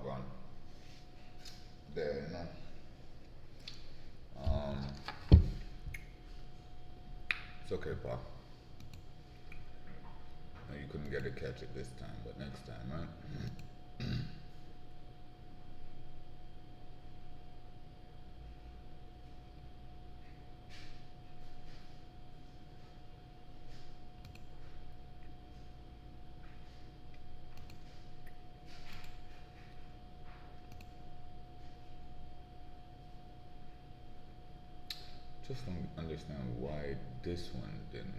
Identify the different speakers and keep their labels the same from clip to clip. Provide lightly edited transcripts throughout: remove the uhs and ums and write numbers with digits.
Speaker 1: gone. There, you know. Um, it's okay, Pa. You couldn't get to catch it this time, but next time, right? Just don't understand why this one didn't.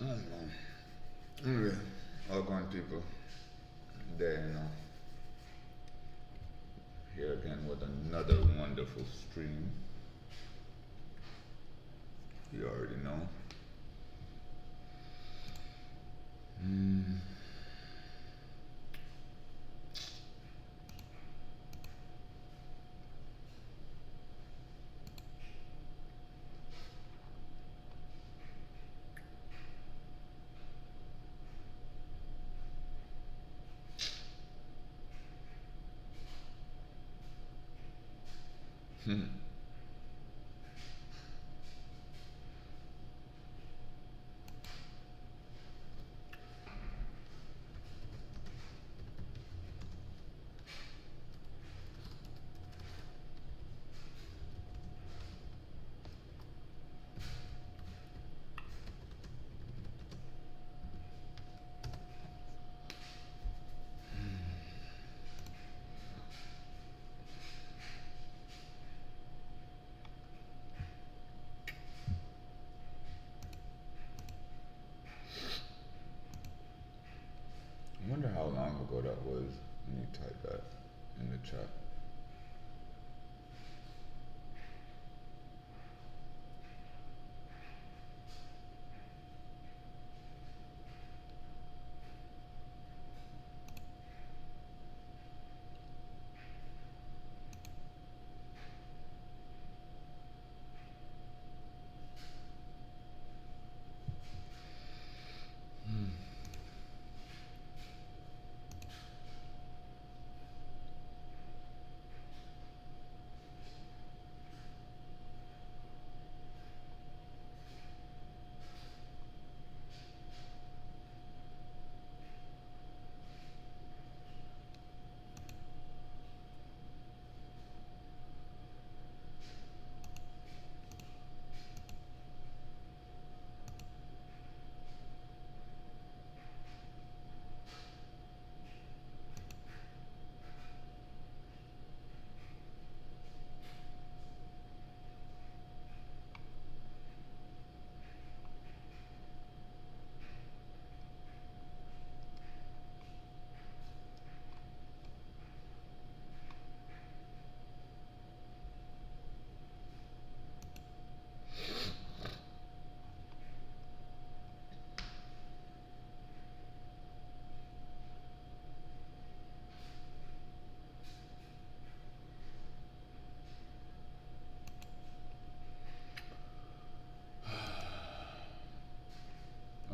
Speaker 1: I don't know. Anyway, all gone people. There, you know. Here again with another wonderful stream. You already know. Mm. Hmm. I wonder how long ago that was when you typed that in the chat.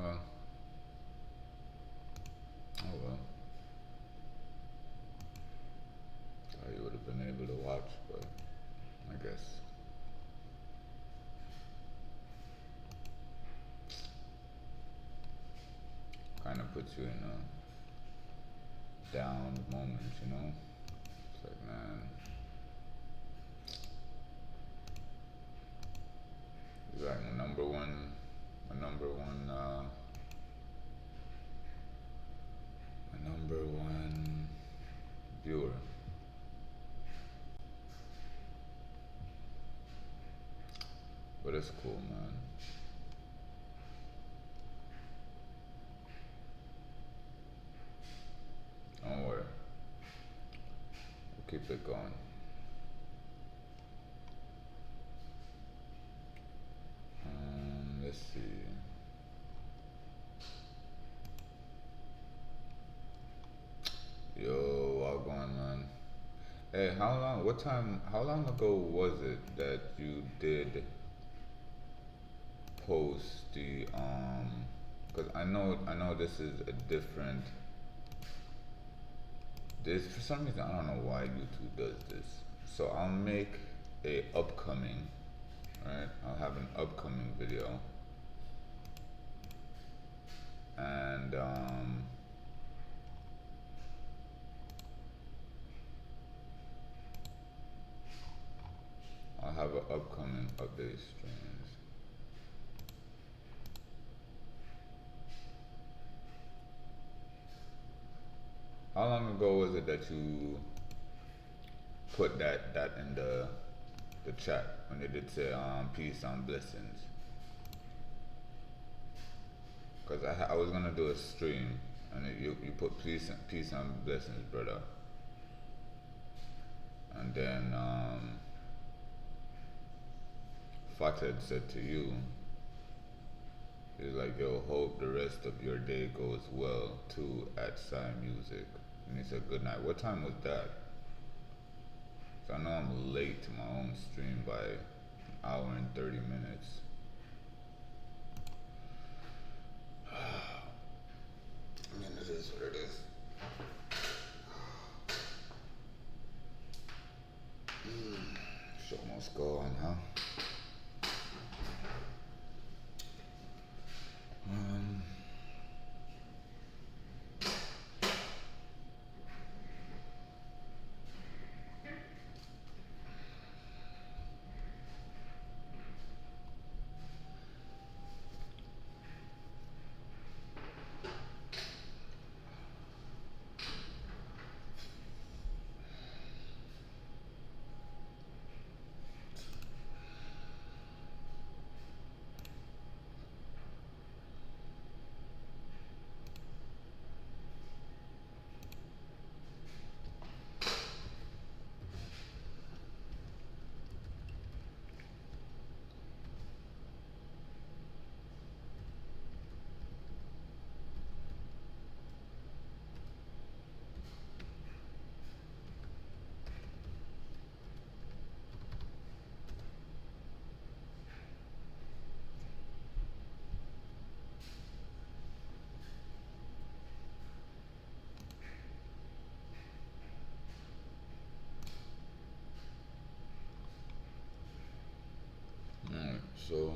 Speaker 1: Uh, oh well. Thought you would have been able to watch, but I guess kind of puts you in a down moment, you know? It's like, man, he's like my number one viewer. But it's cool, man. Don't worry. We'll keep keep it going. Let's see. Yo, Wagwan, man. Hey, how long ago was it that you did post because I know this is a different, this, for some reason, I don't know why YouTube does this. So I'll make a upcoming, right? I'll have an upcoming video, and I'll have an upcoming update streams. How long ago was it that you put that in the chat when they did say peace and blessings? Cause I was gonna do a stream and you put peace and blessings, brother. And then Fated said to you, he's like, yo, hope the rest of your day goes well too at Psy Music. And he said good night. What time was that? So I know I'm late to my own stream by an hour and 30 minutes. I mean, it is what it is. Show must go on, huh? Alright, so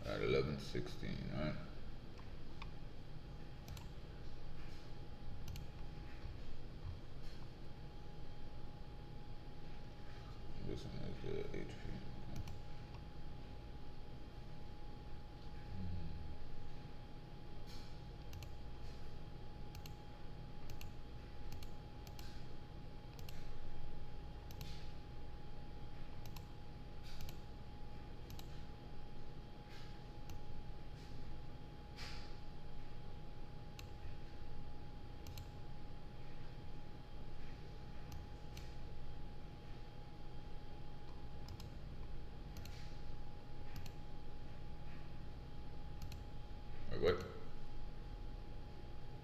Speaker 1: at 11:16, right? This one is the HP. Wait, what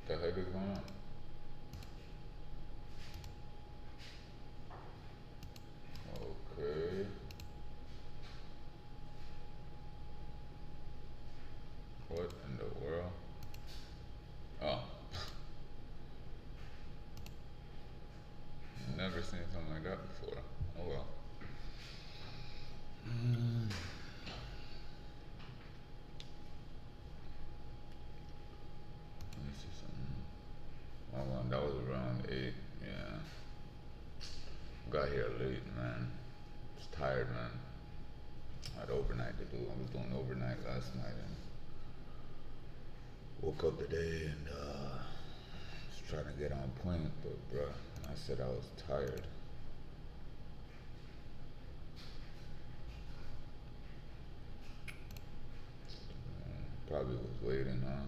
Speaker 1: the heck is going on? Okay. What in the world? Oh. Never seen something like that before. Oh well. Let me see something. Oh well, that was around 8. Yeah. Got here late, man. Just tired, man. I had overnight to do. I was doing overnight last night and woke up today and was trying to get on point, but bruh, I said I was tired. Probably was waiting, huh?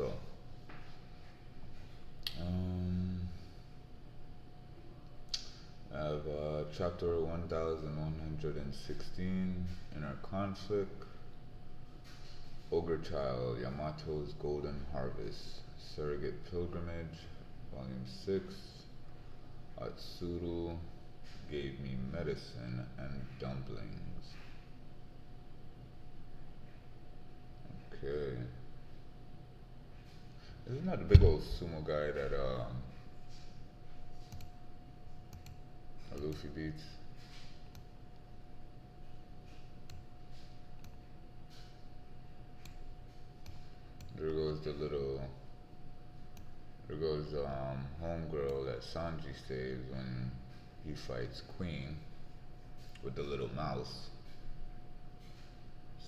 Speaker 1: So, um, I have chapter 1116, Inner Conflict, Ogre Child, Yamato's Golden Harvest, Surrogate Pilgrimage, Volume 6, Atsuru gave me medicine and dumplings. Okay. Isn't that the big old sumo guy that Luffy beats? There goes the little. There goes homegirl that Sanji saves when he fights Queen with the little mouse.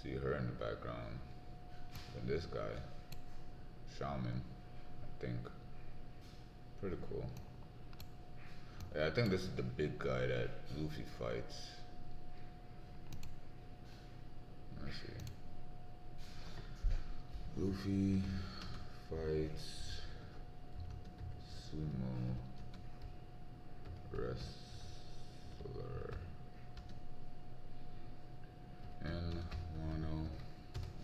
Speaker 1: See her in the background. And this guy, Shaman, I think. Pretty cool. Yeah, I think this is the big guy that Luffy fights. Let's see. Luffy fights sumo wrestler in Wano.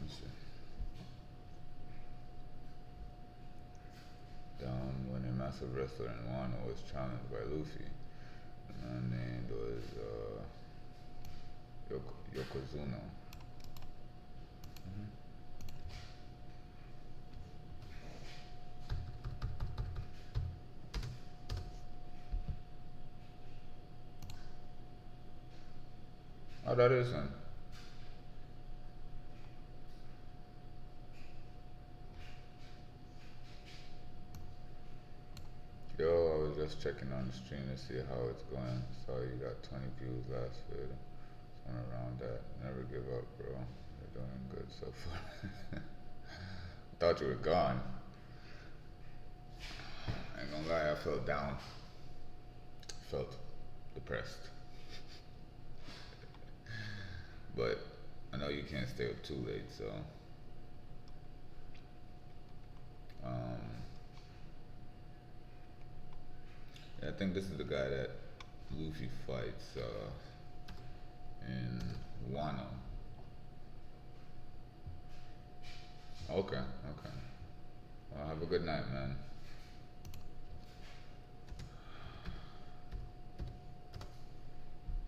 Speaker 1: Let's see. Down when a massive wrestler in Wano was challenged by Luffy. The man named was Yokozuna. Oh, that is him. Yo, I was just checking on the stream to see how it's going. Saw you got 20 views last vid. Something around that. Never give up, bro. You're doing good so far. Thought you were gone. I ain't gonna lie, I felt down. Felt depressed. But I know you can't stay up too late, so yeah, I think this is the guy that Luffy fights in Wano. Okay, okay. Well, have a good night, man.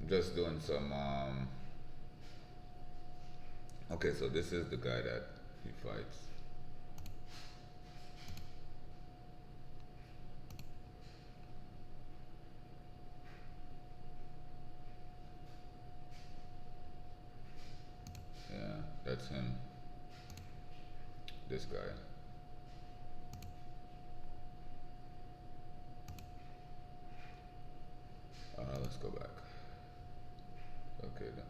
Speaker 1: I'm just doing some okay, so this is the guy that he fights. Yeah, that's him. This guy. Let's go back. Okay, then.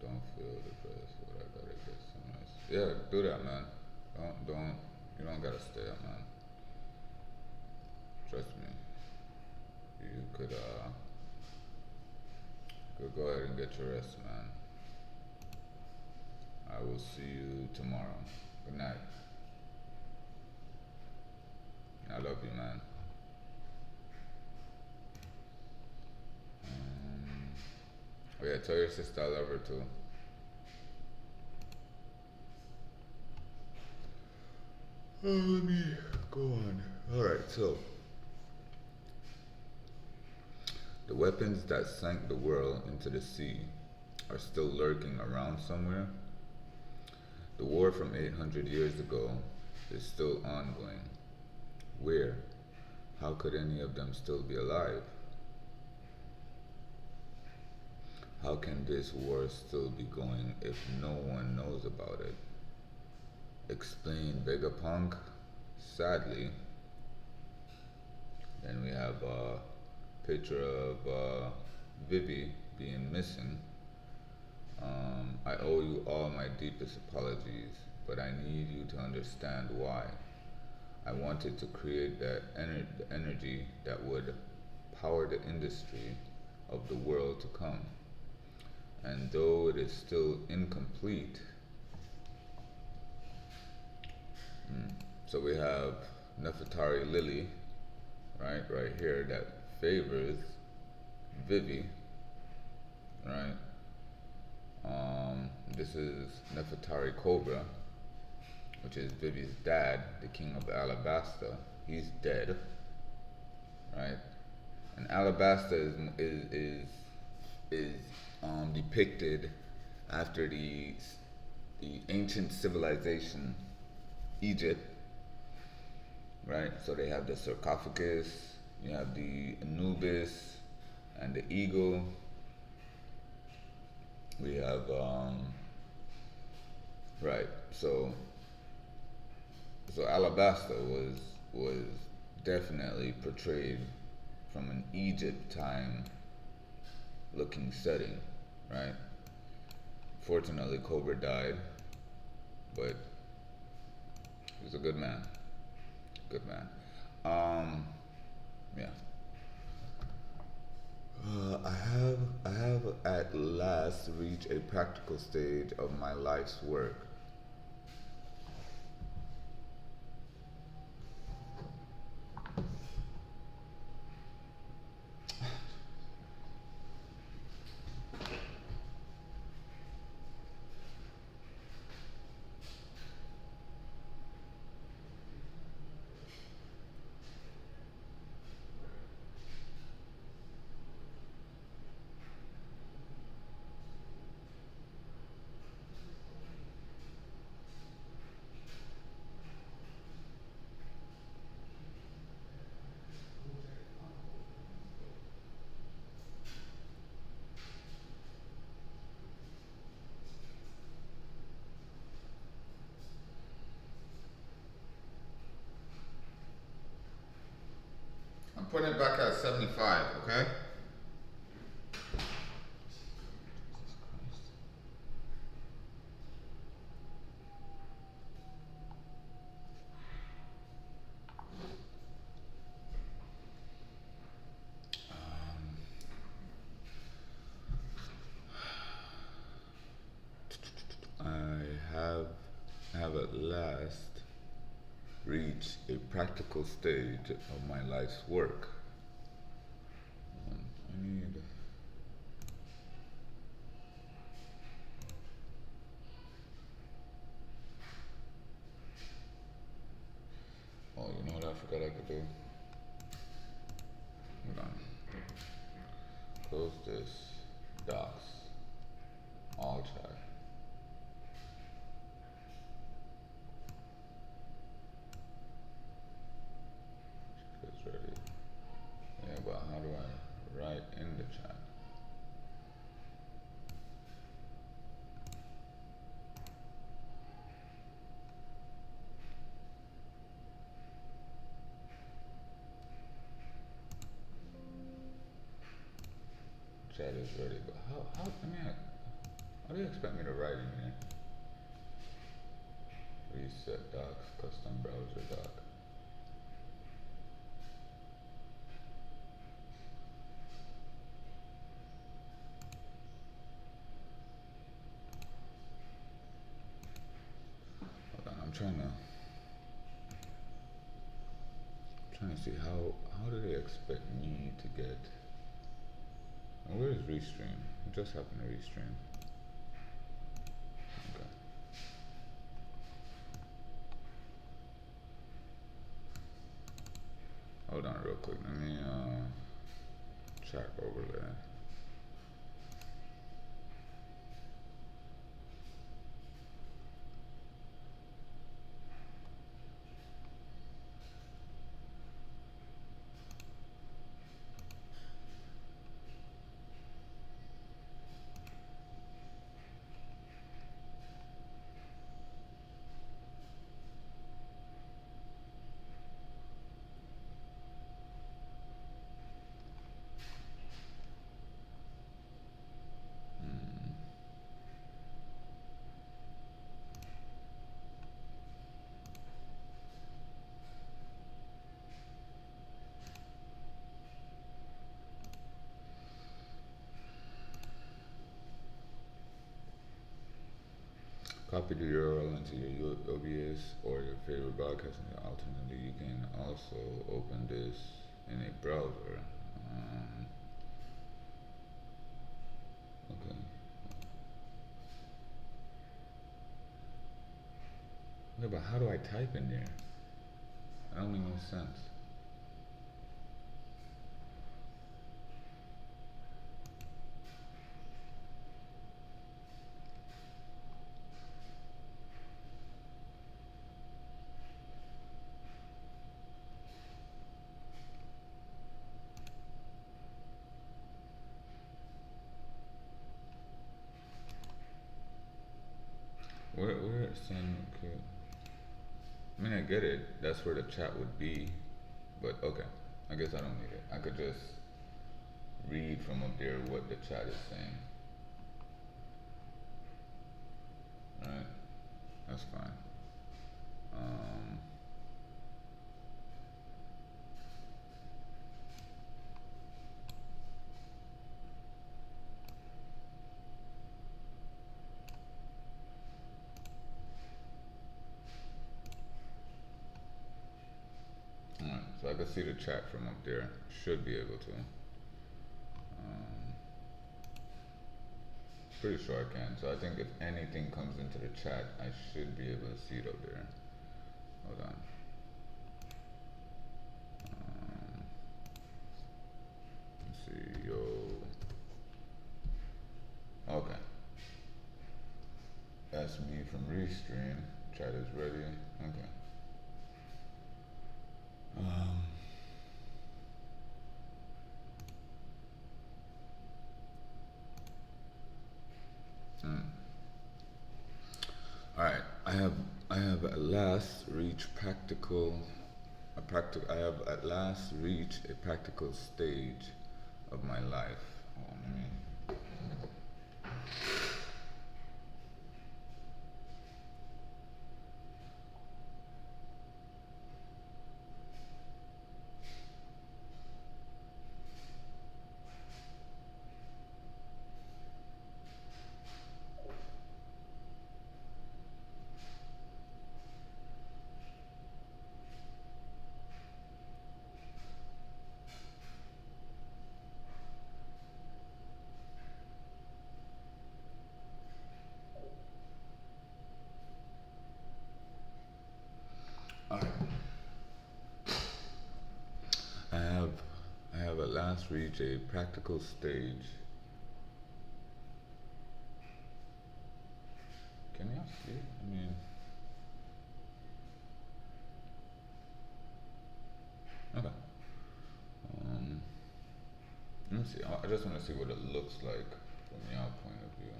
Speaker 1: Don't feel depressed. What I gotta get some nice. Yeah, do that, man. Don't. You don't gotta stay up, man. Trust me. You could go ahead and get your rest, man. I will see you tomorrow. Good night. I love you, man. Oh yeah, tell your sister I love her too. Let me go on. Alright, so the weapons that sank the world into the sea are still lurking around somewhere. The war from 800 years ago is still ongoing. Where? How could any of them still be alive? How can this war still be going if no one knows about it? Explain Vegapunk. Sadly. Then we have a picture of Vivi being missing. I owe you all my deepest apologies, but I need you to understand why. I wanted to create that energy that would power the industry of the world to come. And though it is still incomplete, So we have Nefertari Lily, right here that favors Vivi, right? This is Nefertari Cobra, which is Vivi's dad, the king of Alabasta. He's dead, right? And Alabasta is depicted after the ancient civilization Egypt, right? So they have the sarcophagus, you have the Anubis, and the eagle. We have right. So Alabasta was definitely portrayed from an Egypt time looking setting, right? Fortunately, Cobra died, but he was a good man. Good man. Yeah. I have at last reached a practical stage of my life's work. I'm putting it back at 75, okay? I have I have at last reached a practical stage of my life's work. I need. Oh, you know what I forgot I could do? Hold on. Close this. Docs. All chat. It's ready. Yeah, but how do I write in the chat? Chat is ready, but how do you expect me to write in here? Reset docs, custom browser doc. Hold on, I'm trying to see how do they expect me to get. And where is restream? It just happened to restream. Okay. Hold on real quick. Let me chat overlay. copy the URL into your OBS or your favorite broadcast. And alternatively, you can also open this in a browser. Okay. Yeah, but how do I type in there? That don't make no sense. Where send? Okay. I mean, I get it. That's where the chat would be, but okay. I guess I don't need it. I could just read from up there what the chat is saying. Right? That's fine. Um, Alright, so I can see the chat from up there. Should be able to. Pretty sure I can. So I think if anything comes into the chat, I should be able to see it up there. Hold on. Let's see, yo. Okay. That's me from Restream. Chat is ready. Okay. Um, all right. I have at last reached I have at last reached a practical stage of my life. Hold on, let me. All right. I have I have at last reached a practical stage. Can y'all see it? I mean, okay. Um, Let me see. I just want to see what it looks like from your point of view.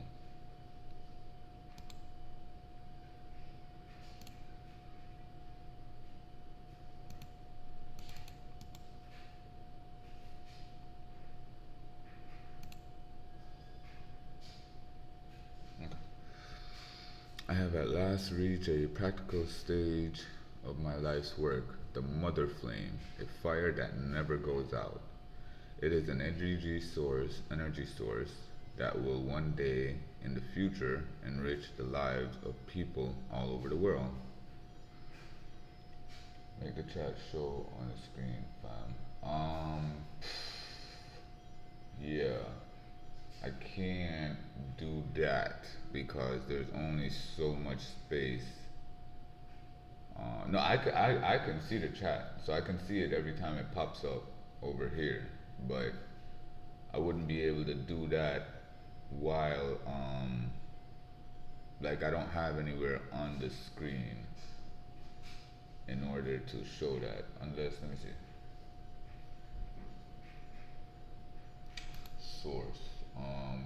Speaker 1: Okay. I have at last reached a practical stage of my life's work, the mother flame, a fire that never goes out. It is an energy source that will one day in the future enrich the lives of people all over the world. Make the chat show on the screen, fam. Yeah, I can't do that because there's only so much space. No, I can see the chat, so I can see it every time it pops up over here, but I wouldn't be able to do that while, like I don't have anywhere on the screen in order to show that, unless, let me see. Source,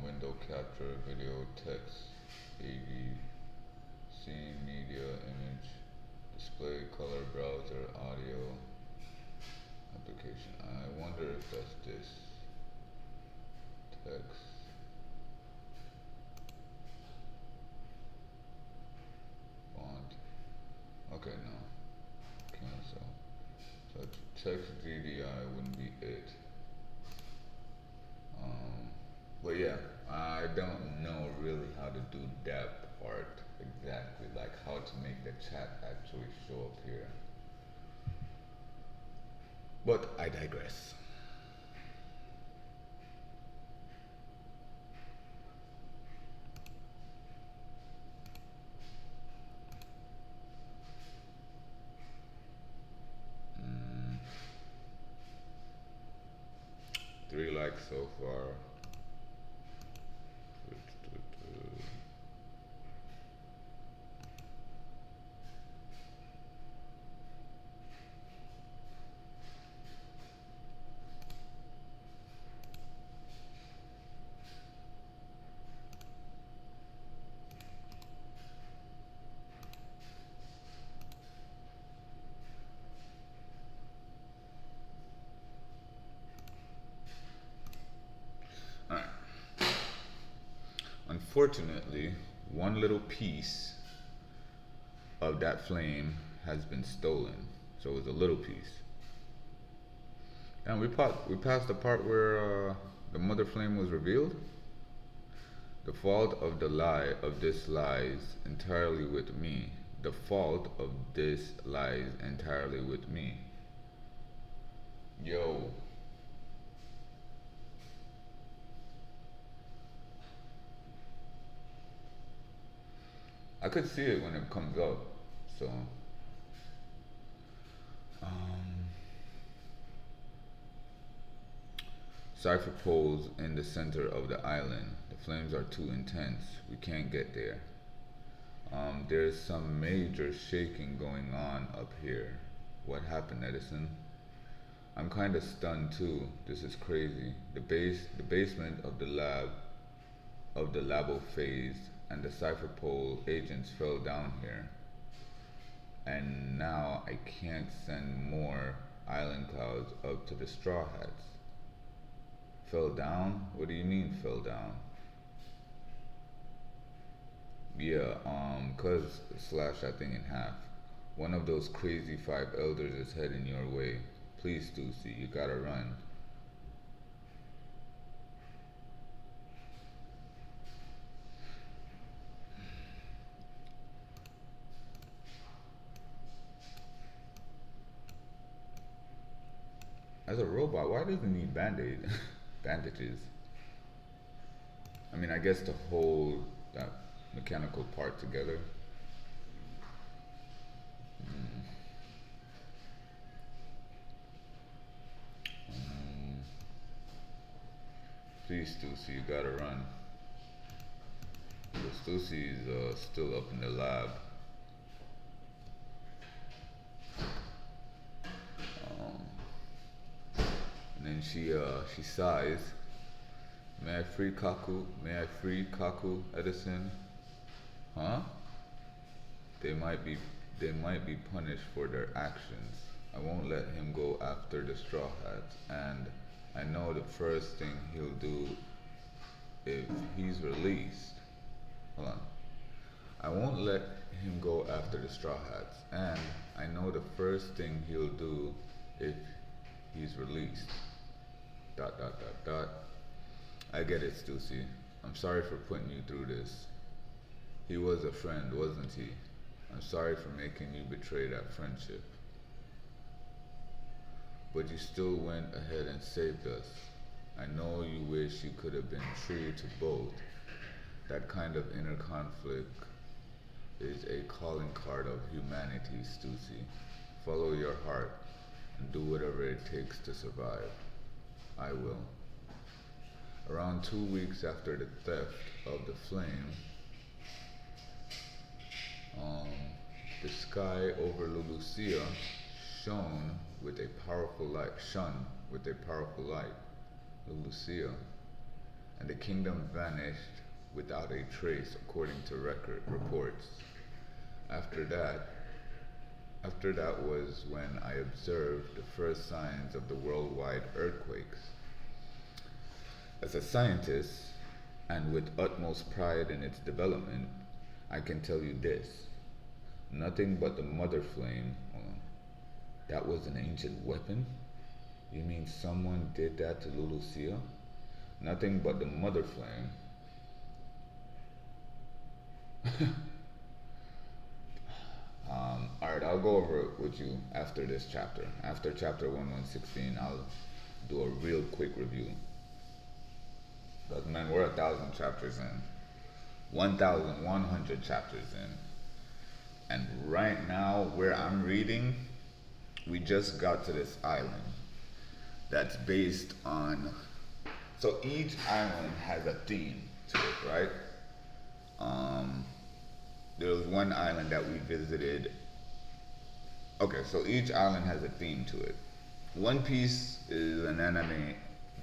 Speaker 1: window capture, video, text, AV, scene, media, image, display, color, browser, audio, application. I wonder if that's this. Text. Font. Okay, no. Cancel. So text DDI wouldn't be it. But yeah, I don't know really how to do that part. exactly like how to make the chat actually show up here. But I digress. Mm, 3 likes so far. Alright. Unfortunately, one little piece of that flame has been stolen. So it was a little piece. And we passed the part where the mother flame was revealed. The fault of the lie of this lies entirely with me. The fault of this lies entirely with me. Yo. I could see it when it comes up. So um Cypher poles in the center of the island. The flames are too intense. We can't get there. There's some major shaking going on up here. What happened, Edison? I'm kind of stunned too. This is crazy. The basement of the labo phase, and the cipher pole agents fell down here. And now I can't send more island clouds up to the Straw Hats. Fell down? What do you mean fell down? Yeah, cuz slash that thing in half. One of those crazy 5 elders is heading your way. Please, Stussy, you gotta run. As a robot, why does it need band-aid? Bandages? I mean, I guess to hold that mechanical part together. Mm. Um, Please, Stussy, you gotta run. Stussy is still up in the lab. Um, and then she sighs. May I free Kaku? May I free Kaku, Edison? Huh? They might be they might be punished for their actions. I won't let him go after the Straw Hats, and I know the first thing he'll do if he's released. Hold on. I won't let him go after the Straw Hats, and I know the first thing he'll do if he's released. Dot dot dot dot. I get it, Stussy. I'm sorry for putting you through this. He was a friend, wasn't he? I'm sorry for making you betray that friendship. But you still went ahead and saved us. I know you wish you could have been true to both. That kind of inner conflict is a calling card of humanity, Stussy. Follow your heart and do whatever it takes to survive. I will. Around 2 weeks after the theft of the flame, um, the sky over Lulusia shone with a powerful light, shone with a powerful light, Lulusia, and the kingdom vanished without a trace according to record reports. After that, after that was when I observed the first signs of the worldwide earthquakes. As a scientist, and with utmost pride in its development, I can tell you this. Nothing but the mother flame. That was an ancient weapon? You mean someone did that to Lulusia? Nothing but the mother flame. I'll go over it with you after this chapter. After chapter 116, I'll do a real quick review. Because, man, we're 1,000 chapters in. 1,100 chapters in. And right now, where I'm reading, we just got to this island that's based on. So each island has a theme to it, right? There was one island that we visited. Okay, so each island has a theme to it. One Piece is an anime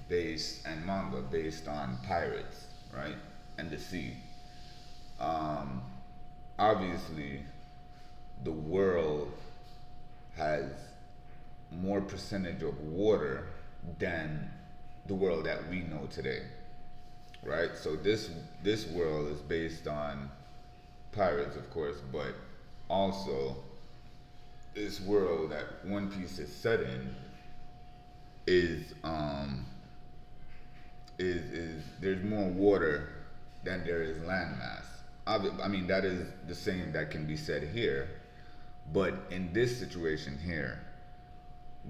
Speaker 1: based and manga based on pirates, right? And the sea. Obviously, the world has more percentage of water than the world that we know today, right? So this world is based on pirates, of course, but also this world that One Piece is set in is there's more water than there is landmass. I mean, that is the same that can be said here, but in this situation here,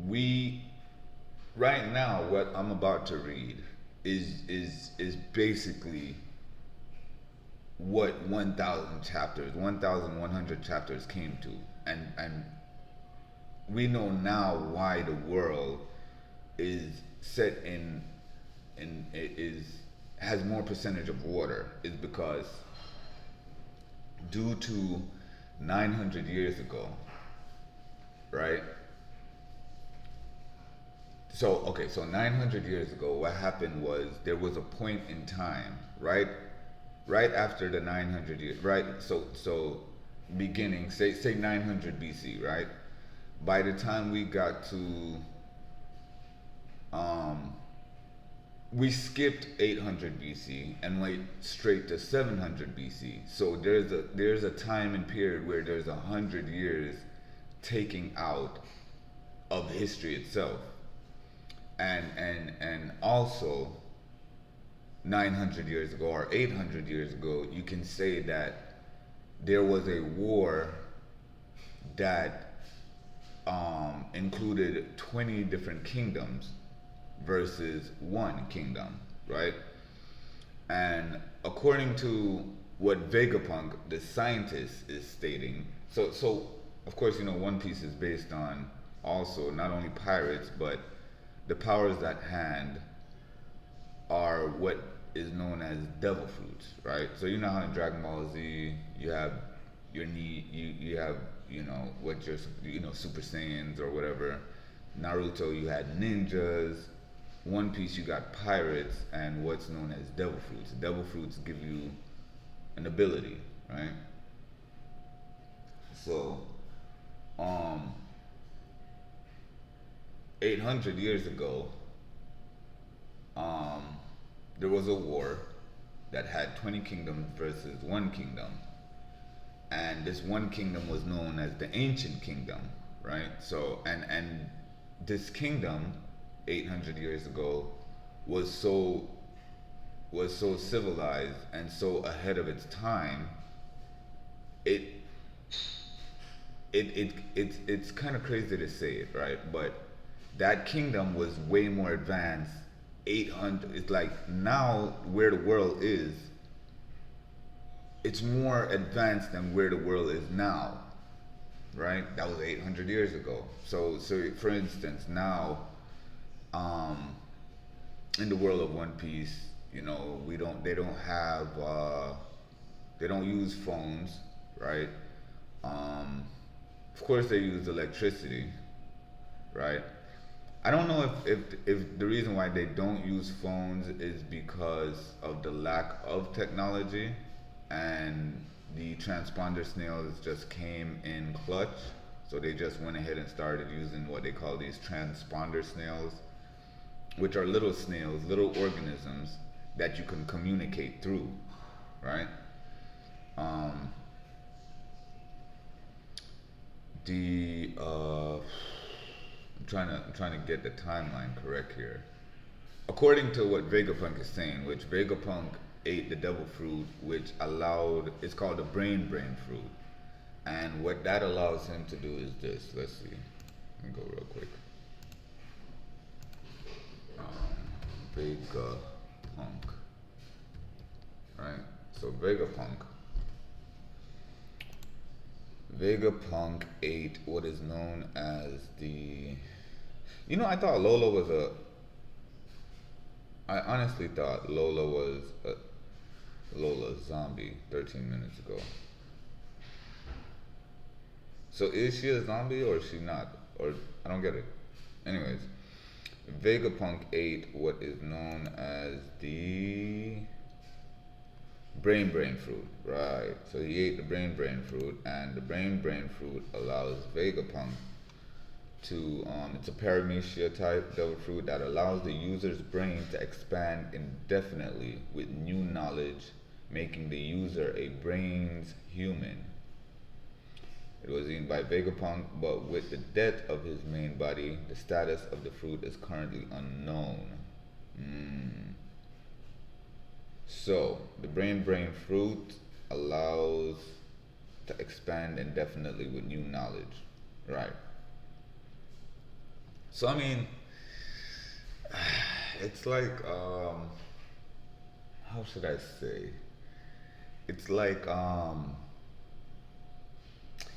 Speaker 1: we right now what I'm about to read is basically what 1,000 chapters, 1,100 chapters came to, and we know now why the world is set in is has more percentage of water is because due to 900 years ago, right? So 900 years ago, what happened was there was a point in time, right after the 900 years, right? So beginning, say 900 BC, right? By the time we got to, we skipped 800 BC and went straight to 700 BC. So there's a time and period where there's 100 years taking out of history itself. And also 900 years ago or 800 years ago, you can say that there was a war that included 20 different kingdoms versus one kingdom, right? And according to what Vegapunk, the scientist, is stating, so of course, you know, One Piece is based on also not only pirates, but the powers at hand are what is known as devil fruits, right? So you know how in Dragon Ball Z you have your need, you have, you know, what your, you know, Super Saiyans or whatever. Naruto, you had ninjas. One Piece, you got pirates and what's known as devil fruits. Devil fruits give you an ability, right? So, 800 years ago, there was a war that had 20 kingdoms versus one kingdom. And this one kingdom was known as the Ancient Kingdom, right? So, and this kingdom, 800 years ago, was so civilized and so ahead of its time. It's kind of crazy to say it, right? But that kingdom was way more advanced. 800, it's like now where the world is, it's more advanced than where the world is now, right? That was 800 years ago. So for instance, now, in the world of One Piece, you know, they don't use phones, right? Of course they use electricity, right? I don't know if the reason why they don't use phones is because of the lack of technology and the transponder snails just came in clutch. So they just went ahead and started using what they call these transponder snails, which are little snails, little organisms that you can communicate through, right? I'm trying to get the timeline correct here. According to what Vegapunk is saying, which Vegapunk ate the devil fruit, which allowed, it's called the brain fruit, And what that allows him to do is this. Let's see. Let me go real quick. Vegapunk. Right? So Vegapunk ate what is known as the. You know, I thought Lola was a. I honestly thought Lola was a Lola zombie 13 minutes ago. So is she a zombie or is she not? Or I don't get it. Anyways, Vegapunk ate what is known as the brain fruit, right? So he ate the brain fruit, and the brain fruit allows Vegapunk to it's a paramecia type devil fruit that allows the user's brain to expand indefinitely with new knowledge, making the user a brains human. It was eaten by Vegapunk, but with the death of his main body, the status of the fruit is currently unknown. So, the brain fruit allows to expand indefinitely with new knowledge. Right. So, I mean, it's like, how should I say? It's like,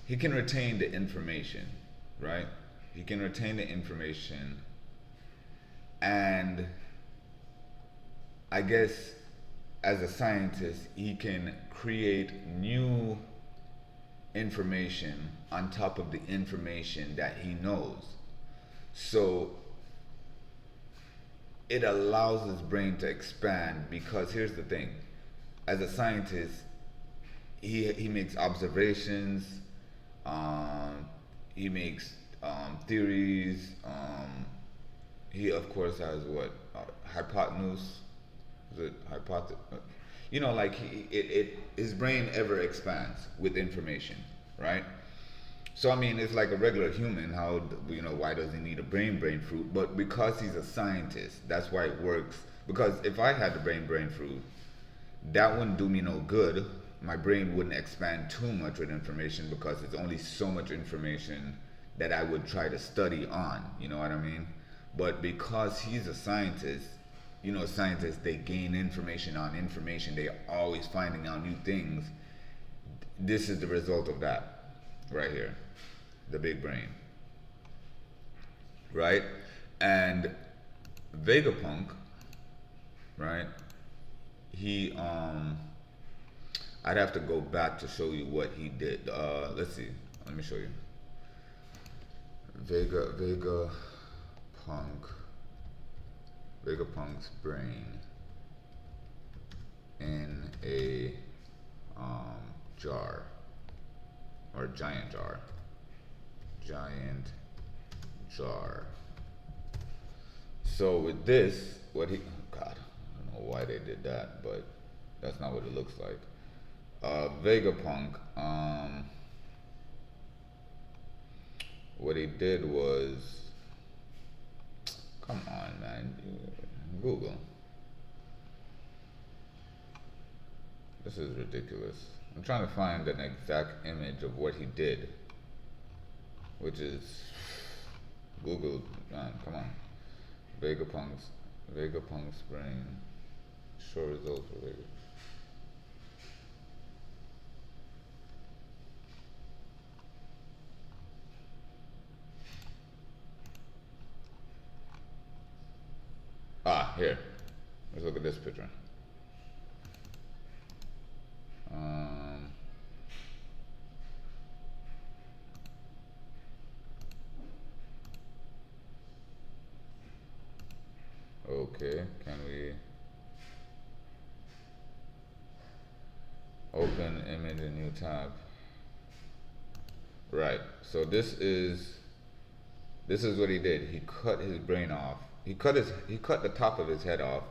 Speaker 1: he can retain the information, right? He can retain the information, and I guess as a scientist, he can create new information on top of the information that he knows. So it allows his brain to expand because here's the thing. As a scientist, he makes observations, he makes theories. He of course has what hypotenuse. Is it hypothesis? You know, like his brain ever expands with information, right? So I mean, it's like a regular human. How why does he need a brain fruit? But because he's a scientist, that's why it works. Because if I had the brain fruit, that wouldn't do me no good. My brain wouldn't expand too much with information because there's only so much information that I would try to study on. You know what I mean? But because he's a scientist, scientists, they gain information on information. They're always finding out new things. This is the result of that right here, the big brain, right? And Vegapunk, right? He I'd have to go back to show you what he did. Let's see. Let me show you. Vegapunk's brain in a jar, or giant jar. So with this, God, I don't know why they did that, but that's not what it looks like. Vegapunk, what he did was, come on, man, Google. This is ridiculous. I'm trying to find an exact image of what he did, which is Google. Man, come on, Vegapunk's brain. Show results for Vegapunk. Here. Let's look at this picture. Okay, can we open image in new tab? Right. So this is what he did. He cut his brain off. He cut the top of his head off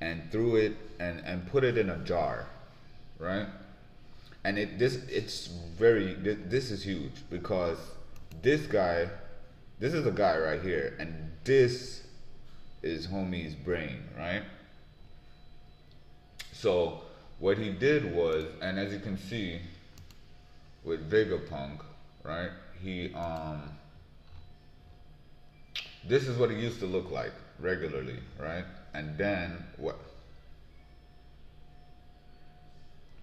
Speaker 1: and threw it and put it in a jar, right? And this is huge because this is a guy right here, and this is homie's brain, right? So what he did was, and as you can see, with Vegapunk, right? He this is what he used to look like regularly, right? And then what?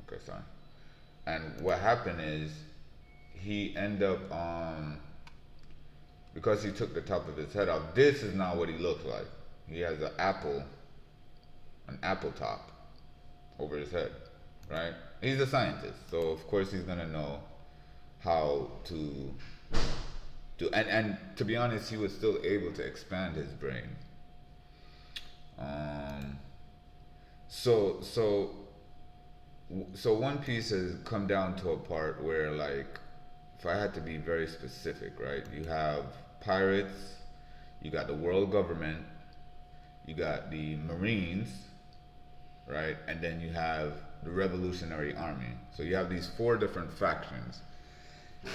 Speaker 1: Okay, sorry. And what happened is he ended up because he took the top of his head off. This is not what he looks like. He has an apple top over his head, right? He's a scientist, so of course he's gonna know how to do. And to be honest, he was still able to expand his brain. Um, so so so One Piece has come down to a part where, like, if I had to be very specific, right? You have pirates, you got the world government, you got the Marines, right? And then you have the Revolutionary Army. So you have these four different factions.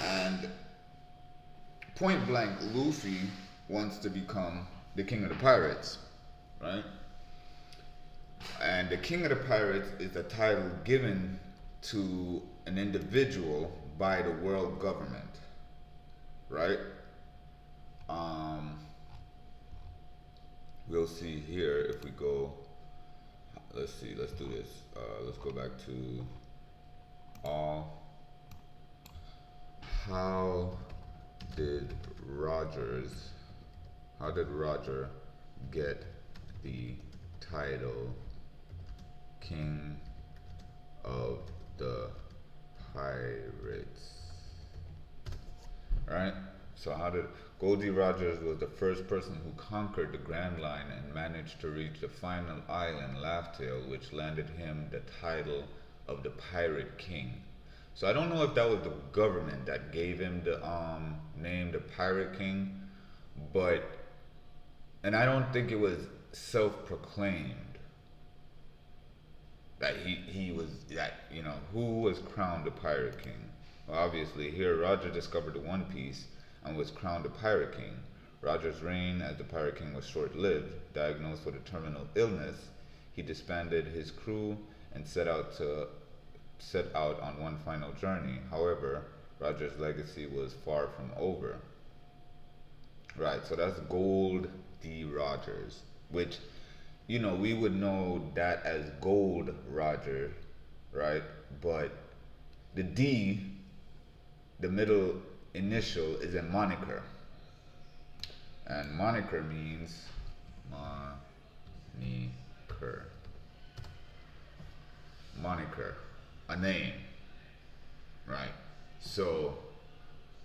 Speaker 1: And point blank, Luffy wants to become the king of the pirates, right? And the king of the pirates is a title given to an individual by the world government, right? Um, we'll see here if we go. Let's see. Let's do this. Let's go back to all. How did Rogers? How did Roger get the title King of the Pirates? Right? So how did Goldie Rogers was the first person who conquered the Grand Line and managed to reach the final island, Laugh-Tale, which landed him the title of the Pirate King. So I don't know if that was the government that gave him the name the Pirate King, but and I don't think it was self-proclaimed that he was that who was crowned the Pirate King. Well, obviously here Roger discovered the One Piece and was crowned the Pirate King. Roger's reign as the Pirate King was short-lived. Diagnosed with a terminal illness, he disbanded his crew and set out on one final journey. However, Roger's legacy was far from over. Right, so that's Gold D. Rogers, which, we would know that as Gold Roger, right? But the D, the middle initial, is a moniker. And moniker means moniker, a name, right? So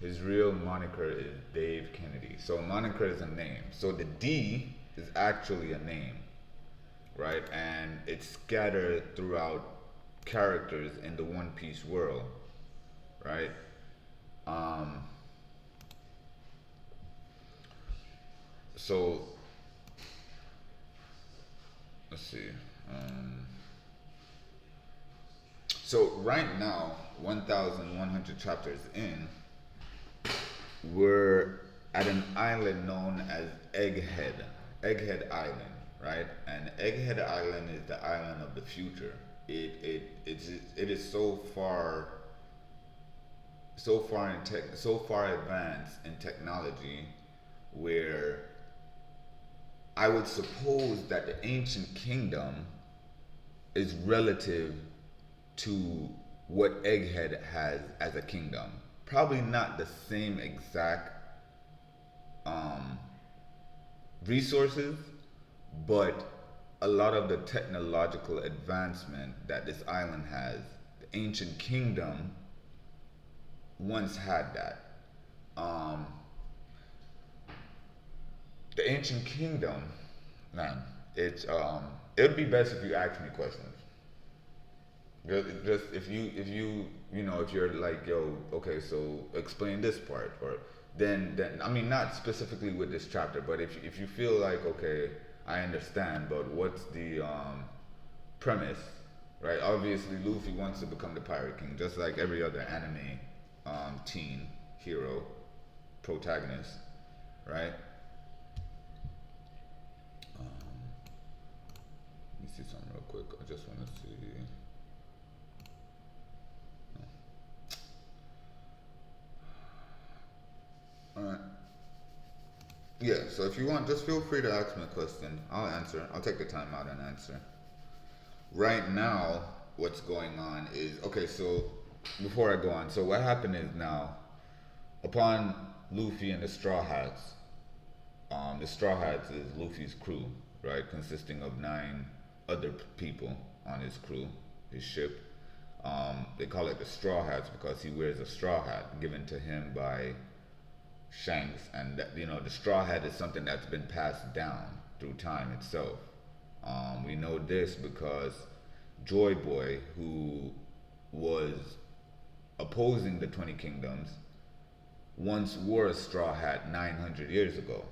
Speaker 1: his real moniker is Dave Kennedy. So moniker is a name. So the D is actually a name, right? And it's scattered throughout characters in the One Piece world, right? So let's see. So right now, 1,100 chapters in, we're at an island known as Egghead Island, right? And Egghead Island is the island of the future. It is so far advanced in technology, where I would suppose that the ancient kingdom is relative to what Egghead has as a kingdom. Probably not the same exact resources, but a lot of the technological advancement that this island has, the ancient kingdom once had that. The ancient kingdom, man, it would be best if you ask me questions. Just if you're like, yo, okay, so explain this part, or then I mean, not specifically with this chapter, but if you feel like, okay, I understand, but what's the premise, right? Obviously, Luffy wants to become the Pirate King, just like every other anime teen hero protagonist, right? Let me see something real quick. I just want to see. Yeah, so if you want, just feel free to ask me a question. I'll answer. I'll take the time out and answer. Right now, what's going on is okay, so before I go on, so what happened is now, upon Luffy and the Straw Hats, the Straw Hats is Luffy's crew, right? Consisting of 9 other people on his crew, his ship. They call it the Straw Hats because he wears a straw hat given to him by Shanks, and that, the straw hat is something that's been passed down through time itself. We know this because Joy Boy, who was opposing the 20 Kingdoms, once wore a straw hat 900 years ago.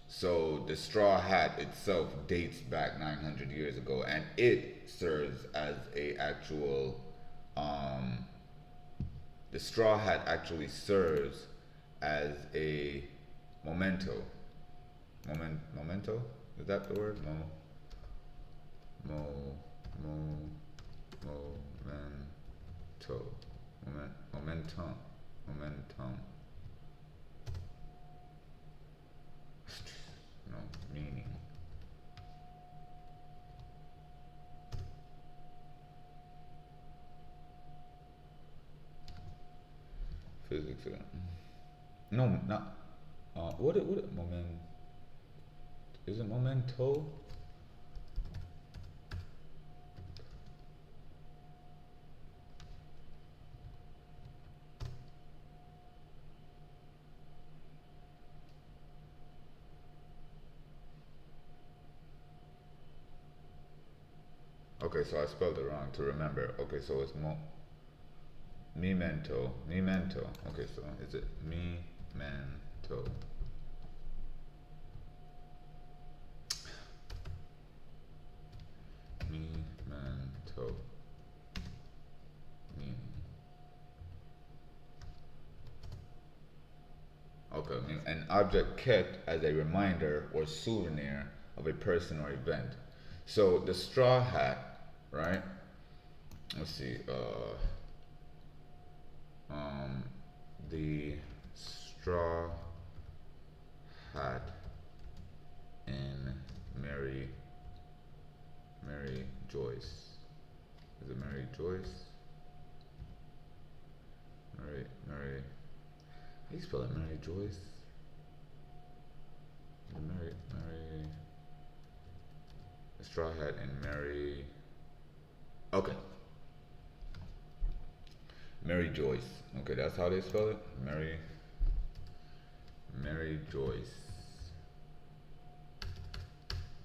Speaker 1: So the straw hat itself dates back 900 years ago, and it serves as a actual. The straw hat actually serves as a memento. Memento? Is that the word? Mo, mo, momento. Momentum. Momentum. No, meaning. Physics. No, not. What moment? Is it memento? Okay, so I spelled it wrong. To remember. Okay, so it's memento. Memento. Okay, so is it memento? Memento. Meaning. Okay, an object kept as a reminder or souvenir of a person or event. So the straw hat, right? Let's see. The straw hat in Mary Joyce. Is it Mary Joyce? Mary. How do you spell it? Mary Joyce? Mary. The straw hat in Mary. Okay. Mary Joyce. Okay, that's how they spell it? Mary Joyce.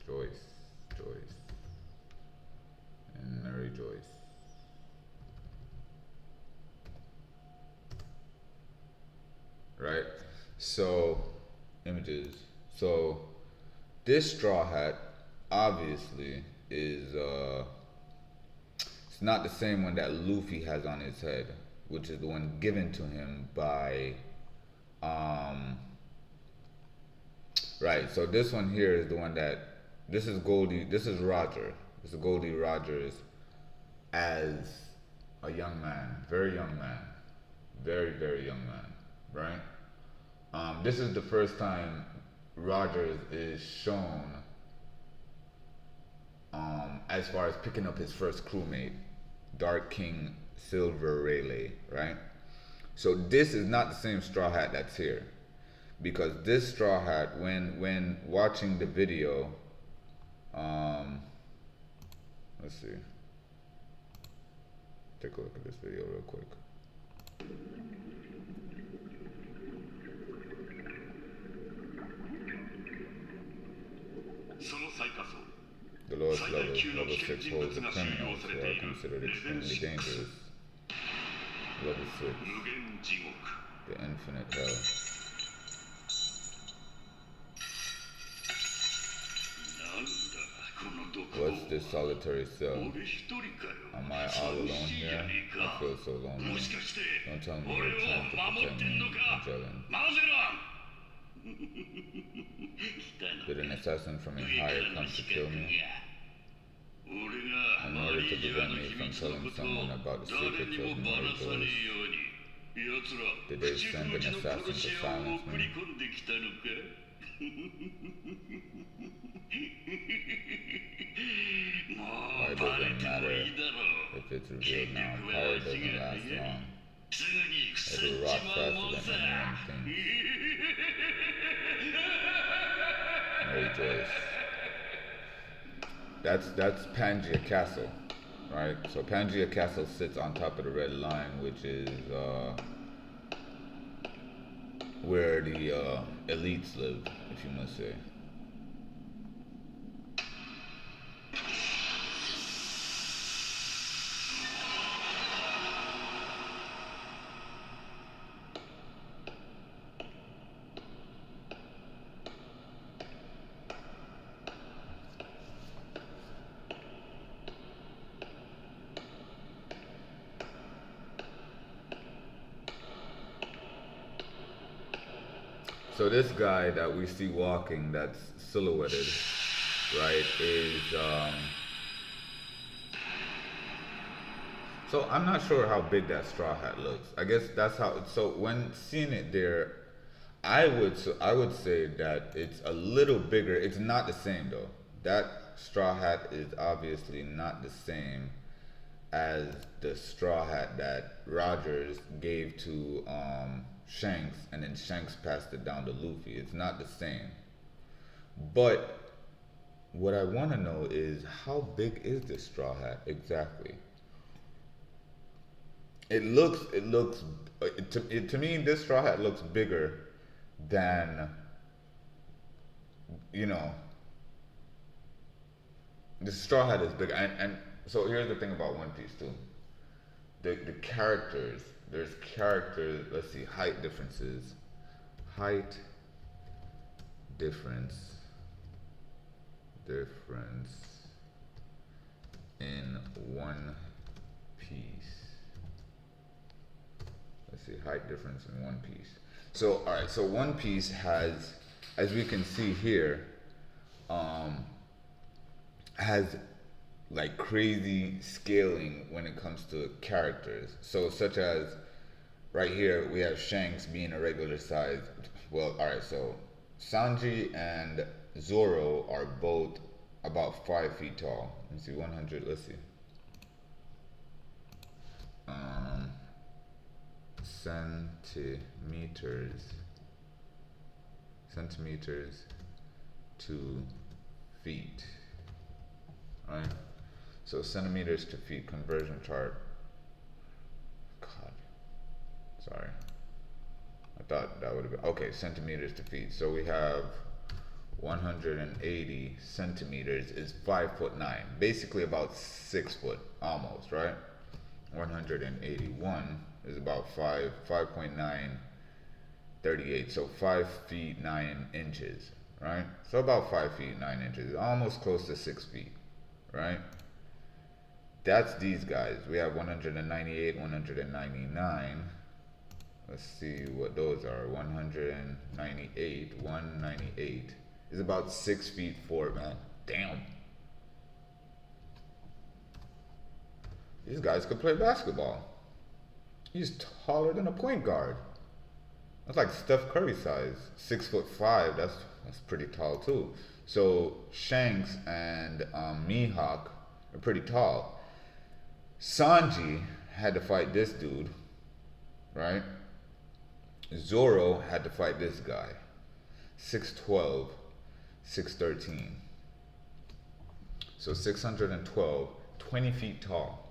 Speaker 1: Joyce. And Mary Joyce. Right? So, images. So, this straw hat obviously is it's not the same one that Luffy has on his head, which is the one given to him by right, so this one here is the one that this is Roger. This is Goldie Rogers as a young man, very young man. Very, very young man, right? This is the first time Rogers is shown as far as picking up his first crewmate, Dark King Silver Rayleigh, right? So this is not the same straw hat that's here, because this straw hat, when watching the video, let's see, take a look at this video real quick. The lowest level, level 6, holds the criminals who are considered extremely dangerous. Level 6, the infinite hell. What's this solitary cell? Am I all alone here? I feel so lonely. Don't tell me you're trying to protect me, Magellan. Did an assassin from a higher come to kill me? In order to prevent me from telling someone about the secrets of Mary Joyce, Did they send an assassin to silence me? Why it doesn't matter if it's revealed now. Power doesn't last long. It'll rot faster than anyone thinks. Mary Joyce. That's Pangaea Castle, right? So Pangaea Castle sits on top of the Red Line, which is where the elites live, if you must say. So this guy that we see walking, that's silhouetted, right, is, so I'm not sure how big that straw hat looks. I guess that's how, so when seeing it there, I would say that it's a little bigger. It's not the same though. That straw hat is obviously not the same as the straw hat that Rogers gave to Shanks, and then Shanks passed it down to Luffy. It's not the same. But what I want to know is, how big is this straw hat exactly? To me, this straw hat looks bigger than, you know, the straw hat is big. And so here's the thing about One Piece too. The characters, there's characters, let's see, height differences. Height difference in One Piece. Let's see, height difference in One Piece. So, alright, so One Piece has, as we can see here, has like crazy scaling when it comes to characters. So such as right here we have Shanks being a regular size. Well, alright, so Sanji and Zoro are both about 5 feet tall. Let me see, 100, let's see. Centimeters to feet, right? So centimeters to feet conversion chart. God, sorry. I thought that would have been, okay, centimeters to feet. So we have 180 centimeters is 5'9", basically about 6 foot almost, right? 181 is about 5.9, 38. So 5 feet 9 inches, right? So about 5 feet 9 inches, almost close to 6 feet, right? That's these guys. We have 198, 199. Let's see what those are. 198 is about 6 feet 4, man. Damn. These guys could play basketball. He's taller than a point guard. That's like Steph Curry size. 6'5". That's pretty tall too. So Shanks and Mihawk are pretty tall. Sanji had to fight this dude, right? Zoro had to fight this guy. 6'12", 6'13". So 612, 20 feet tall.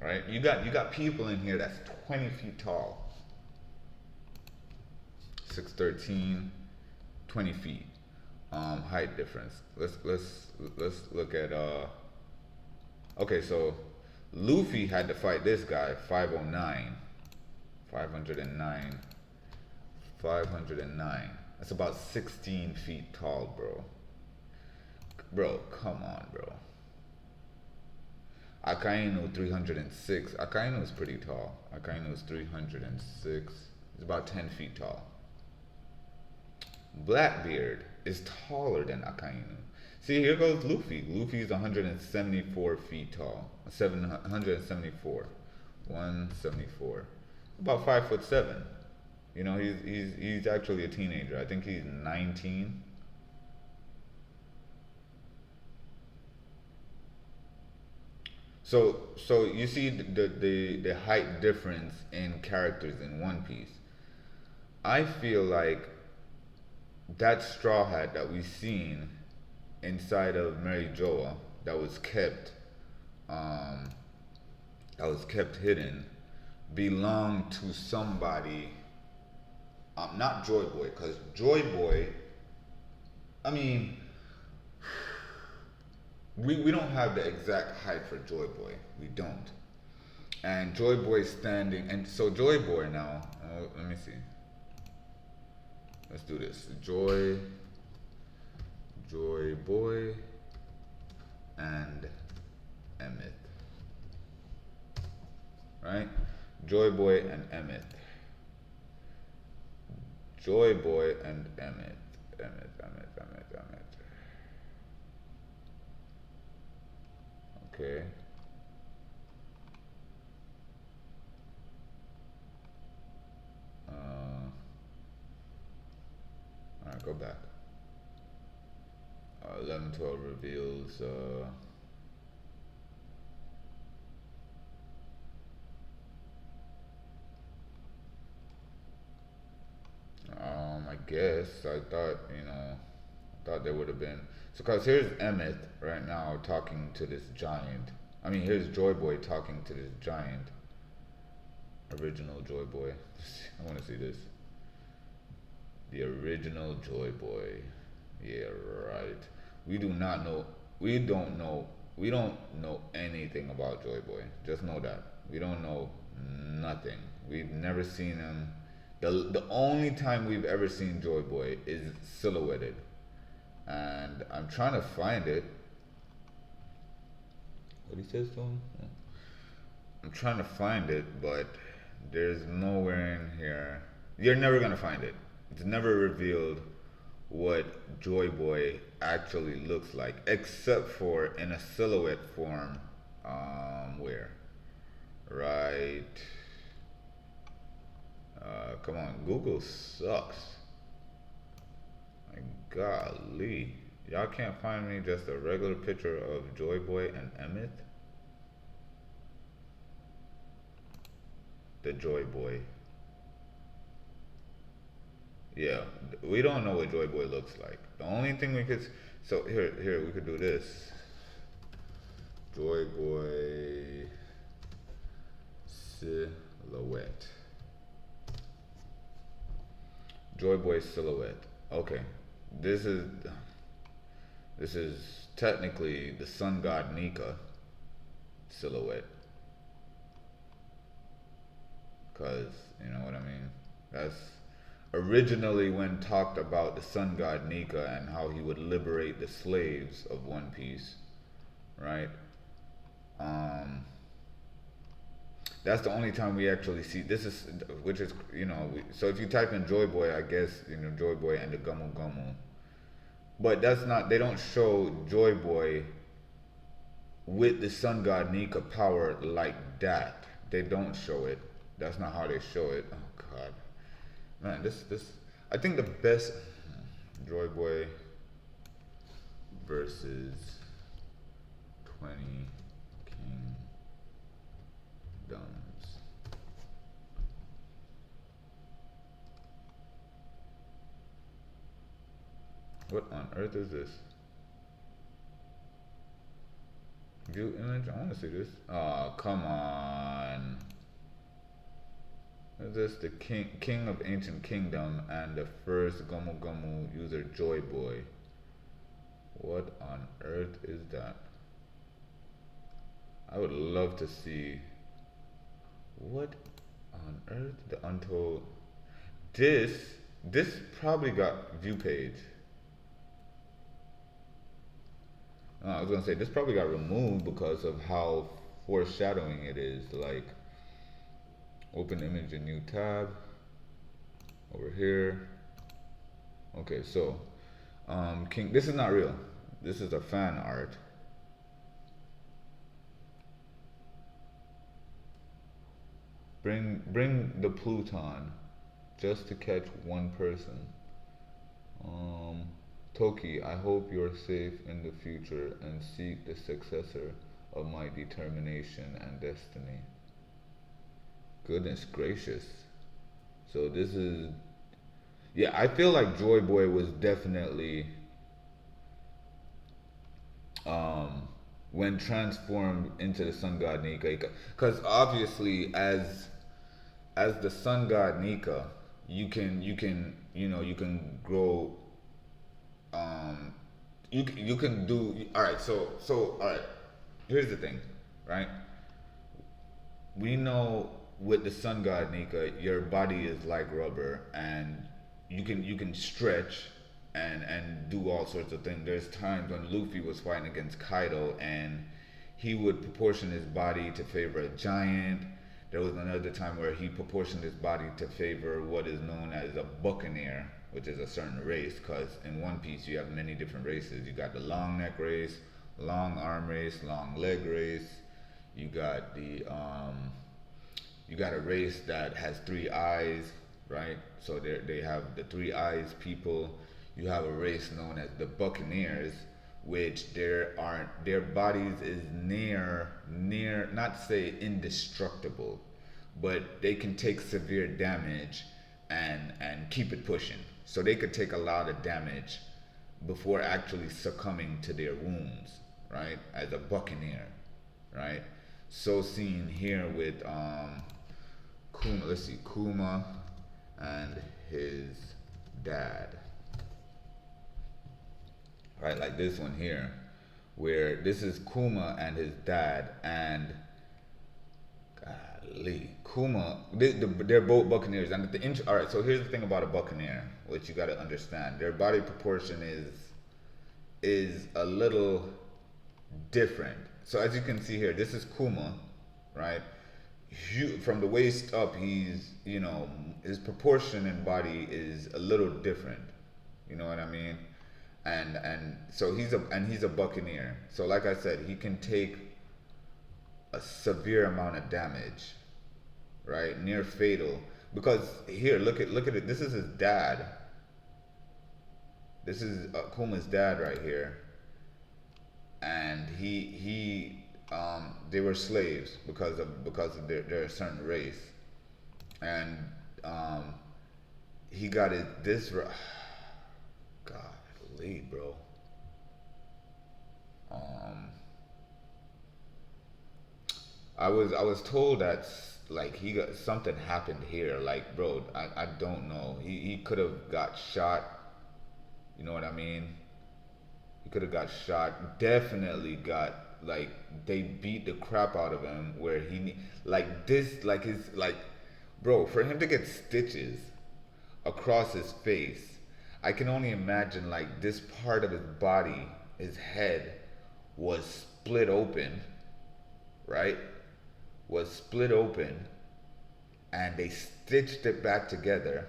Speaker 1: Right? You got people in here that's 20 feet tall. 6'13", 20 feet. Height difference. Let's look at okay, so Luffy had to fight this guy, 509. 509. That's about 16 feet tall, bro. Bro, come on, bro. Akainu, 306. Akainu is pretty tall. Akainu is 306. It's about 10 feet tall. Blackbeard is taller than Akainu. See, here goes Luffy. Luffy's 174 feet tall. 174. 174. about 5'7". You know, he's actually a teenager. I think he's 19. So you see the height difference in characters in One Piece. I feel like that straw hat that we seen inside of Mary Joa that was kept um, hidden belonged to somebody, not Joy Boy, because Joy Boy, I mean, we don't have the exact height for Joy Boy. We don't. And Joy Boy standing, and so Joy Boy now, let me see. Let's do this. Joy Boy, and Emmett. Right? Joy Boy and Emmett. Joy Boy and Emmett. Emmett. Okay. Alright, go back. 11-12 reveals. I guess I thought, thought there would have been. So, cause here's Emmett right now talking to this giant. I mean, here's Joy Boy talking to this giant. Original Joy Boy. I want to see this. The original Joy Boy. Yeah, right. We do not know. We don't know. We don't know anything about Joy Boy. Just know that we don't know nothing. We've never seen him. The only time we've ever seen Joy Boy is silhouetted, and I'm trying to find it. What he says to him? I'm trying to find it, but there's nowhere in here. You're never gonna find it. It's never revealed what Joy Boy actually looks like, except for in a silhouette form. Where? Right. Come on, Google sucks. My golly. Y'all can't find me just a regular picture of Joy Boy and Emmett? The Joy Boy. Yeah, we don't know what Joy Boy looks like. The only thing we could, so here we could do this. Joy Boy silhouette. Joy Boy silhouette. Okay, this is technically the sun god Nika silhouette. Cause you know what I mean. That's originally when talked about the sun god Nika and how he would liberate the slaves of One Piece, right? That's the only time we actually see this is, which is so if you type in Joy Boy, I guess Joy Boy and the Gumu Gumu, but that's not, they don't show Joy Boy with the sun god Nika power like that. They don't show it. That's not how they show it. Oh God. Man, this I think the best Joy Boy versus 20 Kingdoms. What on earth is this? View image? I want to see this. Oh, come on. Is this the king of ancient kingdom and the first Gomu Gomu user Joy Boy? What on earth is that? I would love to see. What on earth? The untold. This probably got view page. I was gonna say this probably got removed because of how foreshadowing it is. Like, open image in new tab over here. Okay, so King, this is not real. This is a fan art. Bring the Pluton just to catch one person. Um, Toki, I hope you're safe in the future and seek the successor of my determination and destiny. Goodness gracious. So this is, yeah, I feel like Joy Boy was definitely um when transformed into the sun god Nika, because obviously as the sun god Nika, you can grow, um you can do, all right, all right, here's the thing, right? We know with the sun god Nika, your body is like rubber, and you can stretch and do all sorts of things. There's times when Luffy was fighting against Kaido, and he would proportion his body to favor a giant. There was another time where he proportioned his body to favor what is known as a buccaneer, which is a certain race. Because in One Piece you have many different races. You got the long neck race, long arm race, long leg race. You got you got a race that has three eyes, right? So they have the three eyes people. You have a race known as the Buccaneers, which their bodies is near not say indestructible, but they can take severe damage and keep it pushing. So they could take a lot of damage before actually succumbing to their wounds, right? As a Buccaneer, right? So seen here with Kuma. Let's see, Kuma and his dad, right? Like this one here, where this is Kuma and his dad, and golly, Kuma, they're both Buccaneers. And all right, so here's the thing about a Buccaneer, which you got to understand: their body proportion is a little different. So as you can see here, this is Kuma, right? From the waist up, his proportion in body is a little different. You know what I mean? And so he's a Buccaneer. So like I said, he can take a severe amount of damage, right? Near fatal. Because here, look at it. This is his dad. This is Kuma's dad right here, and they were slaves because of their certain race, and he got it this golly, bro. Um, I was told that like he got something happened here, like bro, I don't know. He could have got shot. You know what I mean? He could have got shot. Definitely got, like, they beat the crap out of him where like this, like his, like, bro, for him to get stitches across his face, I can only imagine like this part of his body, his head, was split open, right? Was split open, and they stitched it back together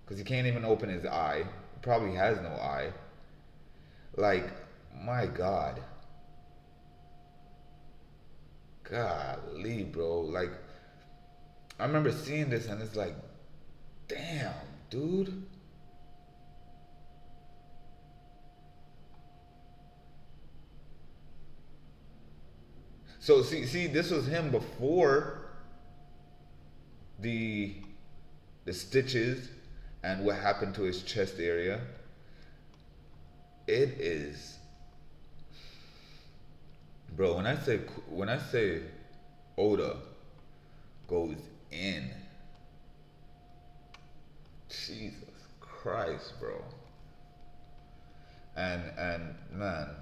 Speaker 1: because he can't even open his eye. He probably has no eye. Like, my God. Golly, bro. Like, I remember seeing this and it's like, damn, dude. So see, this was him before the the stitches and what happened to his chest area. It is, bro. When I say Oda goes in, Jesus Christ, bro. And man,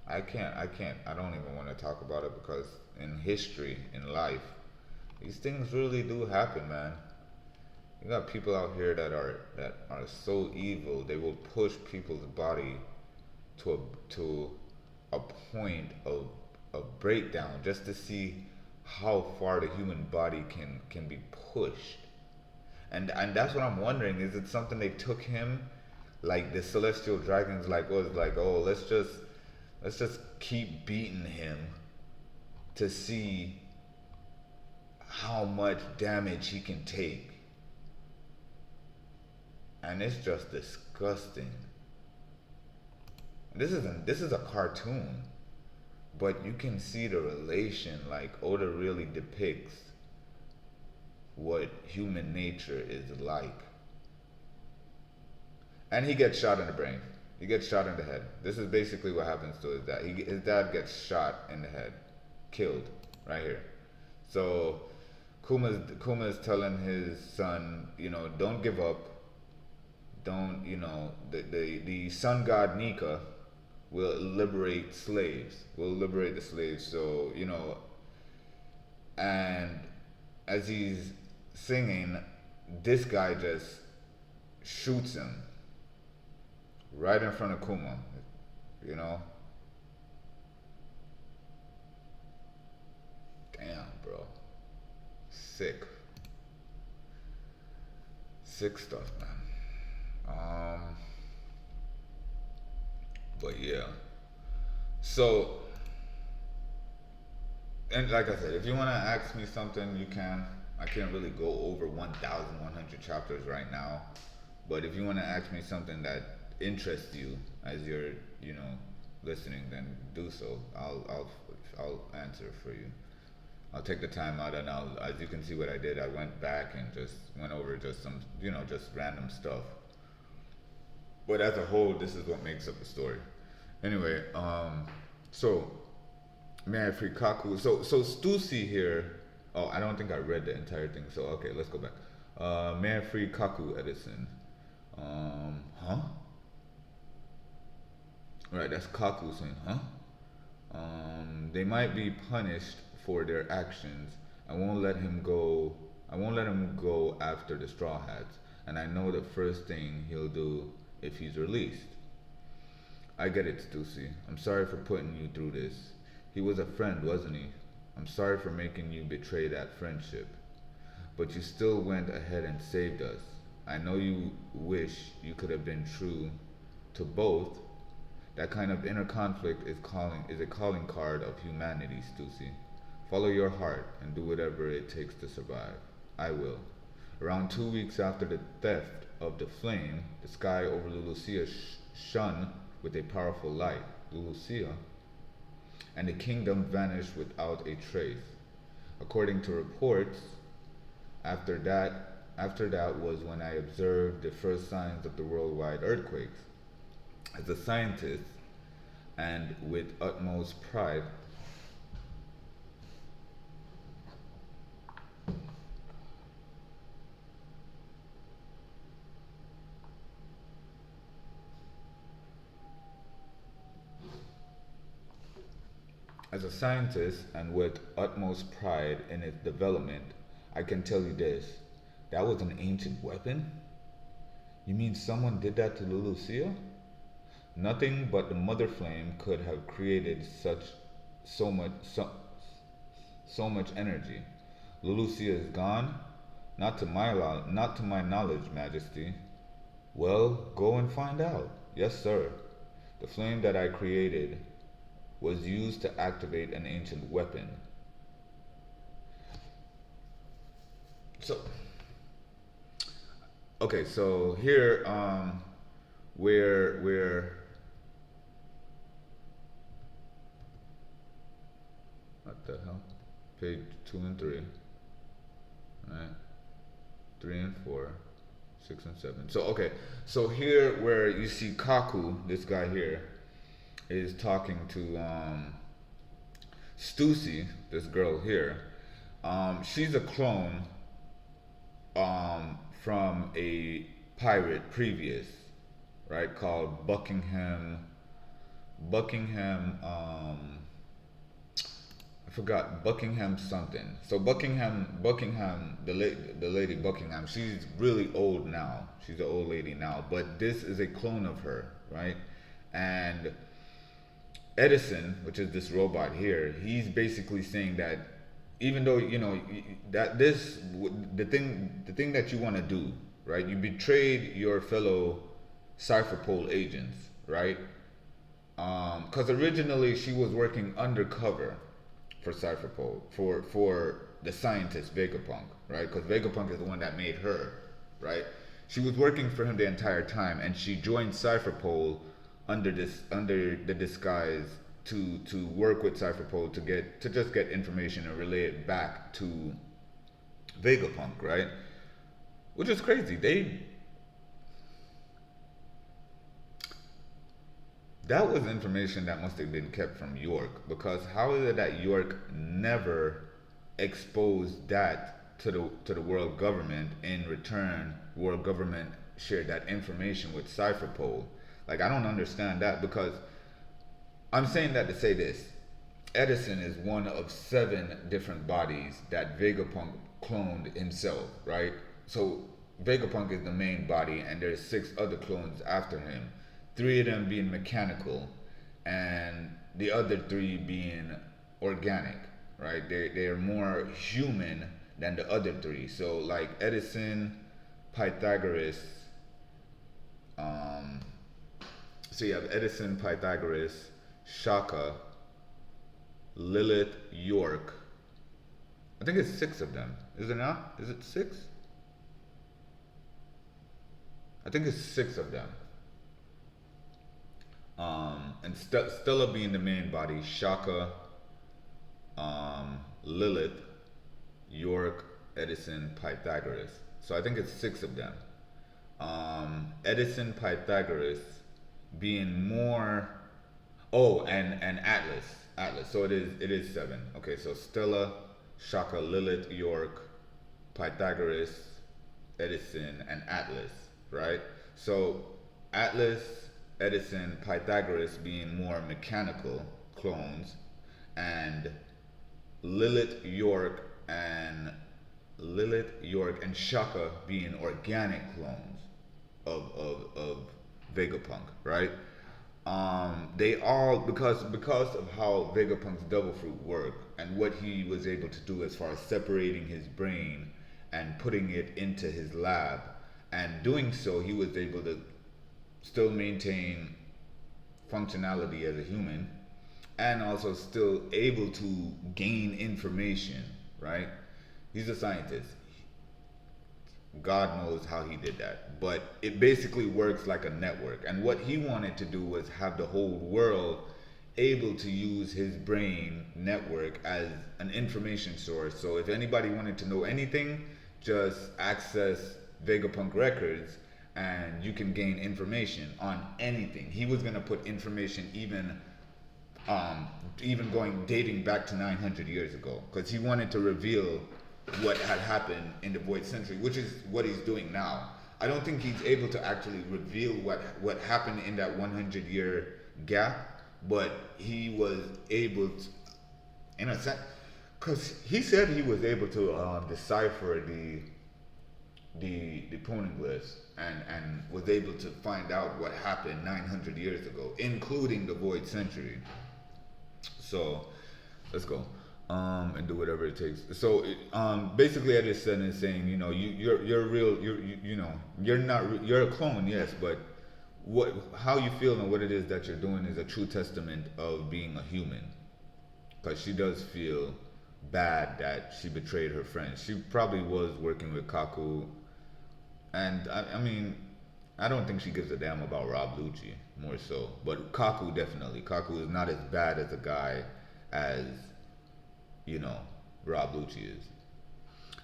Speaker 1: I don't even want to talk about it because in history, in life, these things really do happen, man. You got people out here that are so evil, they will push people's body to a point of breakdown just to see how far the human body can be pushed. And that's what I'm wondering. Is it something they took him, like the celestial dragons, like was like, oh, let's just keep beating him to see how much damage he can take. And it's just disgusting. This is a cartoon, but you can see the relation. Like Oda really depicts what human nature is like. And he gets shot in the brain. He gets shot in the head. This is basically what happens to his dad. His dad gets shot in the head, killed, right here. So Kuma's telling his son, don't give up. Don't, the sun god Nika will liberate slaves. Will liberate the slaves. So, and as he's singing, this guy just shoots him right in front of Kuma, you know? Damn, bro. Sick. Sick stuff, man. But yeah. So, and like I said, if you want to ask me something, you can. I can't really go over 1,100 chapters right now. But if you want to ask me something that interests you as you're, listening, then do so. I'll answer for you. I'll take the time out, and as you can see what I did, I went back and just went over just some, just random stuff. But as a whole, this is what makes up the story. Anyway, so Manfred Kaku. So Stussy here. Oh, I don't think I read the entire thing. So okay, let's go back. Manfred Kaku Edison. Huh? Right, that's Kaku saying, huh? They might be punished for their actions. I won't let him go. I won't let him go after the Straw Hats. And I know the first thing he'll do if he's released. I get it, Stussy. I'm sorry for putting you through this. He was a friend, wasn't he? I'm sorry for making you betray that friendship. But you still went ahead and saved us. I know you wish you could have been true to both. That kind of inner conflict is a calling card of humanity, Stussy. Follow your heart and do whatever it takes to survive. I will. Around 2 weeks after the theft of the flame, the sky over Lulusia shone with a powerful light. Lulusia, and the kingdom vanished without a trace. According to reports, after that was when I observed the first signs of the worldwide earthquakes. As a scientist, and with utmost pride, in its development, I can tell you this. That was an ancient weapon? You mean someone did that to Lulusia? Nothing but the mother flame could have created so much energy. Lulusia is gone? Not to my knowledge, Majesty. Well, go and find out. Yes, sir. The flame that I created was used to activate an ancient weapon. So, okay, so here, we're what the hell? Page 2 and 3, right? 3 and 4, 6 and 7. So okay, so here where you see Kaku, this guy here, is talking to Stussy, this girl here. She's a clone from a pirate previous, right, called Buckingham, I forgot, Buckingham something. So Buckingham, the lady Buckingham, she's really old now. She's an old lady now, but this is a clone of her, right? And Edison, which is this robot here, he's basically saying that even though that the thing that you want to do, right? You betrayed your fellow Cypher Pole agents, right? Because originally she was working undercover for Cypher Pole for the scientist Vegapunk, right? Because Vegapunk is the one that made her, right? She was working for him the entire time, and she joined Cypherpole under the disguise to work with Cypherpole to just get information and relay it back to Vegapunk, right? Which is crazy. That was information that must have been kept from York, because how is it that York never exposed that to the world government? In return, world government shared that information with Cypherpole. Like, I don't understand that, because I'm saying that to say this: Edison is one of 7 different bodies that Vegapunk cloned himself, right? So Vegapunk is the main body, and there's 6 other clones after him. 3 of them being mechanical, and the other 3 being organic, right? They're more human than the other 3. So like Edison, Pythagoras. Um, so you have Edison, Pythagoras, Shaka, Lilith, York. I think it's 6 of them. Is it not? Is it 6? I think it's 6 of them. And Stella being the main body, Shaka, Lilith, York, Edison, Pythagoras. So I think it's 6 of them. Edison, Pythagoras being more. Oh, and Atlas. Atlas. So it is 7. Okay, so Stella, Shaka, Lilith, York, Pythagoras, Edison, and Atlas, right? So Atlas, Edison, Pythagoras being more mechanical clones, and Lilith, York, and Shaka being organic clones of Vegapunk, right? They all, because of how Vegapunk's Devil Fruit worked and what he was able to do as far as separating his brain and putting it into his lab, and doing so, he was able to still maintain functionality as a human, and also still able to gain information, right? He's a scientist. God knows how he did that. But it basically works like a network. And what he wanted to do was have the whole world able to use his brain network as an information source. So if anybody wanted to know anything, just access Vegapunk Records and you can gain information on anything. He was going to put information even dating back to 900 years ago, because he wanted to reveal what had happened in the Void Century, which is what he's doing now. I don't think he's able to actually reveal what happened in that 100-year gap, but he was able to, in a sense, because he said he was able to decipher the poneglyphs and was able to find out what happened 900 years ago, including the Void Century. So let's go. And do whatever it takes. So, basically, Edison is saying, you're real. You're not. You're a clone, yes, but how you feel and what it is that you're doing is a true testament of being a human. Because she does feel bad that she betrayed her friends. She probably was working with Kaku, and I mean, I don't think she gives a damn about Rob Lucci, more so. But Kaku definitely. Kaku is not as bad as a guy as Rob Lucci is.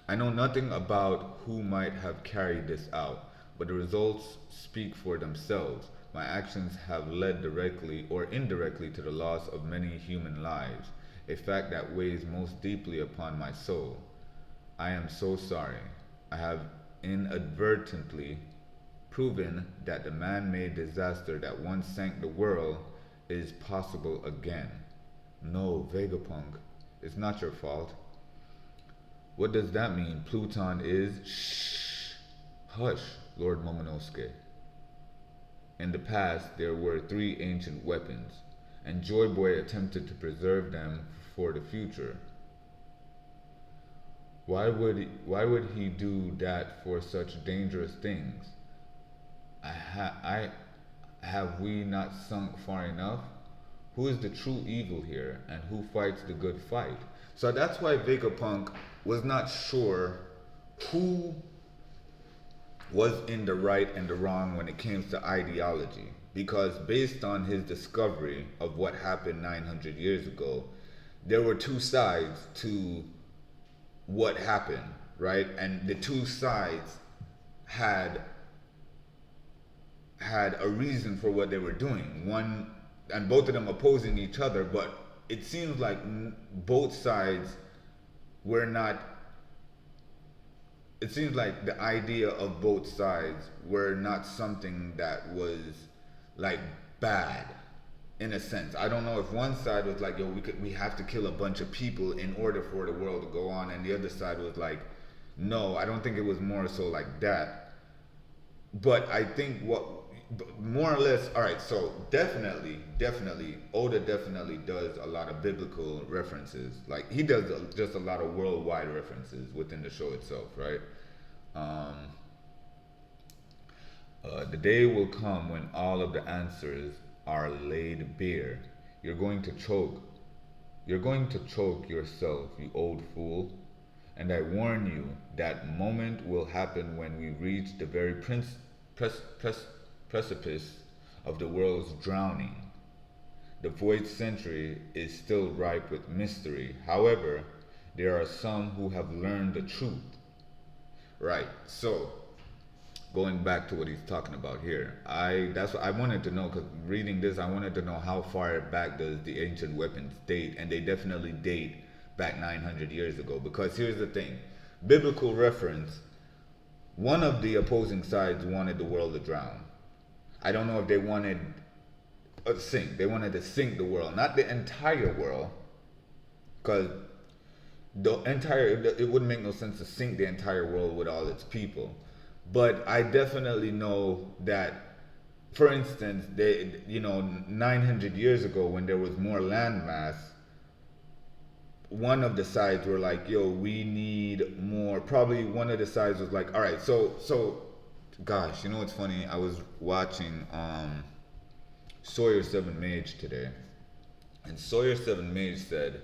Speaker 1: I know nothing about who might have carried this out, but the results speak for themselves. My actions have led directly or indirectly to the loss of many human lives, a fact that weighs most deeply upon my soul. I am so sorry. I have inadvertently proven that the man-made disaster that once sank the world is possible again. No, Vegapunk. It's not your fault. What does that mean? Pluton is... Shh. Hush, Lord Momonosuke. In the past, there were 3 ancient weapons, and Joy Boy attempted to preserve them for the future. Why would he do that for such dangerous things? Have we not sunk far enough? Who is the true evil here, and who fights the good fight? So that's why Vegapunk was not sure who was in the right and the wrong when it came to ideology. Because based on his discovery of what happened 900 years ago, there were two sides to what happened, right? And the two sides had had a reason for what they were doing. One, and both of them opposing each other, but it seems like both sides were not. It seems like the idea of both sides were not something that was like bad in a sense. I don't know if one side was like, yo, we have to kill a bunch of people in order for the world to go on, and the other side was like, no, I don't think it was more so like that. But I think what more or less, all right, so definitely Oda definitely does a lot of biblical references. Like he does just a lot of worldwide references within the show itself, right? um, the day will come when all of the answers are laid bare. You're going to choke. You're going to choke yourself, you old fool. And I warn you, that moment will happen when we reach the very precipice of the world's drowning. The void century is still ripe with mystery. However, there are some who have learned the truth. Right. So, going back to what he's talking about here, that's what I wanted to know, because reading this, I wanted to know how far back does the ancient weapons date, and they definitely date back 900 years ago. Because here's the thing, biblical reference, one of the opposing sides wanted the world to drown. I don't know if they wanted a sink. They wanted to sink the world, not the entire world, because it wouldn't make no sense to sink the entire world with all its people. But I definitely know that, for instance, 900 years ago, when there was more land mass, one of the sides were like, yo, we need more. Probably one of the sides was like, all right, so gosh, you know what's funny? I was watching Sawyer Seven Mage today, and Sawyer Seven Mage said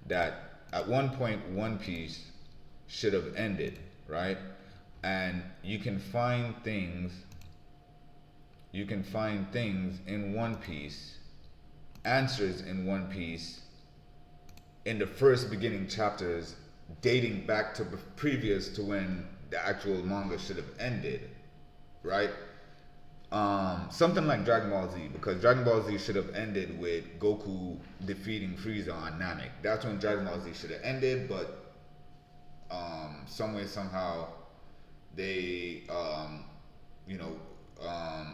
Speaker 1: that at one point One Piece should have ended, right? And you can find things in One Piece, answers in One Piece in the first beginning chapters, dating back to previous to when the actual manga should have ended, right? Something like Dragon Ball Z, because Dragon Ball Z should have ended with Goku defeating Frieza on Namek. That's when Dragon Ball Z should have ended, but some way, somehow, they,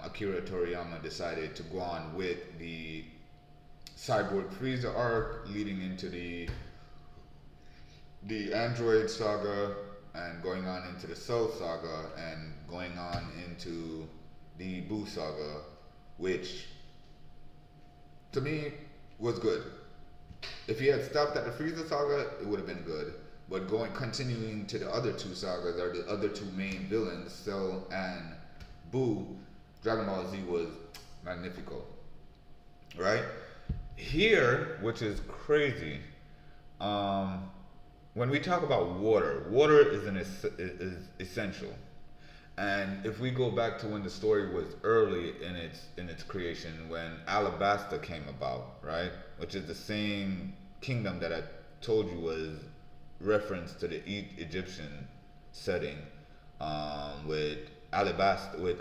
Speaker 1: Akira Toriyama decided to go on with the Cyborg Frieza arc, leading into the Android saga, and going on into the Cell saga, and going on into the Buu saga, which to me was good. If he had stopped at the Frieza saga, it would have been good. But continuing to the other two sagas, or the other two main villains, Cell and Buu, Dragon Ball Z was magnifico, right? Here, which is crazy, when we talk about water is essential. And if we go back to when the story was early in its creation, when Alabasta came about, right, which is the same kingdom that I told you was reference to the Egyptian setting, with Alabasta, with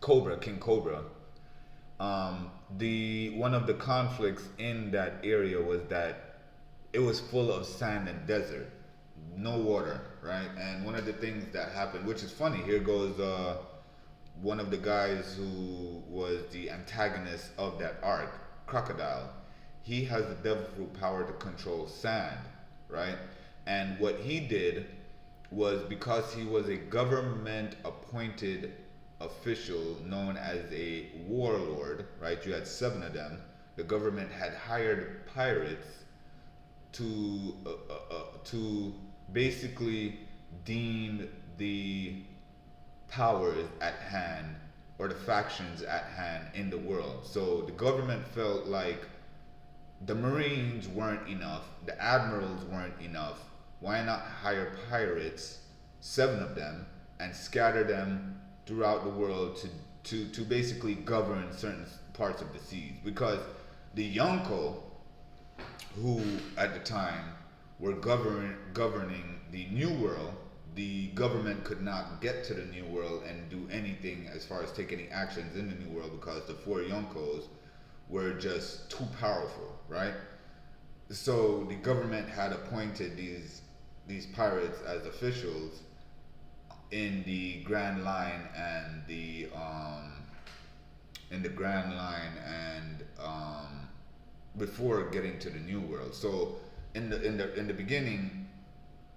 Speaker 1: Cobra, King Cobra. One of the conflicts in that area was that it was full of sand and desert, no water, right? And one of the things that happened, which is funny, here goes one of the guys who was the antagonist of that arc, Crocodile. He has the devil fruit power to control sand, right? And what he did was, because he was a government appointed official known as a warlord, right? You had 7 of them. The government had hired pirates to basically deem the powers at hand, or the factions at hand in the world. So the government felt like the Marines weren't enough, the admirals weren't enough, Why not hire pirates, 7 of them, and scatter them throughout the world to basically govern certain parts of the seas? Because the Yonko, who at the time were governing the New World, the government could not get to the New World and do anything as far as take any actions in the New World because the 4 Yonkos were just too powerful, right? So the government had appointed these pirates as officials in the Grand Line and before getting to the New World. So in the beginning,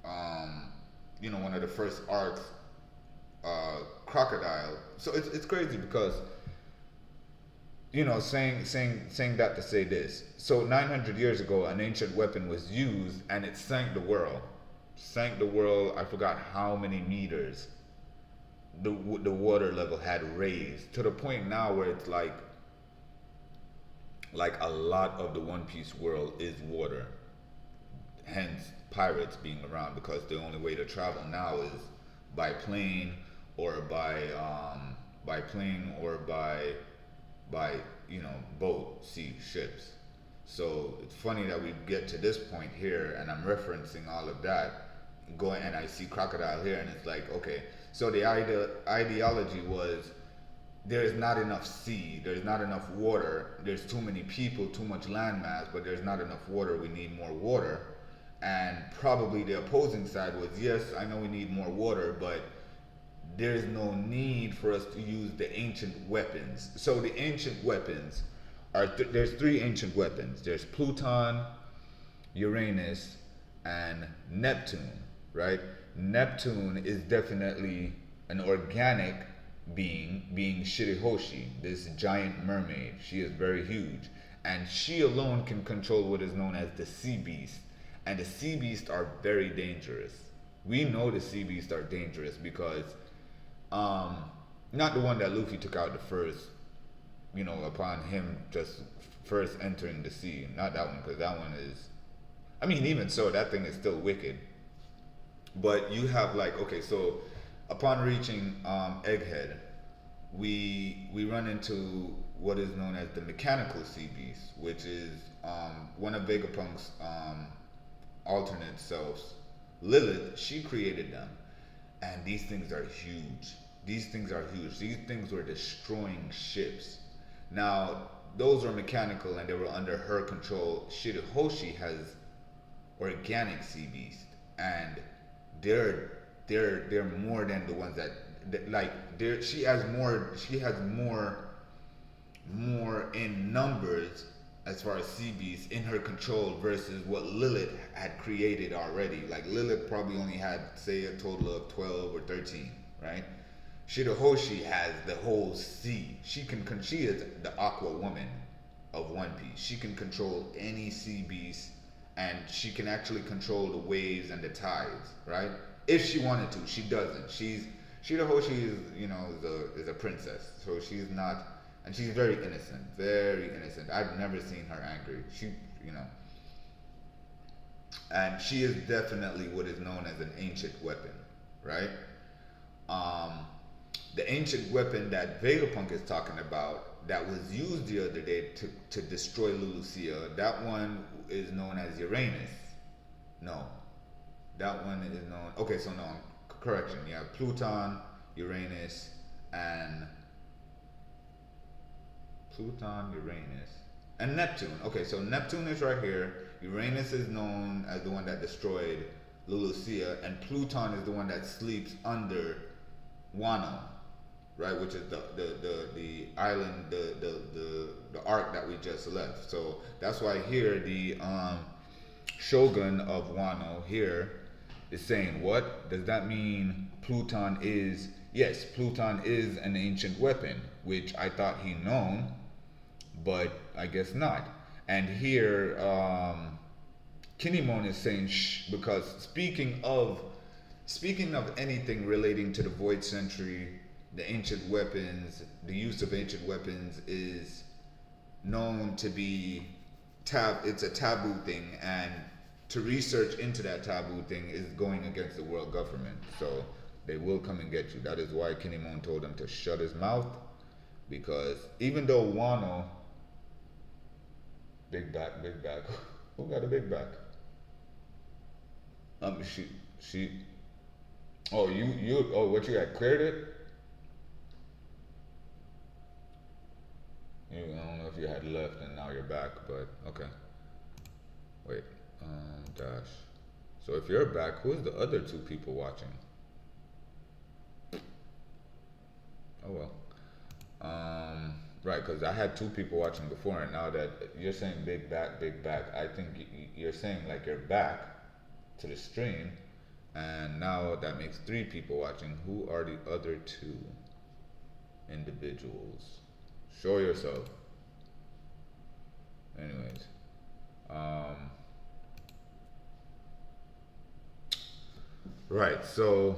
Speaker 1: um, one of the first arcs, Crocodile. So it's crazy because saying that to say this. So 900 years ago, an ancient weapon was used, and it sank the world. Sank the world. I forgot how many meters the water level had raised to the point now where it's like a lot of the One Piece world is water. Hence, pirates being around because the only way to travel now is by plane or by boat, sea, ships. So it's funny that we get to this point here, and I'm referencing all of that, going and I see Crocodile here, and it's like, okay. So the ideology was there's not enough sea, there's not enough water, there's too many people, too much landmass, but there's not enough water. We need more water. And probably the opposing side was, yes, I know we need more water, but there's no need for us to use the ancient weapons. So the ancient weapons there's 3 ancient weapons. There's Pluton, Uranus, and Neptune, right? Neptune is definitely an organic being Shirihoshi, this giant mermaid. She is very huge, and she alone can control what is known as the sea beast. And the sea beasts are very dangerous. We know the sea beasts are dangerous because not the one that Luffy took out the first, upon him just first entering the sea. Not that one, because that one is, I mean, even so, that thing is still wicked. But you have okay, so upon reaching Egghead, we run into what is known as the mechanical sea beast, which is one of Vegapunk's alternate selves, Lilith. She created them, and these things are huge. These things are huge. These things were destroying ships. Now, those are mechanical and they were under her control. Shirahoshi has organic sea beast, and they're more than the ones she has more in numbers as far as sea beasts in her control versus what Lilith had created already. Like Lilith probably only had, say, a total of 12 or 13, right? Shirahoshi has the whole sea. She is the Aqua Woman of One Piece. She can control any sea beast, and she can actually control the waves and the tides, right? If she wanted to. She doesn't. Shirahoshi is a princess, so she's not, and she's very innocent, very innocent. I've never seen her angry. And she is definitely what is known as an ancient weapon, right? The ancient weapon that Vegapunk is talking about that was used the other day to destroy Lulusia, that one is known as Uranus. No, that one is known. Okay, so no, correction. You have Pluton, Uranus, and Neptune. Okay, so Neptune is right here. Uranus is known as the one that destroyed Lulusia, and Pluton is the one that sleeps under Wano, right? Which is the island, the arc that we just left. So that's why here the Shogun of Wano here is saying, what does that mean? Pluton is, yes, Pluton is an ancient weapon, which I thought he known, but I guess not. And here Kinemon is saying shh, because speaking of anything relating to the Void Century, the ancient weapons, the use of ancient weapons is known to be it's a taboo thing, and to research into that taboo thing is going against the world government. So they will come and get you. That is why Kenny Moon told him to shut his mouth, because even though Wano, big back, who got a big back? She. Oh, oh, what you had cleared it? I don't know if you had left and now you're back, but okay. Wait, dash. So if you're back, who's the other two people watching? Oh well. Right, because I had two people watching before, and now that you're saying big back, I think you're saying like you're back to the stream, and now that makes three people watching. Who are the other two individuals? Show yourself. Anyways, right, so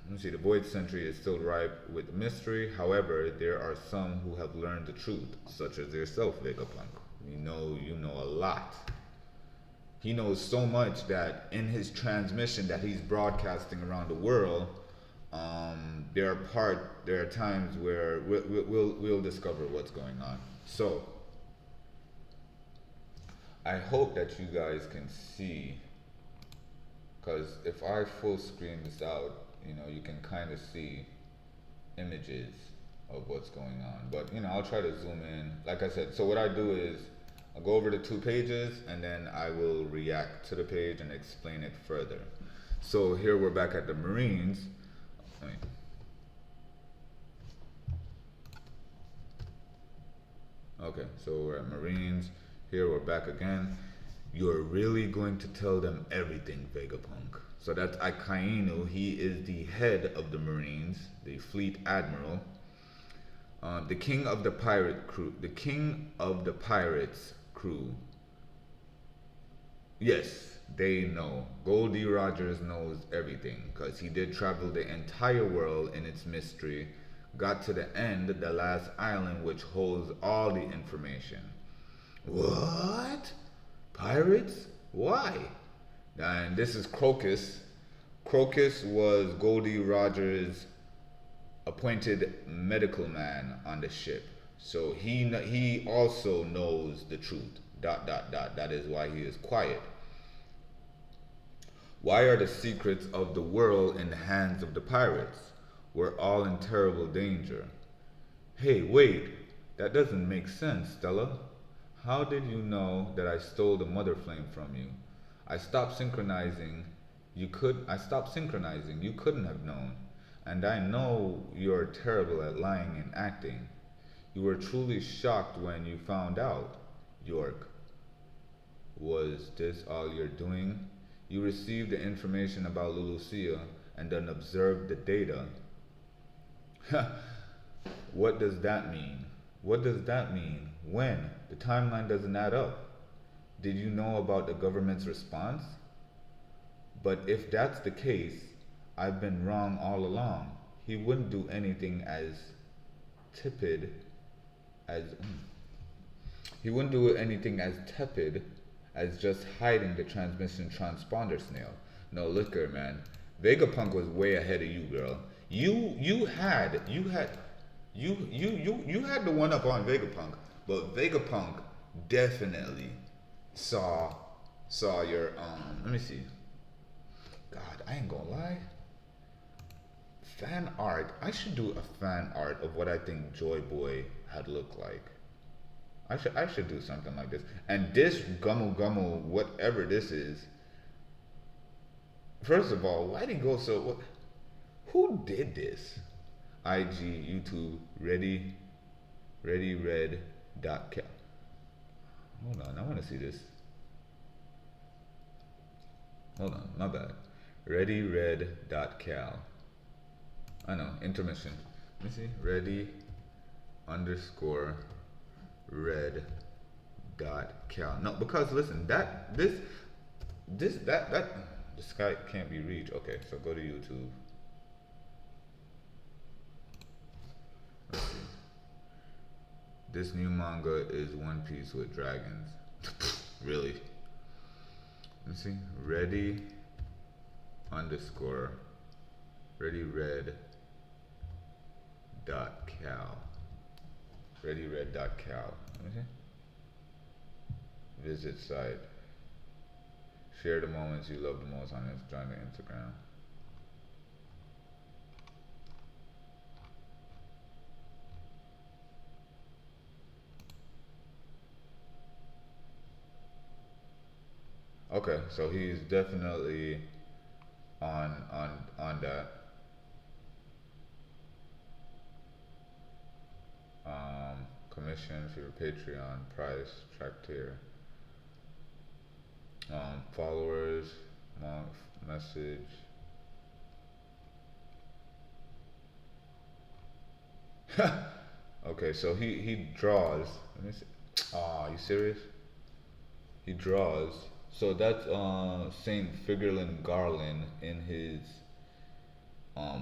Speaker 1: let's see. The Void Century is still ripe with mystery. However, there are some who have learned the truth, such as yourself, Vegapunk. You know a lot. He knows so much that in his transmission that he's broadcasting around the world, there are times where we'll discover what's going on. So I hope that you guys can see, because if I full screen this out, you can kind of see images of what's going on. But I'll try to zoom in. Like I said, so what I do is I'll go over the 2 pages and then I will react to the page and explain it further. So here we're back at the Marines. Okay, so we're at Marines. Here we're back again. You're really going to tell them everything, Vegapunk. So that's Akainu. He is the head of the Marines, the fleet admiral. The king of the pirate crew. The king of the pirates crew. Yes, they know. Goldie Rogers knows everything, because he did travel the entire world in its mystery. Got to the end, the last island, which holds all the information. What? Pirates? Why? And this is Crocus. Crocus was Goldie Rogers' appointed medical man on the ship. So he also knows the truth. ... That is why he is quiet. Why are the secrets of the world in the hands of the pirates? We're all in terrible danger. Hey, wait. That doesn't make sense, Stella. How did you know that I stole the Mother Flame from you? I stopped synchronizing. You couldn't have known. And I know you're terrible at lying and acting. You were truly shocked when you found out, York. Was this all you're doing? You received the information about Lulucia and then observed the data. What does that mean? What does that mean? When? The timeline doesn't add up. Did you know about the government's response? But if that's the case, I've been wrong all along. He wouldn't do anything as tepid as just hiding the transmission transponder snail. No, look here, man. Vegapunk was way ahead of you, girl. You had the one up on Vegapunk, but Vegapunk definitely saw your let me see. God, I ain't gonna lie. Fan art. I should do a fan art of what I think Joy Boy had looked like. I should do something like this. And this Gumu, whatever this is. First of all, why'd he go so? What? Who did this? IG, YouTube, readyred.cal. Hold on, I want to see this. Hold on, my bad. readyred.cal. I know, intermission. Let me see. ready_red.cal. No, because listen, that the Skype can't be reached. Okay, so go to YouTube. Let's see. This new manga is One Piece with dragons. Really? let's see, ready underscore ready red dot cal. Ready red dot cal. Let me see. Visit site. Share the moments you love the most on Instagram. Okay, so he's definitely on that. Commission for your Patreon price track tier. Followers, month, message. Okay, so he draws. Let me see. Aw, you serious? He draws. So that's Saint Figurlin Garland in his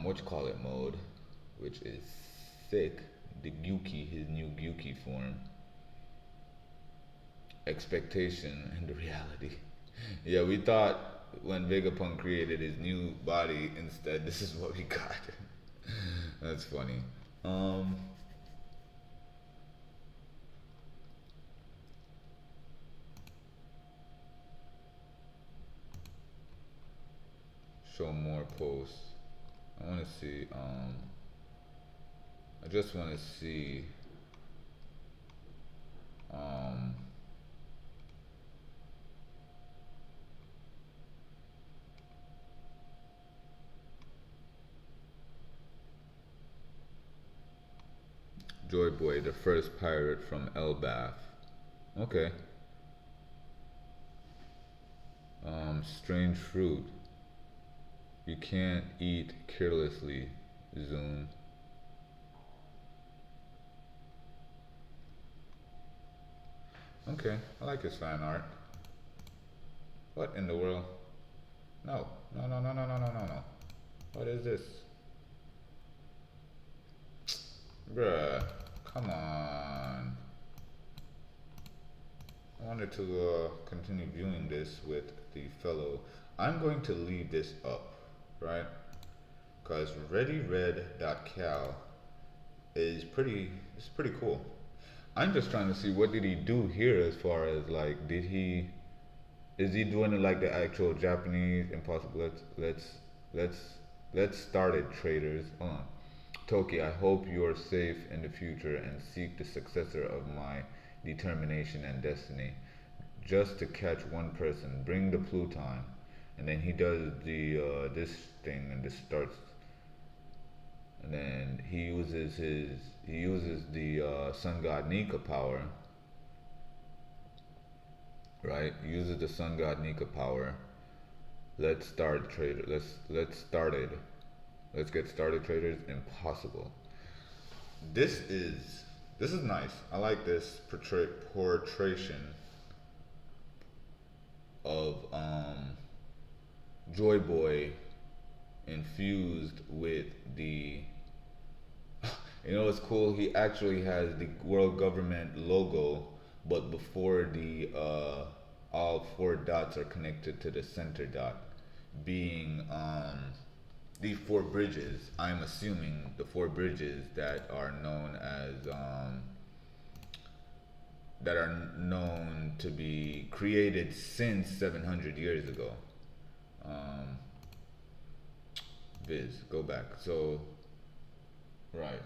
Speaker 1: what you call it mode, which is sick. The Gyuki, his new Gyuki form. Expectation and the reality. Yeah, we thought when Vegapunk created his new body, instead this is what we got. That's funny. Show more posts. I want to see. I just want to see. Um, Joy Boy, the first pirate from Elbaf. Okay. Strange fruit. You can't eat carelessly, Zoom. Okay, I like his fan art. What in the world? No, no, no, no, no, no, no, no, no. What is this? Bruh, come on. I wanted to continue viewing this with the fellow. I'm going to leave this up, right? Because readyred.cal is it's pretty cool. I'm just trying to see what did he do here as far as like is he doing it like the actual Japanese impossible let's start it traders. Hold on. Toki, I hope you're safe in the future and seek the successor of my determination and destiny. Just to catch one person, bring the Pluton. And then he does the this thing and this starts and then he uses the sun god Nika power, right? He uses the sun god Nika power. Let's start trader. Let's start it. Let's get started, traders. Impossible. This is nice. I like this portrayal of Joy Boy infused with the you know what's cool? He actually has the world government logo, but before the all four dots are connected to the center dot, being the four bridges. I'm assuming the four bridges that are known as that are known to be created since 700 years ago. Viz, go back. So, right.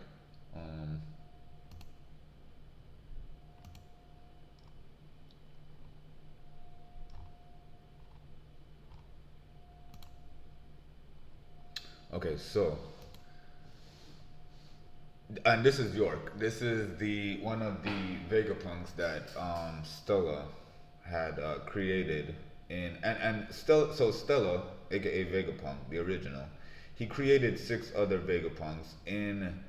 Speaker 1: Okay, so, and this is York. This is the one of the Vegapunks that Stella had created and Stella. So Stella, aka Vegapunk, the original, he created 6 other Vegapunks in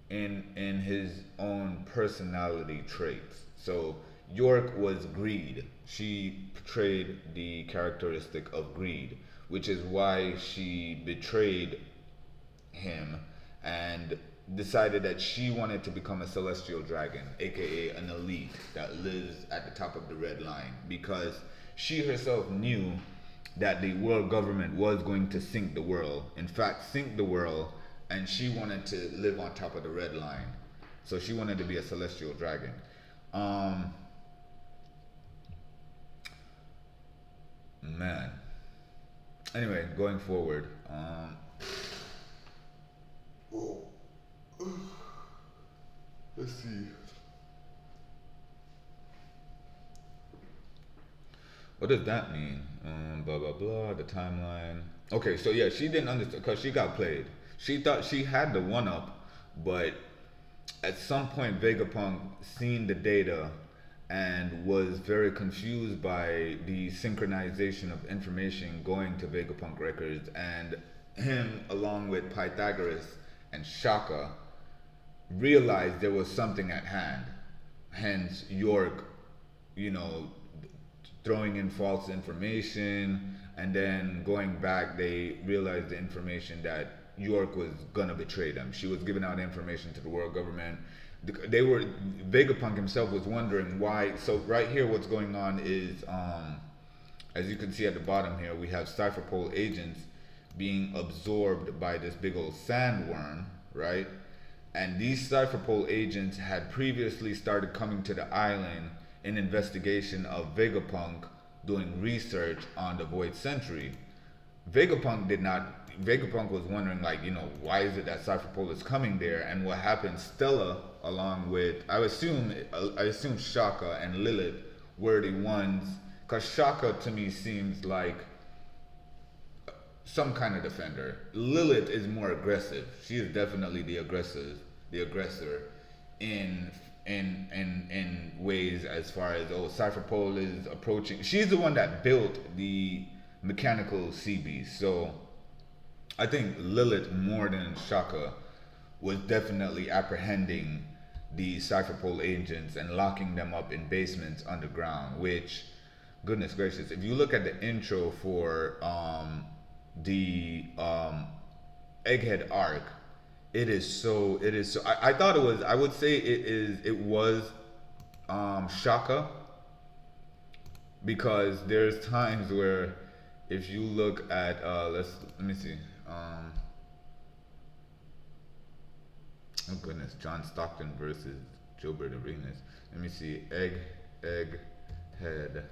Speaker 1: his own personality traits. So York was greed. She portrayed the characteristic of greed, which is why she betrayed him and decided that she wanted to become a celestial dragon, aka an elite that lives at the top of the red line, because she herself knew that the world government was going to sink the world. In fact, sink the world, and she wanted to live on top of the red line. So she wanted to be a celestial dragon. Um, man. Anyway, going forward. Let's see. What does that mean? Blah blah blah. The timeline. Okay, so yeah, she didn't understand because she got played. She thought she had the one up, but at some point Vegapunk seen the data and was very confused by the synchronization of information going to Vegapunk records, and him along with Pythagoras and Shaka realized there was something at hand. Hence York, you know, throwing in false information, and then going back, they realized the information that York was gonna betray them. She was giving out information to the world government. They were Vegapunk himself was wondering why. So right here, what's going on is, as you can see at the bottom here, we have Cypher Pole agents being absorbed by this big old sandworm, right? And these Cypher Pole agents had previously started coming to the island in investigation of Vegapunk doing research on the Void Century. Vegapunk did not. Vegapunk was wondering, like, why is it that Cypher Pole is coming there, and what happened? Stella, along with I assume Shaka and Lilith were the ones, because Shaka to me seems like some kind of defender. Lilith is more aggressive. She is definitely the aggressor in in ways as far as, oh, Cypher Pole is approaching. She's the one that built the mechanical sea beast. So I think Lilith more than Shaka was definitely apprehending the Cypher Pole agents and locking them up in basements underground, which, goodness gracious, if you look at the intro for the Egghead arc, it is so I thought it was, I would say it was Shaka, because there's times where if you look at let me see, oh goodness, John Stockton versus Gilbert Arenas. Let me see, Egghead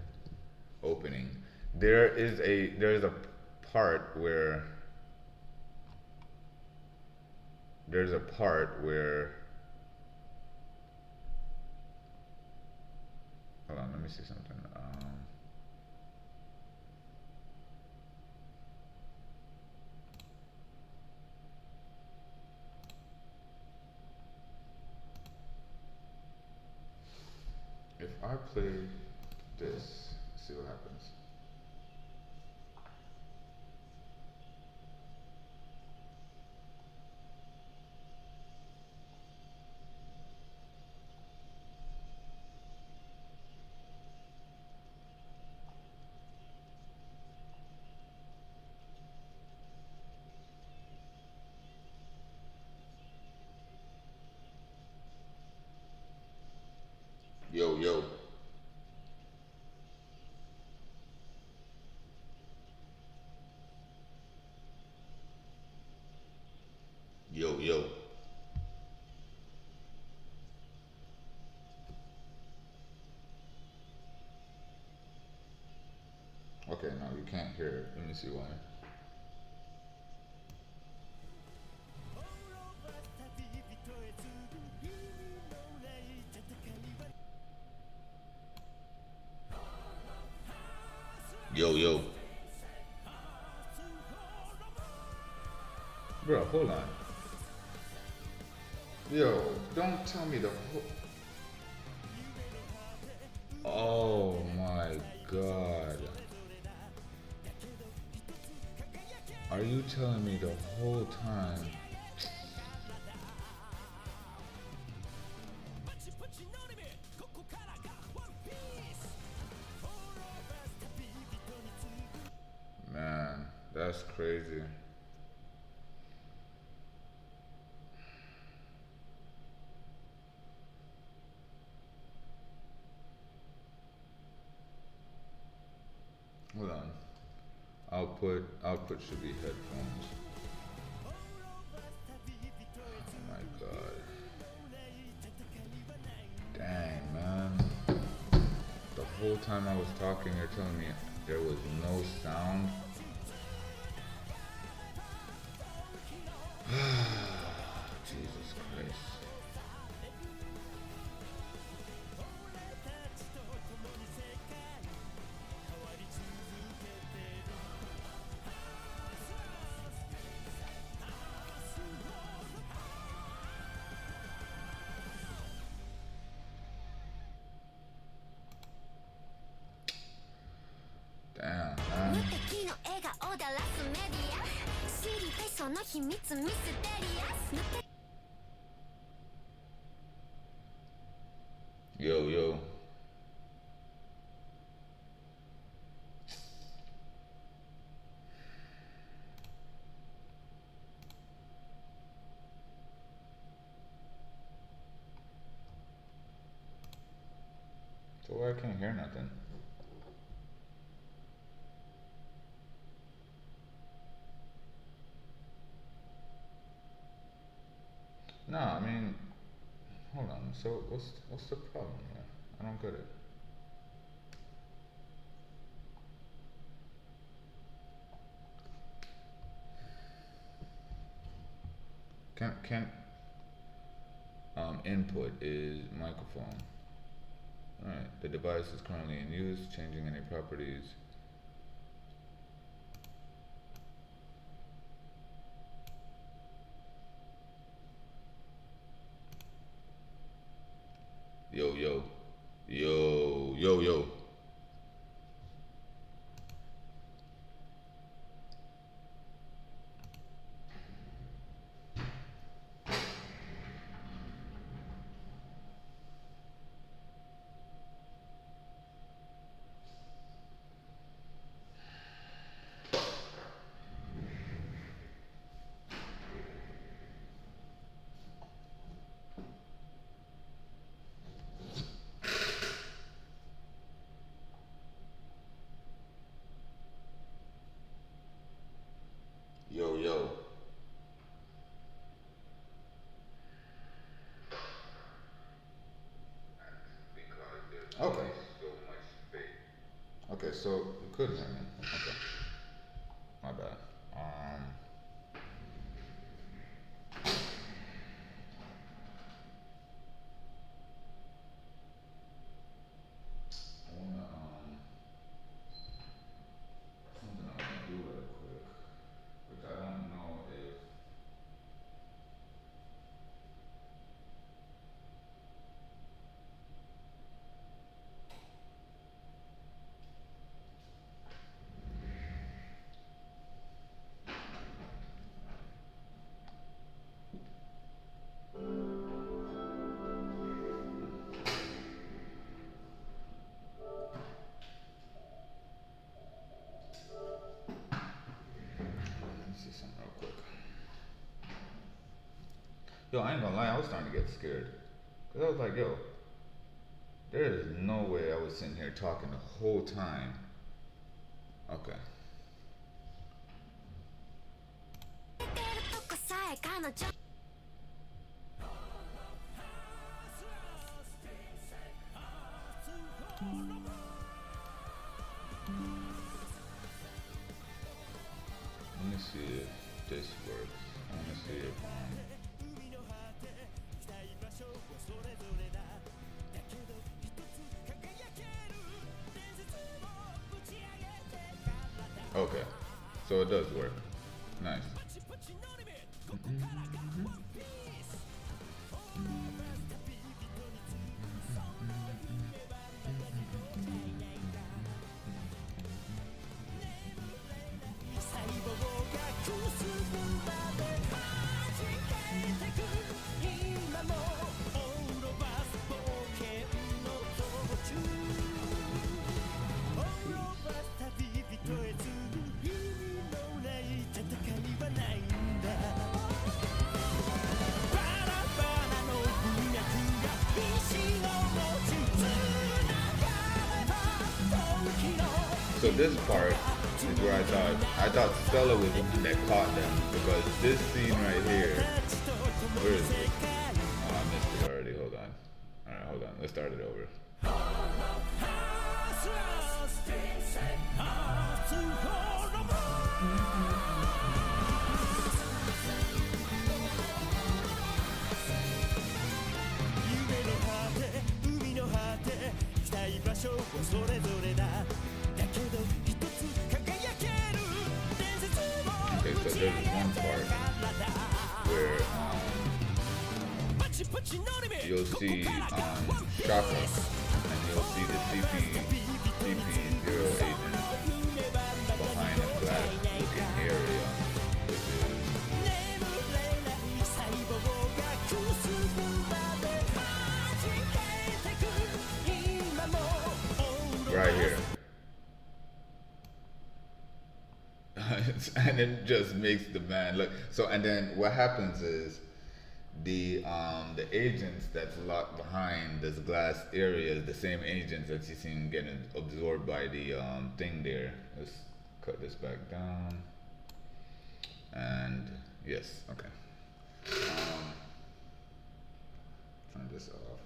Speaker 1: opening. There is a part where there's a part where hold on, let me see something. If I play this, see what happens. Yo, yo, yo, yo. Okay, no, you can't hear it. Let me see why. Yo, yo. Bro, hold on. Yo, don't tell me the whole. Oh my god. Are you telling me the whole time? Man, that's crazy. Hold on. Output should be headphones. Oh my god. Dang, man. The whole time I was talking, you're telling me there was no sound. Jesus Christ. Damn, man. Yo, yo. So why I can't hear nothing? No, I mean, hold on. So what's the problem here? I don't get it. Can't input is microphone. Alright, the device is currently in use, changing any properties. Yo, yo. Yo, yo, yo. Yo, yo. Okay. Okay, so you could hear me. Okay. My bad. I wanna something I wanna do real quick, which I don't know if let me see something real quick. Yo, I ain't gonna lie, I was starting to get scared. Cause I was like, yo, there is no way I was sitting here talking the whole time. Okay. Let me see if this works. I wanna see if okay. So it does work. Nice. So this part is where I thought Stella was the one that caught them because this scene right here, where is it? Oh, I missed it already. Hold on. All right, hold on. Let's start it over. Okay, so there's one part where you'll see Shaka and you'll see the CP0 agent behind a glass looking area, which is right here. And it just makes the man look so. And then what happens is the agents that's locked behind this glass area is the same agents that you seen getting absorbed by the thing there. Let's cut this back down. And yes, okay. Turn this off.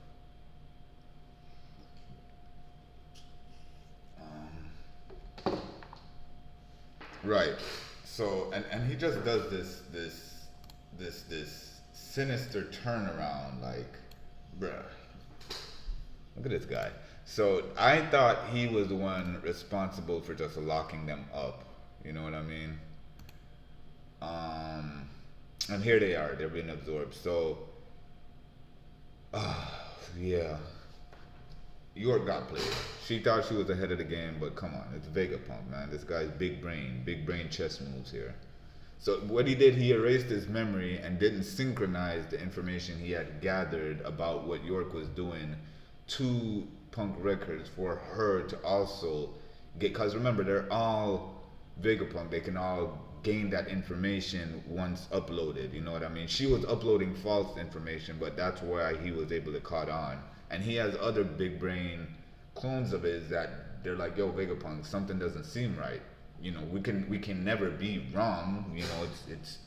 Speaker 1: Right. So and he just does this sinister turnaround, like, bruh. Look at this guy. So I thought he was the one responsible for just locking them up. You know what I mean? And here they are. They're being absorbed. So, yeah. York got played. She thought she was ahead of the game, but come on, it's Vegapunk, man. This guy's big brain chess moves here. So what he did, he erased his memory and didn't synchronize the information he had gathered about what York was doing to Punk Records for her to also get, because remember, they're all Vegapunk. They can all gain that information once uploaded, you know what I mean? She was uploading false information, but that's why he was able to caught on. And he has other big brain clones of his that they're like, yo, Vegapunk, something doesn't seem right. You know, we can never be wrong. You know, it's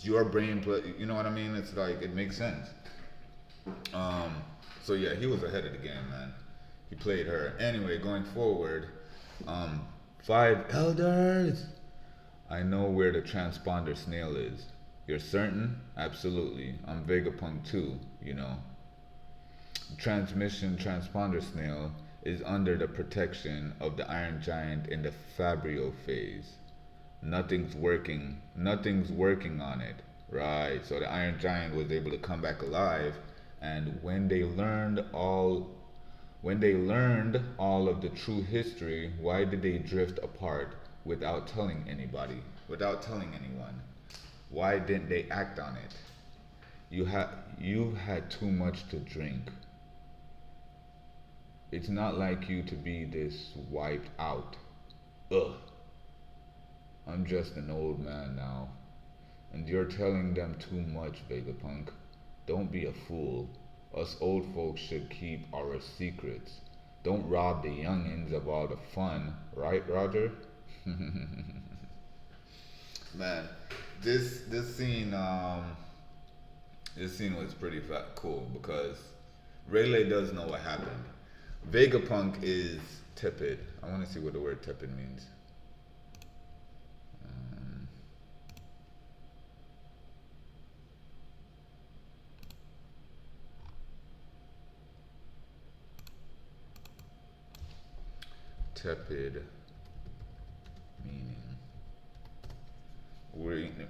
Speaker 1: your brain, you know what I mean? It's like, it makes sense. So yeah, he was ahead of the game, man. He played her. Anyway, going forward, 5 elders. I know where the transponder snail is. You're certain? Absolutely. I'm Vegapunk too, you know. Transmission transponder snail is under the protection of the Iron Giant in the Fabrio phase. Nothing's working on it. Right, so the Iron Giant was able to come back alive, and when they learned all of the true history, why did they drift apart without telling anybody, without telling anyone? Why didn't they act on it? You had too much to drink. It's not like you to be this wiped out. Ugh. I'm just an old man now. And you're telling them too much, Vegapunk. Don't be a fool. Us old folks should keep our secrets. Don't rob the youngins of all the fun, right, Roger? Man, this scene was pretty cool because Rayleigh does know what happened. Vegapunk is tepid. I want to see what the word tepid means. Tepid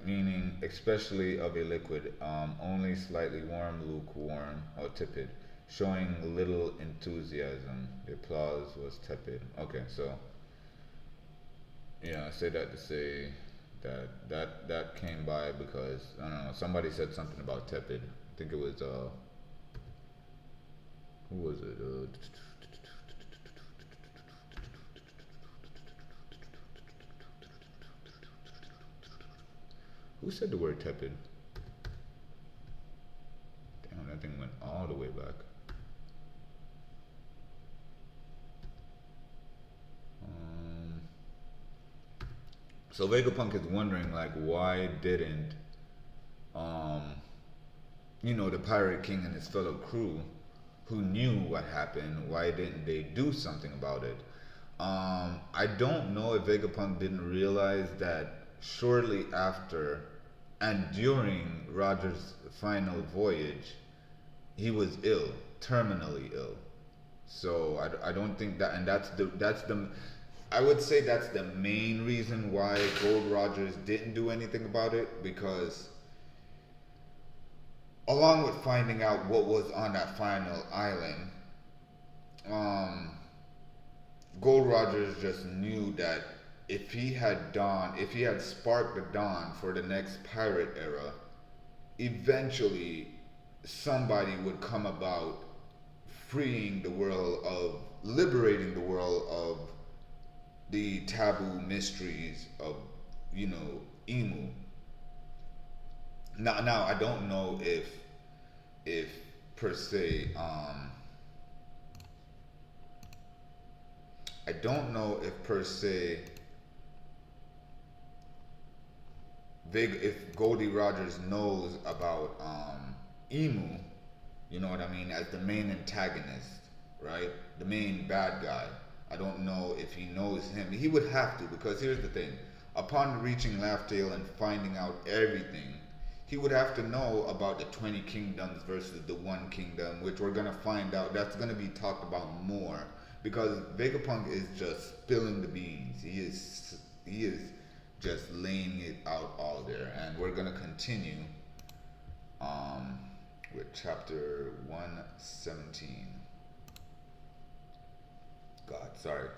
Speaker 1: meaning especially of a liquid, only slightly warm, lukewarm, or tepid, showing little enthusiasm. The applause was tepid. Okay, so yeah, I say that to say that came by because I don't know, somebody said something about tepid. I think it was who was it? Who said the word tepid? Damn, that thing went all the way back. So Vegapunk is wondering like why didn't um the Pirate King and his fellow crew who knew what happened, why didn't they do something about it? I don't know if Vegapunk didn't realize that shortly after and during Roger's final voyage, he was ill, terminally ill. So I don't think that, and that's the I would say that's the main reason why Gold Rogers didn't do anything about it, because along with finding out what was on that final island, um, Gold Rogers just knew that if he had sparked the dawn for the next pirate era, eventually somebody would come about liberating the world of the taboo mysteries of, Emu. Now I don't know if per se, I don't know if per se if Goldie Rogers knows about Emu, you know what I mean, as the main antagonist, right? The main bad guy. I don't know if he knows him. He would have to, because here's the thing. Upon reaching Laugh Tale and finding out everything, he would have to know about the 20 kingdoms versus the one kingdom, which we're gonna find out. That's gonna be talked about more, because Vegapunk is just spilling the beans. He is just laying it out all there, and we're gonna continue um, with chapter 117. God, sorry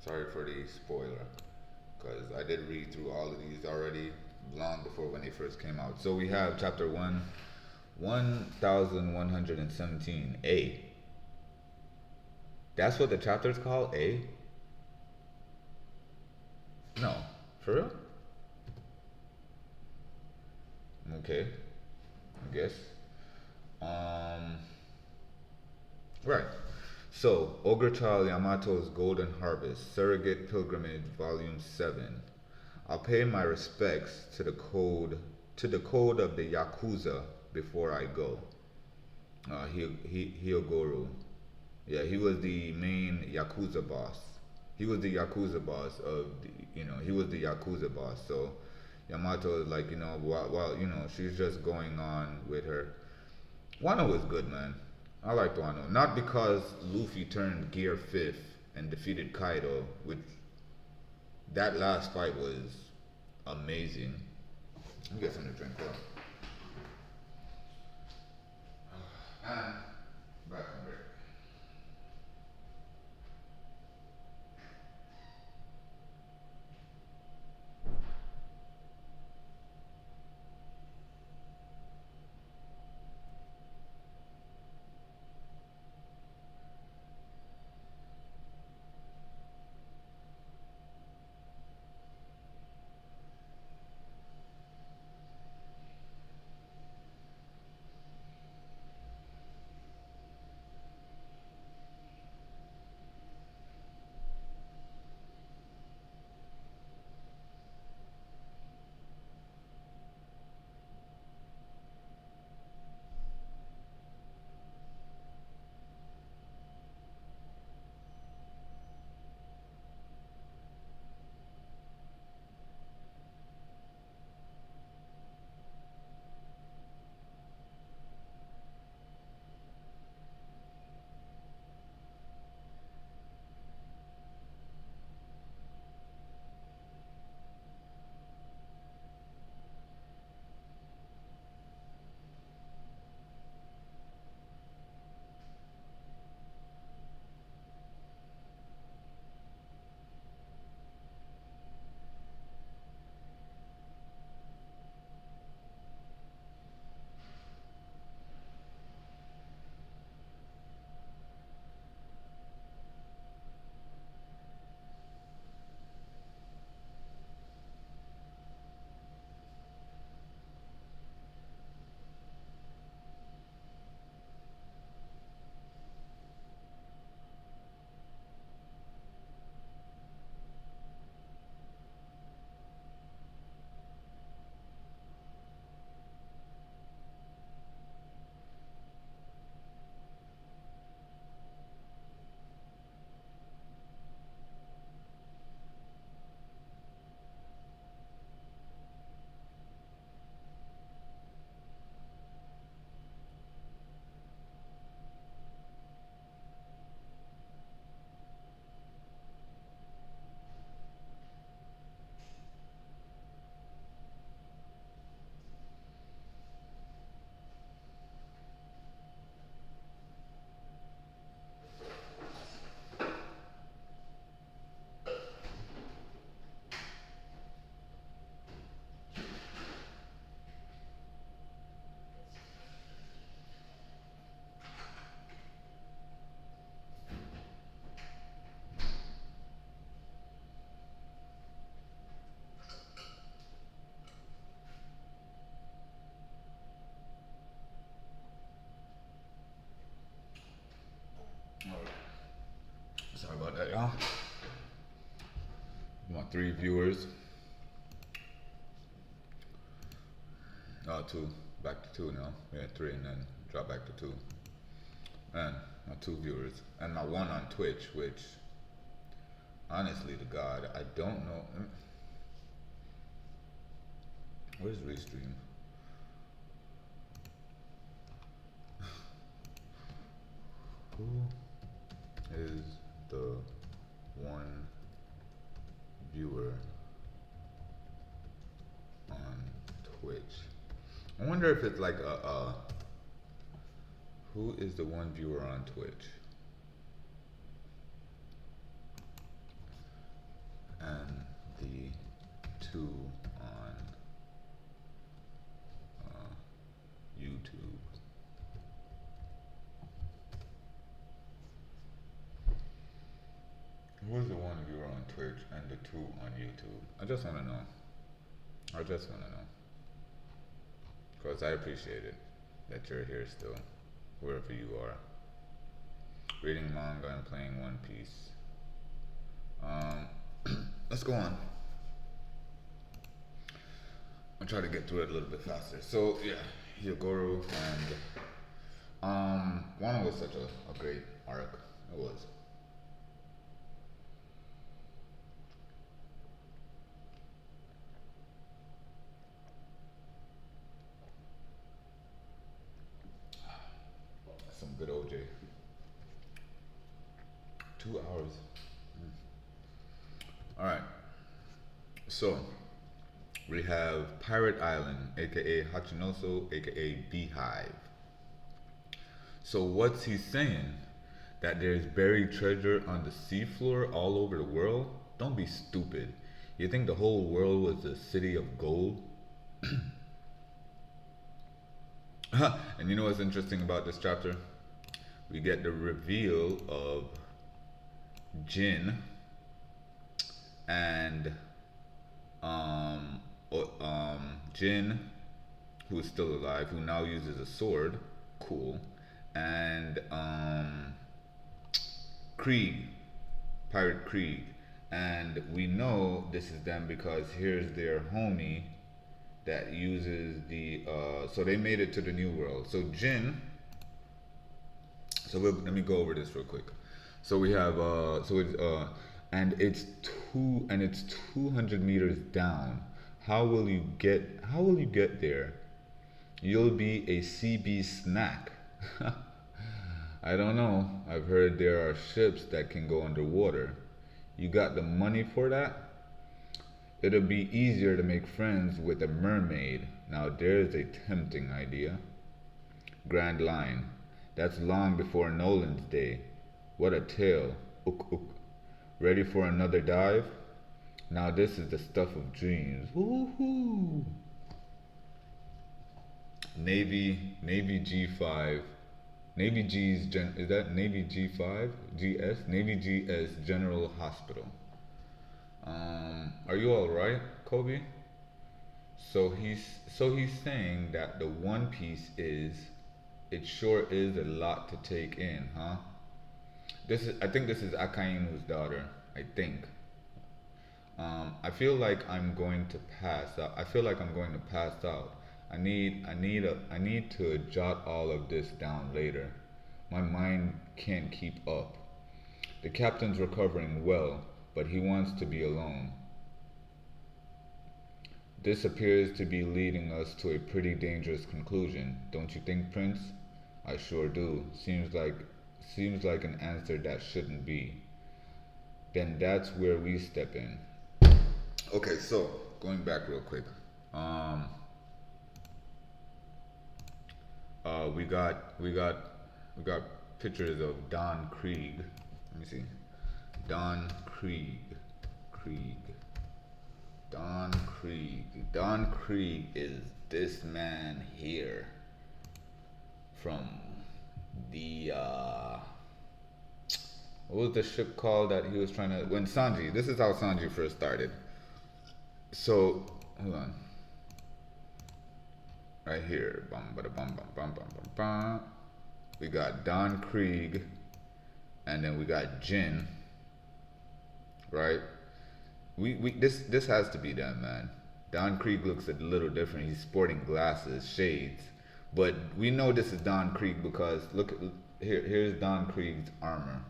Speaker 1: for the spoiler, because I did read through all of these already long before when they first came out. So we have chapter 1117. A. That's what the chapter is called? A? No. For real? Okay. I guess. Um. Right. So, Ogre Child Yamato's Golden Harvest, Surrogate Pilgrimage, Volume 7. I'll pay my respects to the code of the Yakuza before I go. Hyogoro. Yeah, he was the main Yakuza boss. He was the Yakuza boss of he was the Yakuza boss. So Yamato is like, while she's just going on with her. Wano was good, man. I liked Wano. Not because Luffy turned Gear 5th and defeated Kaido, which that last fight was amazing. Let me get something to drink, though. Man, back on break. 3 viewers. Two. Back to 2 now. Yeah, 3 and then drop back to 2. And my 2 viewers. And my 1 on Twitch, which, honestly to God, I don't know. Where's Restream? Who is the 1 viewer on Twitch? I wonder if it's like who is the 1 viewer on Twitch? And the 2 on YouTube. Who's the 1 viewer on Twitch and the 2 on YouTube? I just want to know. I just want to know. Because I appreciate it that you're here still, wherever you are. Reading manga and playing One Piece. Let's go on. I'll try to get through it a little bit faster. So yeah, Hyogoro and Wano was such a great arc. It was. Some good OJ. 2 hours. Alright. So we have Pirate Island, aka Hachinoso, aka Beehive. So what's he saying? That there's buried treasure on the seafloor all over the world? Don't be stupid. You think the whole world was a city of gold? And you know what's interesting about this chapter? We get the reveal of Jin and Jin, who is still alive, who now uses a sword, cool, and Krieg, Pirate Krieg, and we know this is them because here's their homie that uses the so they made it to the new world. So Jin, let me go over this real quick. So we have and it's 200 meters down. How will you get there? You'll be a CB snack. I don't know. I've heard there are ships that can go underwater. You got the money for that? It'll be easier to make friends with a mermaid. Now there's a tempting idea. Grand Line. That's long before Nolan's day. What a tale. Ook ook. Ready for another dive? Now this is the stuff of dreams. Woohoo! Navy G5. Navy G's is that Navy G5? GS? Navy GS General Hospital. Are you alright, Kobe? So he's saying that the One Piece it sure is a lot to take in, huh? I think this is Akainu's daughter, I think. I feel like I'm going to pass out. I need to jot all of this down later. My mind can't keep up. The captain's recovering well, but he wants to be alone. This appears to be leading us to a pretty dangerous conclusion, don't you think, Prince? I sure do. Seems like an answer that shouldn't be. Then that's where we step in. Okay, so going back real quick. We got pictures of Don Krieg. Let me see. Don Krieg. Don Krieg is this man here from the what was the ship called that he was trying to this is how Sanji first started. So hold on. Right here. We got Don Krieg and then we got Jin. Right? We this has to be them, man. Don Krieg looks a little different. He's sporting glasses, shades, but we know this is Don Krieg because look here. Here's Don Krieg's armor,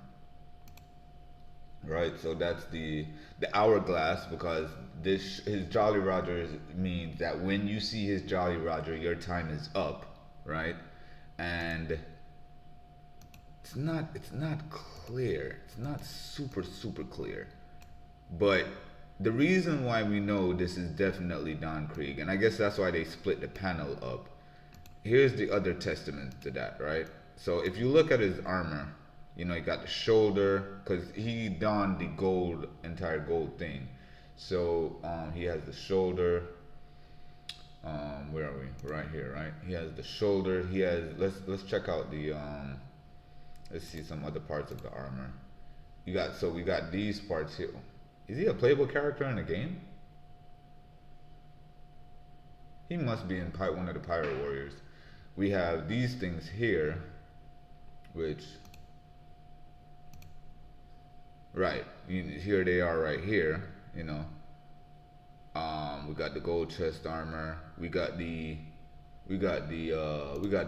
Speaker 1: right? So that's the hourglass because this his Jolly Roger means that when you see his Jolly Roger, your time is up, right? And it's not clear. It's not super clear. But the reason why we know this is definitely Don Krieg, and I guess that's why they split the panel up. Here's the other testament to that, right? So if you look at his armor, you know, he got the shoulder, because he donned the gold, entire gold thing. So he has the shoulder. Where are we? Right here, right? He has the shoulder. He has. Let's check out the. Let's see some other parts of the armor. You got so we got these parts here. Is he a playable character in the game? He must be in one of the Pirate Warriors. We have these things here, which, right, here they are right here, you know. We got the gold chest armor. We got the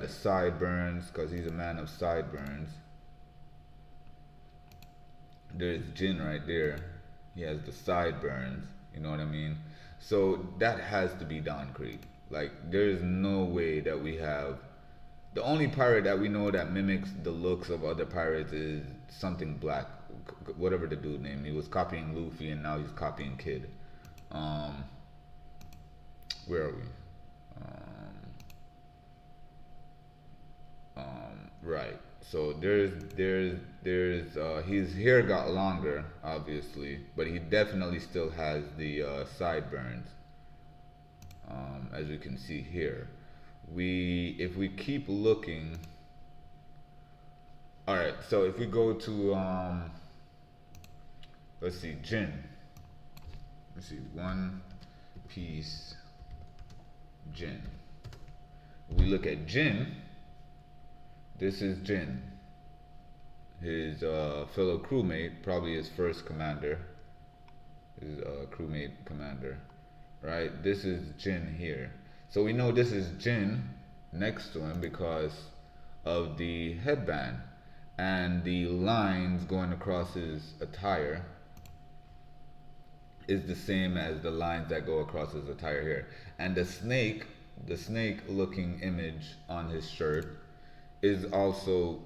Speaker 1: sideburns because he's a man of sideburns. There's Jin right there. He has the sideburns. You know what I mean? So that has to be Don Krieg. Like, there's no way that we have. The only pirate that we know that mimics the looks of other pirates is something black, whatever the dude name. He was copying Luffy, and now he's copying Kid. Where are we? Right. So there's his hair got longer, obviously, but he definitely still has the sideburns, as you can see here. If we keep looking, all right. So if we go to let's see, Jin. Let's see, One Piece Jin. We look at Jin. This is Jin, his fellow crewmate, probably his first commander, his crewmate commander, right? This is Jin here. So we know this is Jin next to him because of the headband and the lines going across his attire is the same as the lines that go across his attire here. And the snake looking image on his shirt is also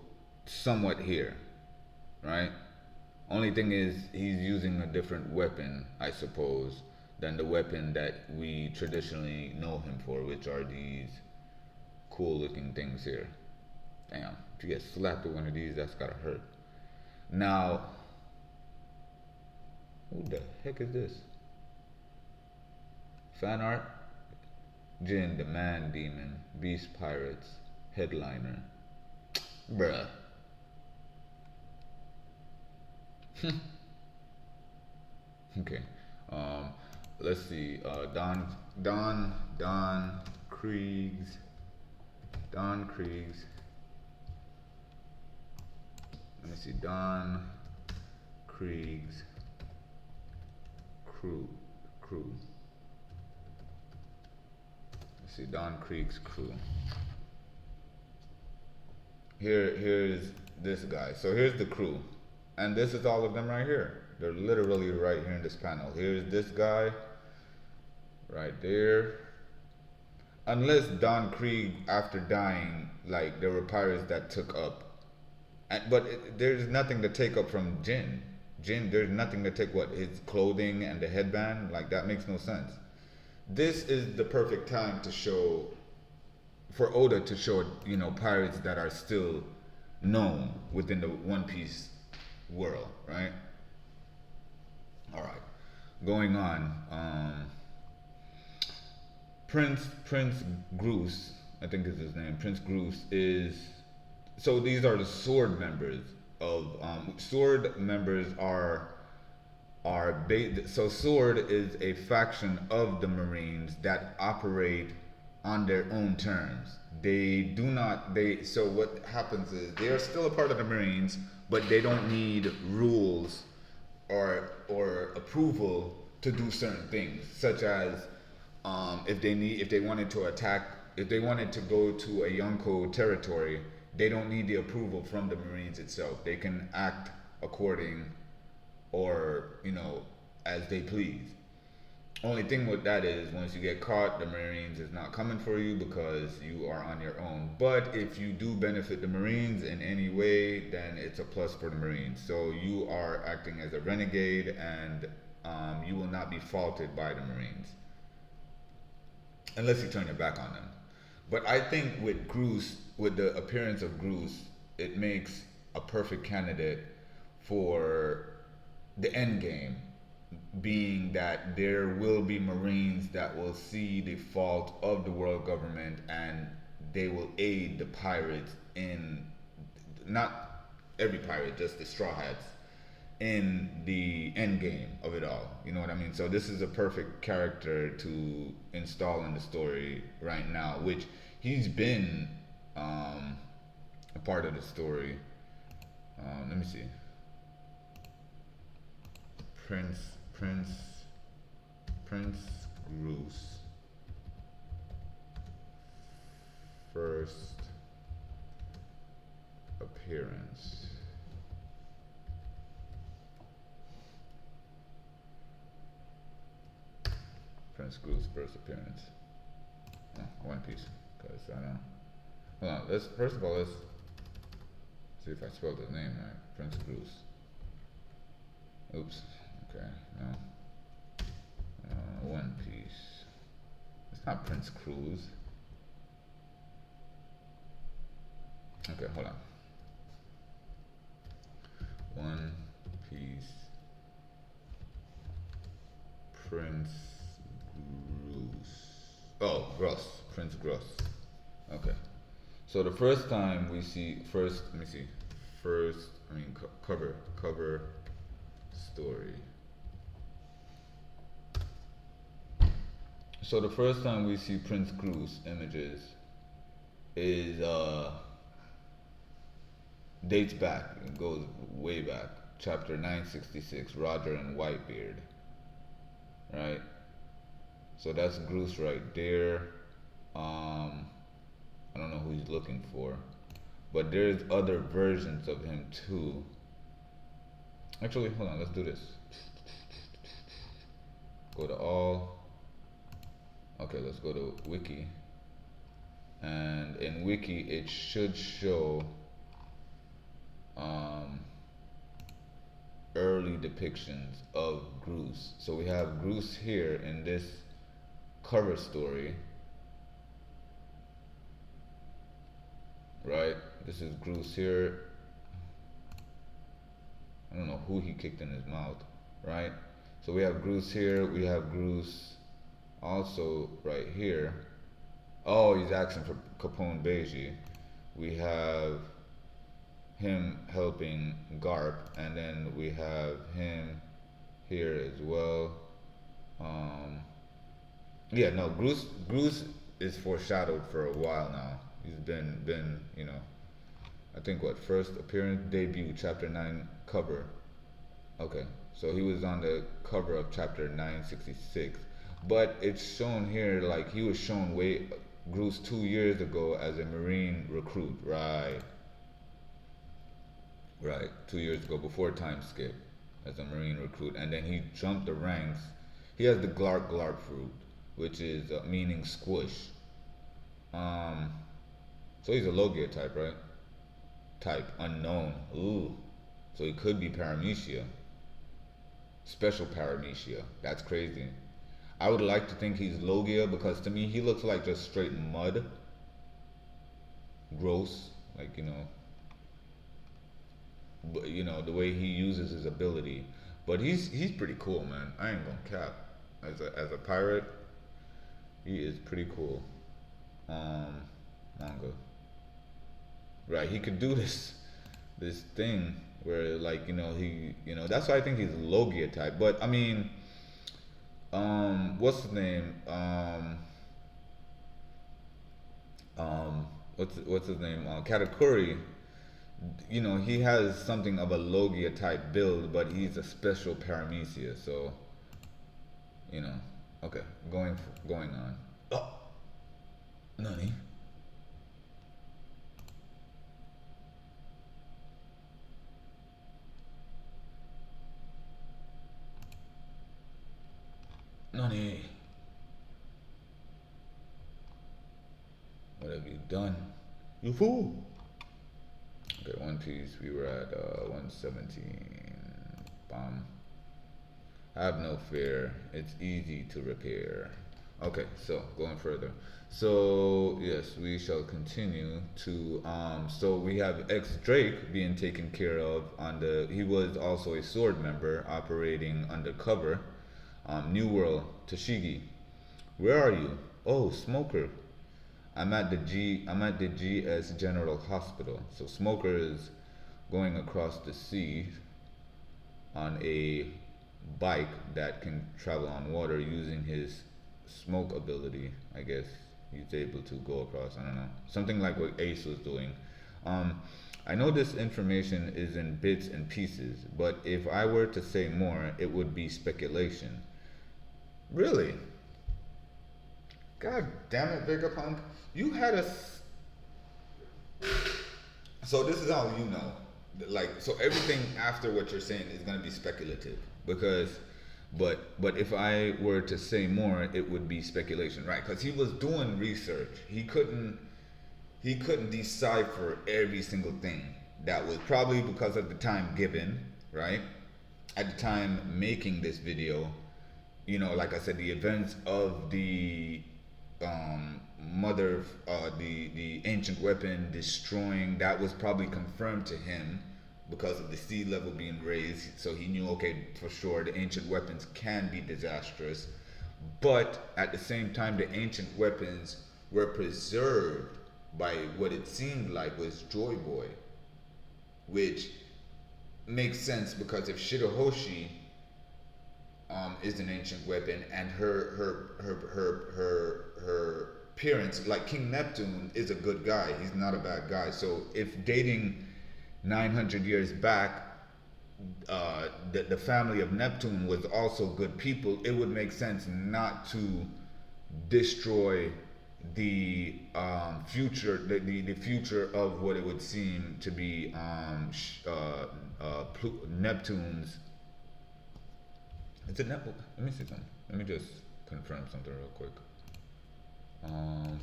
Speaker 1: somewhat here, right? Only thing is he's using a different weapon, I suppose, than the weapon that we traditionally know him for, which are these cool looking things here. Damn, if you get slapped with one of these, that's gotta hurt. Now, who the heck is this? Fan art? Jin, the Man Demon, Beast Pirates, headliner. Bruh. Okay. Let's see. Don Krieg's. Let me see. Don Krieg's crew. Let's see. Don Krieg's crew. Here's this guy. So here's the crew. And this is all of them right here. They're literally right here in this panel. Here's this guy right there. Unless Don Krieg, after dying, like there were pirates that took up. There's nothing to take up from Jin. There's nothing to take what? His clothing and the headband? Like that makes no sense. This is the perfect time to show, for Oda to show, you know, pirates that are still known within the One Piece world, right? All right, going on. Prince Groose, I think is his name. Prince Groose is. So these are the sword members of sword members are. So sword is a faction of the Marines that operate on their own terms. They do not. So what happens is they are still a part of the Marines, but they don't need rules or approval to do certain things, such as if they wanted to attack, if they wanted to go to a Yonko territory, they don't need the approval from the Marines itself. They can act according, or as they please. Only thing with that is once you get caught, the Marines is not coming for you because you are on your own. But if you do benefit the Marines in any way, then it's a plus for the Marines. So you are acting as a renegade, and you will not be faulted by the Marines unless you turn your back on them. But I think with Groose, with the appearance of Groose, it makes a perfect candidate for the end game, being that there will be Marines that will see the fault of the world government, and they will aid the pirates in, not every pirate, just the Straw Hats, in the end game of it all. You know what I mean? So this is a perfect character to install in the story right now, which he's been a part of the story. Let me see. Prince Groose. First appearance. Prince Groose first appearance. Oh, One Piece, because I don't. Hold on. First of all let's see if I spelled his name right. Prince Groose. Oops. Okay. No. One Piece. It's not Prince Cruz. Okay, hold on. One Piece. Prince Groose. Oh, Gross. Prince Gross. Okay. So the first time we see, let me see. Cover story. So the first time we see Prince Groose images is dates back. It goes way back. Chapter 966, Roger and Whitebeard. Right? So that's Groose right there. I don't know who he's looking for, but there's other versions of him too. Actually, hold on, let's do this. Go to all. Okay, let's go to Wiki. And in Wiki, it should show early depictions of Groose. So we have Groose here in this cover story. Right? This is Groose here. I don't know who he kicked in his mouth, right? So we have Groose here. We have Groose also right here. Oh, he's asking for Capone Beige. We have him helping Garp, and then we have him here as well. Yeah, no, Groose is foreshadowed for a while now. He's been, I think what, first appearance, debut, chapter 9 cover. Okay, so he was on the cover of chapter 966. But it's shown here like he was shown Groose 2 years ago as a Marine recruit, right? Right, 2 years ago, before time skip, as a Marine recruit. And then he jumped the ranks. He has the Glarp fruit, which is meaning squish. So he's a Logia type, right? Type, unknown. Ooh. So he could be Paramecia. Special Paramecia. That's crazy. I would like to think he's Logia because to me he looks like just straight mud. Gross. Like, but, the way he uses his ability. But he's pretty cool, man. I ain't gonna cap. As a pirate, he is pretty cool. Manga. Right, he could do this thing where that's why I think he's Logia type. But I mean, what's his name? What's his name? Katakuri. He has something of a Logia type build, but he's a special Paramecia. So you know. Okay, going on. Oh, Nani? Nani? What have you done? You fool! Okay, One Piece. We were at 117. Bomb. Have no fear. It's easy to repair. Okay, so going further. So yes, we shall continue to so we have ex Drake being taken care of on the he was also a sword member operating undercover. New World, Tashigi. Where are you? Oh, Smoker. I'm at the GS General Hospital. So Smoker is going across the sea on a bike that can travel on water using his smoke ability. I guess he's able to go across. I don't know, something like what Ace was doing. Um, I know this information is in bits and pieces, but if I were to say more, it would be speculation. Really? God damn it, Vegapunk! You had a so this is how you know, like, so everything after what you're saying is gonna be speculative because, but if I were to say more, it would be speculation, right? Because he was doing research. He couldn't decipher every single thing. That was probably because of the time given, right? At the time making this video, like I said, the events of the mother, the ancient weapon destroying, that was probably confirmed to him because of the sea level being raised. So he knew, okay, for sure, the ancient weapons can be disastrous. But at the same time, the ancient weapons were preserved by what it seemed like was Joy Boy, which makes sense because if Shirahoshi is an ancient weapon, and her appearance, like King Neptune, is a good guy. He's not a bad guy. So if dating 900 years back, the family of Neptune was also good people, it would make sense not to destroy the the future of what it would seem to be Neptune's. Is it Neptune? Let me see something. Let me just confirm something real quick. Um,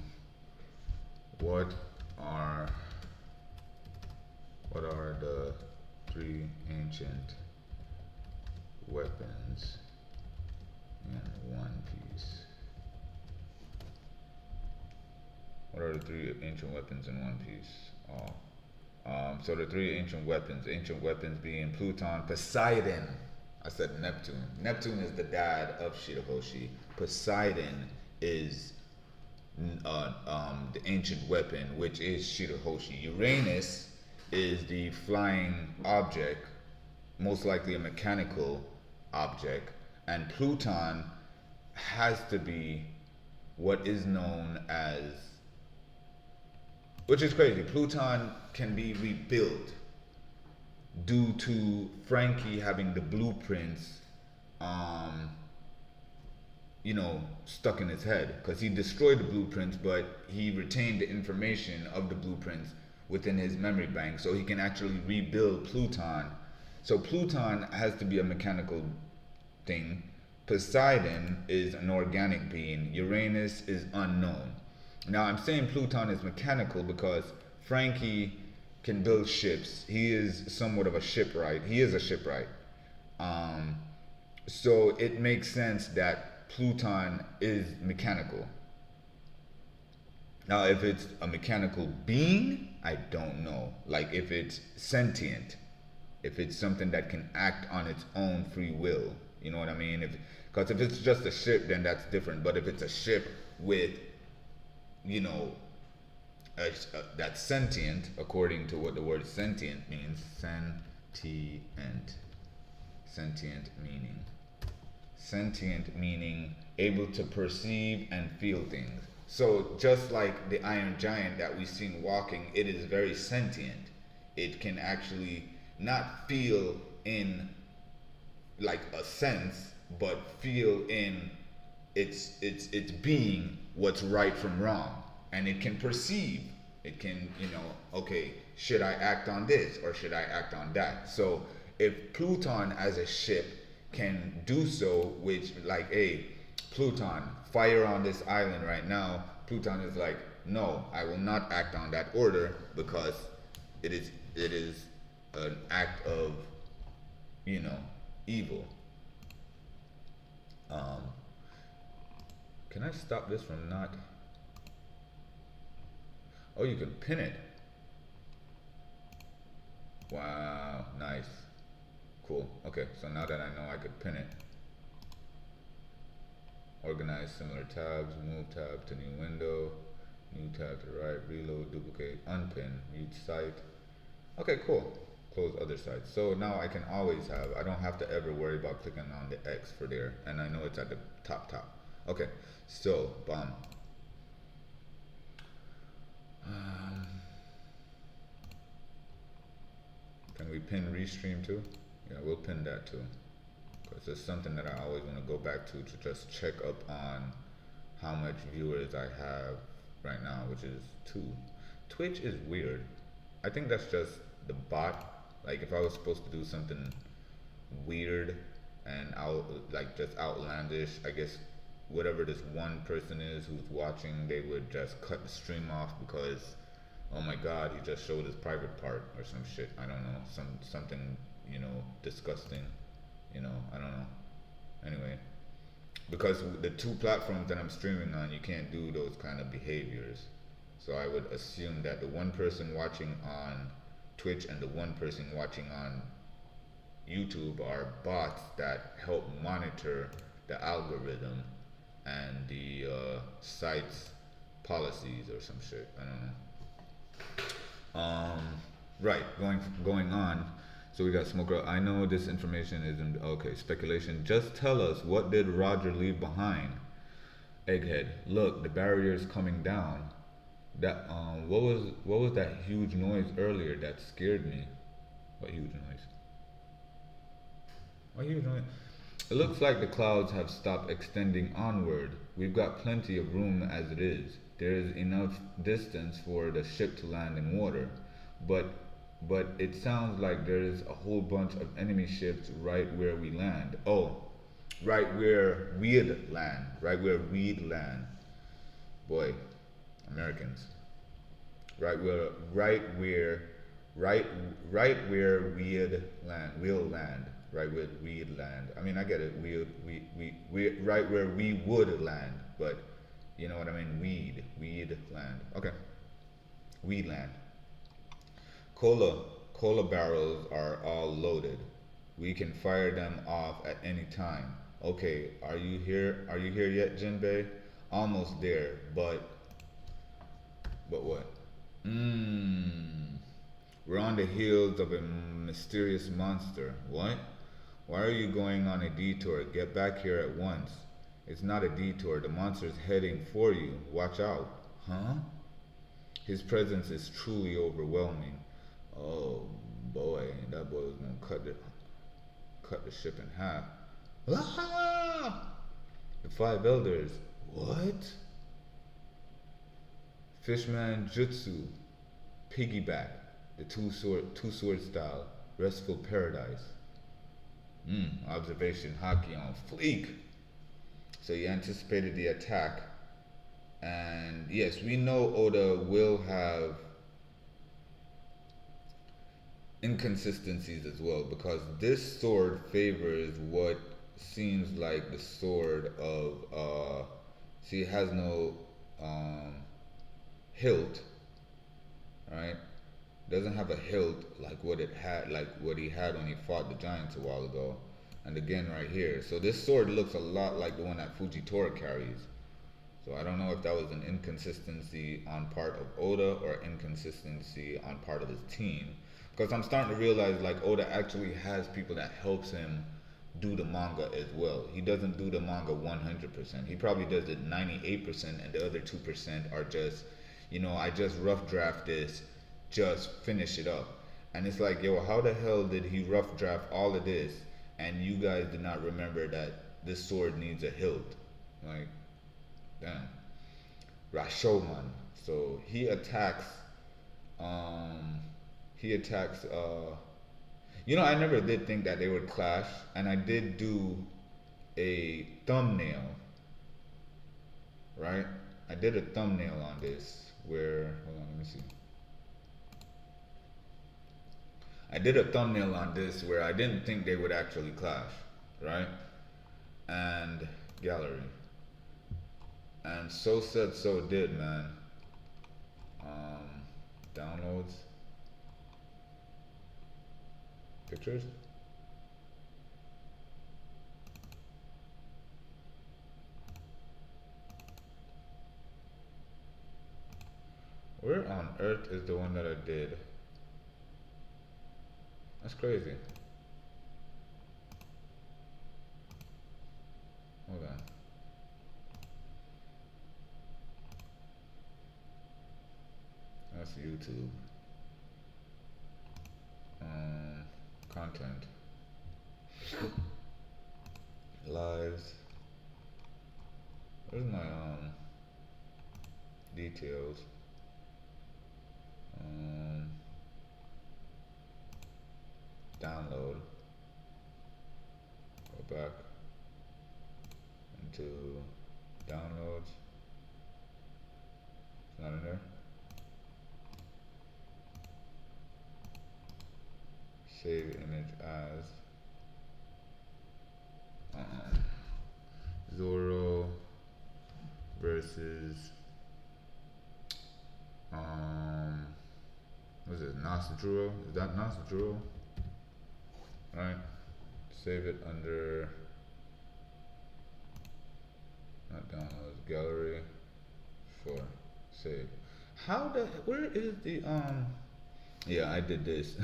Speaker 1: what are the three ancient weapons in One Piece? What are the three ancient weapons in One Piece? So the three ancient weapons being Pluton, Poseidon. I said Neptune. Neptune is the dad of Shirahoshi. Poseidon is the ancient weapon, which is Shirahoshi. Uranus is the flying object, most likely a mechanical object, and Pluton has to be what is known as, which is crazy. Pluton can be rebuilt due to Frankie having the blueprints, stuck in his head, because he destroyed the blueprints, but he retained the information of the blueprints within his memory bank, so he can actually rebuild Pluton. So Pluton has to be a mechanical thing. Poseidon is an organic being. Uranus is unknown. Now I'm saying Pluton is mechanical because Frankie can build ships. He is somewhat of a shipwright. He is a shipwright. So it makes sense that Pluton is mechanical. Now, if it's a mechanical being, I don't know. Like if it's sentient, if it's something that can act on its own free will, you know what I mean? Because if it's just a ship, then that's different. But if it's a ship with, that's sentient, according to what the word sentient means, sentient meaning able to perceive and feel things. So just like the Iron Giant that we've seen walking, it is very sentient. It can actually not feel in like a sense, but feel in its being what's right from wrong, and it can perceive. It can, okay, should I act on this or should I act on that? So if Pluton as a ship can do so, which like, hey, Pluton, fire on this island right now. Pluton is like, no, I will not act on that order because it is an act of, evil. Um, can I stop this from not? Oh, you can pin it. Wow, nice. Cool. Okay, so now that I know I could pin it. Organize similar tabs, move tab to new window, new tab to the right, reload, duplicate, unpin, mute site. Okay, cool. Close other sites. So now I can always have, I don't have to ever worry about clicking on the X for there, and I know it's at the top. Okay, so, bam. Can we pin restream too? Yeah, we'll pin that too. Because it's something that I always want to go back to just check up on how much viewers I have right now, which is 2. Twitch is weird. I think that's just the bot. Like if I was supposed to do something weird and like just outlandish, I guess whatever this one person is who's watching, they would just cut the stream off because, oh my god, he just showed his private part or some shit. I don't know, something disgusting. I don't know. Anyway, because the 2 platforms that I'm streaming on, you can't do those kind of behaviors. So I would assume that the one person watching on Twitch and the one person watching on YouTube are bots that help monitor the algorithm and the site's policies or some shit. I don't know. Right, going on. So we got Smoker. I know this information isn't okay. Speculation. Just tell us, what did Roger leave behind? Egghead. Look, the barrier's coming down. That what was that huge noise earlier that scared me? What huge noise? What huge noise? It looks like the clouds have stopped extending onward. We've got plenty of room as it is. There is enough distance for the ship to land in water, but it sounds like there is a whole bunch of enemy ships right where we land. Oh, right where we'd land. Right where we'd land. Boy, Americans. Right where we'd land. We'll land. Right where we'd land. I mean, I get it. We right where we would land, but you know what I mean. We'd land. Okay. We'd land. Cola barrels are all loaded. We can fire them off at any time. Okay, are you here? Are you here yet, Jinbei? Almost there, but what? We're on the heels of a mysterious monster. What? Why are you going on a detour? Get back here at once. It's not a detour. The monster's heading for you. Watch out. Huh? His presence is truly overwhelming. Oh boy, that boy was gonna cut the ship in half. Ah! The 5 elders. What? Fishman Jutsu. Piggyback. The two sword style. Restful paradise. Observation hockey on fleek. So you anticipated the attack. And yes, we know Oda will have inconsistencies as well, because this sword favors what seems like the sword of see, it has no hilt, right? Doesn't have a hilt like what he had when he fought the giants a while ago. And again right here, so this sword looks a lot like the one that Fujitora carries. So I don't know if that was an inconsistency on part of Oda or inconsistency on part of his team. Because I'm starting to realize like Oda actually has people that helps him do the manga as well. He doesn't do the manga 100%. He probably does it 98%, and the other 2% are just, I just rough draft this, just finish it up. And it's like, yo, how the hell did he rough draft all of this and you guys did not remember that this sword needs a hilt. Like, damn. Rashomon. So um he attacks I never did think that they would clash, and I did do a thumbnail, right? I did a thumbnail on this where hold on, let me see. I did a thumbnail on this where I didn't think they would actually clash, right? And gallery. And so said, so did, man. Um, Downloads, pictures. Where on earth is the one that I did? That's crazy. Hold on. That's YouTube. Content. Lives. Where's my details? Download. Go back into downloads. It's not in there. Save image as Zoro versus what is it? Nasjuro? Is that Nasjuro? Right. Save it under not downloads, gallery for save. Where is the yeah, I did this.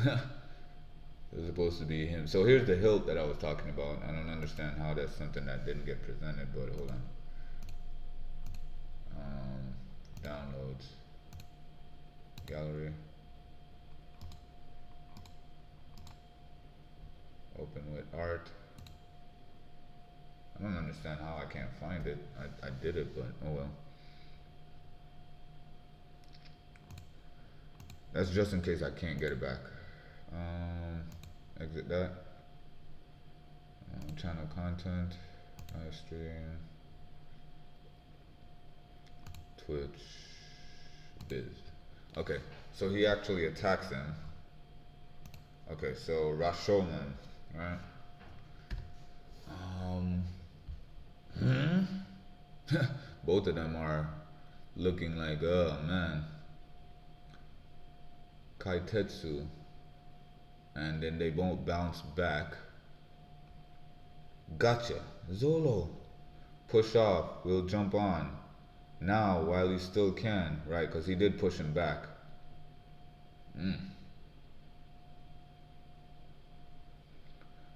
Speaker 1: It was supposed to be him. So here's the hilt that I was talking about. I don't understand how that's something that didn't get presented, but hold on. Downloads, gallery, open with art. I don't understand how I can't find it. I did it, but oh well. That's just in case I can't get it back. Exit that. Channel content, live stream, Twitch, biz. Okay, so he actually attacks him. Okay, so Rashomon, right? Both of them are looking like, oh man, Kaitetsu. And then they won't bounce back. Gotcha. Zolo. Push off. We'll jump on. Now, while you still can. Right, because he did push him back.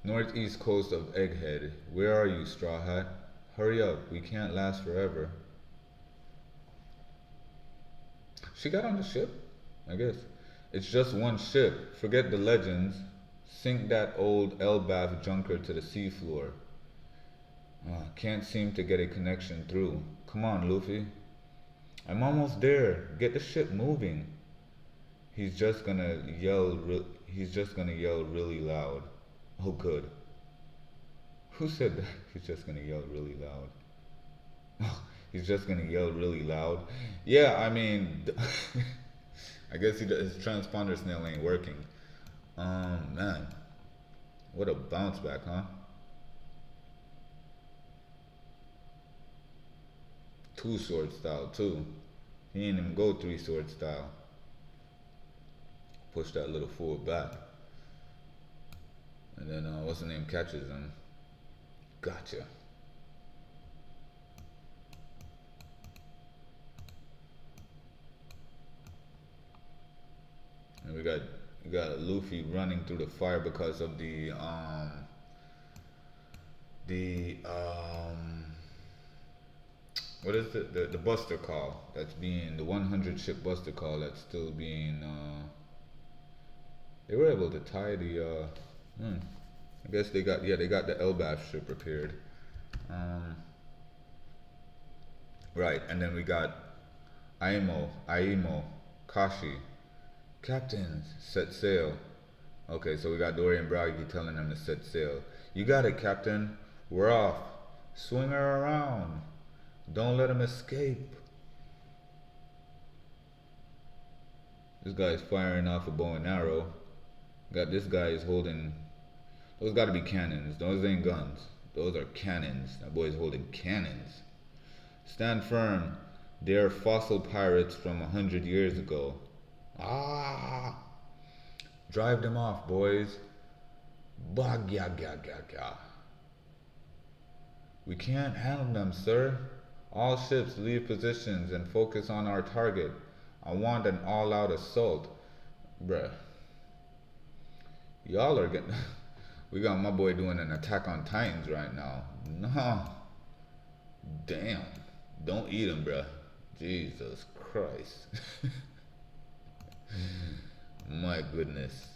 Speaker 1: Northeast coast of Egghead. Where are you, Straw Hat? Hurry up. We can't last forever. She got on the ship? I guess. It's just one ship. Forget the legends. Sink that old Elbaf junker to the seafloor. Can't seem to get a connection through. Come on, Luffy. I'm almost there. Get the ship moving. He's just gonna yell really loud. Oh, good. Who said that? He's just gonna yell really loud. He's just gonna yell really loud. Yeah, I mean. I guess his transponder snail ain't working. Man. What a bounce back, huh? 2-sword style, too. He ain't even go 3-sword style. Push that little fool back. And then, what's the name? Catches him. Gotcha. And we got Luffy running through the fire because of the what is the buster call that's being the 100 ship buster call that's still being they were able to tie the I guess they got the Elbaf ship repaired. Um, right, and then we got Aimo, Kashi, captains, set sail. Okay, so we got Dorian Bragi telling them to set sail. You got it, Captain. We're off. Swing her around. Don't let him escape. This guy's firing off a bow and arrow. Got this guy is holding. Those got to be cannons. Those ain't guns. Those are cannons. That boy's holding cannons. Stand firm. They're fossil pirates from 100 years ago. Ah! Drive them off, boys. Bagya. We can't handle them, sir. All ships leave positions and focus on our target. I want an all-out assault. Bruh. Y'all are getting... We got my boy doing an Attack on Titans right now. No. Damn. Don't eat him, bruh. Jesus Christ. My goodness.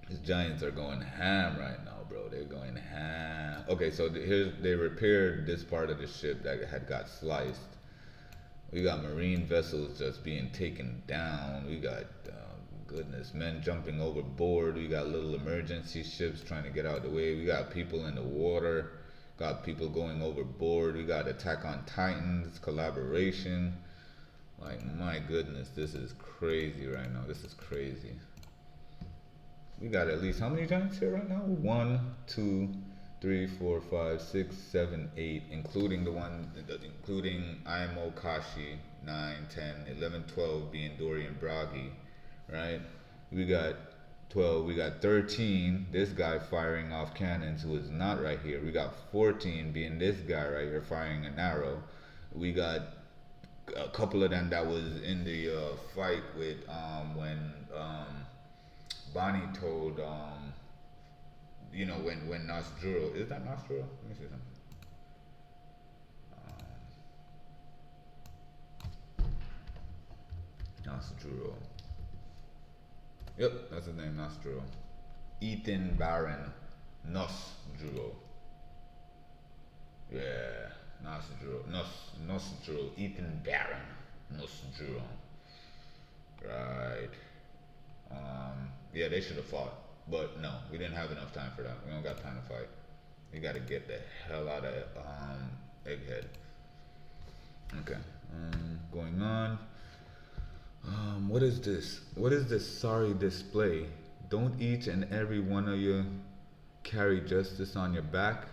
Speaker 1: These Giants are going ham right now, bro. They're going ham. Okay, so here's they repaired this part of the ship that had got sliced. We got marine vessels just being taken down. We got goodness, men jumping overboard. We got little emergency ships trying to get out of the way. We got people in the water. Got people going overboard. We got Attack on Titans collaboration. Like, my goodness, this is crazy right now. This is crazy. We got at least how many Giants here right now? 1, 2, 3, 4, 5, 6, 7, 8, including including Aimo Kashi, 9, 10, 11, 12 being Dorian Bragi, right? We got 12, we got 13, this guy firing off cannons who is not right here. We got 14 being this guy right here firing an arrow. We got a couple of them that was in the fight with when Bonnie told you know when Nasjuro, is that Nasjuro? Let me see something. Nasjuro. Yep, that's his name, Nasjuro. Ethan Baron Nasjuro. Yeah, Nasjuro. Ethan Baron Nasjuro. Right. Yeah, they should have fought, but no, we didn't have enough time for that. We don't got time to fight. We got to get the hell out of Egghead. Okay, going on. What is this? What is this sorry display? Don't each and every one of you carry justice on your back?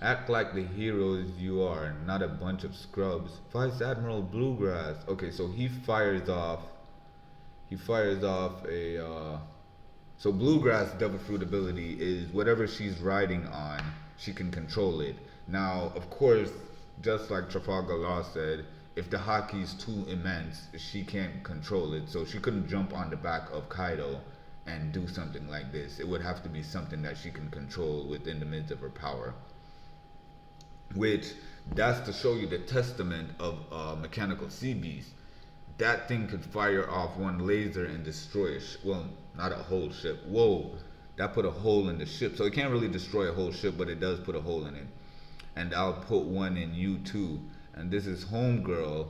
Speaker 1: Act like the heroes you are, not a bunch of scrubs. Vice Admiral Bluegrass. Okay, so he fires off a so Bluegrass Devil Fruit ability is whatever she's riding on, she can control it. Now, of course, just like Trafalgar Law said, if the haki's too immense, she can't control it. So she couldn't jump on the back of Kaido and do something like this. It would have to be something that she can control within the midst of her power. Which, that's to show you the testament of Mechanical Sea Beast. That thing could fire off one laser and destroy well, not a whole ship. Whoa, that put a hole in the ship. So it can't really destroy a whole ship, but it does put a hole in it. And I'll put one in you too. And this is Homegirl,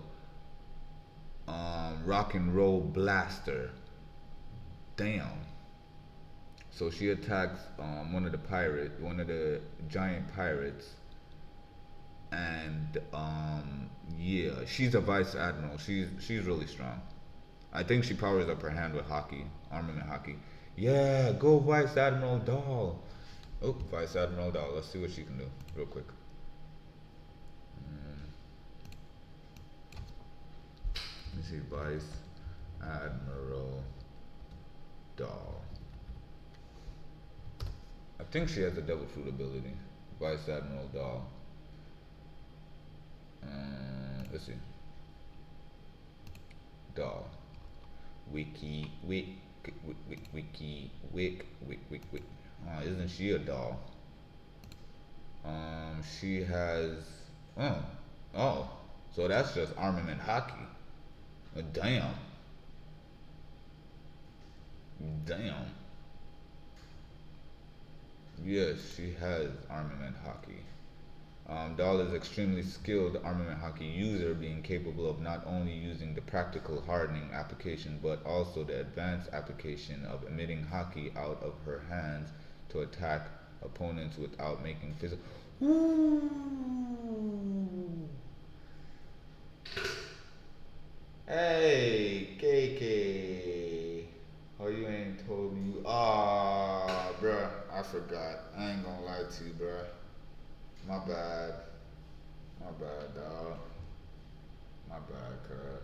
Speaker 1: Rock and Roll Blaster. Damn. So she attacks one of the giant pirates. And yeah, she's a vice admiral. She's really strong. I think she powers up her hand with hockey, armament hockey. Yeah, go Vice Admiral Doll. Oh, Vice Admiral Doll. Let's see what she can do real quick. Let me see, Vice Admiral Doll. I think she has a Devil Fruit ability. Vice Admiral Doll. Let's see. Doll. Wiki. Oh, isn't she a doll? She has. Oh. So that's just armament hockey. Damn. Yes, she has armament hockey. Dahl is extremely skilled armament hockey user, being capable of not only using the practical hardening application but also the advanced application of emitting hockey out of her hands to attack opponents without making physical. Ooh. Hey, KK. Oh, you ain't told me you. Ah, bruh, I forgot. I ain't gonna lie to you, bruh. My bad. My bad, dog. My bad, cuz.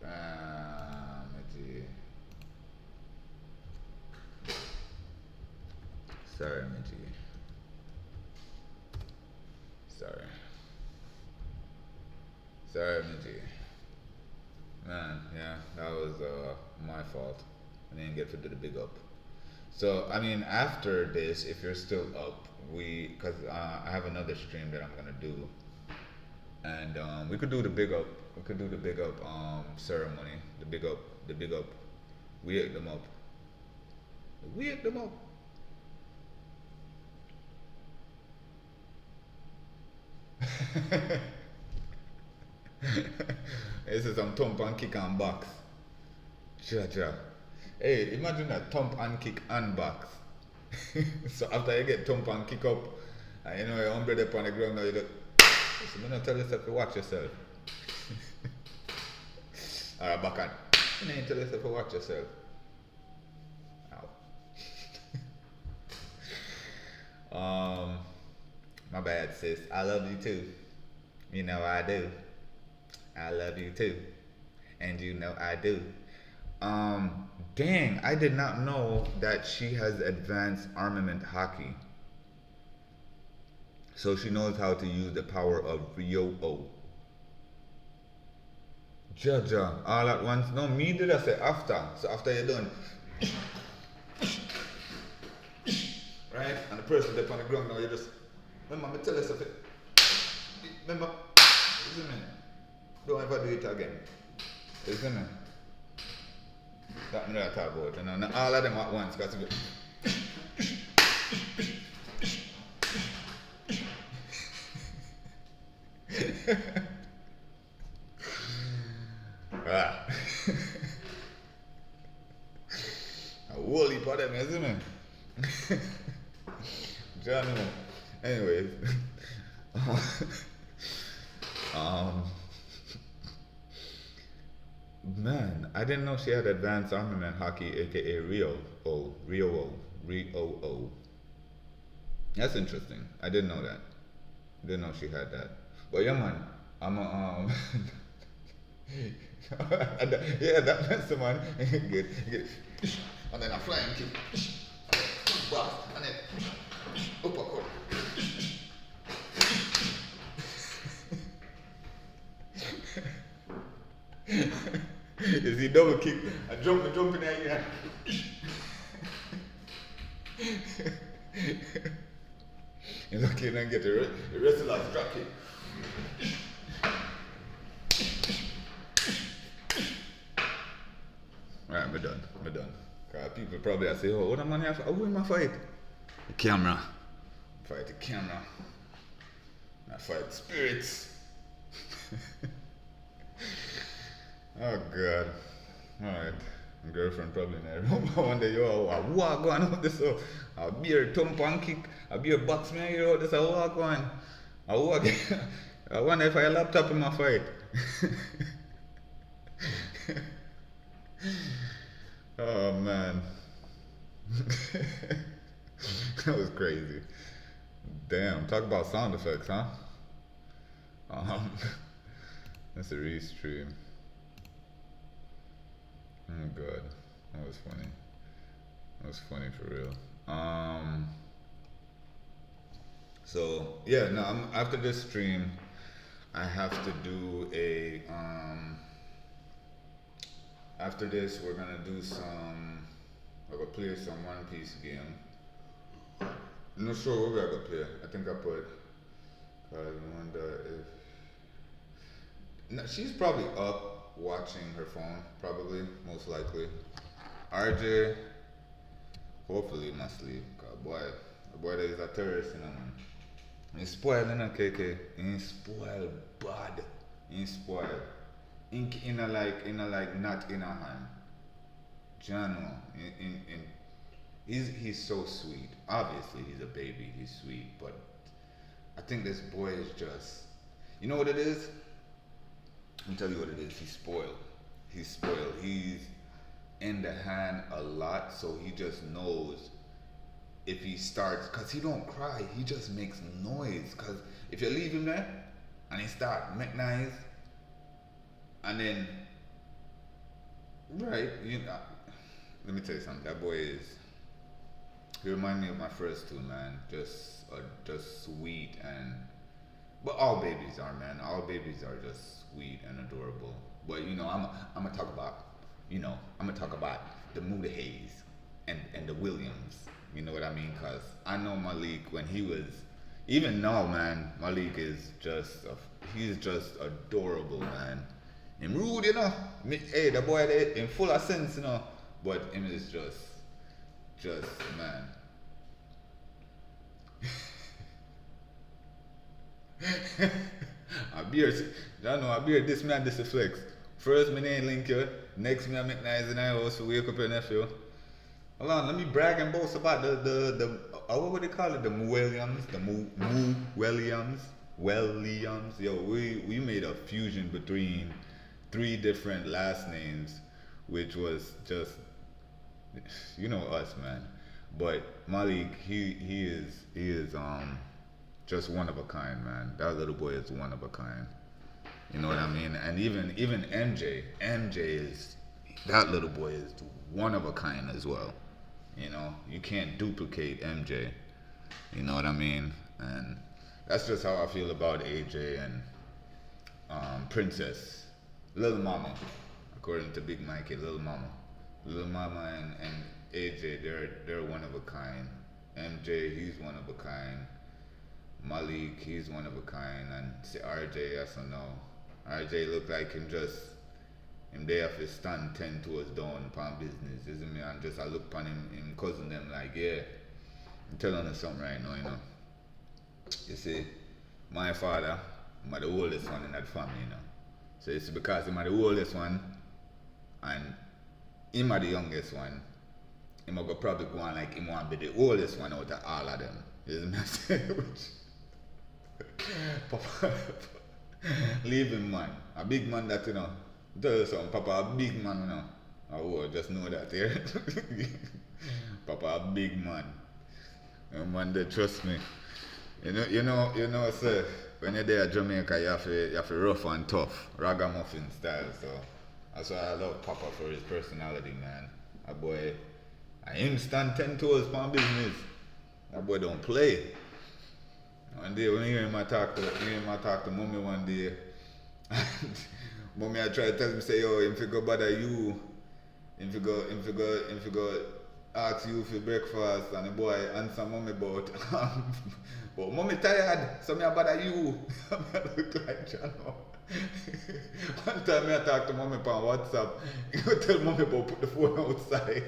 Speaker 1: Damn, Mitchie. Sorry, Mitchie. Sorry. Sorry, Mitchie. Man, yeah, that was my fault. I didn't get to do the big up. So, I mean, after this, if you're still up, cause I have another stream that I'm gonna do, and we could do the big up. We could do the big up ceremony. The big up. We ate them up. We ate them up. This is some thump and kick and box. Cha cha. Hey, imagine a thump and kick and box. So after you get thump and kick up, and you know your umbrella up on the ground now you do. So I'm not tell yourself to watch yourself. Alright, back on. You need to tell yourself to watch yourself. Ow. My bad, sis. I love you too. You know I do. I love you too. And you know I do. Dang, I did not know that she has advanced armament hockey. So she knows how to use the power of Ryo-O. Jaja, all at once. No, me did I say after. So after you're done. Right? And the person up on the ground now, you just. Remember, me tell you something. Remember? Listen me. Don't ever do it again. Listen me. That me that talk about, you know. Not all of them at once, because ah. A whole heap of them, isn't it? John, anyways. um, Man, I didn't know she had advanced armament hockey, aka Rio-O. That's interesting. I didn't know that. Didn't know she had that. But yeah, man, I'm a yeah, that mess man. Get, and then a flying kick, and then uppercut. Is he double kick? I jump in the air. He's lucky and get the wrestler's drop kick. Alright, we're done. Cause people probably say, oh, what am I here for? Who am I fight? The camera. Fight the camera. I fight spirits. Oh God. Alright. My girlfriend probably in there. One day, yo, I walk on out this, so a beer thump and kick, a beer box me, you know, this I walk on. I walk. I wonder if I have a laptop in my fight. Oh man. That was crazy. Damn, talk about sound effects, huh? Um, that's a restream. Oh god, that was funny. That was funny for real. So yeah, no, after this stream, I have to do a After this, we're gonna do some. I'm gonna play some One Piece game. I'm not sure what we're gonna play. I think I put. I wonder if. No, she's probably up watching her phone. Probably, most likely. RJ, hopefully, must sleep. God the boy that is a terrorist, you know, man. He's spoiled, you know, KK. He's spoiled bad. He's spoiled. In a like not in a hand. Jano, he's so sweet. Obviously, he's a baby. He's sweet, but I think this boy is just. You know what it is? Let me tell you what it is. He's spoiled. He's spoiled. He's in the hand a lot, so he just knows if he starts, cause he don't cry. He just makes noise. Cause if you leave him there, and he start make noise, and then right, you know. Let me tell you something. That boy is. He remind me of my first two, man. Just sweet and. But all babies are, man. All babies are just sweet and adorable. But you know, I'm gonna talk about, I'm gonna talk about the Muda Hayes and the Williams. You know what I mean? Cause I know Malik when he was. Even now, man, Malik is he's just adorable, man. Him rude, you know. Hey, the boy, in full of sense, you know. But him is just man. I beer this man this a flex. First me name link you, next me I make nice in the house to wake up your nephew. Hold on, let me brag and boast about the what would they call it? The Williams, the Williams. Yo, we made a fusion between three different last names, which was just us, man. But Malik, he is just one of a kind, man. That little boy is one of a kind. You know what I mean? And even MJ is that little boy is one of a kind as well. You know, you can't duplicate MJ. You know what I mean? And that's just how I feel about AJ and Princess, Little Mama, according to Big Mikey, Little Mama. Little Mama and AJ, they're one of a kind. MJ, he's one of a kind. Malik, he's one of a kind. And see RJ, yes or no. RJ look like him there have to stand 10 toes down upon business, isn't me? And just I look upon him cousin them like, yeah, I'm telling you something right now, you know. You see, my father, I'm the oldest one in that family, you know. So it's because I'm the oldest one and him the youngest one, him go probably go on like him want to be the oldest one out of all of them. You know what I'm Papa, leave him, man. A big man that, you know. Tell you something, Papa, a big man, you know. Oh, just know that, yeah. Papa, a big man. And man, they trust me. You know, sir, when you're there at Jamaica, you have to rough and tough, ragamuffin style, so that's why I love Papa for his personality, man. That boy, I him stand 10 toes for business. That boy don't play. One day when you hear him talk to mommy one day, mommy I try to tell him say, yo, if you go bother you, if you go ask you for breakfast, and the boy answer mommy about but mommy tired, so me I bother you. I look like Jano. One time I talk to mommy on WhatsApp, he go tell mommy about put the phone outside.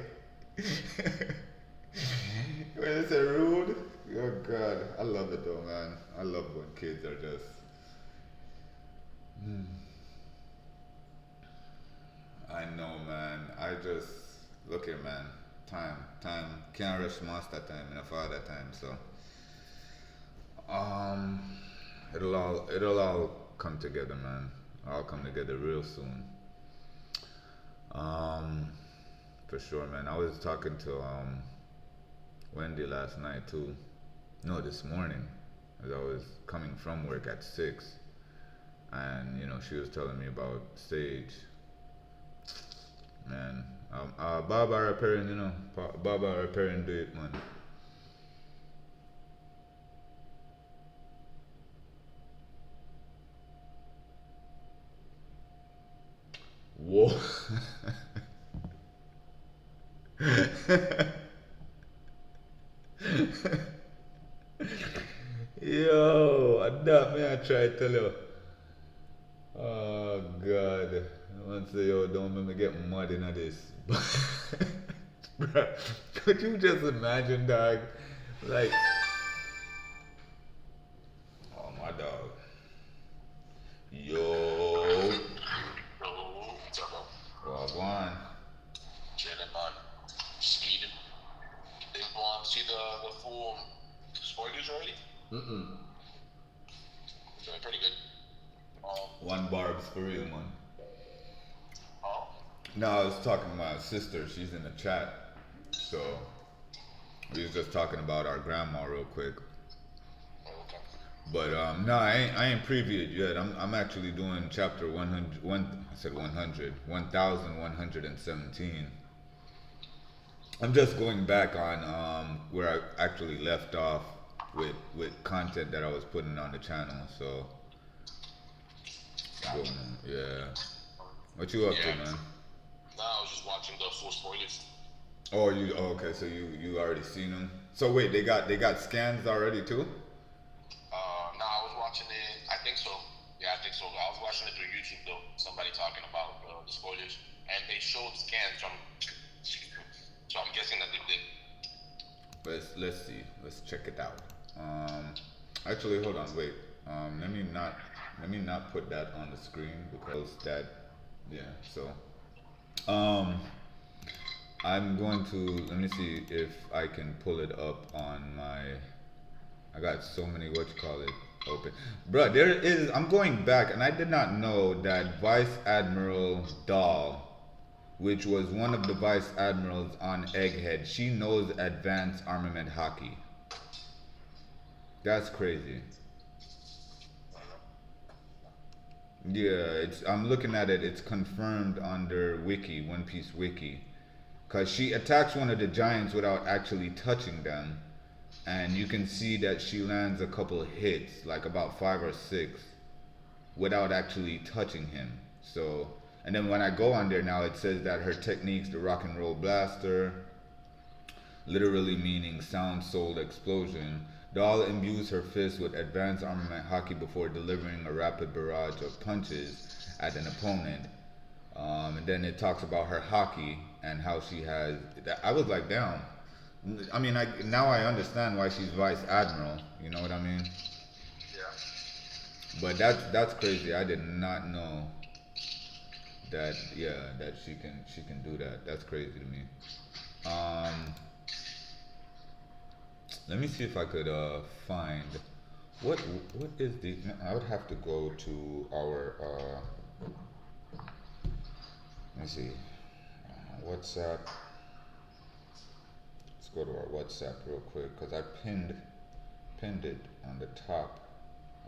Speaker 1: When it's a rude, oh God, I love it though, man. I love when kids are just. I know, man. I just look here, man. Time can't rush master time and father time. So, it'll all come together, man. All come together real soon. For sure, man. I was talking to Wendy last night too. No, this morning, as I was coming from work at 6, and she was telling me about Sage. Man, Baba repairing, Baba repairing do it, man. Whoa. Yo, that me I try to tell you. Oh God. I want to say, yo, don't make me get mad in this. Bruh, could you just imagine, dog? Like, oh my dog. Yo,
Speaker 2: Oh, what's up, bro?
Speaker 1: Wagwan.
Speaker 2: Chilling, man. Speeding. They want to see the full spoilers already?
Speaker 3: Mm-mm.
Speaker 2: Doing pretty good.
Speaker 1: One barb's for real, man.
Speaker 2: Oh,
Speaker 1: No, I was talking to my sister. She's in the chat. So, we was just talking about our grandma real quick.
Speaker 2: okay.
Speaker 1: But no, I ain't previewed yet. I'm actually doing chapter 100. I said 100. 1117. I'm just going back on where I actually left off with content that I was putting on the channel. So,
Speaker 2: Gotcha.
Speaker 1: yeah. What you up to,
Speaker 2: Yeah.
Speaker 1: man?
Speaker 2: Nah, I was just watching the full spoilers.
Speaker 1: Oh, okay? So you already seen them? So wait, they got scans already too?
Speaker 2: Nah, I was watching it. I think so. Yeah, I think so. I was watching it through YouTube though. Somebody talking about the spoilers, and they showed scans from. So I'm guessing that they did.
Speaker 1: Let's see. Let's check it out. Actually, hold on. Wait. Let me not put that on the screen because that. Yeah. So. Um. I'm going to let me see if I can pull it up on my. I got so many what you call it open, bruh. There is. I'm going back, and I did not know that Vice Admiral Dahl, which was one of the vice admirals on Egghead, she knows advanced armament hockey. That's crazy. Yeah, it's. I'm looking at it. It's confirmed under Wiki, One Piece Wiki, because she attacks one of the giants without actually touching them, and you can see that she lands a couple of hits, like about 5 or 6, without actually touching him. So, and then when I go on there now, it says that her technique's the rock and roll blaster, literally meaning sound soul explosion. Dahl imbues her fist with advanced armament hockey before delivering a rapid barrage of punches at an opponent. And then it talks about her hockey and how she has. I was like, damn. I mean, now I understand why she's vice admiral. You know what I mean?
Speaker 2: Yeah.
Speaker 1: But that's crazy. I did not know that. Yeah, that she can do that. That's crazy to me. Um, Let me see if I could find what is the. I would have to go to our. Let me see. WhatsApp. Let's go to our WhatsApp real quick because I pinned it on the top.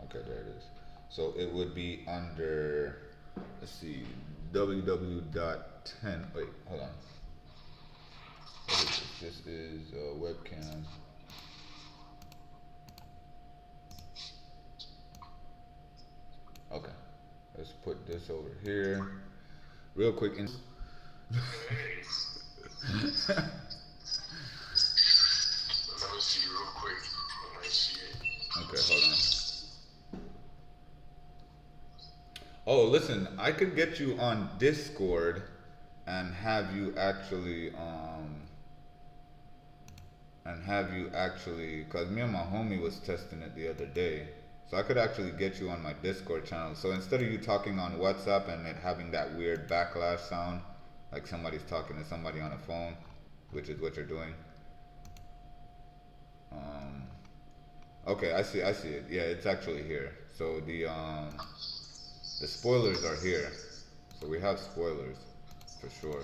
Speaker 1: Okay, there it is. So it would be under. Let's see. www.10. Wait, hold on. What is this? This is webcam. Okay, let's put this over here. Real quick.
Speaker 2: Hey. Let me see real quick. Let me see it.
Speaker 1: Okay, hold on. Oh, listen, I could get you on Discord and have you actually cause me and my homie was testing it the other day. So I could actually get you on my Discord channel. So instead of you talking on WhatsApp and it having that weird backlash sound, like somebody's talking to somebody on a phone, which is what you're doing. Okay, I see it. Yeah, it's actually here. So the spoilers are here. So we have spoilers for sure.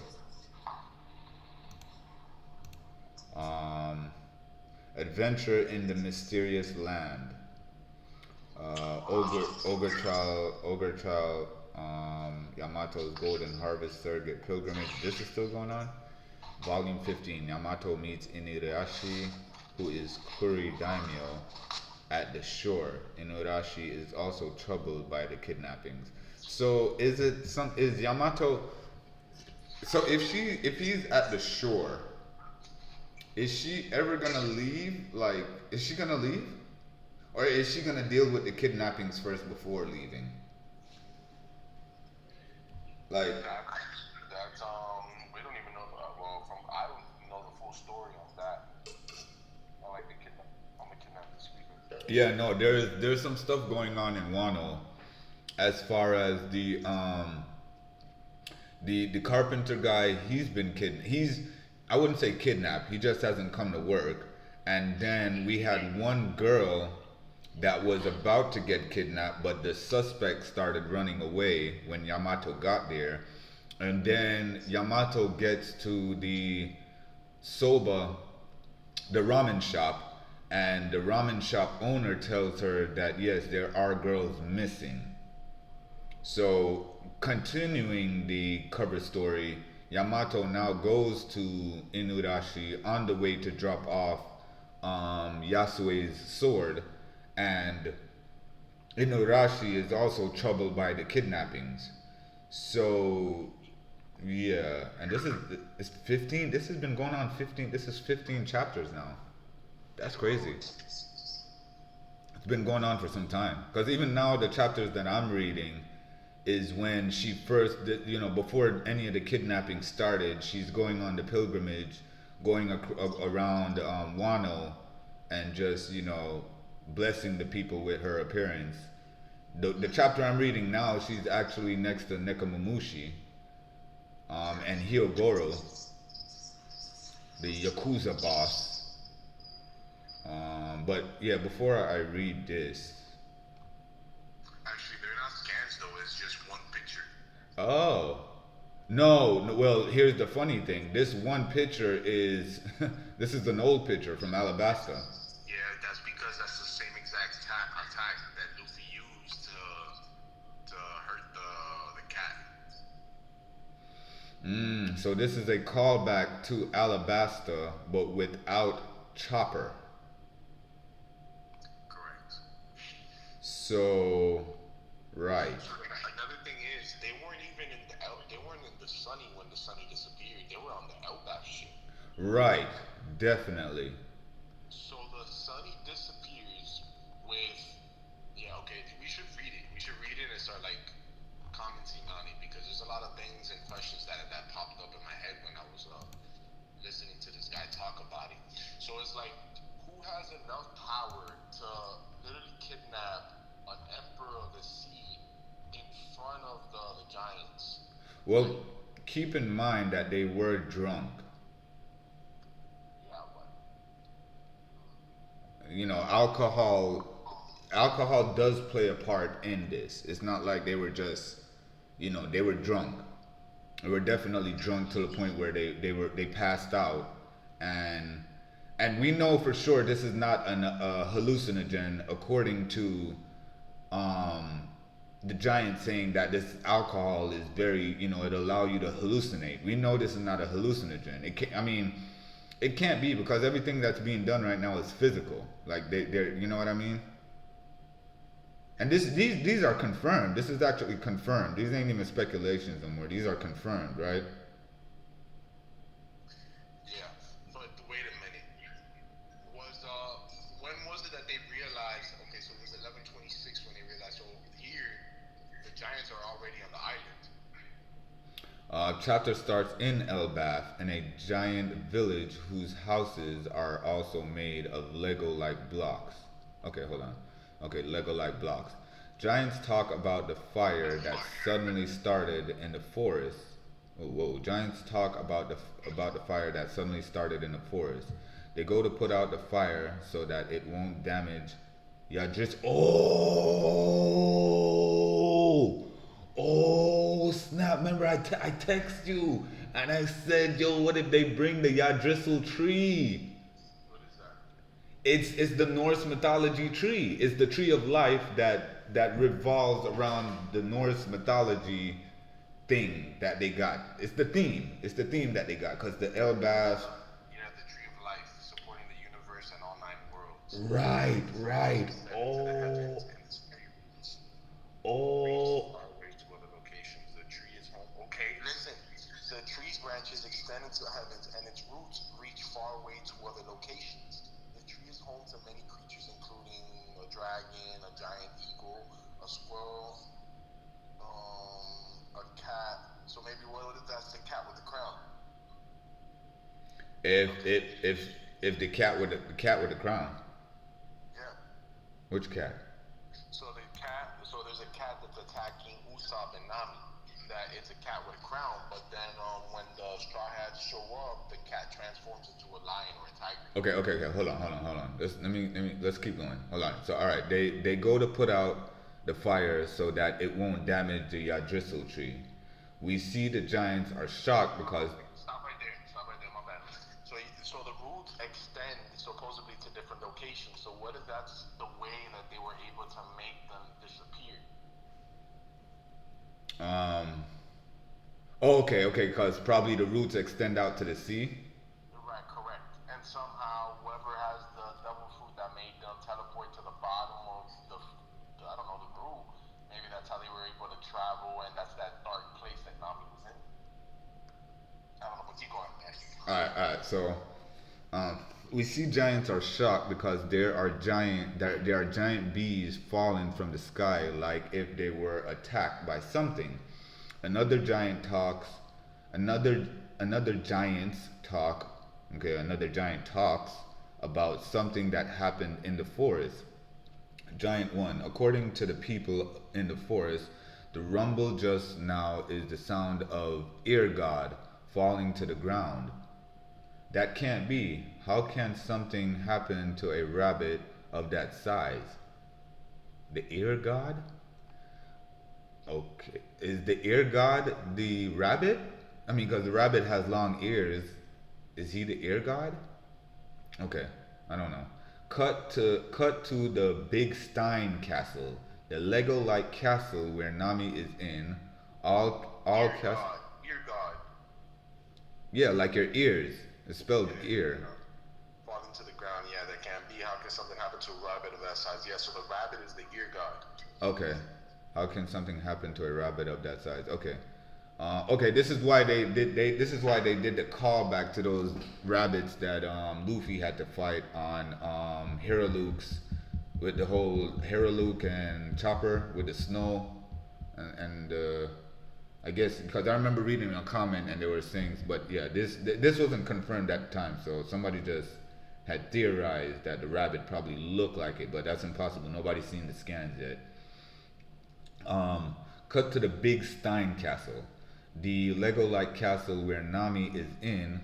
Speaker 1: Adventure in the Mysterious Land. Ogre Child, Yamato's Golden Harvest Surrogate Pilgrimage. This is still going on. Volume 15. Yamato meets Inuyasha, who is Kuri Daimyo, at the shore. Inuyasha is also troubled by the kidnappings. So is Yamato? So if he's at the shore, is she ever gonna leave? Like, is she gonna leave? Or is she gonna deal with the kidnappings first before leaving? Like,
Speaker 2: That's we don't even know. Well, from I don't know the full story on that. I like the kidnapping
Speaker 1: Yeah, no, there's some stuff going on in Wano as far as the carpenter guy. He's I wouldn't say kidnapped. He just hasn't come to work. And then we had one girl that was about to get kidnapped, but the suspect started running away when Yamato got there. And then Yamato gets to the soba, the ramen shop, and the ramen shop owner tells her that yes, there are girls missing. So, continuing the cover story, Yamato now goes to Inurashi on the way to drop off Yasue's sword, and Inurashi is also troubled by the kidnappings. So, yeah, and this is it's 15. This has been going on 15. This is 15 chapters now. That's crazy. It's been going on for some time. Because even now, the chapters that I'm reading is when she first, before any of the kidnapping started, she's going on the pilgrimage, going around Wano, and just, blessing the people with her appearance. The chapter I'm reading now, she's actually next to Nekomamushi and Hyogoro, the Yakuza boss. But yeah, before I read this,
Speaker 2: Actually, they're not scans though. It's just one picture.
Speaker 1: oh, no, no, well, here's the funny thing. This one picture is, this is an old picture from Alabasta.
Speaker 2: Yeah, that's because that's the same exact attack that Luffy used to hurt the cat.
Speaker 1: So this is a callback to Alabasta, but without Chopper.
Speaker 2: Correct.
Speaker 1: So, right.
Speaker 2: Another thing is they weren't even in they weren't in the Sunny when the Sunny disappeared. They were on the Elbaf ship.
Speaker 1: Right, definitely.
Speaker 2: So the Sunny disappears with yeah, okay, we should read it. We should read it and start like commenting on it because there's a lot of things and questions that popped up in my head when I was listening to this guy talk about it. So it's like who has enough power to literally kidnap an emperor of the sea in front of the giants?
Speaker 1: Well, keep in mind that they were drunk.
Speaker 2: Yeah, but
Speaker 1: Alcohol does play a part in this. It's not like they were just, they were drunk. They were definitely drunk to the point where they passed out, and we know for sure this is not a hallucinogen, according to um, the giant saying that this alcohol is very, it allow you to hallucinate. We know this is not a hallucinogen. It can't, I mean, it can't be because everything that's being done right now is physical. Like they're, you know what I mean? And these are confirmed. This is actually confirmed. These ain't even speculations anymore. These are confirmed, right?
Speaker 2: yeah, but wait a minute. Was when was it that they realized? Okay, so it was 11:26 when they realized. So here, the giants are already on the island.
Speaker 1: Chapter starts in Elbath, in a giant village whose houses are also made of Lego-like blocks. Okay, hold on. Okay, Lego-like blocks. Giants talk about the fire that suddenly started in the forest. Whoa, whoa. Giants talk about the fire that suddenly started in the forest. They go to put out the fire so that it won't damage. Yeah, just oh snap! Remember, I text you and I said, yo, what if they bring the Yggdrasil tree?
Speaker 2: What is that?
Speaker 1: It's the Norse mythology tree. It's the tree of life that revolves around the Norse mythology thing that they got. It's the theme. It's the theme that they got because the Elbaf.
Speaker 2: Yeah, the tree of life, supporting the universe and all nine worlds.
Speaker 1: Right, right.
Speaker 2: Extended to the heavens and the spirit roots. Reaches
Speaker 1: Oh,
Speaker 2: far away to other locations. The tree is home. Okay, listen. The tree's branches extend into the heavens, and its roots reach far away to other locations. The tree is home to many creatures, including a dragon, a giant eagle, a squirrel, a cat. So maybe what if that's the cat with the crown?
Speaker 1: if if if if the cat with the crown.
Speaker 2: Yeah.
Speaker 1: Which cat?
Speaker 2: So there's a cat that's attacking Usopp and Nami. That it's a cat with a crown, but then when the Straw Hats show up, the cat transforms into a lion or a tiger.
Speaker 1: Okay. Hold on. Let's keep going. Hold on. So, all right, they go to put out the fire so that it won't damage the Yggdrasil tree. We see the giants are shocked because
Speaker 2: Stop right there. Stop right there. My bad. So the roots extend supposedly to different locations. So what if that's the way that they were able to make them disappear?
Speaker 1: um. Oh, okay, because probably the roots extend out to the sea.
Speaker 2: Right, correct. And somehow, whoever has the devil fruit that made them teleport to the bottom of I don't know, the brew, maybe that's how they were able to travel, and that's that dark place that Nami was in. I don't know, but keep going, man.
Speaker 1: All right. So, um, we see giants are shocked because there are giant bees falling from the sky, like if they were attacked by something. Another giant talks. Another another giants talk. Okay, another giant talks about something that happened in the forest. Giant one. According to the people in the forest, the rumble just now is the sound of ear god falling to the ground. That can't be. How can something happen to a rabbit of that size? The ear god? Okay. Is the ear god the rabbit? I mean, because the rabbit has long ears. Is he the ear god? Okay. I don't know. Cut to the Big Stein Castle, the Lego-like castle where Nami is in. All
Speaker 2: Ear
Speaker 1: cast.
Speaker 2: god, ear god.
Speaker 1: Yeah, like your ears. It's spelled ear.
Speaker 2: Falling to the ground, yeah, that can't be. How can something happen to a rabbit of that size? Yeah, so the rabbit is the ear god.
Speaker 1: Okay. How can something happen to a rabbit of that size? Okay. Okay, this is why they did the callback to those rabbits that Luffy had to fight on Hero Luke's with the whole Hero Luke and Chopper with the snow and I guess because I remember reading a comment and there were things, but yeah, this wasn't confirmed at the time, so somebody just had theorized that the rabbit probably looked like it, but that's impossible. Nobody's seen the scans yet. Cut to the Big Stein Castle, the Lego-like castle where Nami is in.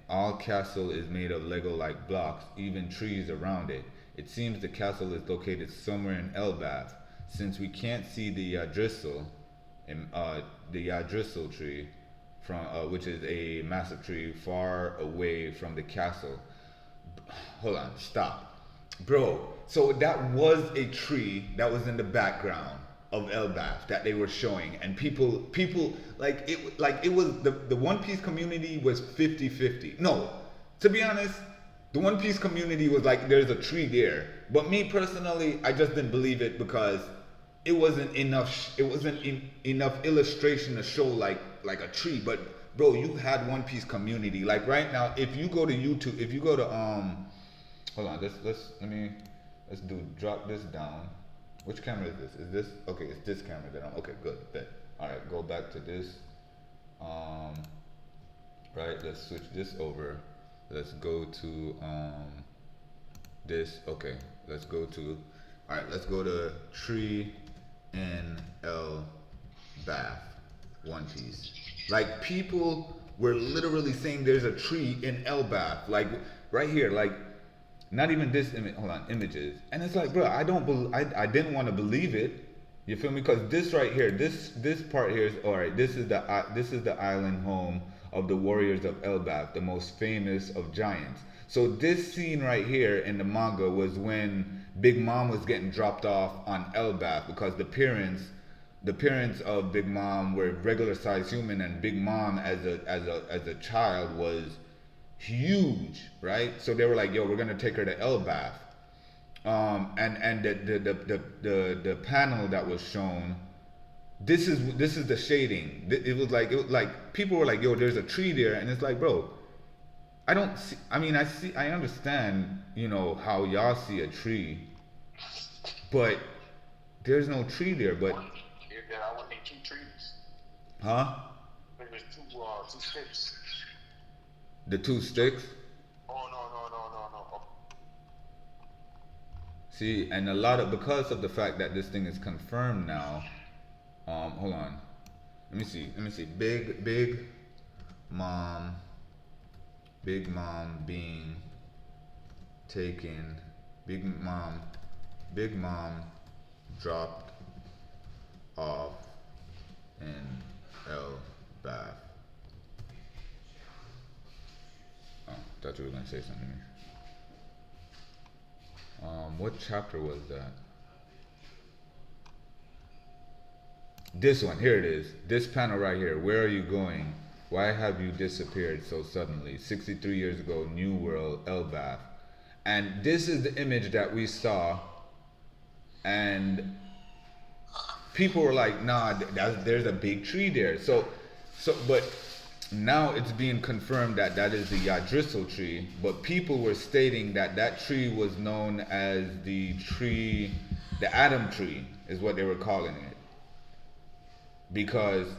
Speaker 1: All castle is made of Lego-like blocks, even trees around it. It seems the castle is located somewhere in Elbaf, since we can't see the Yggdrasil tree, from which is a massive tree far away from the castle. Hold on, stop, bro. So that was a tree that was in the background of Elbaf that they were showing, and people like it was the One Piece community was 50-50. No, to be honest, the One Piece community was like, there's a tree there, but me personally, I just didn't believe it because it wasn't enough. It wasn't enough illustration to show like a tree. But bro, you had One Piece community. Like right now, if you go to YouTube, if you go to hold on, let's drop this down. Which camera is this? Is this okay? It's this camera that I'm okay. Good. Bet. All right, go back to this. Right. Let's switch this over. Let's go to this. Okay. Let's go to. All right. Let's go to tree in L Bath One Piece. Like people were literally saying there's a tree in Elbaf, like right here, like not even this image. Hold on, images, and it's like, bro, I didn't want to believe it. You feel me? Because this right here, this part here is all right. This is the island home of the warriors of Elbaf, the most famous of giants. So this scene right here in the manga was when Big Mom was getting dropped off on Elbaf because the parents of Big Mom were regular sized human, and Big Mom as a child was huge, right? So they were like, yo, we're gonna take her to Elbaf. And the panel that was shown, this is the shading. It was like people were like, yo, there's a tree there, and it's like, bro, I don't see. I mean, I understand, how y'all see a tree, but there's no tree there. But
Speaker 2: I want two trees.
Speaker 1: huh?
Speaker 2: There's two sticks.
Speaker 1: The two sticks.
Speaker 2: Oh no.
Speaker 1: See, and a lot of because of the fact that this thing is confirmed now. Hold on. Let me see. Let me see. Mom, Big Mom being taken. Big Mom, Big Mom dropped off in El Bath. Oh, thought you were gonna say something. What chapter was that? This one, here it is. This panel right here. Where are you going? Why have you disappeared so suddenly? 63 years ago, New World, Elbath. And this is the image that we saw. And people were like, nah, there's a big tree there. But now it's being confirmed that that is the Yggdrasil tree. But people were stating that that tree was known as the tree, the Adam tree is what they were calling it. Because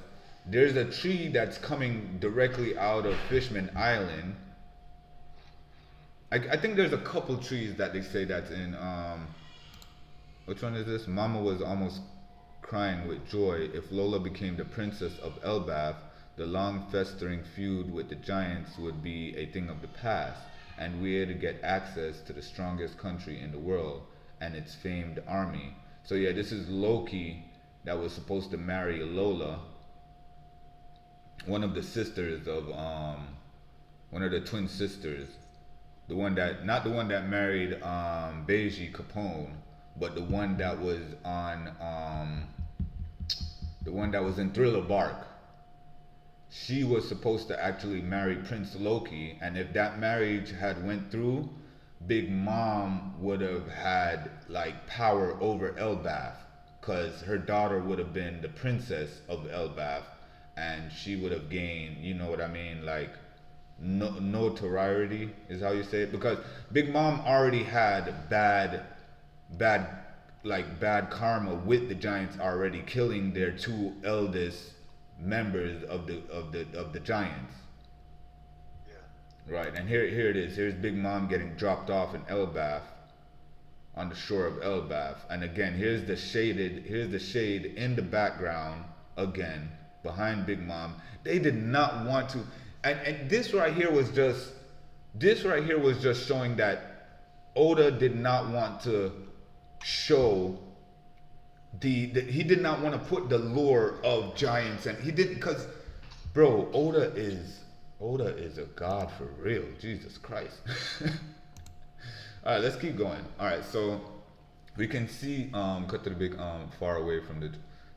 Speaker 1: there's a tree that's coming directly out of Fishman Island. I think there's a couple trees that they say that's in which one is this? Mama was almost crying with joy. If Lola became the princess of Elbath, the long festering feud with the giants would be a thing of the past, and we had to get access to the strongest country in the world and its famed army. So yeah, this is Loki that was supposed to marry Lola, one of the sisters of one of the twin sisters, the one that not the one that married Beji Capone, but the one that was on the one that was in Thriller Bark. She was supposed to actually marry Prince Loki, and if that marriage had went through, Big Mom would have had like power over Elbath, because her daughter would have been the princess of Elbath, and she would have gained, you know what I mean, like notoriety is how you say it, because Big Mom already had bad karma with the Giants already, killing their two eldest members of the Giants.
Speaker 2: Yeah.
Speaker 1: Right, and here it is. Here's Big Mom getting dropped off in Elbath, on the shore of Elbath, and again here's the shade in the background again behind Big Mom. They did not want to, and this right here was just showing that Oda did not want to show he did not want to put the lore of giants, and he didn't, because bro, Oda is a god for real. Jesus Christ. All right, let's keep going. All right, so we can see cut to the big far away from the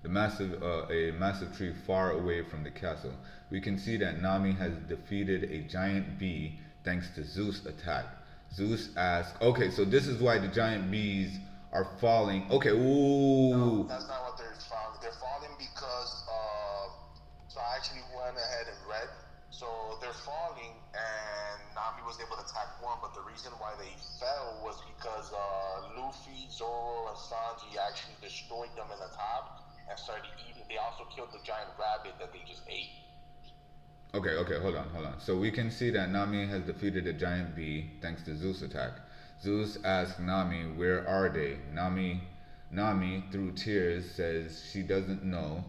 Speaker 1: massive a massive tree far away from the castle. We can see that Nami has defeated a giant bee thanks to Zeus' attack. Zeus asks, okay, so this is why the giant bees are falling. Okay, ooh.
Speaker 2: No, that's not what they're falling. They're falling because so I actually went ahead and read. So they're falling, and Nami was able to attack one, but the reason why they fell was because Luffy, Zoro, and Sanji actually destroyed them in the top and started eating. They also killed the giant rabbit that they just ate.
Speaker 1: Okay, hold on. So we can see that Nami has defeated a giant bee thanks to Zeus' attack. Zeus asks Nami, where are they? Nami, through tears, says she doesn't know.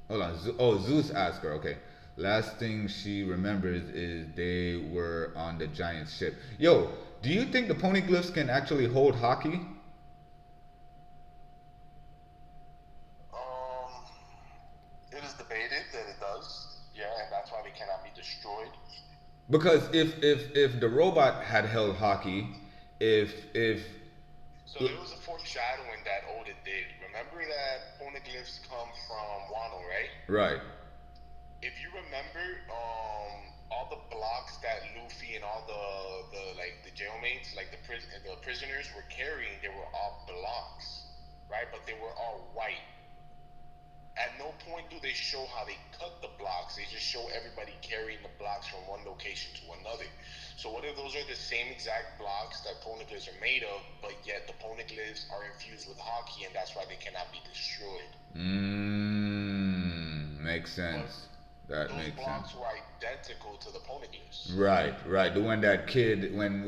Speaker 1: Hold on. Zeus asks her, okay. Last thing she remembers is they were on the giant ship. Yo, do you think the poneglyphs can actually hold Haki?
Speaker 2: It is debated that it does. Yeah, and that's why they cannot be destroyed.
Speaker 1: Because if the robot had held Haki,
Speaker 2: So there was a foreshadowing that Oda did. Remember that poneglyphs come from Wano, right?
Speaker 1: Right.
Speaker 2: If you remember, all the blocks that Luffy and all the jailmates, like the prisoners were carrying, they were all blocks, right? But they were all white. At no point do they show how they cut the blocks. They just show everybody carrying the blocks from one location to another. So what if those are the same exact blocks that poneglyphs are made of, but yet the poneglyphs are infused with Haki, and that's why they cannot be destroyed?
Speaker 1: Makes sense. That
Speaker 2: Those
Speaker 1: makes sense.
Speaker 2: blocks were identical to the Poneglyphs.
Speaker 1: Right, right. The one that Kid when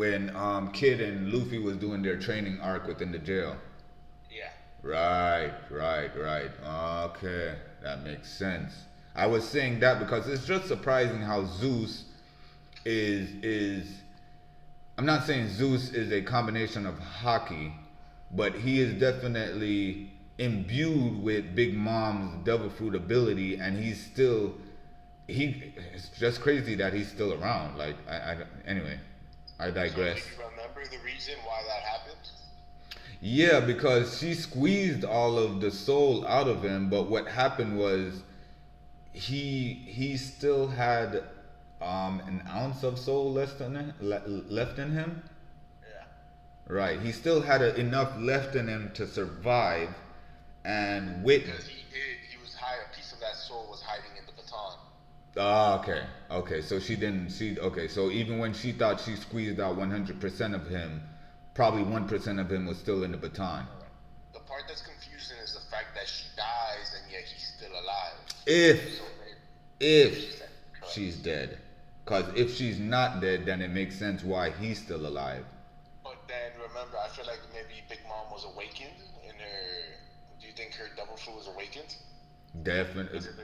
Speaker 1: Kid and Luffy was doing their training arc within the jail.
Speaker 2: Yeah.
Speaker 1: Right, right, right. Okay, that makes sense. I was saying that because it's just surprising how Zeus is I'm not saying Zeus is a combination of hockey, but he is definitely imbued with Big Mom's devil fruit ability, and he's still he. It's just crazy that he's still around. Like anyway, I
Speaker 2: So do
Speaker 1: digress.
Speaker 2: you remember the reason why that happened?
Speaker 1: Yeah, because she squeezed all of the soul out of him, but what happened was he still had an ounce of soul left in him.
Speaker 2: Yeah.
Speaker 1: Right. He still had enough left in him to survive, and with.
Speaker 2: Because he was hiding, a piece of that soul was hiding in the baton.
Speaker 1: Ah, okay. Okay. So she didn't see. Okay. So even when she thought she squeezed out 100% of him, probably 1% of him was still in the baton.
Speaker 2: Alright. The part that's confusing is the fact that she dies and yet he's still alive.
Speaker 1: If
Speaker 2: So she's
Speaker 1: if
Speaker 2: dead. Correct.
Speaker 1: she's dead, because if she's not dead, then it makes sense why he's still alive.
Speaker 2: But then remember, I feel like maybe Big Mom was awakened in her. Do you think her double fruit was awakened?
Speaker 1: Definitely.
Speaker 2: Because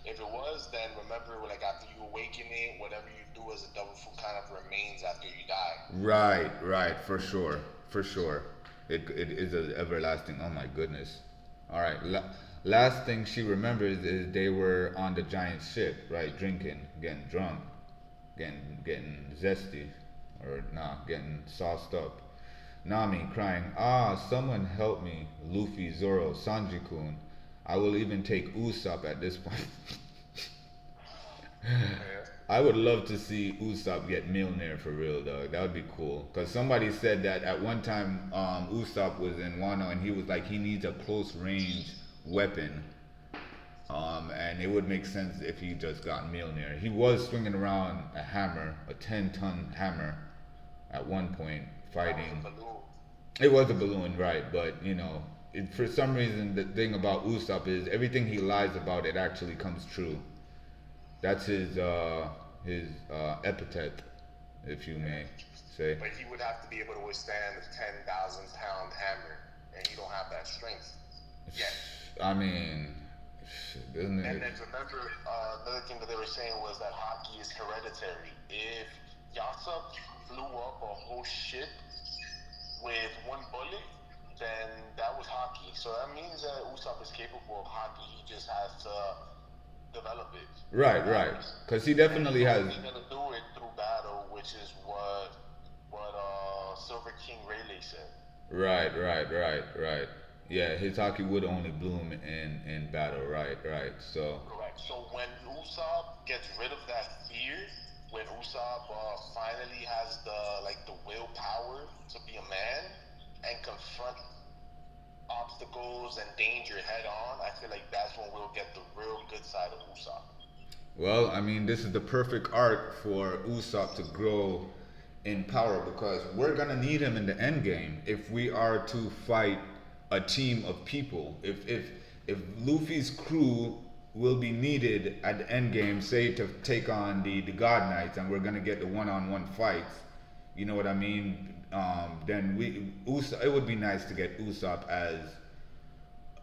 Speaker 2: if it was, then remember, like after you awaken it, whatever you do as a double fruit kind of remains after you die.
Speaker 1: Right. Right. For sure. For sure. It is an everlasting. Oh my goodness. All right. Last thing she remembers is they were on the giant ship, right? Drinking, getting drunk, getting zesty, or nah, getting sauced up. Nami crying, "Ah, someone help me!" Luffy, Zoro, Sanji-kun. I will even take Usopp at this point.
Speaker 2: Yeah.
Speaker 1: I would love to see Usopp get Mjolnir for real, dog. That would be cool. Cause somebody said that at one time Usopp was in Wano and he was like he needs a close range weapon. And it would make sense if he just got Mjolnir. He was swinging around a hammer, a 10-ton hammer, at one point fighting.
Speaker 2: That was a balloon.
Speaker 1: It was a balloon, right? But for some reason, the thing about Usopp is everything he lies about it actually comes true. That's his epithet, if you may say.
Speaker 2: But he would have to be able to withstand a 10,000 pound hammer, and he don't have that strength yet.
Speaker 1: I mean, isn't
Speaker 2: And
Speaker 1: it?
Speaker 2: then remember, another thing that they were saying was that hockey is hereditary. If Yasop blew up a whole ship with one bullet, then that was hockey. So that means that Usopp is capable of hockey. He just has to develop it.
Speaker 1: Right, right. Because he definitely has.
Speaker 2: He's gonna do it through battle, which is what Silver King Rayleigh said.
Speaker 1: Right, right, right, right. Yeah, his hockey would only bloom in battle. Right, right. So.
Speaker 2: Correct. So when Usopp gets rid of that fear, when Usopp finally has the willpower to be a man and confront obstacles and danger head on, I feel like that's when we'll get the real good side of Usopp.
Speaker 1: Well, I mean, this is the perfect arc for Usopp to grow in power because we're gonna need him in the end game if we are to fight a team of people. If Luffy's crew will be needed at the end game, say to take on the God Knights, and we're gonna get the one-on-one fights. You know what I mean? Then it would be nice to get Usopp as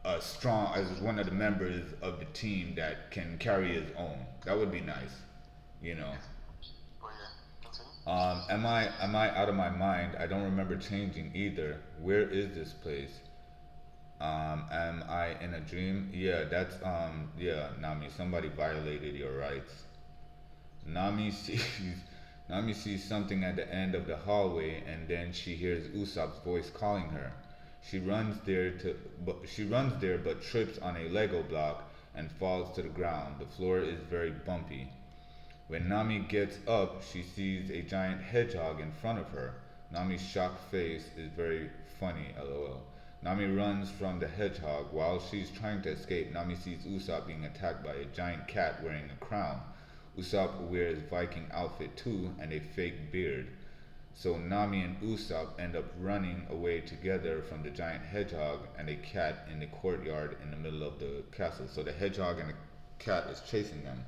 Speaker 1: as one of the members of the team that can carry his own. That would be nice, you know.
Speaker 2: But yeah, continue.
Speaker 1: Am I out of my mind? I don't remember changing either. Where is this place? Am I in a dream? Yeah, that's yeah, Nami. Somebody violated your rights. Nami sees Nami sees something at the end of the hallway, and then she hears Usopp's voice calling her. She runs there, but trips on a Lego block and falls to the ground. The floor is very bumpy. When Nami gets up, she sees a giant hedgehog in front of her. Nami's shocked face is very funny, lol. Nami runs from the hedgehog. While she's trying to escape, Nami sees Usopp being attacked by a giant cat wearing a crown. Usopp wears Viking outfit too and a fake beard. So Nami and Usopp end up running away together from the giant hedgehog and a cat in the courtyard in the middle of the castle. So the hedgehog and the cat is chasing them.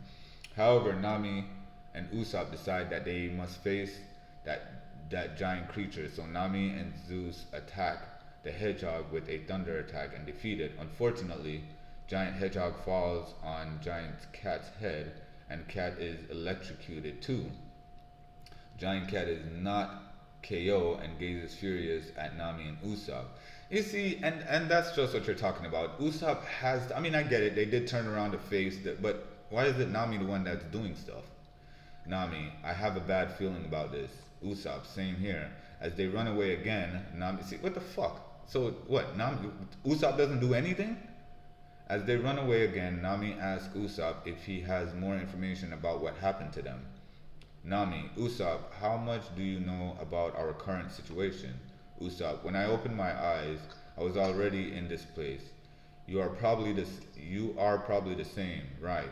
Speaker 1: However, Nami and Usopp decide that they must face that giant creature. So Nami and Zeus attack the hedgehog with a thunder attack and defeat it. Unfortunately, giant hedgehog falls on giant cat's head, and cat is electrocuted too. Giant cat is not KO and gazes furious at Nami and Usopp. You see, and that's just what you're talking about. Usopp has, I mean, I get it. They did turn around to face that, but why is it Nami the one that's doing stuff? Nami, I have a bad feeling about this. Usopp, same here. As they run away again, Nami, see, what the fuck? So what? Nami, Usopp doesn't do anything? As they run away again, Nami asks Usopp if he has more information about what happened to them. Nami, Usopp, how much do you know about our current situation? Usopp, when I opened my eyes, I was already in this place. You are probably the same, right?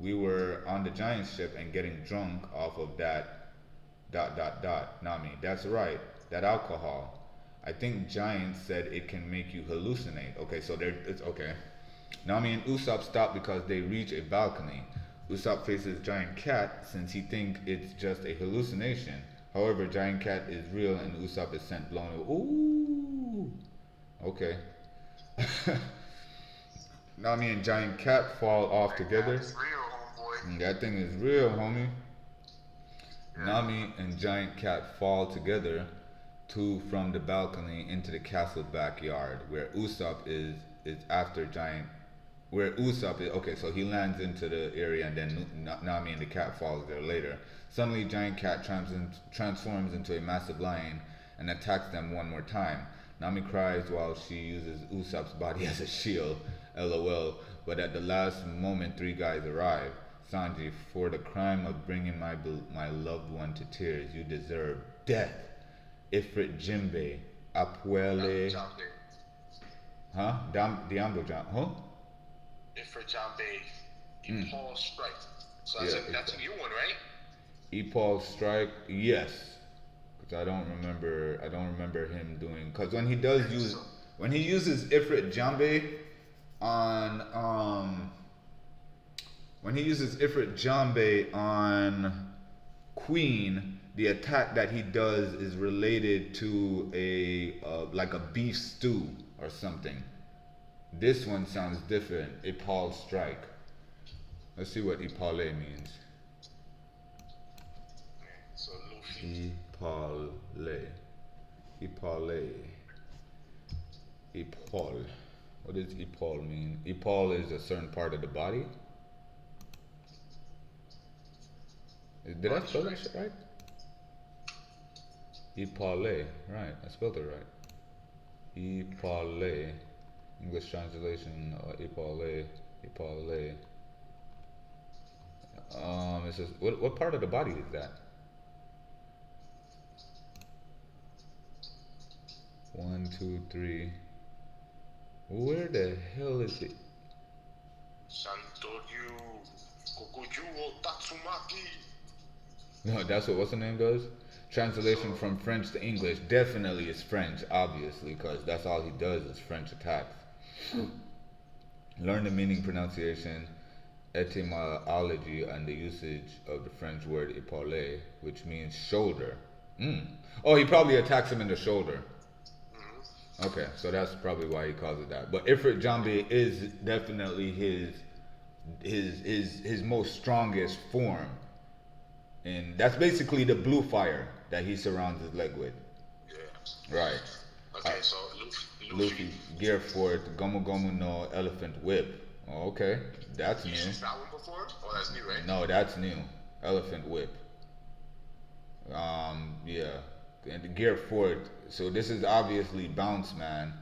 Speaker 1: We were on the giant ship and getting drunk off of that Nami, that's right, that alcohol. I think Giant said it can make you hallucinate. Okay, so it's okay. Nami and Usopp stop because they reach a balcony. Usopp faces Giant Cat since he thinks it's just a hallucination. However, Giant Cat is real and Usopp is sent blown away. Ooh, okay. Nami and Giant Cat fall off together.
Speaker 2: That's real, homeboy.
Speaker 1: That thing is real, homie. Nami and Giant Cat fall together from the balcony into the castle backyard where Usopp is after Giant where Usopp is. Okay, so he lands into the area and then Nami and the cat follows there later. Suddenly Giant Cat transforms into a massive lion and attacks them one more time. Nami cries while she uses Usopp's body as a shield, lol, but at the last moment 3 guys arrive. Sanji, for the crime of bringing my loved one to tears, you deserve death. Ifrit Jimbe, Apuele. Huh? Diambo Jam. Huh?
Speaker 2: Ifrit Jimbe, Paul Strike. So that's a new one, right?
Speaker 1: Paul Strike, yes. Because I don't remember him doing. Because when he uses Ifrit Jimbe on when he uses Ifrit Jimbe on Queen, the attack that he does is related to like a beef stew or something. This one sounds different. Ipal Strike. Let's see what Ipale means.
Speaker 2: So Luffy.
Speaker 1: Ipale. Ipal. What does Ipal mean? Ipal is a certain part of the body? Did I spell that shit right? Ipale, right? I spelled it right. Ipale, English translation. Ipale. It says what part of the body is that? 1, 2, 3. Where the hell is it?
Speaker 2: Santoryu Kokuju Tatsumaki.
Speaker 1: No, that's what's the name does? Translation from French to English definitely is French, obviously, because that's all he does is French attacks. Learn the meaning, pronunciation, etymology, and the usage of the French word épaulé, which means shoulder. Oh, he probably attacks him in the shoulder. Okay, so that's probably why he calls it that. But Ifrit Jimbe is definitely his most strongest form. And that's basically the blue fire that he surrounds his leg with.
Speaker 2: Yeah.
Speaker 1: Right.
Speaker 2: Okay, so
Speaker 1: Luffy, Gear Fort, Gomu Gomu no Elephant Whip. Oh, okay, that's new.
Speaker 2: You used that one before? Oh, that's new, right?
Speaker 1: No, that's new. Elephant Whip. Yeah. And the Gear Fort. So this is obviously Bounce Man.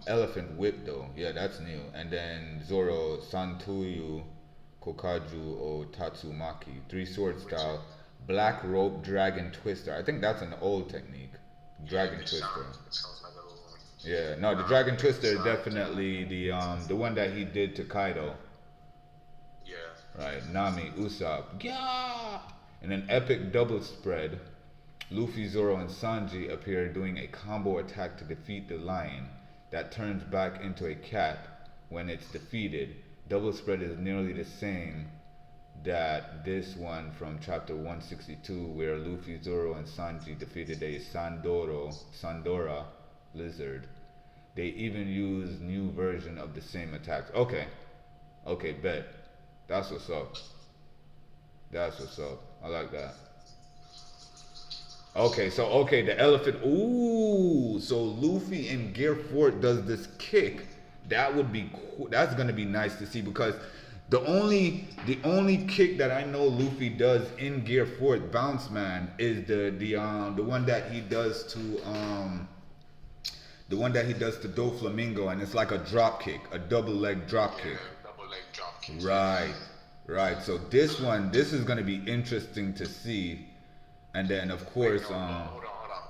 Speaker 1: Elephant Whip though. Yeah, that's new. And then Zoro Santuyu Kokaju o Tatsumaki. 3 sword style. Black rope dragon twister. I think that's an old technique. Dragon twister.
Speaker 2: Sounds like an old one.
Speaker 1: Yeah, no, the dragon twister is definitely the one that he did to Kaido.
Speaker 2: Yeah.
Speaker 1: Right, Nami, Usopp, yeah. In an epic double spread, Luffy, Zoro, and Sanji appear doing a combo attack to defeat the lion that turns back into a cat when it's defeated. double spread is nearly the same that this one from chapter 162, where Luffy, Zoro, and Sanji defeated a Sandora lizard. They even use new version of the same attacks. Okay, okay, bet. That's what's up. That's what's up. I like that. Okay, so okay, the elephant. Ooh, so Luffy in Gear 4 does this kick. That would be cool. That's gonna be nice to see because the only kick that I know Luffy does in Gear 4 Bounce Man is the one that he does to Doflamingo, and it's like a drop kick, a double leg drop kick.
Speaker 2: Double leg drop kick.
Speaker 1: Right, right. So this is gonna be interesting to see, and then of course,
Speaker 2: Hold on.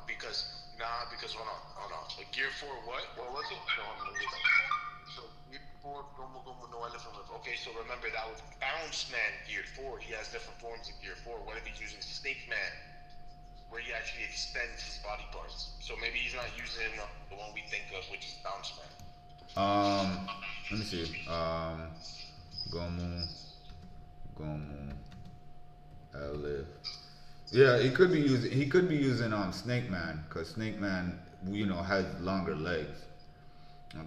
Speaker 2: Because hold on. Like Gear 4, what? What was it? No, hold on. So Gear 4, Gomu Gomu no Elephant Whip. Okay, so remember that was Bounce Man Gear 4. He has different forms in Gear 4. What if he's using Snake Man, where he actually extends his body parts? So maybe he's not using the one we think of, which is Bounce Man.
Speaker 1: let me see. Gomu, Gomu, Elif. Yeah, he could be using Snake Man, cause Snake Man, has longer legs.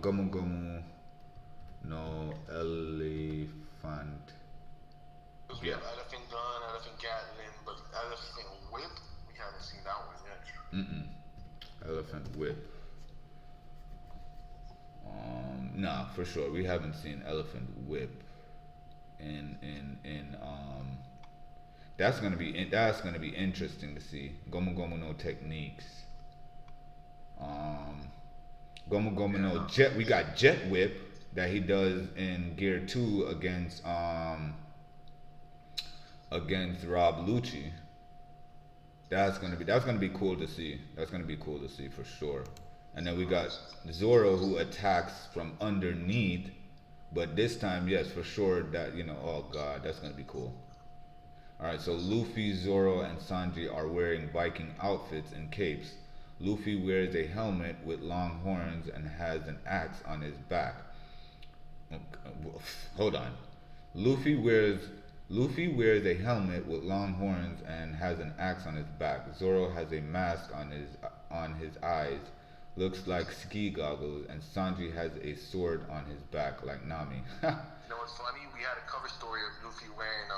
Speaker 1: Gomu Gomu no Elephant.
Speaker 2: Because we have Elephant Gun, Elephant Gatling, but Elephant Whip, we haven't seen that one yet.
Speaker 1: Elephant Whip. Nah, for sure. We haven't seen Elephant Whip in that's gonna be interesting to see. Gomu Gomu no Techniques. Gomu Gomu no Jet. We got Jet Whip that he does in Gear 2 against Rob Lucci. That's gonna be cool to see. That's gonna be cool to see for sure. And then we got Zoro who attacks from underneath, but this time, yes, for sure that oh god, that's gonna be cool. All right, so Luffy, Zoro, and Sanji are wearing Viking outfits and capes. Luffy wears a helmet with long horns and has an axe on his back. Hold on. Luffy wears a helmet with long horns and has an axe on his back. Zoro has a mask on his eyes, looks like ski goggles, and Sanji has a sword on his back like Nami.
Speaker 2: You know what's funny? We had a cover story of Luffy wearing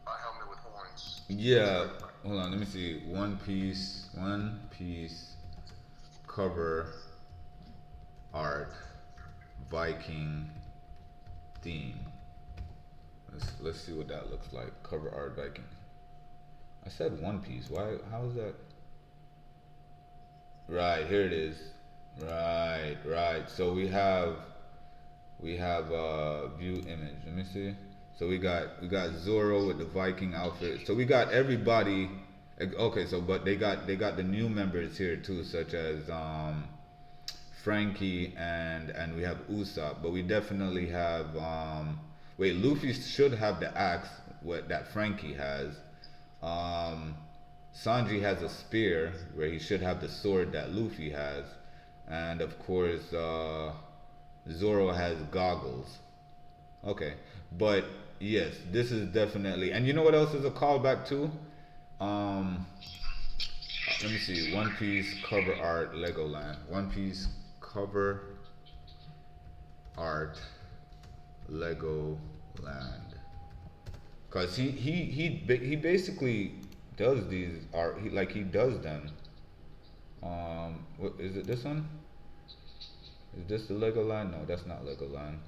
Speaker 2: a helmet with horns.
Speaker 1: Yeah, hold on, let me see. One Piece cover art, Viking theme. Let's see what that looks like. Cover art Viking. I said One Piece. Why? How is that? Right, here it is. Right. So we have view image. Let me see. So we got Zoro with the Viking outfit. So we got everybody. Okay, so but they got the new members here too, such as Frankie and we have Usopp. But we definitely have wait, Luffy should have the axe that Frankie has. Sanji has a spear where he should have the sword that Luffy has, and of course Zoro has goggles. Okay, but yes, this is definitely, and you know what else is a callback to? Let me see. One Piece cover art Legoland. One Piece cover art Legoland. Cause he basically does these art. He does them. What is it? This one? Is this the Legoland? No, that's not Legoland.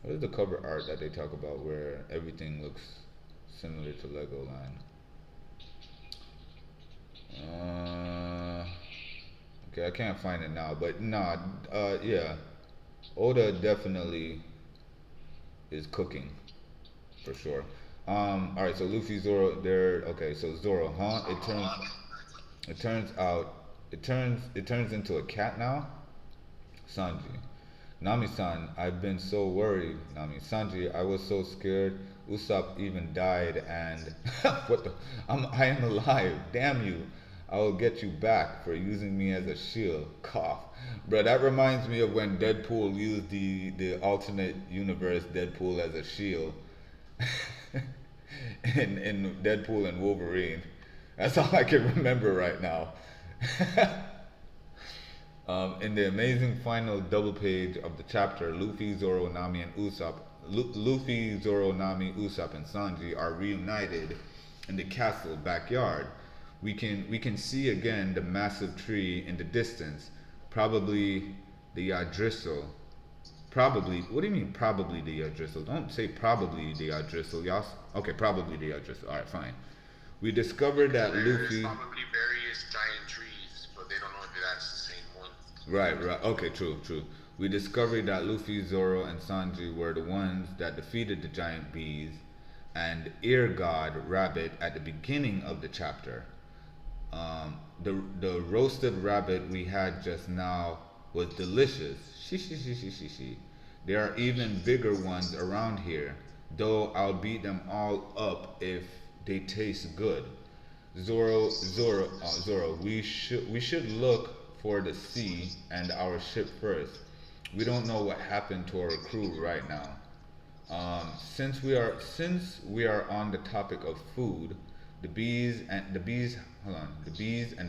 Speaker 1: What is the cover art that they talk about where everything looks similar to Legoland? Okay, I can't find it now, but nah, yeah, Oda definitely is cooking for sure. All right, so Luffy, Zoro, they're okay. So Zoro, huh? It turns into a cat now. Sanji, Nami-san, I've been so worried. Nami, Sanji, I was so scared. Usopp even died, and what the? I am alive. Damn you! I will get you back for using me as a shield. Cough. Bro, that reminds me of when Deadpool used the alternate universe Deadpool as a shield in Deadpool and Wolverine. That's all I can remember right now. In the amazing final double page of the chapter, Luffy, Zoro, Nami, and Usopp, Luffy, Zoro, Nami, Usopp, and Sanji are reunited in the castle backyard. We can see again the massive tree in the distance, probably the Yggdrasil. Probably. What do you mean probably the Yggdrasil? Don't say probably the Yggdrasil. Y'all. Okay, probably the Yggdrasil. All right, fine. We discovered that
Speaker 2: There's
Speaker 1: Luffy.
Speaker 2: probably various giant trees, but they don't know if that's the same one.
Speaker 1: Right, right. Okay, true, true. We discovered that Luffy, Zoro, and Sanji were the ones that defeated the giant bees and Ear God Rabbit at the beginning of the chapter. The roasted rabbit we had just now was delicious. She she she she she she. There are even bigger ones around here, though I'll beat them all up if they taste good. Zoro, we should look for the sea and our ship first. We don't know what happened to our crew right now. Since we are on the topic of food, the bees and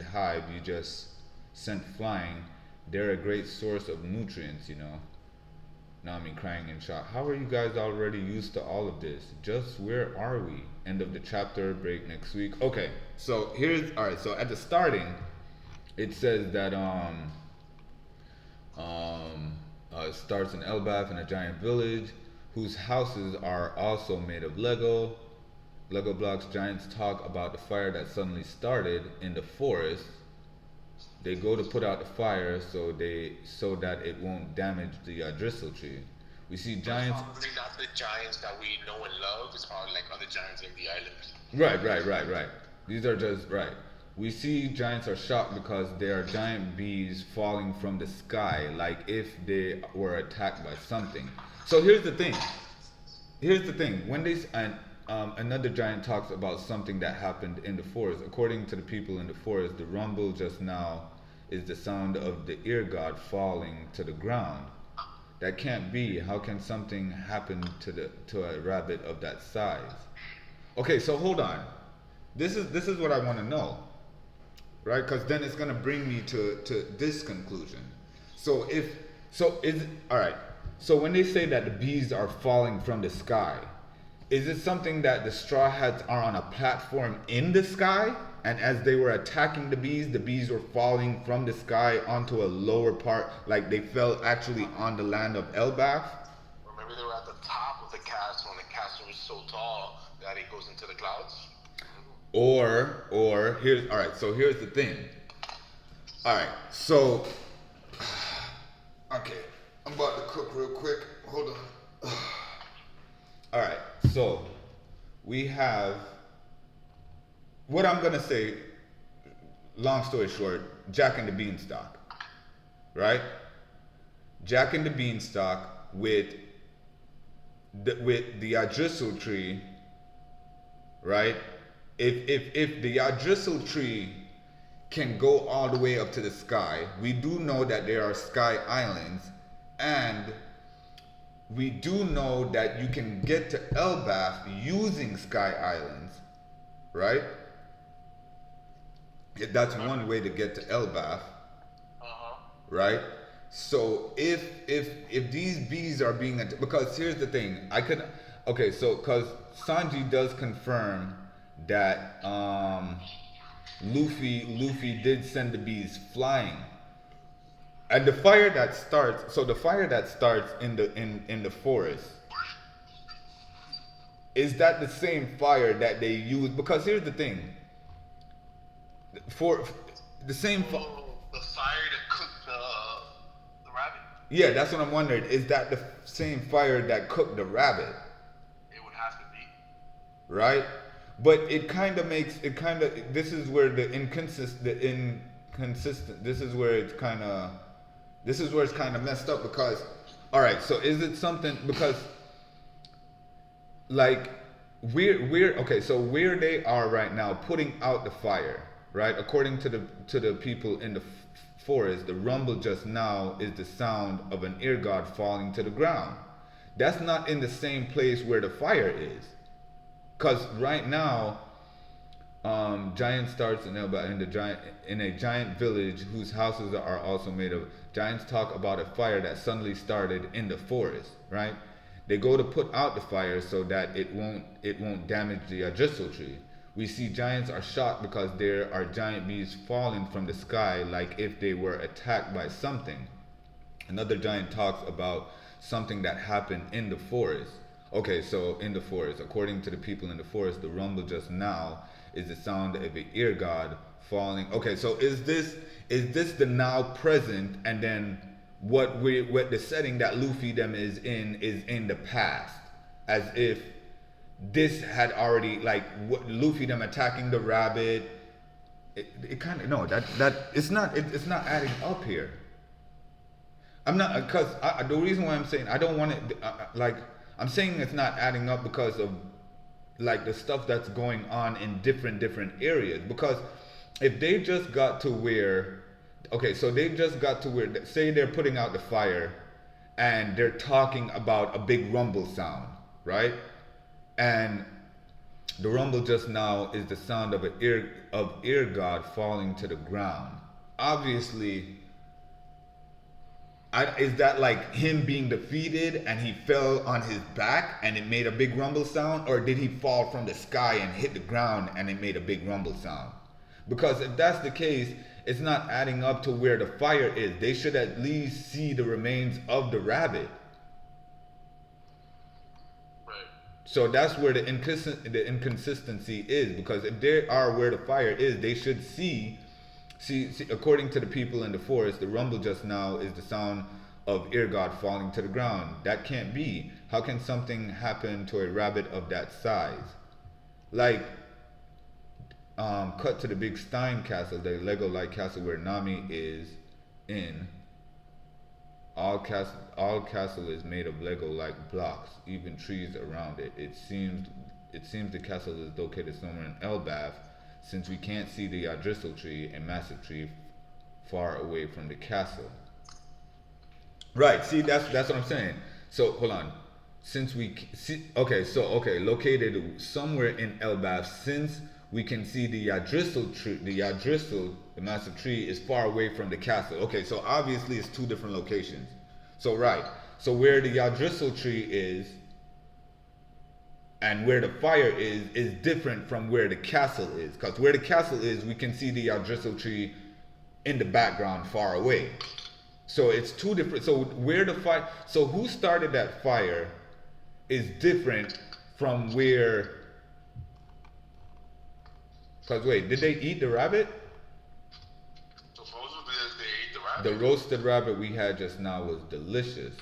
Speaker 1: hive you just sent flying, they're a great source of nutrients, you know. Nami crying in shock. How are you guys already used to all of this? Just where are we? End of the chapter, break next week. Okay, so here's alright, so at the starting, it says that it starts in Elbaf in a giant village whose houses are also made of Lego blocks. Giants talk about the fire that suddenly started in the forest. They go to put out the fire so that it won't damage the Dristle tree. We see giants.
Speaker 2: Probably not the giants that we know and love. It's probably like other giants in the islands.
Speaker 1: Right. These are just right. We see giants are shocked because there are giant bees falling from the sky, like if they were attacked by something. So here's the thing. When another giant talks about something that happened in the forest. According to the people in the forest, the rumble just now is the sound of the ear god falling to the ground. That can't be. How can something happen to a rabbit of that size? Okay, so hold on. This is what I want to know, right? Because then it's gonna bring me to this conclusion. All right. So when they say that the bees are falling from the sky, is it something that the Straw Hats are on a platform in the sky, and as they were attacking the bees were falling from the sky onto a lower part, like they fell actually on the land of Elbaf?
Speaker 2: Or maybe they were at the top of the castle, and the castle is so tall that it goes into the clouds.
Speaker 1: Or here's all right. So here's the thing. All right. So okay, I'm about to cook real quick. Hold on. All right. So we have what I'm gonna say. Long story short, Jack and the Beanstalk, right? Jack and the Beanstalk with the Yggdrasil tree, right? If the Yggdrasil tree can go all the way up to the sky, we do know that there are sky islands, and we do know that you can get to Elbaf using sky islands, right? That's one way to get to Elbaf, right? So if these bees are being because here's the thing, because Sanji does confirm that Luffy did send the bees flying, and the fire that starts in the forest, is that the same fire that they use? Because here's the thing, for the same
Speaker 2: the fire to cook the rabbit.
Speaker 1: Yeah, that's what I'm wondering. Is that the same fire that cooked the rabbit?
Speaker 2: It would have to be.
Speaker 1: Right? But this is where it's kind of messed up, because all right, so is it something, because like we're okay, so where they are right now putting out the fire, right? According to the people in the forest, the rumble just now is the sound of an ear god falling to the ground. That's not in the same place where the fire is, because right now, giant starts in a giant village whose houses are also made of giants. Talk about a fire that suddenly started in the forest, right? They go to put out the fire so that it won't damage the Ajisel tree. We see giants are shocked because there are giant bees falling from the sky like if they were attacked by something. Another giant talks about something that happened in the forest. Okay, so in the forest, according to the people in the forest, the rumble just now is the sound of an ear god falling. Okay, so is this the now present, and then what the setting that Luffy them is in the past, as if this had already, like, what Luffy them attacking the rabbit. It kind of, no, that it's not adding up here. I'm not, because the reason why I'm saying I don't want it, like, I'm saying it's not adding up because of, like, the stuff that's going on in different areas. Because if they just got to where, okay, so they just got to where, say they're putting out the fire and they're talking about a big rumble sound, right? And the rumble just now is the sound of ear god falling to the ground. Obviously, is that like him being defeated and he fell on his back and it made a big rumble sound, or did he fall from the sky and hit the ground and it made a big rumble sound? Because if that's the case, it's not adding up to where the fire is. They should at least see the remains of the rabbit.
Speaker 2: Right.
Speaker 1: So that's where the inconsistency is, because if they are where the fire is, they should see, according to the people in the forest, the rumble just now is the sound of ear god falling to the ground. That can't be. How can something happen to a rabbit of that size? Like, cut to the big Stein castle, the Lego-like castle where Nami is in. All castle is made of Lego-like blocks, even trees around it. It seems the castle is located somewhere in Elbaf, since we can't see the Yggdrasil tree, a massive tree far away from the castle. Right. See, that's what I'm saying. So hold on. Since we see, located somewhere in Elbaf, since we can see the Yggdrasil tree, the massive tree, is far away from the castle. Okay, so obviously it's two different locations. So right. So where the Yggdrasil tree is and where the fire is different from where the castle is. Because where the castle is, we can see the Yggdrasil tree in the background far away. So it's two different. So where the fire, so who started that fire is different from where. Because wait, did they eat the rabbit?
Speaker 2: Supposedly they ate the rabbit.
Speaker 1: The roasted rabbit we had just now was delicious.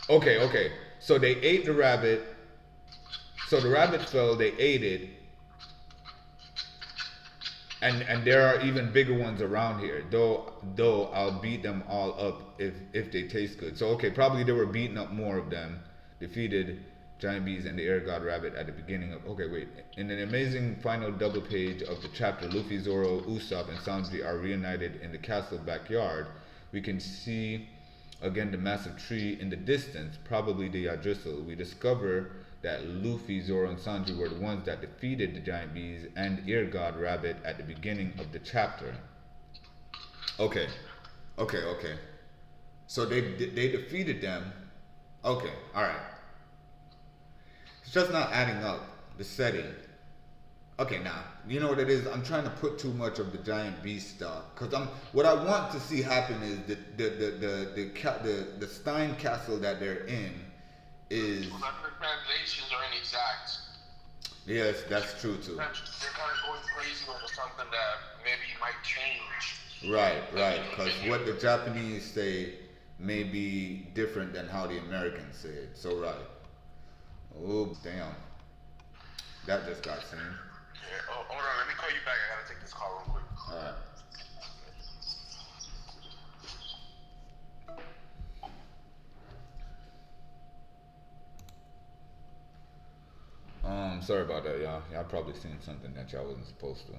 Speaker 1: Okay. So they ate the rabbit. So the rabbit fell, they ate it. And there are even bigger ones around here. Though I'll beat them all up if they taste good. So okay, probably they were beating up more of them. Defeated giant bees and the air god rabbit at the beginning of, okay, wait. In an amazing final double page of the chapter, Luffy, Zoro, Usopp, and Sanji are reunited in the castle backyard. We can see again the massive tree in the distance, probably the Yggdrasil. We discover that Luffy, Zoro, and Sanji were the ones that defeated the giant bees and ear god rabbit at the beginning of the chapter. Okay. So they defeated them. Okay, alright. It's just not adding up, the setting. Okay, now, you know what it is? I'm trying to put too much of the giant beast stuff. Because what I want to see happen is the Stein castle that they're in is...
Speaker 2: Well, the translations are inexact.
Speaker 1: Yes, that's true too.
Speaker 2: They're kind of going crazy over something that maybe might change.
Speaker 1: Right. Because what the Japanese say may be different than how the Americans say it. So right. Oh damn. That just got seen.
Speaker 2: Yeah. Oh, hold on. Let me call you back. I gotta take this call real quick.
Speaker 1: All right. Sorry about that, y'all. Y'all probably seen something that y'all wasn't supposed to.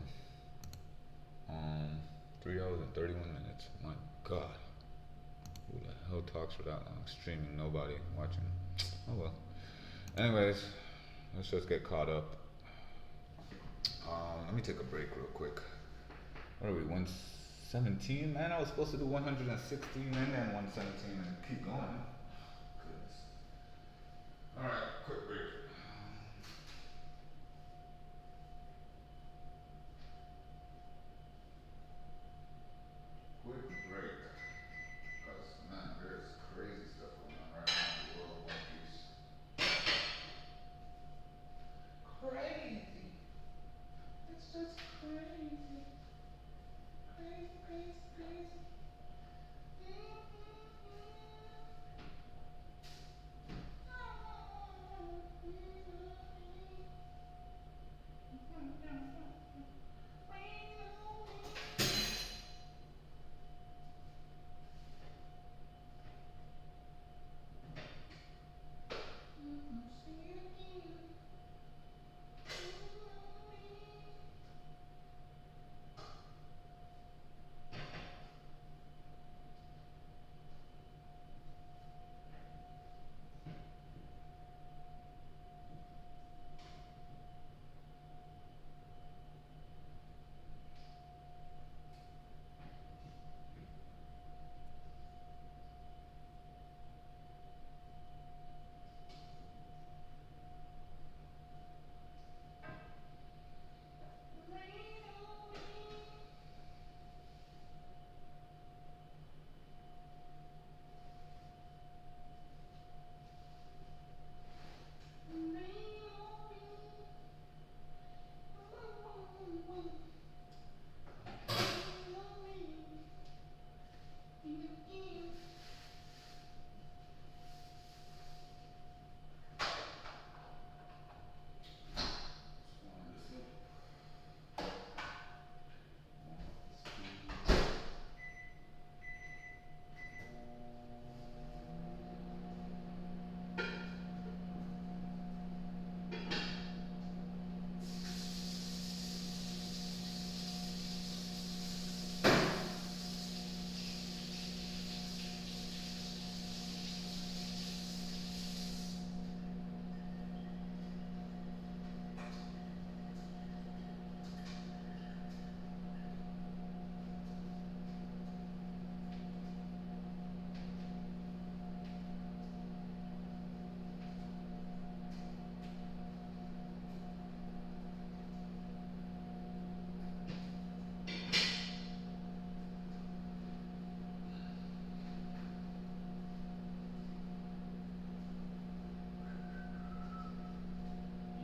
Speaker 1: Um, 3 hours and 31 minutes. My God, who the hell talks for that long? Streaming, nobody watching. Oh well. Anyways, let's just get caught up. Let me take a break real quick. What are we? 117, man. I was supposed to do 116 and then 117 and keep going. Goodness. All right, quick break. Quick break. Cause man, there's crazy stuff going on right now in the world of One Piece. Crazy. It's just crazy. Crazy, crazy, crazy.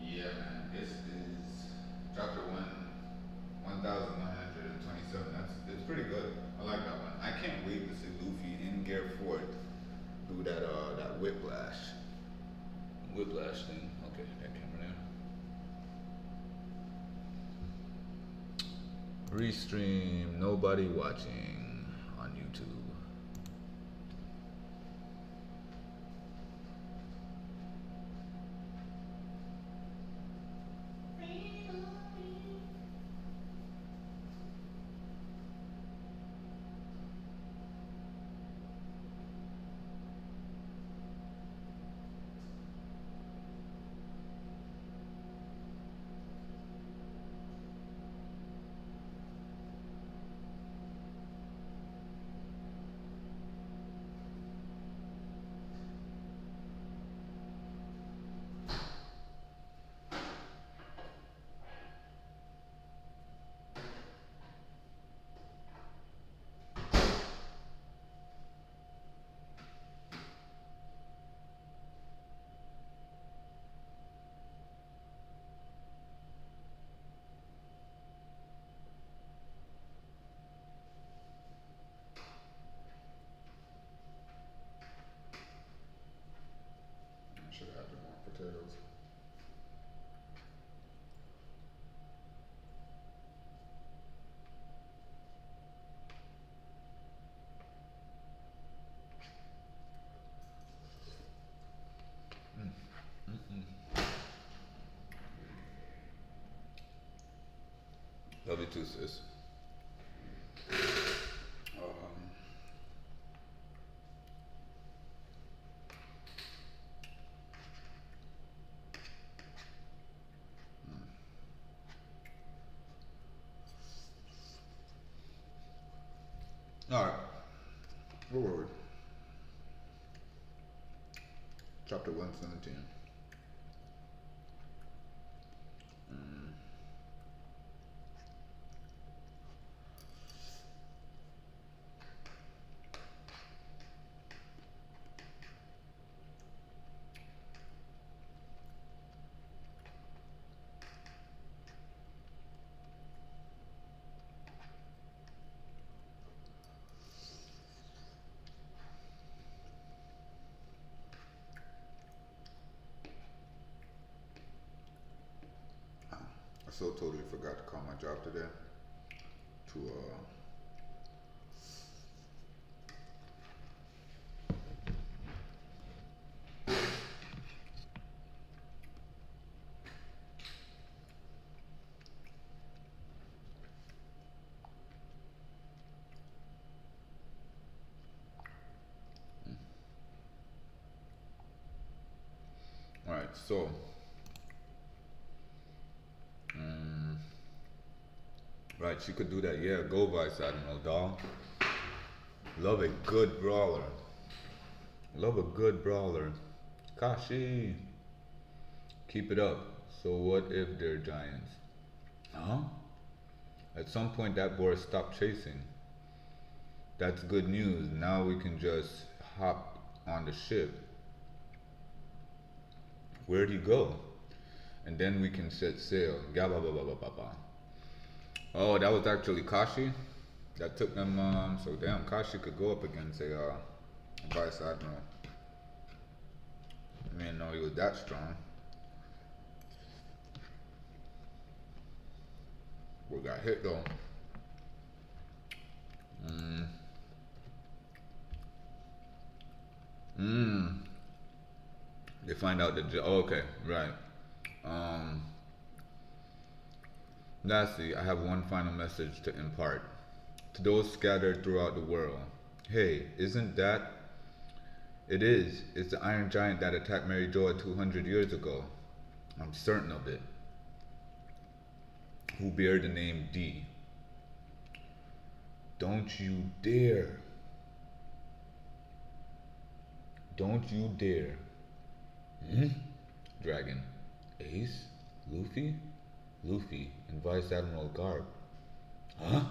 Speaker 1: Yeah, man. This is chapter 1127. It's pretty good. I like that one. I can't wait to see Luffy in Gear Fort do that whiplash thing. Okay, that camera there. Restream. Nobody watching on YouTube. I should have had more potatoes. Love you too, sis. Alright, where were we? Chapter 117. I so totally forgot to call my job today. To Alright, so right, she could do that. Yeah, go Vice Admiral, dog. Love a good brawler. Love a good brawler. Kashi. Keep it up. So what if they're giants? Huh? At some point that boy stopped chasing. That's good news. Now we can just hop on the ship. Where'd he go? And then we can set sail. Gaba ba ba ba ba ba. Oh, that was actually Kashi. That took them. So damn, Kashi could go up against a Vice Admiral. I didn't know he was that strong. We got hit though. They find out that. Oh, okay, right. Um, Lastly, I have one final message to impart to those scattered throughout the world. Hey, isn't that? It is. It's the Iron Giant that attacked Mary Joa 200 years ago. I'm certain of it. Who bear the name D. Don't you dare. Don't you dare. Dragon. Ace? Luffy? Luffy and Vice Admiral Garp. Huh?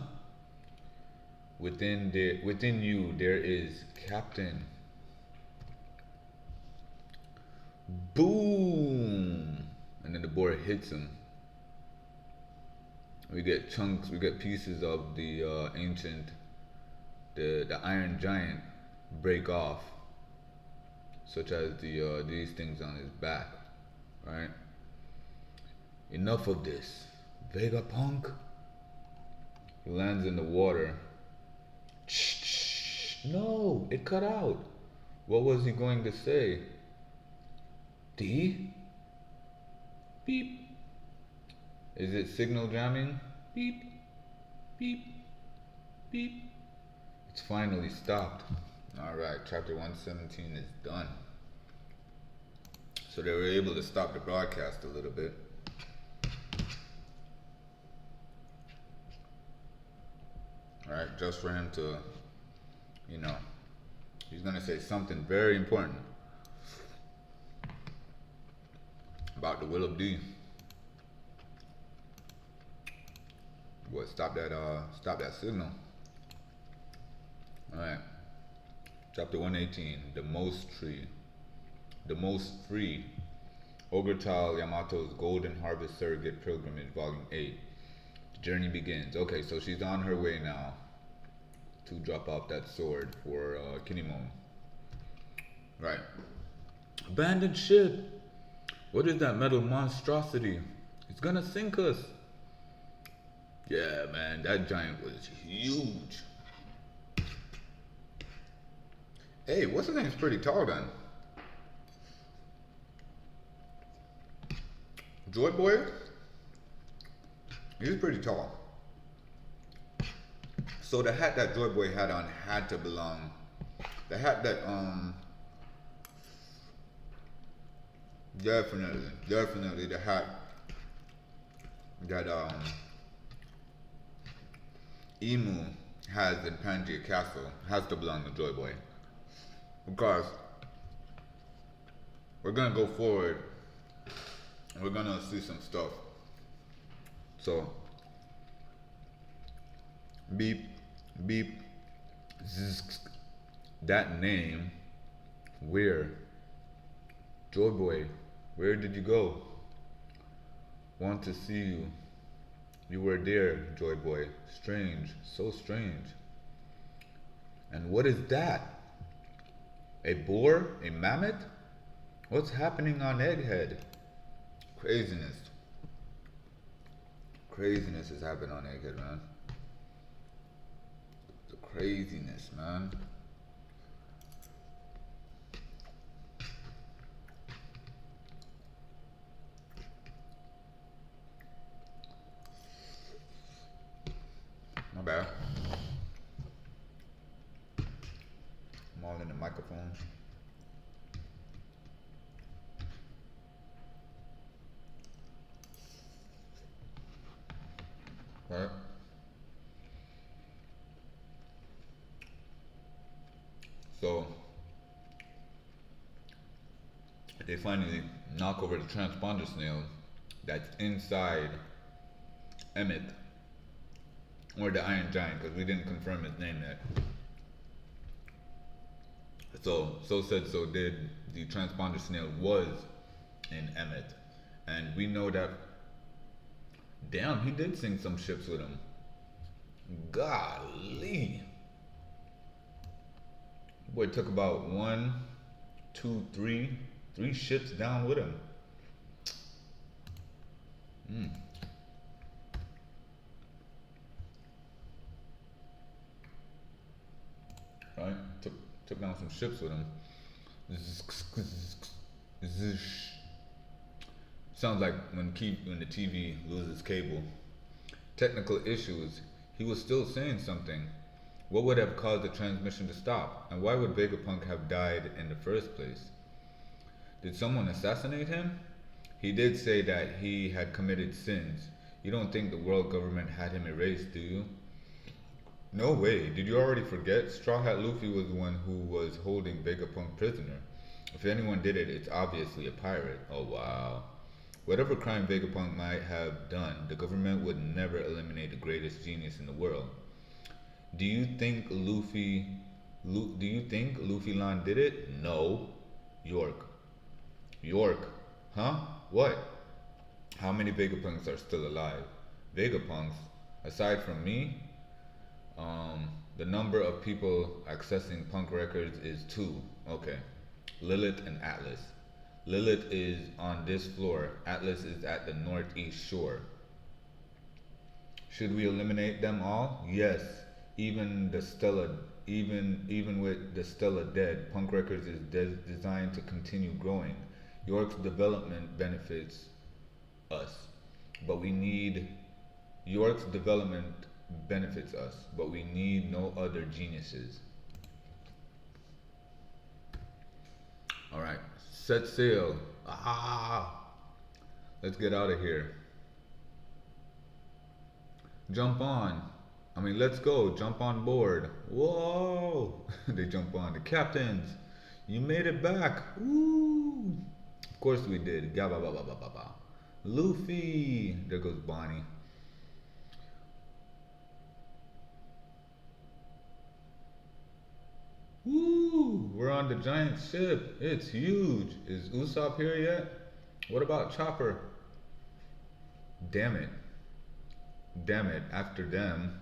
Speaker 1: Within you there is Captain. Boom! And then the boy hits him. We get chunks, we get pieces of the ancient, the Iron Giant break off, such as these things on his back, right? Enough of this, Vegapunk. He lands in the water. No, it cut out. What was he going to say? D? Beep. Is it signal jamming? Beep, beep, beep. It's finally stopped. Alright, chapter 117 is done. So they were able to stop the broadcast a little bit. Alright, just for him to, he's gonna say something very important about the will of D. What, stop that signal. Alright. Chapter 118, the most free. Ogre Child Yamato's Golden Harvest Surrogate Pilgrimage, Volume 8. The journey begins. Okay, so she's on her way now to drop off that sword for Kinemon. Right. Abandoned ship. What is that metal monstrosity? It's gonna sink us. Yeah, man, that giant was huge. Hey, what's his name's pretty tall then? Joy Boy? He's pretty tall. So the hat that Joy Boy had on had to belong. The hat that definitely the hat that Emu has in Pangaea Castle has to belong to Joy Boy. Because we're gonna go forward, we're gonna see some stuff. So beep beep zzz, that name, where? Joy Boy, where did you go? Want to see you. You were there, Joy Boy. Strange, so strange. And what is that? A boar? A mammoth? What's happening on Egghead? Craziness. Craziness is happening on Egghead, man. The craziness, man. My bad. I'm all in the microphone. Right? So they finally knock over the transponder snail that's inside Emmett, or the Iron Giant, because we didn't confirm his name yet. So said, so did. The transponder snail was in Emmett, and we know that. Damn, he did sink some ships with him. Golly. Boy took about one, two, three ships down with him. Right? Took down some ships with him. Sounds like when the TV loses cable. Technical issues. He was still saying something. What would have caused the transmission to stop? And why would Vegapunk have died in the first place? Did someone assassinate him? He did say that he had committed sins. You don't think the world government had him erased, do you? No way. Did you already forget? Straw Hat Luffy was the one who was holding Vegapunk prisoner. If anyone did it, it's obviously a pirate. Oh wow. Whatever crime Vegapunk might have done, the government would never eliminate the greatest genius in the world. Do you think Luffy Land did it? No. York. Huh? What? How many Vegapunks are still alive? Vegapunks? Aside from me? The number of people accessing punk records is 2. Okay. Lilith and Atlas. Lilith is on this floor. Atlas is at the northeast shore. Should we eliminate them all? Yes. Even with the Stella dead, Punk Records is designed to continue growing. York's development benefits us, but we need no other geniuses. All right, set sail. Let's get out of here. Let's go. Jump on board. Whoa! They jump on. The captains, you made it back. Woo! Of course we did. Gaba ba ba ba ba ba. Luffy. There goes Bonnie. Woo! We're on the giant ship. It's huge. Is Usopp here yet? What about Chopper? Damn it, after them.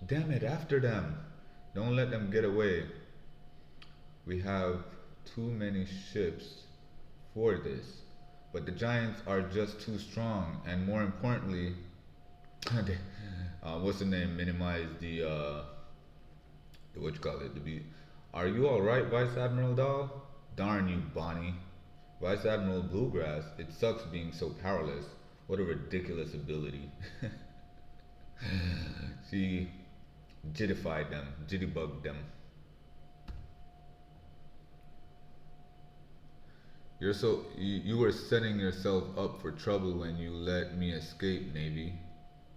Speaker 1: Damn it, after them. Don't let them get away. We have too many ships for this. But the giants are just too strong, and more importantly, what's the name? Minimize the what you call it? Are you alright, Vice Admiral Dahl? Darn you, Bonnie. Vice Admiral Bluegrass, it sucks being so powerless. What a ridiculous ability. She jitterbugged them. You were setting yourself up for trouble when you let me escape, Navy.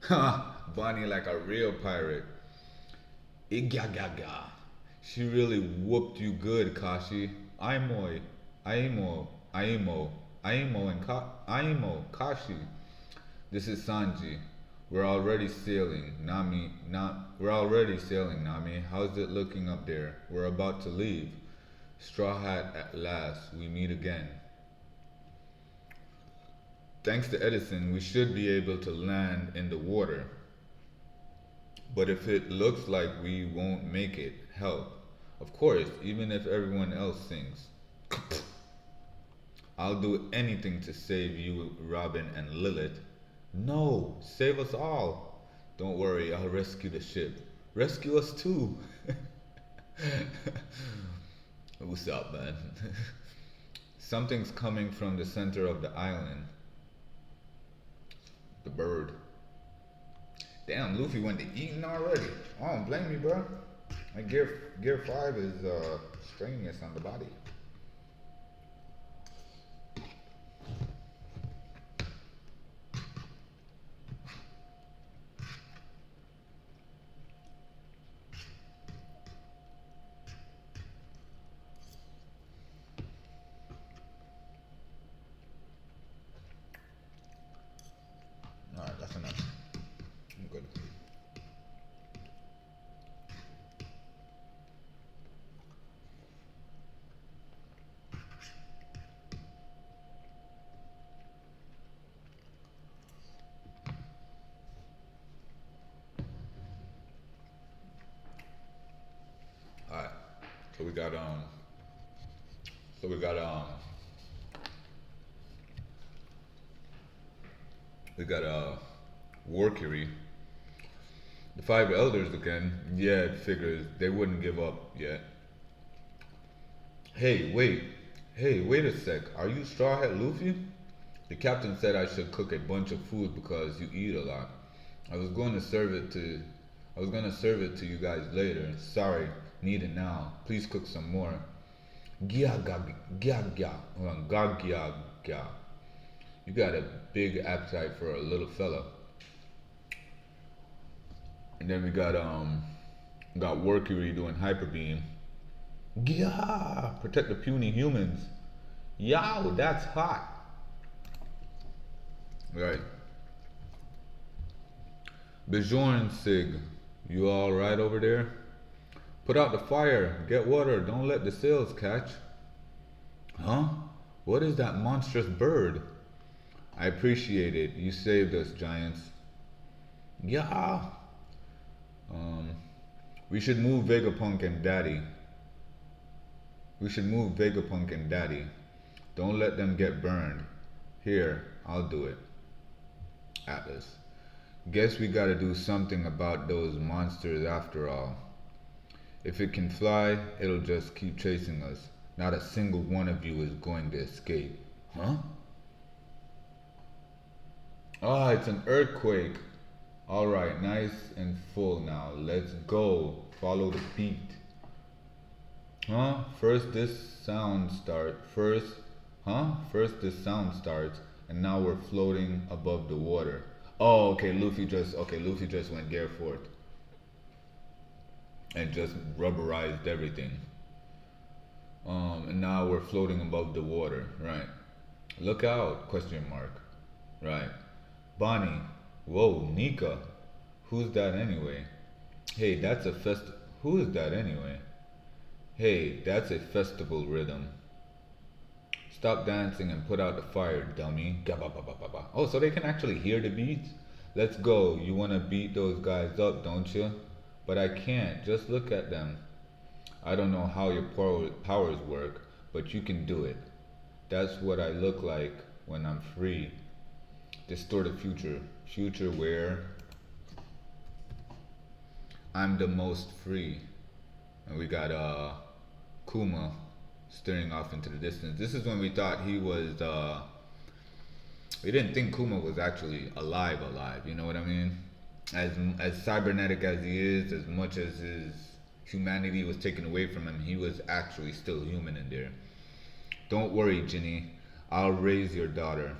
Speaker 1: Ha! Bonnie like a real pirate. Igagaga. She really whooped you good, Kashi. Aimoi, Aimo, Kashi. This is Sanji. We're already sailing, Nami. We're already sailing, Nami. How's it looking up there? We're about to leave. Straw Hat at last. We meet again. Thanks to Edison, we should be able to land in the water. But if it looks like we won't make it, help. Of course, even if everyone else sings. I'll do anything to save you, Robin and Lilith. No, save us all. Don't worry, I'll rescue the ship. Rescue us too. What's up, man? Something's coming from the center of the island. The bird. Damn, Luffy went to eating already. I don't blame you, bro. My gear 5 is strenuous on the body. Alright, that's enough. I'm good. Alright. So we got Warkiri. The 5 elders again. Yeah, it figures they wouldn't give up yet. Hey, wait a sec. Are you Straw Hat Luffy? The captain said I should cook a bunch of food because you eat a lot. I was going to serve it to you guys later. Sorry, need it now. Please cook some more. Gya. You got a big appetite for a little fella. And then we got Warkiri doing hyper beam. Gya, protect the puny humans. Yow, that's hot. Right. Bjorn Sig, you all right over there? Put out the fire, get water, don't let the sails catch. Huh? What is that monstrous bird? I appreciate it. You saved us, giants. Yeah. We should move Vegapunk and Daddy. Don't let them get burned. Here, I'll do it. Atlas. Guess we gotta do something about those monsters after all. If it can fly, it'll just keep chasing us. Not a single one of you is going to escape. Huh? Ah, it's an earthquake. Alright, nice and full now. Let's go. Follow the beat. Huh? First this sound starts, and now we're floating above the water. Oh, okay, Luffy just went gear forth. And just rubberized everything. And now we're floating above the water, right? Look out, question mark. Right. Bonnie. Whoa, Nika. Who's that anyway? Hey, that's a who is that anyway? Hey, that's a festival rhythm. Stop dancing and put out the fire, dummy. Gabba-ba-ba-ba-ba. Oh, so they can actually hear the beats? Let's go. You want to beat those guys up, don't you? But I can't. Just look at them. I don't know how your powers work, but you can do it. That's what I look like when I'm free. Distorted future. Future where I'm the most free. And we got Kuma staring off into the distance. This is when we thought he was we didn't think Kuma was actually alive, you know what I mean? As cybernetic as he is, as much as his humanity was taken away from him, he was actually still human in there. Don't worry, Ginny. I'll raise your daughter.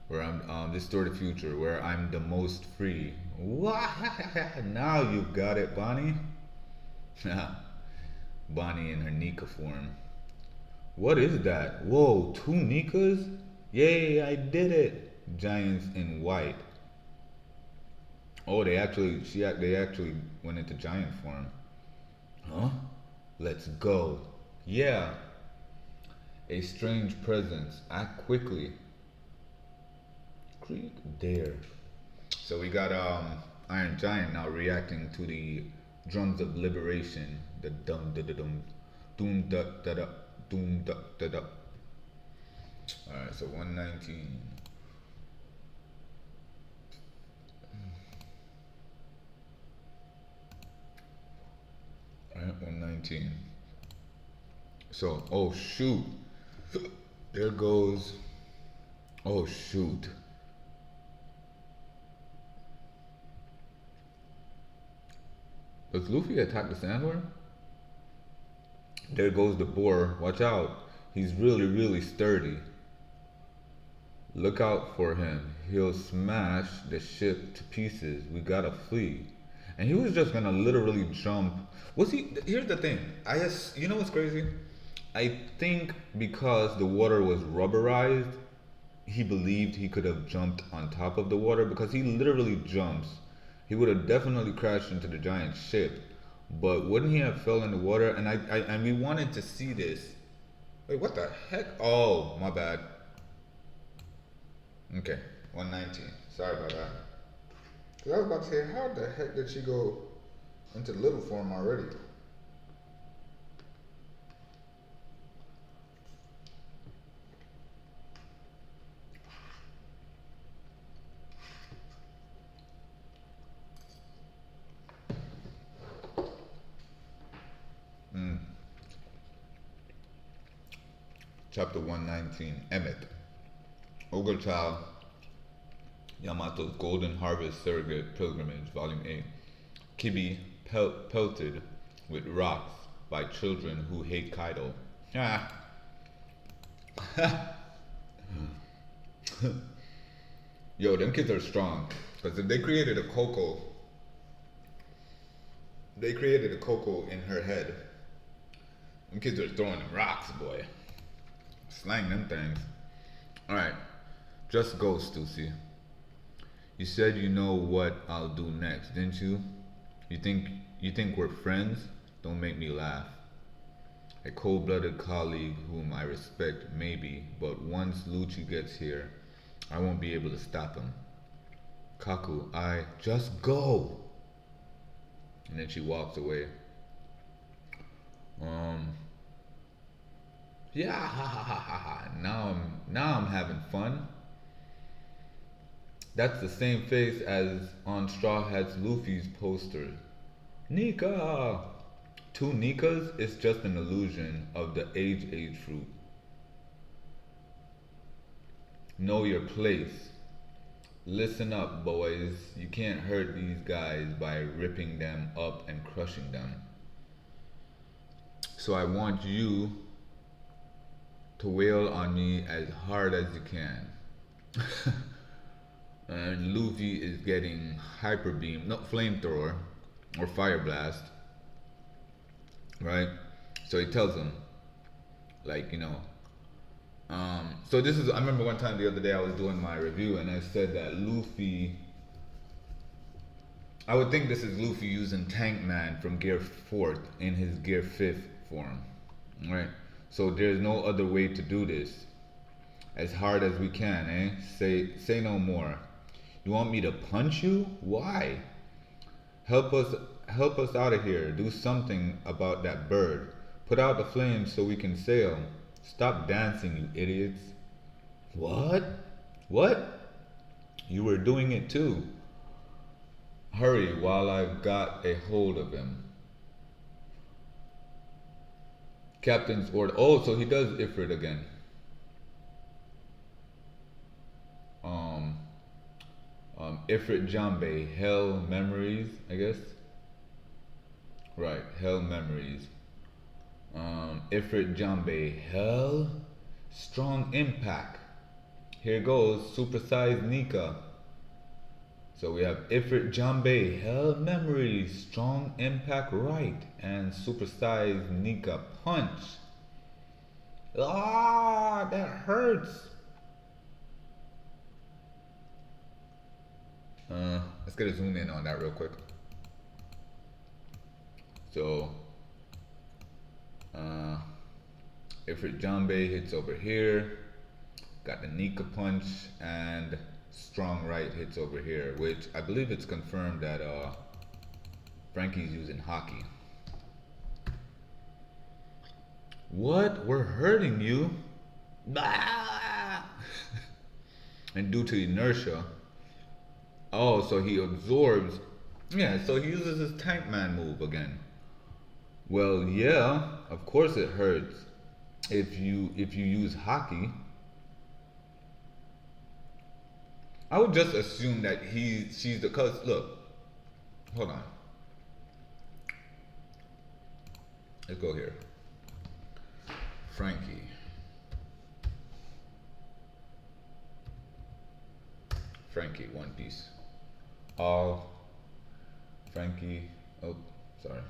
Speaker 1: where I'm distort the future, where I'm the most free. What? Now you got it, Bonnie. Bonnie in her Nika form. What is that? Whoa, two Nikas? Yay, I did it. Giants in white. Oh, they actually went into giant form. Huh? Let's go. Yeah. A strange presence. Act quickly. Creek dare. So we got Iron Giant now reacting to the drums of liberation. The dum da da dum, doom da da da, doom da da da. All right, so 119. All right, 119. So, oh shoot, there goes. Oh shoot. Does Luffy attack the sandworm? There goes the boar. Watch out. He's really, really sturdy. Look out for him. He'll smash the ship to pieces. We gotta flee. And he was just gonna literally jump. Was he? Here's the thing. I just, you know what's crazy? I think because the water was rubberized, he believed he could have jumped on top of the water because he literally jumps. He would have definitely crashed into the giant ship. But wouldn't he have fell in the water? And we wanted to see this. Wait, what the heck? Oh, my bad. Okay, 119. Sorry about that. Cause I was about to say, how the heck did she go into little form already? Chapter 119, Emmet. Ogre Child, Yamato's Golden Harvest Surrogate Pilgrimage, Volume 8. Kibi pelted with rocks by children who hate Kaido. Ah. Yo, them kids are strong. Because if they created a Coco in her head. Them kids are throwing them rocks, boy. Slang them things. Alright. Just go, Stussy. You said you know what I'll do next, didn't you? You think we're friends? Don't make me laugh. A cold-blooded colleague whom I respect, maybe, but once Lucci gets here, I won't be able to stop him. Kaku, just go. And then she walks away. Yeah, ha ha ha ha ha. Now I'm having fun. That's the same face as on Straw Hat's Luffy's poster. Nika! Two Nikas is just an illusion of the age fruit. Know your place. Listen up, boys. You can't hurt these guys by ripping them up and crushing them. So I want you to wail on me as hard as you can. And Luffy is getting hyper beam, not flamethrower or fire blast, right? So he tells him, like, so this is, I remember one time the other day I was doing my review and I said that Luffy, I would think this is Luffy using Tank Man from Gear 4th in his Gear 5th form, right? So there's no other way to do this. As hard as we can, eh? Say no more. You want me to punch you? Why? Help us out of here. Do something about that bird. Put out the flames so we can sail. Stop dancing, you idiots. What? What? You were doing it too. Hurry while I've got a hold of him. Captain's order. Oh, so he does Ifrit again. Ifrit Jambe, Hell Memories, I guess. Right, Hell Memories. Ifrit Jambe, Hell, Strong Impact. Here goes supersized Nika. So we have Ifrit Jambe, Hell Memory, Strong Impact Right, and supersized Nika Punch. Ah, that hurts. Let's get a zoom in on that real quick. So, Ifrit Jambe hits over here. Got the Nika Punch and Strong Right hits over here, which I believe it's confirmed that Frankie's using Haki. What? We're hurting you? And due to inertia, oh, so he absorbs. Yeah, so he uses his Tank Man move again. Well, yeah, of course it hurts if you use Haki. I would just assume that she's the cause. Look, hold on. Let's go here. Frankie. Frankie, One Piece. All. Frankie. Oh, sorry.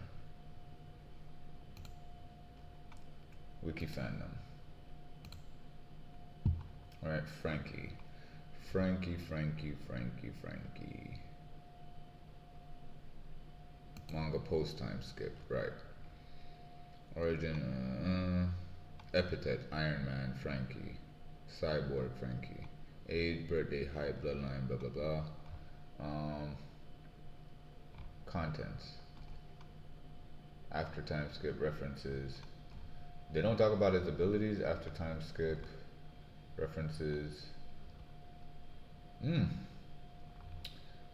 Speaker 1: Wiki fandom. Alright, Frankie. Frankie. Manga post time skip, right. Origin, epithet, Iron Man, Frankie. Cyborg, Frankie. Age, birthday, height, bloodline, blah blah blah. Contents. After time skip references. They don't talk about his abilities. After time skip references.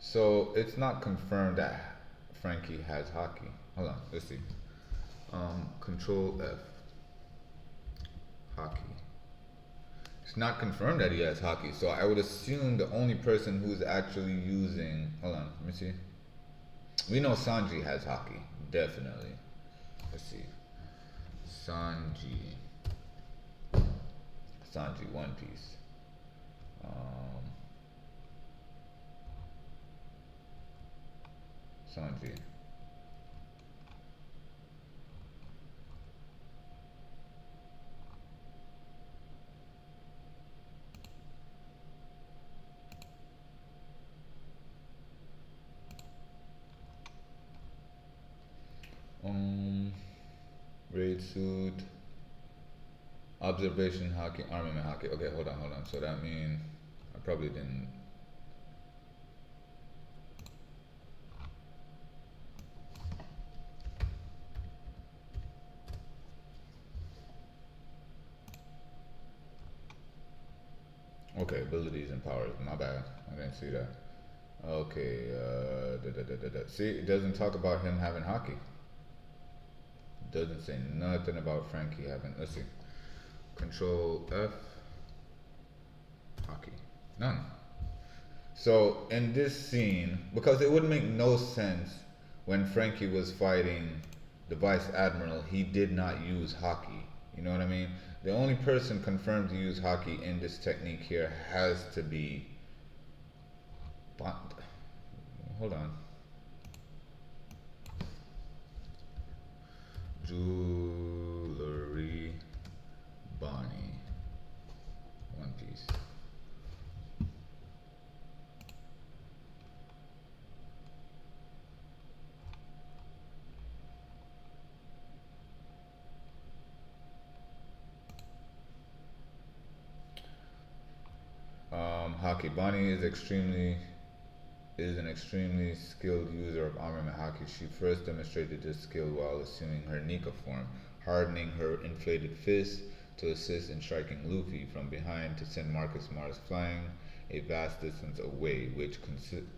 Speaker 1: So it's not confirmed that Frankie has Haki. Hold on, let's see. Control F. Haki. It's not confirmed that he has Haki, so I would assume the only person who's actually using. Hold on, let me see. We know Sanji has Haki, definitely. Let's see. Sanji, One Piece. Sanji. Raid suit. Observation Haki, armament Haki. Okay, hold on. So that means I probably didn't. Okay, abilities and powers. My bad. I didn't see that. Okay, see, it doesn't talk about him having Haki. Doesn't say nothing about Frankie having. Let's see. Control F. Haki. None. So in this scene, because it would make no sense when Frankie was fighting the Vice Admiral, he did not use Haki. You know what I mean? The only person confirmed to use Haki in this technique here has to be. Hold on. Jewelry Bonnie. One Piece. Haki. Bonnie is an extremely skilled user of armament Haki. She first demonstrated this skill while assuming her Nika form, hardening her inflated fist to assist in striking Luffy from behind to send Marcus Mars flying a vast distance away, which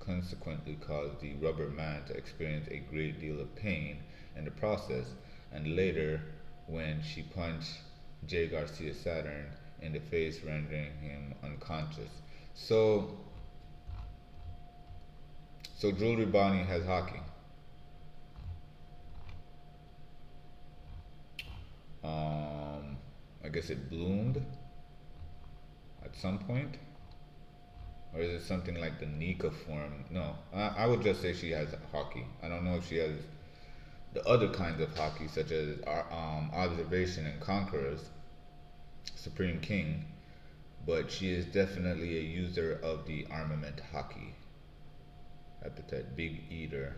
Speaker 1: consequently caused the rubber man to experience a great deal of pain in the process, and later when she punched J. Garcia Saturn in the face, rendering him unconscious. So Jewelry Bonnie has Haki. I guess it bloomed at some point. Or is it something like the Nika form? No, I would just say she has hockey. I don't know if she has the other kinds of hockey, such as observation and conquerors, supreme king, but she is definitely a user of the armament hockey. Epithet, big eater.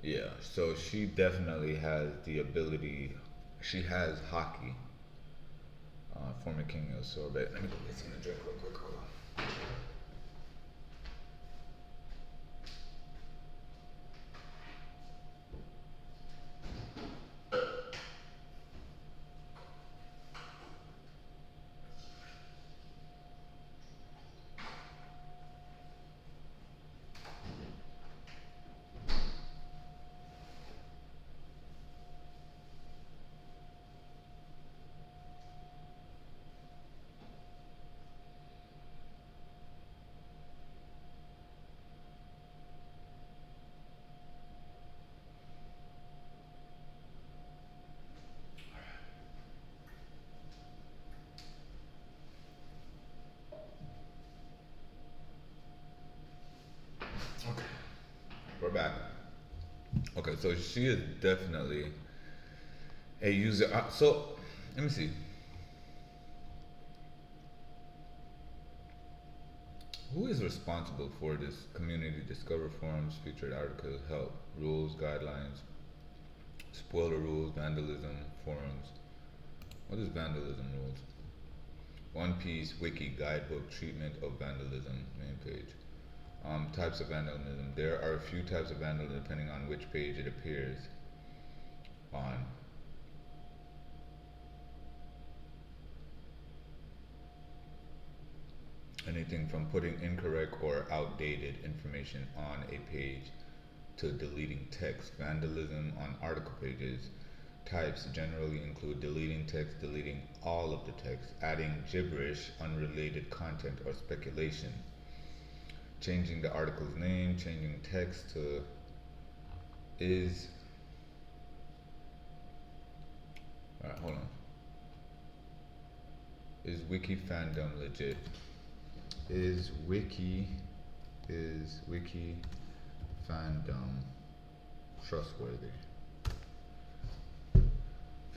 Speaker 1: Yeah, so she definitely has the ability. She has hockey. Former king of sorbet. Let me go get something to drink real quick. Hold on. Okay, we're back. Okay, so she is definitely a user. So let me see. Who is responsible for this community discover forums, featured article, help, rules, guidelines, spoiler rules, vandalism, forums? What is vandalism rules? One Piece wiki guidebook treatment of vandalism main page. Types of vandalism. There are a few types of vandalism depending on which page it appears on. Anything from putting incorrect or outdated information on a page to deleting text. Vandalism on article pages. Types generally include deleting text, deleting all of the text, adding gibberish, unrelated content, or speculation, changing the article's name, changing text to is. Alright, hold on. Is wiki fandom legit? Is wiki fandom trustworthy?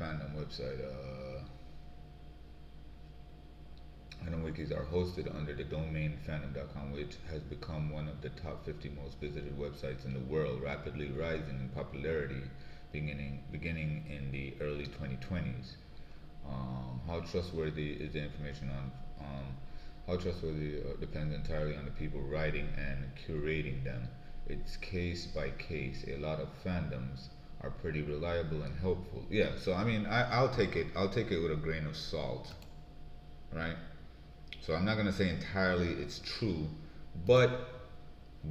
Speaker 1: Fandom website. Fandom wikis are hosted under the domain fandom.com, which has become one of the top 50 most visited websites in the world, rapidly rising in popularity beginning in the early 2020s. How trustworthy is the information on how trustworthy depends entirely on the people writing and curating them. It's case by case. A lot of fandoms are pretty reliable and helpful. Yeah, so I mean, I'll take it. I'll take it with a grain of salt, right? So I'm not gonna say entirely it's true, but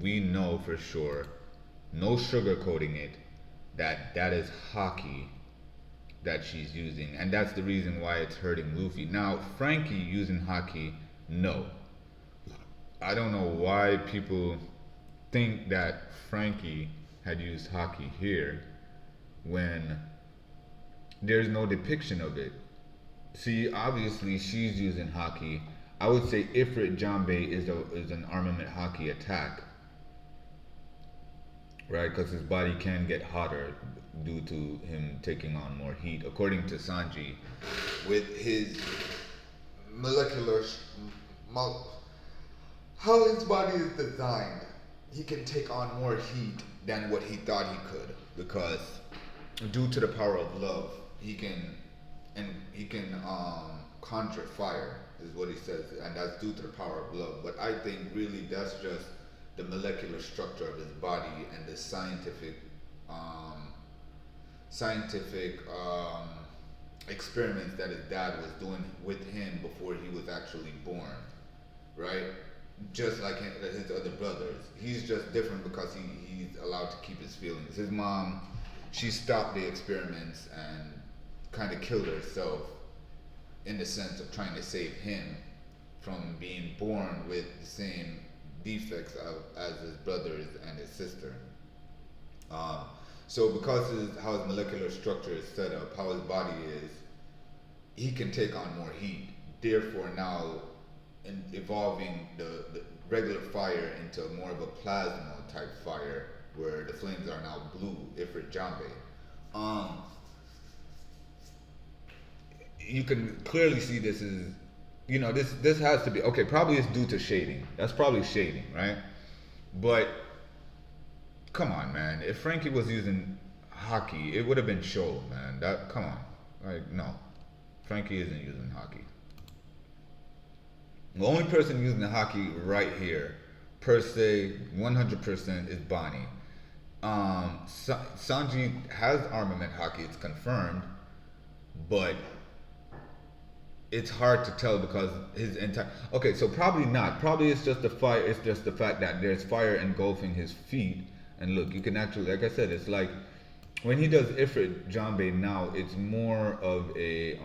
Speaker 1: we know for sure, no sugarcoating it, that that is hockey that she's using, and that's the reason why it's hurting Luffy. Now, Frankie using hockey, no. I don't know why people think that Frankie had used hockey here when there's no depiction of it. See, obviously she's using hockey. I would say Ifrit Jambe is an armament hockey attack, right? Because his body can get hotter due to him taking on more heat, according to Sanji, with his molecular, how his body is designed. He can take on more heat than what he thought he could, because due to the power of love, he can conjure fire, is what he says, and that's due to the power of love. But I think really that's just the molecular structure of his body and the scientific experiments that his dad was doing with him before he was actually born, right? Just like his other brothers. He's just different because he's allowed to keep his feelings. His mom, she stopped the experiments and kind of killed herself in the sense of trying to save him from being born with the same defects as his brothers and his sister. So because how his molecular structure is set up, how his body is, he can take on more heat. Therefore, now evolving the regular fire into more of a plasma type fire, where the flames are now blue, Ifrit Jambe. Um, you can clearly see this is, this has to be okay. Probably it's due to shading. That's probably shading, right? But come on, man. If Frankie was using hockey, it would have been show, man. That come on, like no, Frankie isn't using hockey. The only person using the hockey right here, per se, 100% is Bonnie. Sanji has armament hockey; it's confirmed, but it's hard to tell because his entire. Okay, so probably not. Probably it's just the fire. It's just the fact that there's fire engulfing his feet. And look, you can actually, like I said, it's like when he does Ifrit Jambe now, it's more of a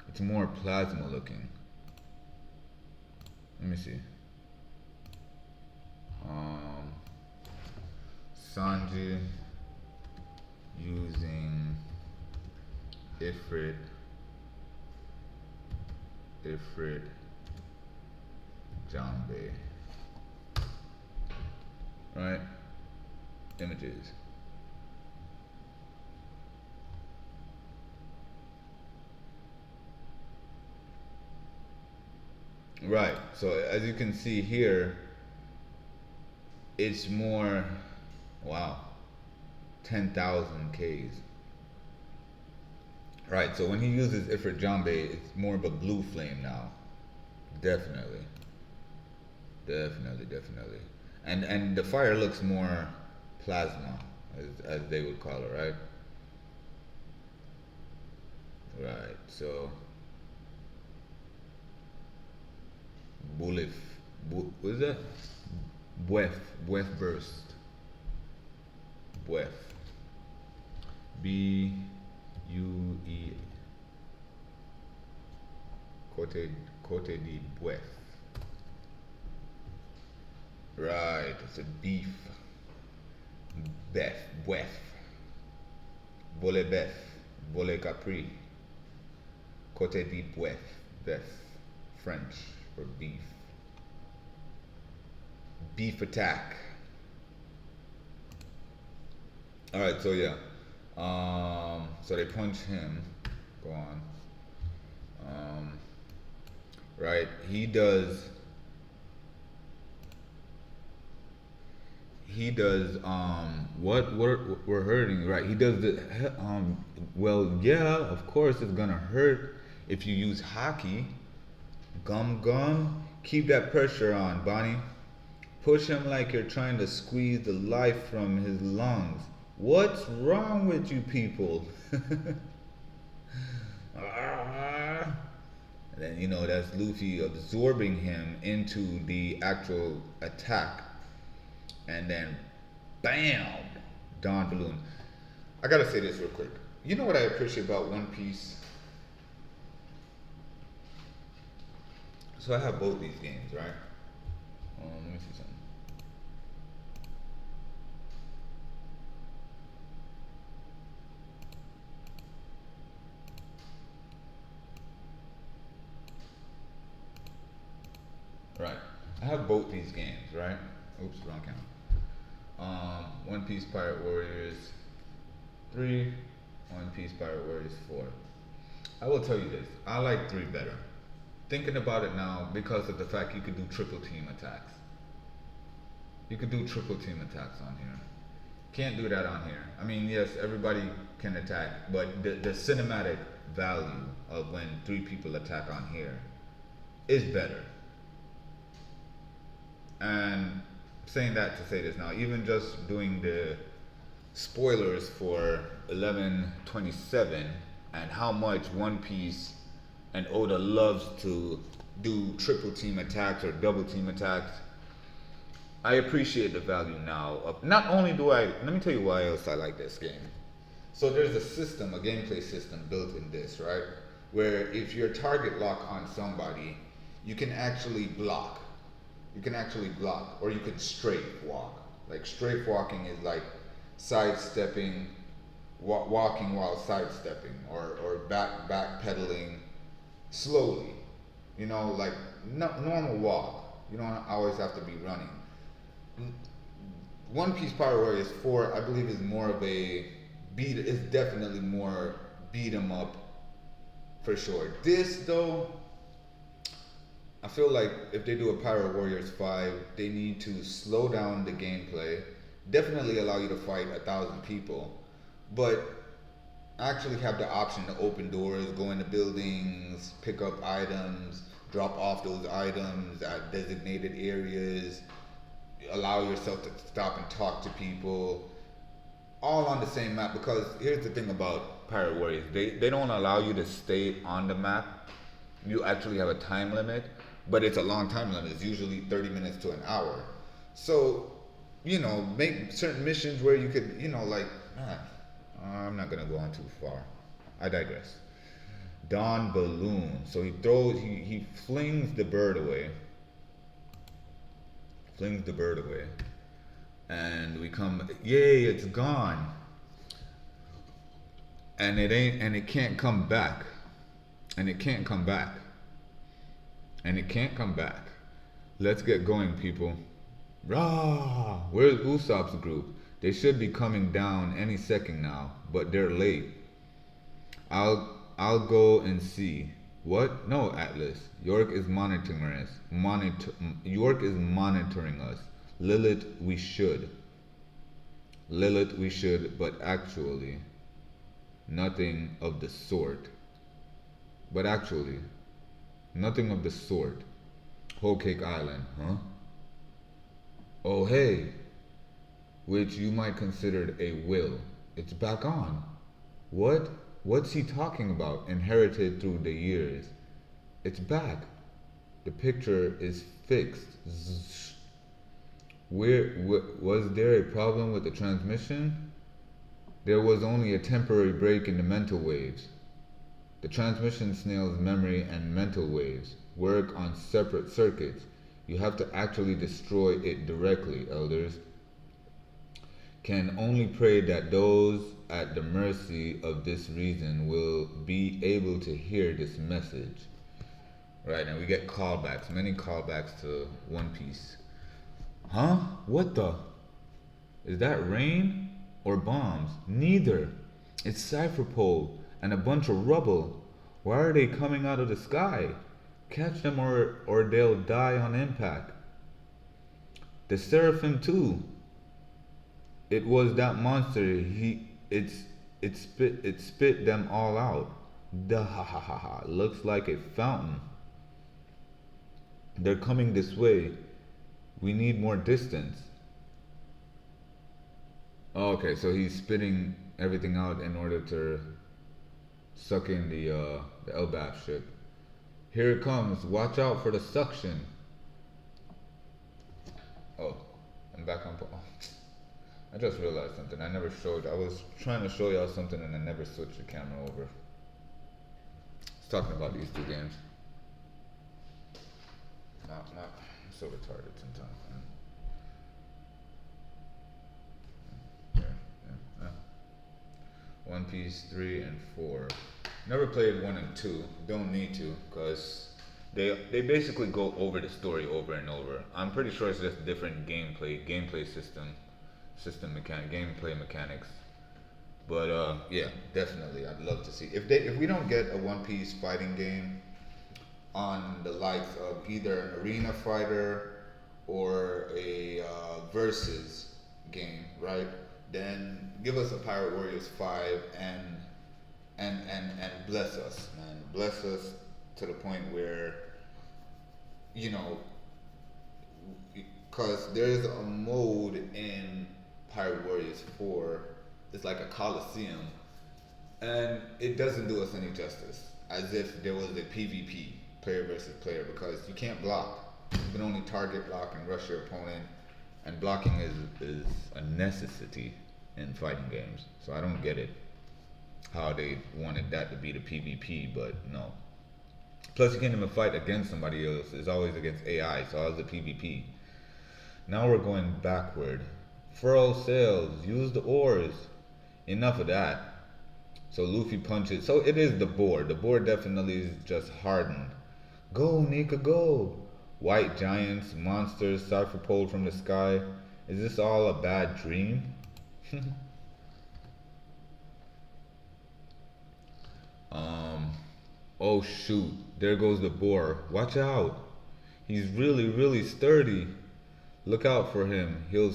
Speaker 1: it's more plasma looking. Let me see. Sanji using Ifrit Jambe. Right? Images. Right. So as you can see here, it's more, wow, 10,000 Ks. Right. So when he uses Ifrit Jambe, it's more of a blue flame now. Definitely. Definitely. And the fire looks more plasma, as they would call it, right? Right. So Bulif, what is that? Buef burst. Buef. B-U-E. Cote de Buef. Right, it's a beef. Buef. Vole Bef. Vole Capri. Cote de Buef. Bef. French for beef. Beef attack. Alright, so yeah. So they punch him. Go on. Right, he does what we're hurting, right? He does the well, yeah, of course it's gonna hurt if you use hockey. Gum, keep that pressure on, Bonnie. Push him like you're trying to squeeze the life from his lungs. What's wrong with you people? And then that's Luffy absorbing him into the actual attack. And then, bam, Dawn Balloon. I gotta say this real quick. You know what I appreciate about One Piece? So I have both these games, right? Let me see something. Right. I have both these games, right? Oops, wrong count. One Piece Pirate Warriors 3, One Piece Pirate Warriors 4. I will tell you this, I like 3 better. Thinking about it now, because of the fact you could do triple team attacks. You could do triple team attacks on here. Can't do that on here. I mean, yes, everybody can attack, but the cinematic value of when 3 people attack on here is better. And saying that to say this now, even just doing the spoilers for 1127 and how much One Piece and Oda loves to do triple team attacks or double team attacks, I appreciate the value now of, not only do let me tell you why else I like this game. So there's a system, a gameplay system built in this, right? Where if you're target lock on somebody, you can actually block. You can actually block, or you can straight walk, Like strafe walking is like sidestepping, walking while sidestepping, or backpedaling slowly. You know, like normal walk. You don't always have to be running. One Piece Pirate Warriors 4, I believe, is more of a beat. It's definitely more beat 'em up for sure. This though, I feel like if they do a Pirate Warriors 5, they need to slow down the gameplay. Definitely allow you to fight 1,000 people, but actually have the option to open doors, go into buildings, pick up items, drop off those items at designated areas, allow yourself to stop and talk to people, all on the same map. Because here's the thing about Pirate Warriors, they don't allow you to stay on the map. You actually have a time limit, but it's a long time limit. It's usually 30 minutes to an hour. So, you know, make certain missions where you could, you know, like, man, I'm not gonna go on too far. I digress. Don Balloon. So he flings the bird away. Flings the bird away. And we come, yay, it's gone. And it can't come back. And it can't come back. And it can't come back. Let's get going, people. Rah! Where's Usopp's group? They should be coming down any second now, but they're late. I'll go and see. What? No, Atlas. York is monitoring us. York is monitoring us. Lilith, we should. Lilith, we should, but actually, nothing of the sort. But actually, nothing of the sort. Whole Cake Island, huh? Oh, hey. Which you might consider a will. It's back on. What? What's he talking about? Inherited through the years. It's back. The picture is fixed. Zzz. Was there a problem with the transmission? There was only a temporary break in the mental waves. The transmission snail's memory and mental waves work on separate circuits. You have to actually destroy it directly, elders. Can only pray that those at the mercy of this reason will be able to hear this message. Right, and we get callbacks, many callbacks to One Piece. Huh? What the? Is that rain or bombs? Neither. It's Cypherpole and a bunch of rubble. Why are they coming out of the sky? Catch them or they'll die on impact. The Seraphim too. It was that monster. It spit them all out. Da ha ha ha ha. Looks like a fountain. They're coming this way. We need more distance. Oh, okay, so he's spitting everything out in order to suck in the Elbaf ship. Here it comes. Watch out for the suction. Oh, I'm back on. Oh, I just realized something. I was trying to show y'all something and I never switched the camera over. I was talking about these two games. I'm so retarded sometimes, man. Yeah. One Piece 3 and 4. Never played 1 and 2. Don't need to, because they basically go over the story over and over. I'm pretty sure it's just different gameplay mechanics. But yeah, definitely, I'd love to see if we don't get a One Piece fighting game on the likes of either an arena fighter or a versus game, right? Then give us a Pirate Warriors 5 and bless us, man. Bless us to the point where, you know, because there's a mode in Pirate Warriors 4. It's like a Coliseum, and it doesn't do us any justice. As if there was a PvP, player versus player, because you can't block. You can only target, block, and rush your opponent. And blocking is a necessity in fighting games. So I don't get it, how they wanted that to be the PvP, but no. Plus you can't even fight against somebody else. It's always against AI, so how's the PvP? Now we're going backward. Furl sails, use the oars. Enough of that. So Luffy punches. So it is the boar. The boar definitely is just hardened. Go, Nika, go. White giants, monsters, cipher pole from the sky. Is this all a bad dream? um, oh shoot, there goes the boar. Watch out. He's really, really sturdy. Look out for him. He'll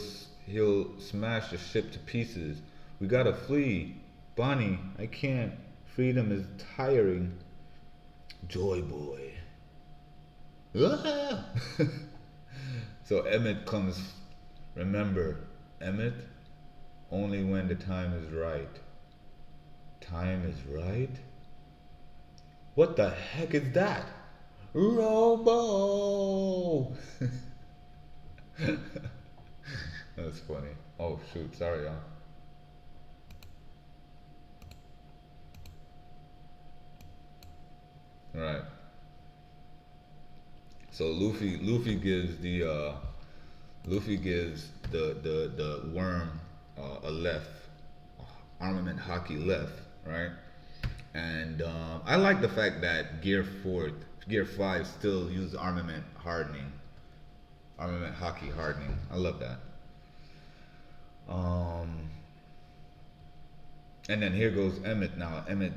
Speaker 1: smash the ship to pieces. We gotta flee. Bonnie, I can't. Freedom is tiring. Joy boy. Ah! So Emmett comes. Remember, Emmett, only when the time is right. Time is right? What the heck is that? Robo! That's funny. Oh shoot, sorry y'all. Right. So Luffy gives the worm a left, armament hockey left, right? And I like the fact that Gear 5 still use armament hockey hardening. I love that. Um, and then here goes Emmett now. Emmett,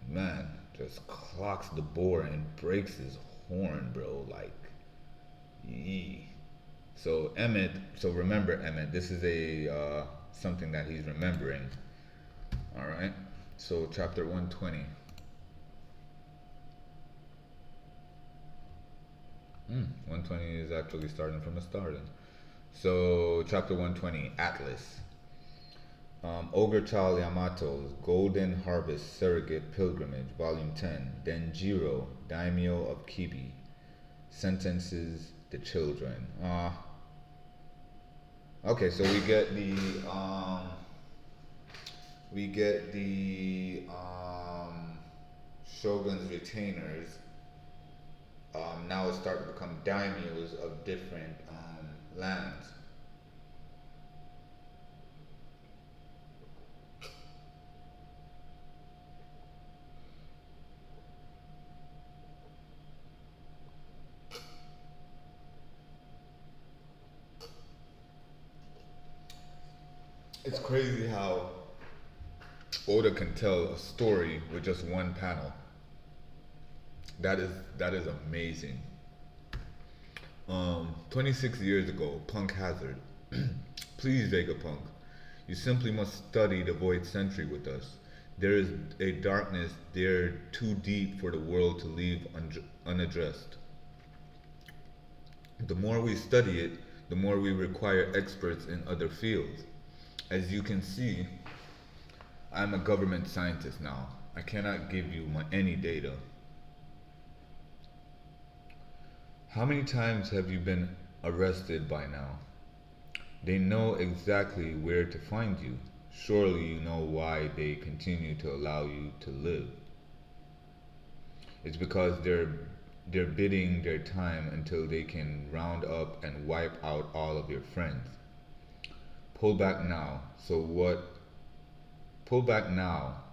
Speaker 1: man, just clocks the boar and breaks his horn, bro. Like, yee. So remember Emmett. This is a something that he's remembering. All right. So chapter 120. 120 is actually starting from the starting. So chapter 120, Atlas. Ogre Child Yamato's Golden Harvest Surrogate Pilgrimage, Volume 10. Denjiro, Daimyo of Kibi, sentences the children. Okay, so we get the Shogun's retainers. Now it's starting to become daimyos of different lands. It's crazy how Oda can tell a story with just one panel. That is amazing. 26 years ago, Punk Hazard. Please, Vegapunk, you simply must study the Void Century with us. There is a darkness there too deep for the world to leave unaddressed. The more we study it, the more we require experts in other fields. As you can see, I'm a government scientist now. I cannot give you any data. How many times have you been arrested by now? They know exactly where to find you. Surely you know why they continue to allow you to live. It's because they're biding their time until they can round up and wipe out all of your friends. Pull back now. So what? Pull back now.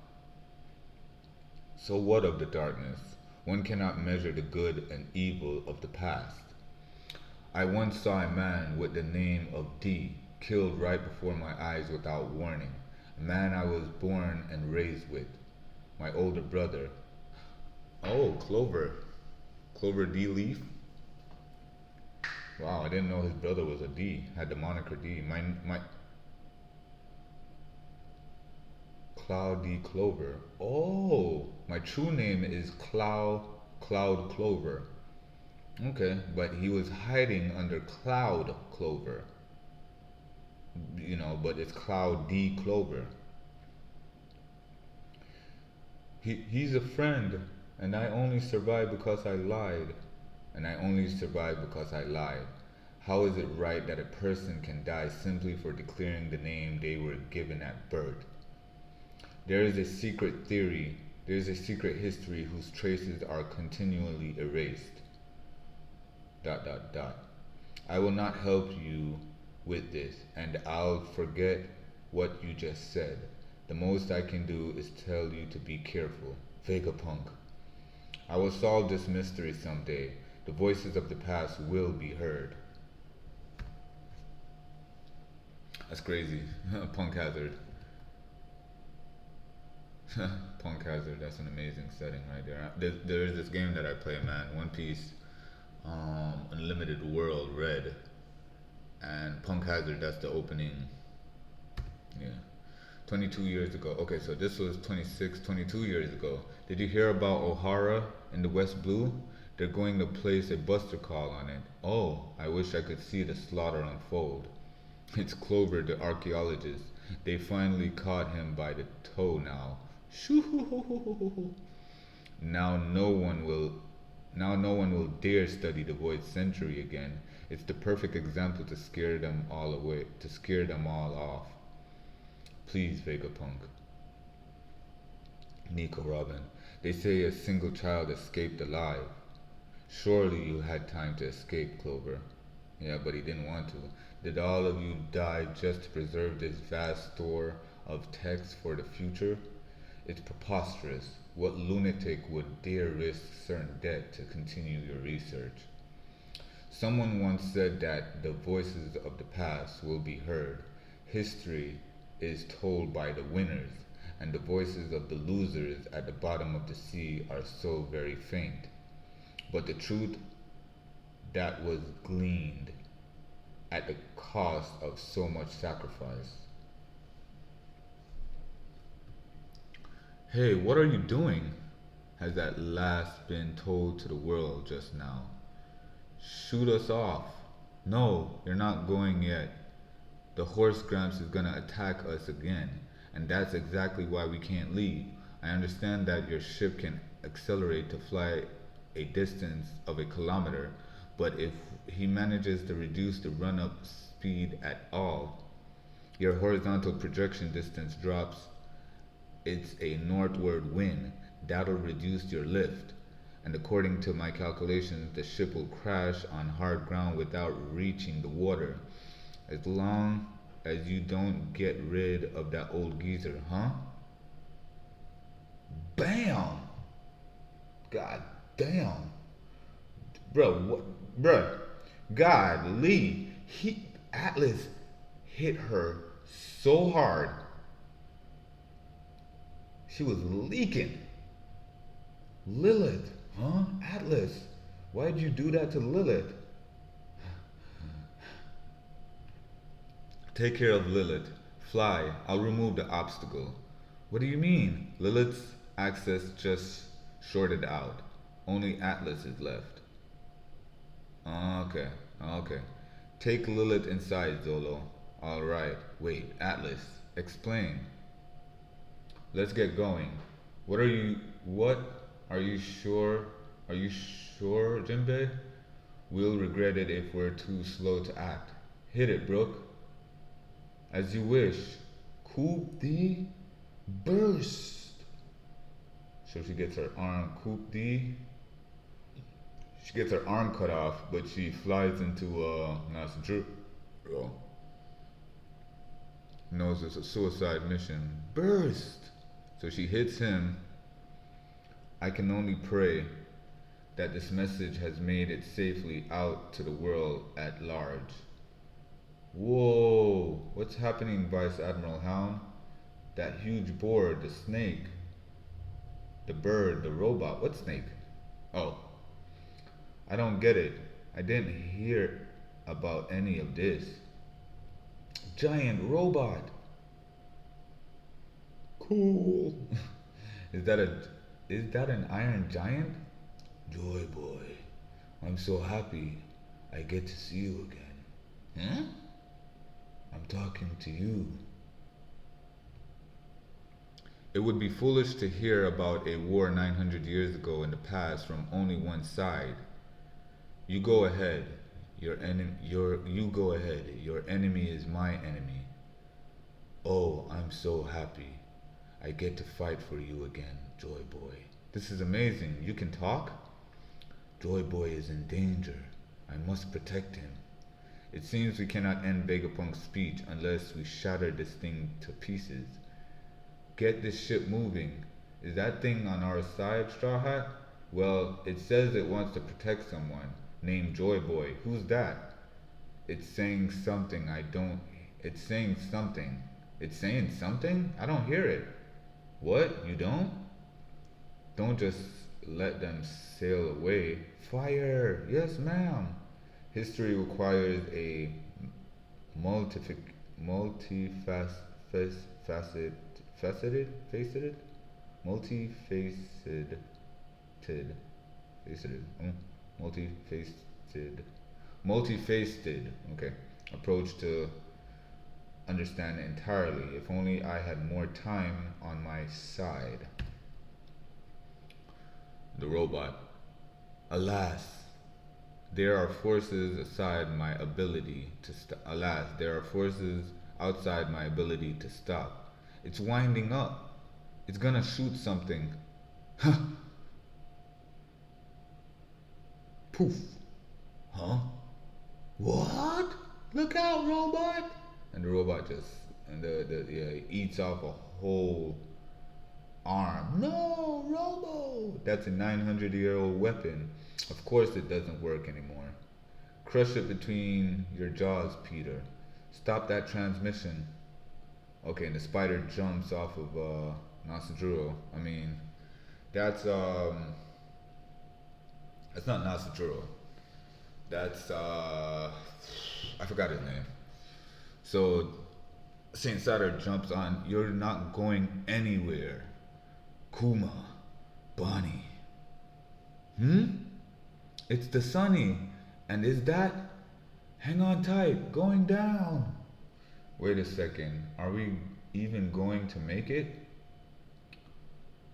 Speaker 1: So what of the darkness? One cannot measure the good and evil of the past. I once saw a man with the name of D killed right before my eyes without warning. A man I was born and raised with. My older brother. Oh, Clover. Clover D Leaf? Wow, I didn't know his brother was a D. Had the moniker D. My Cloudy Clover. Oh, my true name is Cloud Clover. Okay, but he was hiding under Cloud Clover. But it's Cloud D Clover. He's a friend, and I only survived because I lied. And I only survived because I lied. How is it right that a person can die simply for declaring the name they were given at birth? There is a secret theory, there is a secret history whose traces are continually erased. ... I will not help you with this, and I'll forget what you just said. The most I can do is tell you to be careful. Vegapunk. I will solve this mystery someday. The voices of the past will be heard. That's crazy. Punk Hazard. Punk Hazard, that's an amazing setting right there. There's this game that I play, man. One Piece, Unlimited World, Red. And Punk Hazard, that's the opening. Yeah. 22 years ago. Okay, so this was 22 years ago. Did you hear about O'Hara in the West Blue? They're going to place a buster call on it. Oh, I wish I could see the slaughter unfold. It's Clover the archaeologist. They finally caught him by the toe now. Shoo. Now no one will Now no one will dare study the Void Century again. It's the perfect example to scare them all away, to scare them all off. Please, Vegapunk. Nico Robin. They say a single child escaped alive. Surely you had time to escape, Clover. Yeah, but he didn't want to. Did all of you die just to preserve this vast store of text for the future? It's preposterous. What lunatic would dare risk certain death to continue your research? Someone once said that the voices of the past will be heard. History is told by the winners, and the voices of the losers at the bottom of the sea are so very faint. But the truth that was gleaned at the cost of so much sacrifice. Hey, what are you doing? Has at last been told to the world just now. Shoot us off. No, you're not going yet. The horse Gramps is gonna attack us again, and that's exactly why we can't leave. I understand that your ship can accelerate to fly a distance of a kilometer, but if he manages to reduce the run-up speed at all, your horizontal projection distance drops. It's a northward wind. That'll reduce your lift. And according to my calculations, the ship will crash on hard ground without reaching the water. As long as you don't get rid of that old geezer, huh? Bam! God damn. Bro, what? Bro, God, Lee, Atlas hit her so hard. She was leaking. Lilith, huh? Atlas, why'd you do that to Lilith? Take care of Lilith. Fly, I'll remove the obstacle. What do you mean? Lilith's access just shorted out. Only Atlas is left. Okay. Take Lilith inside, Zolo. Alright, wait, Atlas, explain. Let's get going. What are you sure? Are you sure, Jinbei? We'll regret it if we're too slow to act. Hit it, Brooke. As you wish. Coup D burst. So she gets her arm coup D. She gets her arm cut off, but she flies into Nasjur. Knows it's a suicide mission. Burst. So she hits him. I can only pray that this message has made it safely out to the world at large. Whoa, what's happening, Vice Admiral Hound? That huge board, the snake, the bird, the robot. What snake? Oh, I don't get it. I didn't hear about any of this. Giant robot. Cool. Is that an iron giant? Joy boy, I'm so happy I get to see you again. Huh? I'm talking to you. It would be foolish to hear about a war 900 years ago in the past from only one side. You go ahead. You go ahead. Your enemy is my enemy. Oh, I'm so happy. I get to fight for you again, Joy Boy. This is amazing. You can talk? Joy Boy is in danger. I must protect him. It seems we cannot end Vegapunk's speech unless we shatter this thing to pieces. Get this ship moving. Is that thing on our side, Straw Hat? Well, it says it wants to protect someone named Joy Boy. Who's that? It's saying something I don't. It's saying something. It's saying something? I don't hear it. What? You don't? Don't just let them sail away. Fire! Yes, ma'am. History requires a multifaceted, faceted, multifaceted, multifaceted, okay, approach to understand entirely. If only I had more time on my side. The robot. Alas, there are forces outside my ability to stop. Alas, there are forces outside my ability to stop. It's winding up. It's gonna shoot something. Huh. Poof. Huh? What? Look out, robot! And the robot just eats off a whole arm. No, Robo! That's a 900-year-old weapon. Of course it doesn't work anymore. Crush it between your jaws, Peter. Stop that transmission. Okay, and the spider jumps off of Nasajuro. I mean, that's not Nasajuro. That's I forgot his name. So Saint Saturn jumps on. You're not going anywhere. Kuma, Bonnie. It's the Sunny. And is that? Hang on tight. Going down. Wait a second. Are we even going to make it?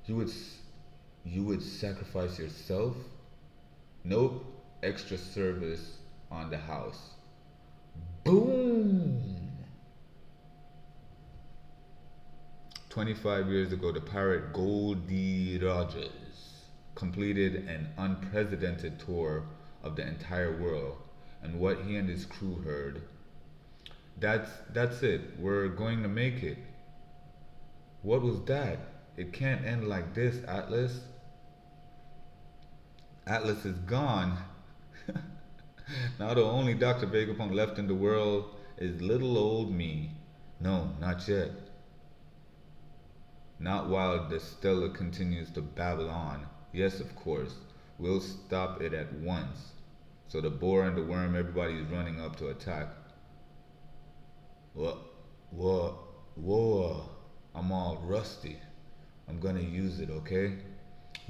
Speaker 1: You would sacrifice yourself? Nope. Extra service on the house. Boom! 25 years ago, the pirate Goldie Rogers completed an unprecedented tour of the entire world, and what he and his crew heard. That's it. We're going to make it. What was that? It can't end like this, Atlas. Atlas is gone. Now the only Dr. Vegapunk left in the world is little old me. No, not yet. Not while the Stella continues to babble on. Yes, of course. We'll stop it at once. So the boar and the worm, everybody is running up to attack. Whoa. I'm all rusty. I'm gonna use it, okay?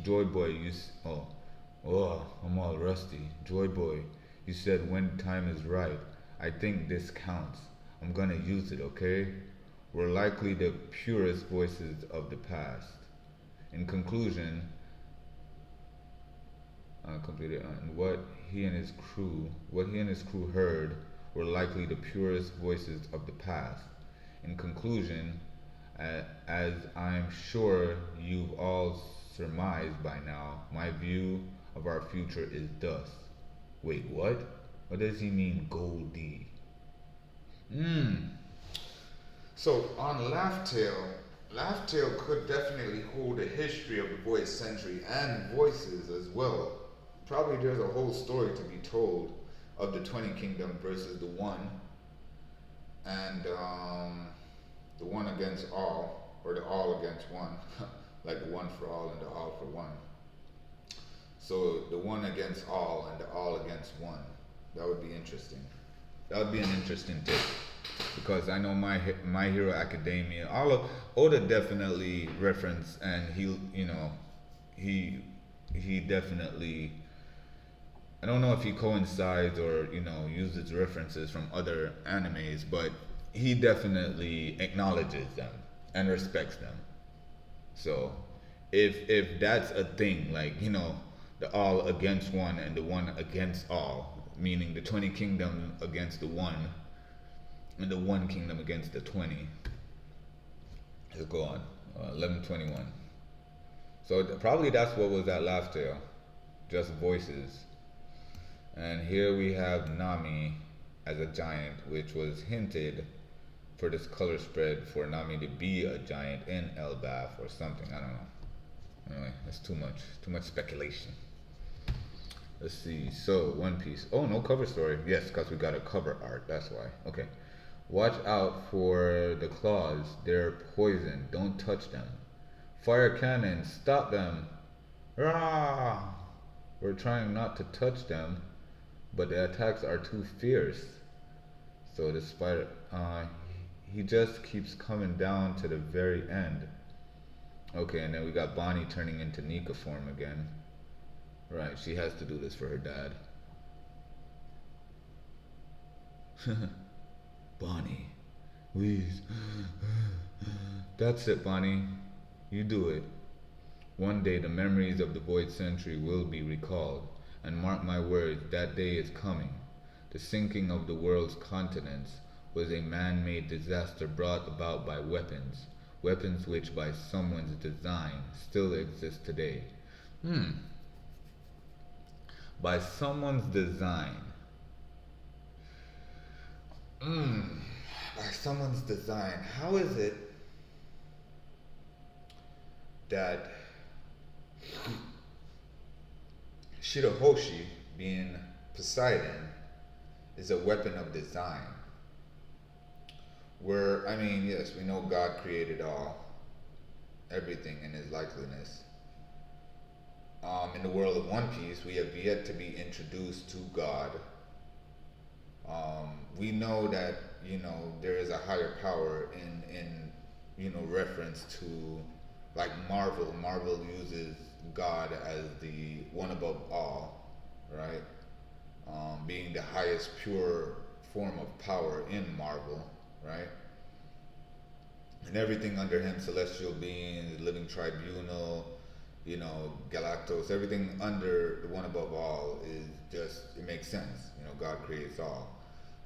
Speaker 1: Joy Boy, I'm all rusty. Joy Boy, you said when time is right. I think this counts. I'm gonna use it, okay? We're likely the purest voices of the past. In conclusion, and what he and his crew heard were likely the purest voices of the past. In conclusion, as I'm sure you've all surmised by now, my view of our future is thus. Wait, what? What does he mean, Goldie? So on Laugh-Tale could definitely hold a history of the voice century and voices as well. Probably there's a whole story to be told of the 20 Kingdom versus the one, and the one against all, or the all against one, like the one for all and the all for one. So the one against all and the all against one. That would be interesting. That would be an interesting take, because I know My Hero Academia, Oda definitely referenced, and he definitely, I don't know if he coincides or uses references from other animes, but he definitely acknowledges them and respects them. So if that's a thing, like the all against one and the one against all, meaning the 20 kingdom against the one and the one kingdom against the 20. Let's go on. 1121. So probably that's what was at Laugh-Tale, just voices. And here we have Nami as a giant, which was hinted for this color spread for Nami to be a giant in Elbaf or something. I don't know. Anyway, that's too much speculation. Let's see. So, One Piece. Oh, no cover story. Yes, because we got a cover art. That's why. Okay. Watch out for the claws. They're poison. Don't touch them. Fire cannons. Stop them. Rah! We're trying not to touch them, but the attacks are too fierce. So the spider, he just keeps coming down to the very end. Okay, and then we got Bonnie turning into Nika form again. Right, she has to do this for her dad. Bonnie, please. That's it, Bonnie. You do it. One day the memories of the Void Century will be recalled, and mark my words, that day is coming. The sinking of the world's continents was a man-made disaster brought about by weapons, weapons which by someone's design still exist today. By someone's design. By someone's design. How is it that Shirahoshi, being Poseidon, is a weapon of design? Where, I mean, yes, we know God created everything in his likeliness. In the world of One Piece, we have yet to be introduced to God. We know that, there is a higher power in reference to, like, Marvel. Marvel uses God as the one above all, right? Being the highest pure form of power in Marvel, right? And everything under him, celestial beings, living tribunal, Galactos, everything under the one above all is just, it makes sense. God creates all.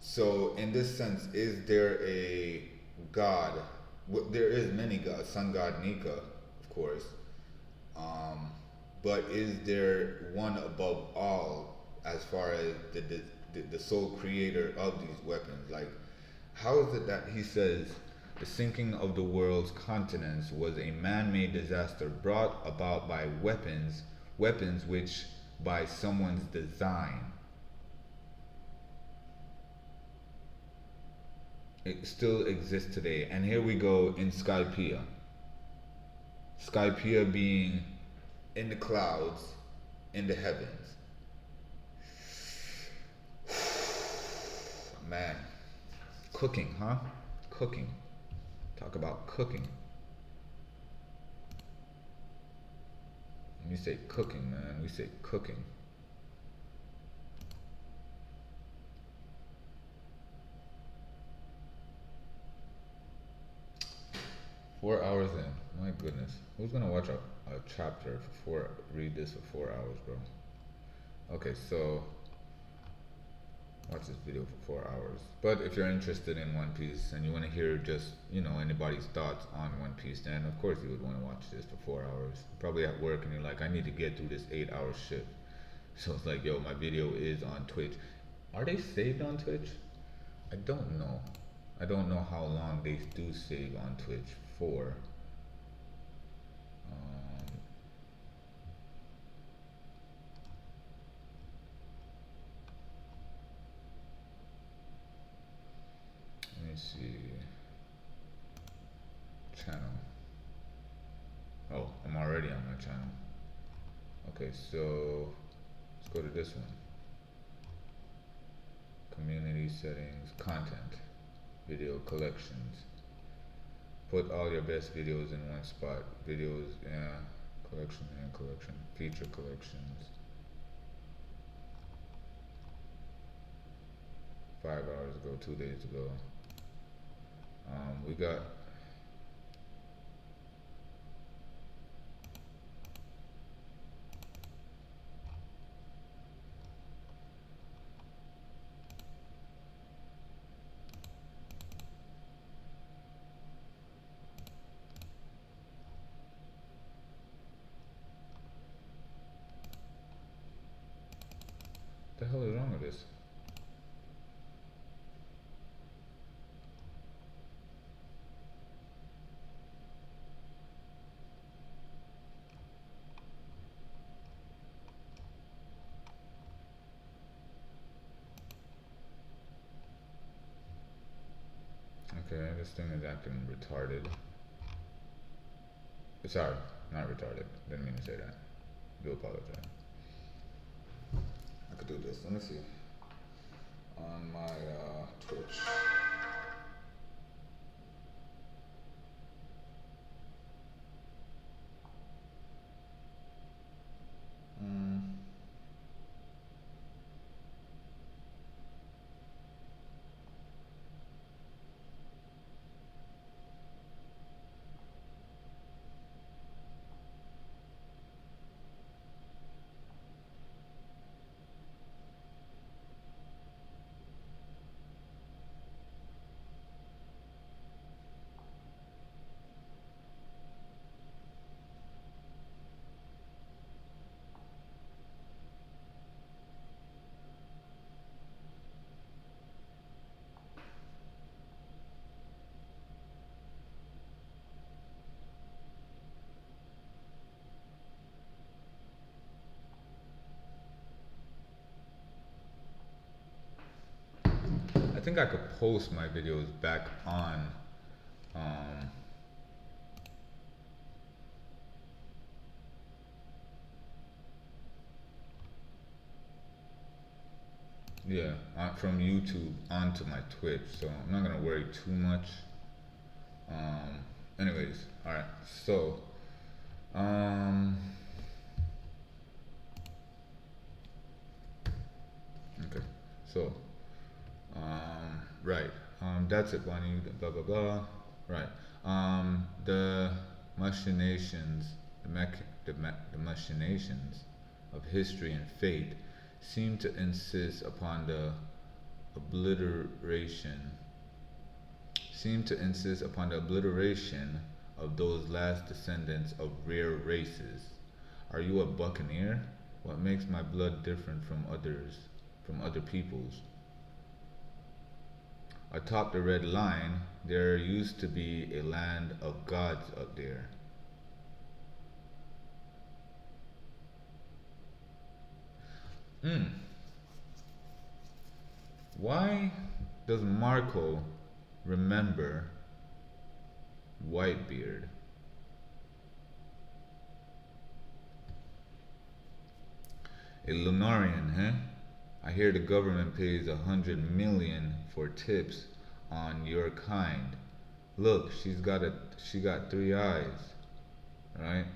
Speaker 1: So in this sense, is there a God? There is many gods, sun god Nika, of course. But is there one above all as far as the sole creator of these weapons? Like, how is it that he says the sinking of the world's continents was a man-made disaster brought about by weapons which by someone's design? It still exists today. And here we go in Skypiea. Skypiea being in the clouds, in the heavens. Man, cooking, huh? Cooking. Talk about cooking. When we say cooking, man, we say cooking. Four hours in. My goodness. Who's gonna watch a chapter read this for 4 hours, bro? Okay, so watch this video for 4 hours. But if you're interested in One Piece and you want to hear just, anybody's thoughts on One Piece, then of course you would want to watch this for 4 hours. You're probably at work and you're like, I need to get through this 8-hour shift. So it's like, yo, my video is on Twitch. Are they saved on Twitch? I don't know. I don't know how long they do save on Twitch for. Let me see. Channel. Oh, I'm already on my channel. Okay, so let's go to this one. Community settings, content, video collections. Put all your best videos in one spot. Videos, yeah, collection and collection, feature collections. 5 hours ago, 2 days ago. We got the hell is wrong with this? Okay, this thing is acting retarded. Sorry, not retarded. Didn't mean to say that. Do apologize. I could do this. Let me see. On my Twitch. Mm. I think I could post my videos back on um, yeah, from YouTube onto my Twitch, so I'm not gonna worry too much. Um, anyways, all right. So, um, okay. So, right. That's it, Bonnie. Blah blah blah. Right. The machinations, the machinations of history and fate seem to insist upon the obliteration obliteration of those last descendants of rare races. Are you a buccaneer? What makes my blood different from other people's? Atop the red line, there used to be a land of gods up there. Hmm. Why does Marco remember Whitebeard? A Lunarian, huh? I hear the government pays 100 million for tips on your kind. Look, she got three eyes, right?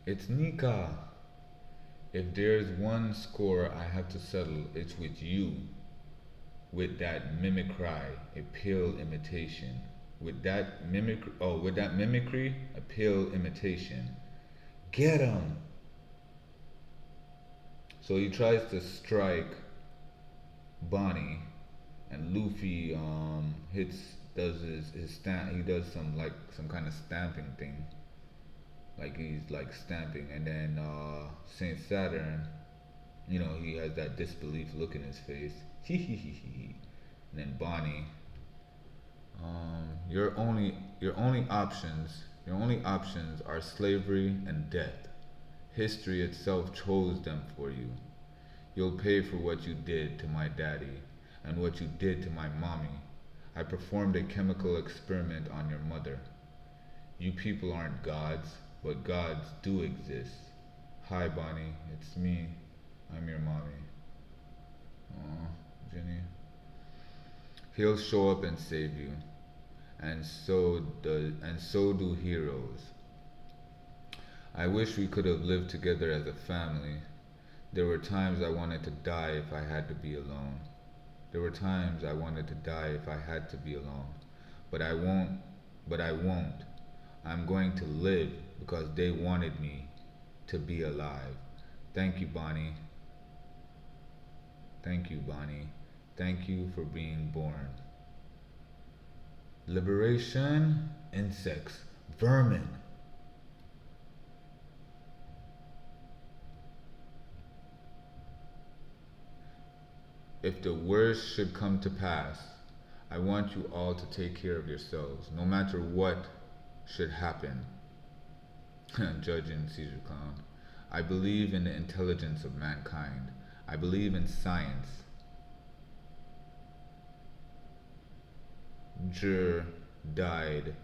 Speaker 1: It's Nika. If there's one score I have to settle, it's with you. With that mimicry, a pale imitation. With that mimicry, a pale imitation. Get him! So he tries to strike Bonnie, and Luffy does his stamp. He does some kind of stamping thing, like he's like stamping, and then Saint Saturn, he has that disbelief look in his face. And then Bonnie, your only options are slavery and death. History itself chose them for you. You'll pay for what you did to my daddy and what you did to my mommy. I performed a chemical experiment on your mother. You people aren't gods, but gods do exist. Hi, Bonnie, it's me. I'm your mommy. Aw, Jenny. He'll show up and save you, and so do heroes. I wish we could have lived together as a family. There were times I wanted to die if I had to be alone. There were times I wanted to die if I had to be alone. But I won't. But I won't. I'm going to live because they wanted me to be alive. Thank you, Bonnie. Thank you, Bonnie. Thank you for being born. Liberation, insects, vermin. If the worst should come to pass, I want you all to take care of yourselves, no matter what should happen. Judging Caesar Clown. I believe in the intelligence of mankind. I believe in science. Roger died.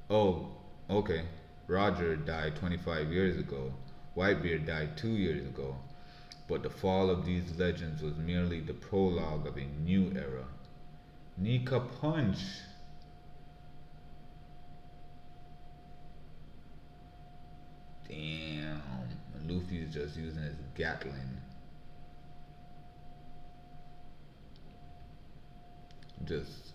Speaker 1: Oh, okay. Roger died 25 years ago. Whitebeard died 2 years ago. But the fall of these legends was merely the prologue of a new era. Nika Punch. Damn. Luffy's just using his Gatling. Just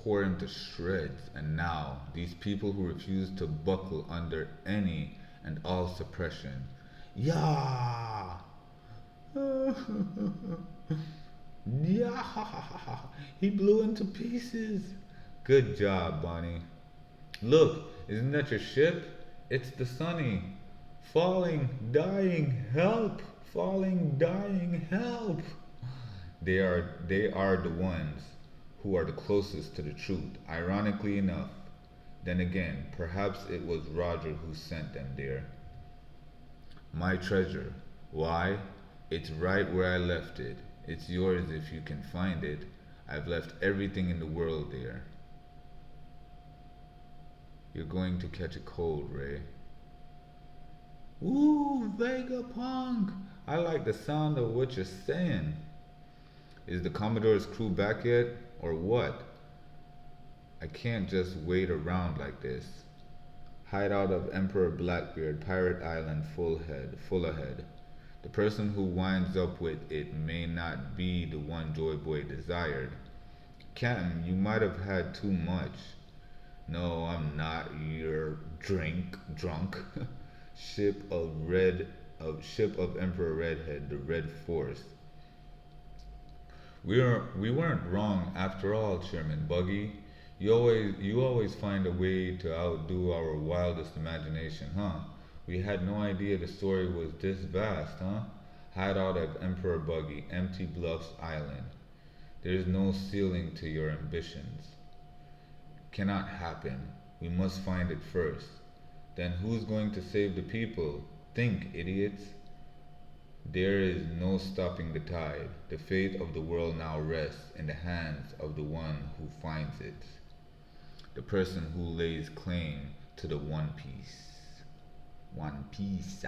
Speaker 1: tore him to shreds. And now, these people who refuse to buckle under any and all suppression. Yeah! Yeah! He blew into pieces. Good job, Bonnie. Look, isn't that your ship? It's the Sunny. Falling, dying, help! Falling, dying, help! They are the ones who are the closest to the truth. Ironically enough, then again, perhaps it was Roger who sent them there. My treasure. Why? It's right where I left it. It's yours if you can find it. I've left everything in the world there. You're going to catch a cold, Ray. Ooh, Vegapunk! I like the sound of what you're saying. Is the Commodore's crew back yet, or what? I can't just wait around like this. Hideout of Emperor Blackbeard, Pirate Island, full ahead. The person who winds up with it may not be the one Joy Boy desired. Captain, you might have had too much. No, I'm not. You're drunk. Ship of Emperor Redhead, the Red Force. We weren't wrong after all, Chairman Buggy. You always find a way to outdo our wildest imagination, huh? We had no idea the story was this vast, huh? Hideout at Emperor Buggy, Empty Bluffs Island. There's no ceiling to your ambitions. Cannot happen. We must find it first. Then who's going to save the people? Think, idiots. There is no stopping the tide. The fate of the world now rests in the hands of the one who finds it. The person who lays claim to the One Piece. One Piece.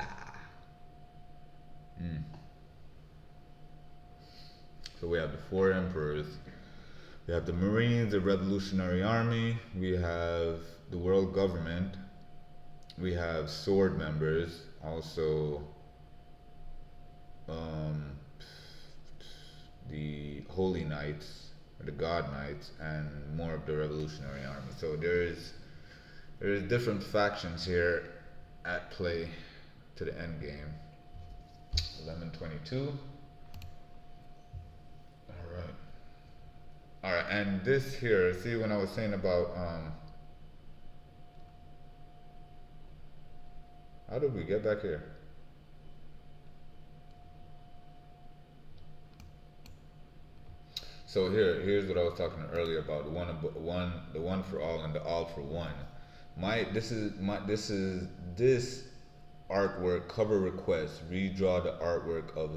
Speaker 1: Mm. So we have the four emperors. We have the Marines, the Revolutionary Army. We have the world government. We have sword members. Also, the Holy Knights, or the God Knights, and more of the Revolutionary Army. So there's different factions here at play to the end game. 1122. All right, and this here. See, when I was saying about how did we get back here? So here's what I was talking earlier about the one for all and the all for one. This artwork cover request. Redraw the artwork of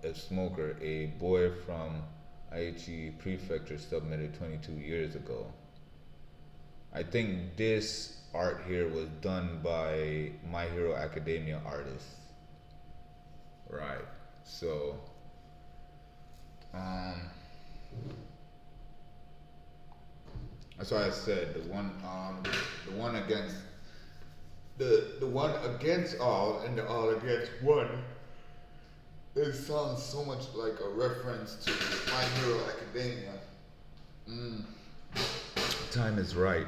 Speaker 1: a smoker, a boy from Aichi Prefecture submitted 22 years ago. I think this art here was done by My Hero Academia artists. Right. So that's why I said the one against the one against all and the all against one. It sounds so much like a reference to My Hero Academia. Time is right.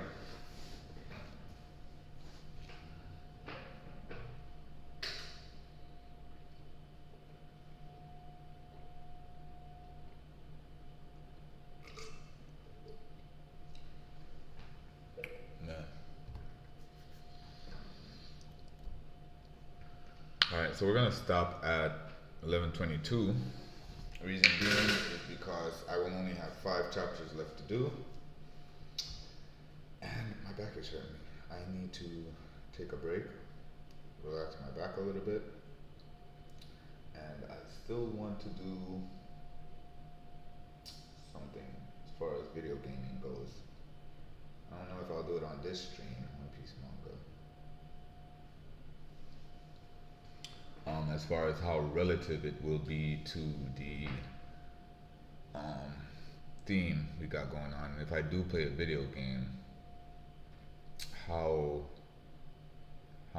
Speaker 1: Alright, so we're gonna stop at 1122. Reason being is because I will only have 5 chapters left to do. And my back is hurting me. I need to take a break, relax my back a little bit. And I still want to do something far as video gaming goes. I don't know if I'll do it on this stream, One Piece manga. As far as how relative it will be to the um, theme we got going on. If I do play a video game, how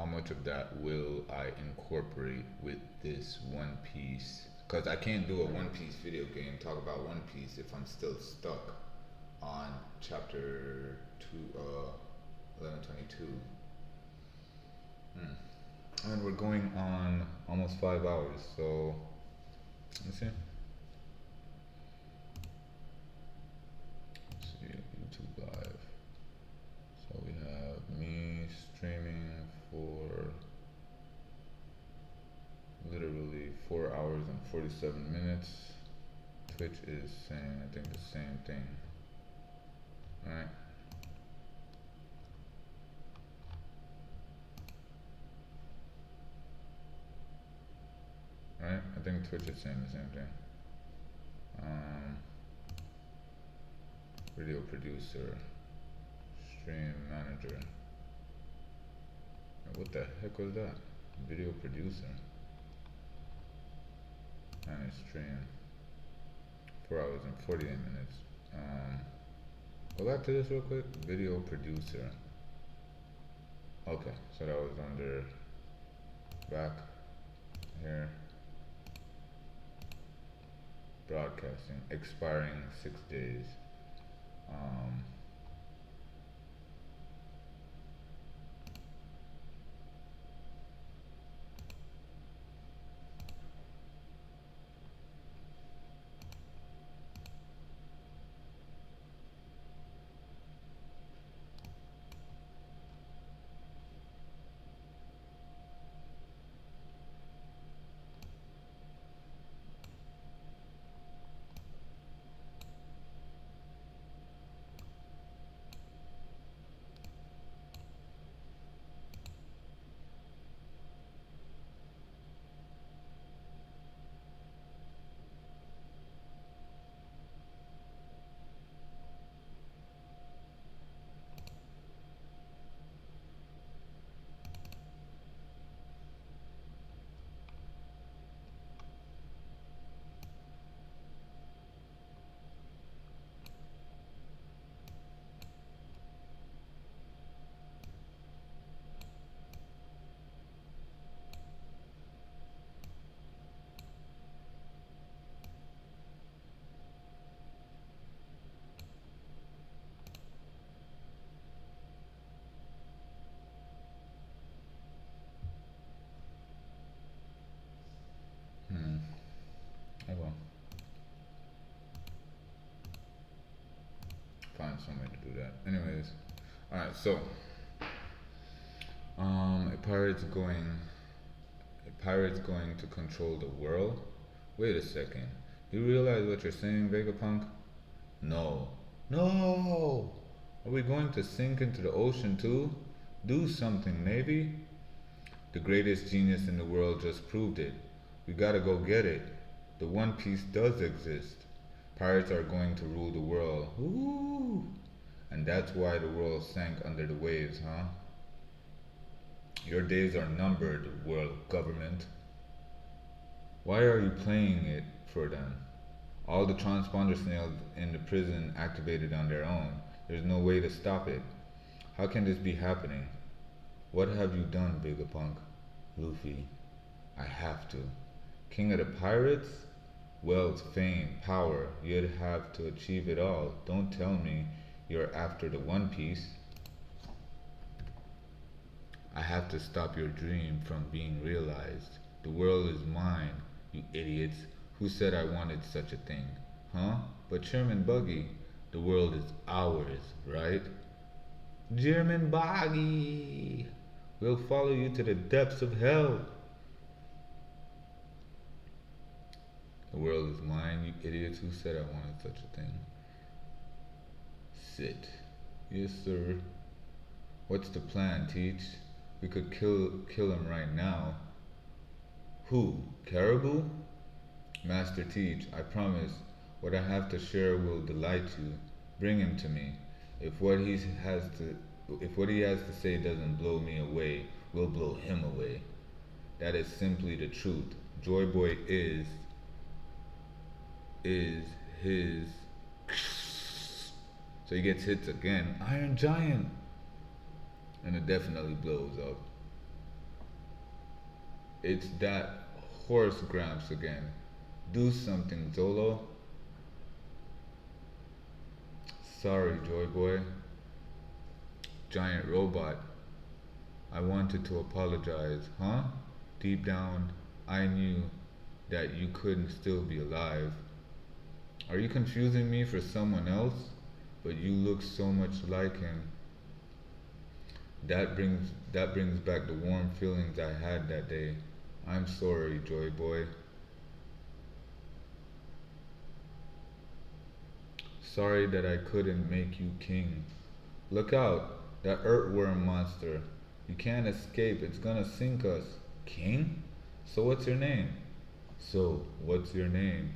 Speaker 1: much of that will I incorporate with this One Piece? Because I can't do a One Piece video game, talk about One Piece if I'm still stuck on chapter 1122. And we're going on almost 5 hours, so let's see. Let's see, YouTube Live. So we have me streaming for literally 4 hours and 47 minutes. Twitch is saying, I think, the same thing. Alright. Right? I think Twitch is saying the same thing. Video producer, stream manager. What the heck was that? Video producer. Manage stream. 4 hours and 48 minutes. Go back to this real quick. Video producer. Okay, so that was under back here. Broadcasting, expiring 6 days. I will find some way to do that. Anyways, alright, so a pirate's going to control the world? Wait a second. You realize what you're saying, Vegapunk? No. No! Are we going to sink into the ocean too? Do something, Navy. The greatest genius in the world just proved it. We gotta go get it. The One Piece does exist. Pirates are going to rule the world. Ooh! And that's why the world sank under the waves, huh? Your days are numbered, world government. Why are you playing it for them? All the transponder snails in the prison activated on their own. There's no way to stop it. How can this be happening? What have you done, Vegapunk? Luffy, I have to. King of the pirates? Wealth, fame, power, you'd have to achieve it all. Don't tell me you're after the One Piece. I have to stop your dream from being realized. The world is mine, you idiots. Who said I wanted such a thing? Huh? But Chairman Buggy, the world is ours, right? Chairman Buggy, we'll follow you to the depths of hell. The world is mine, you idiots. Who said I wanted such a thing? Sit. Yes, sir. What's the plan, Teach? We could kill him right now. Who? Caribou? Master Teach, I promise what I have to share will delight you. Bring him to me. If what he has to if what he has to say doesn't blow me away, we'll blow him away. That is simply the truth. Joy Boy is his. So he gets hits again. Iron Giant. And it definitely blows up. It's that horse Gramps again. Do something, Zolo. Sorry, Joy Boy. Giant robot. I wanted to apologize, huh? Deep down, I knew that you couldn't still be alive. Are you confusing me for someone else? But you look so much like him. That brings back the warm feelings I had that day. I'm sorry, Joy Boy. Sorry that I couldn't make you king. Look out, that earthworm monster. You can't escape, it's gonna sink us. King? So what's your name? So, what's your name?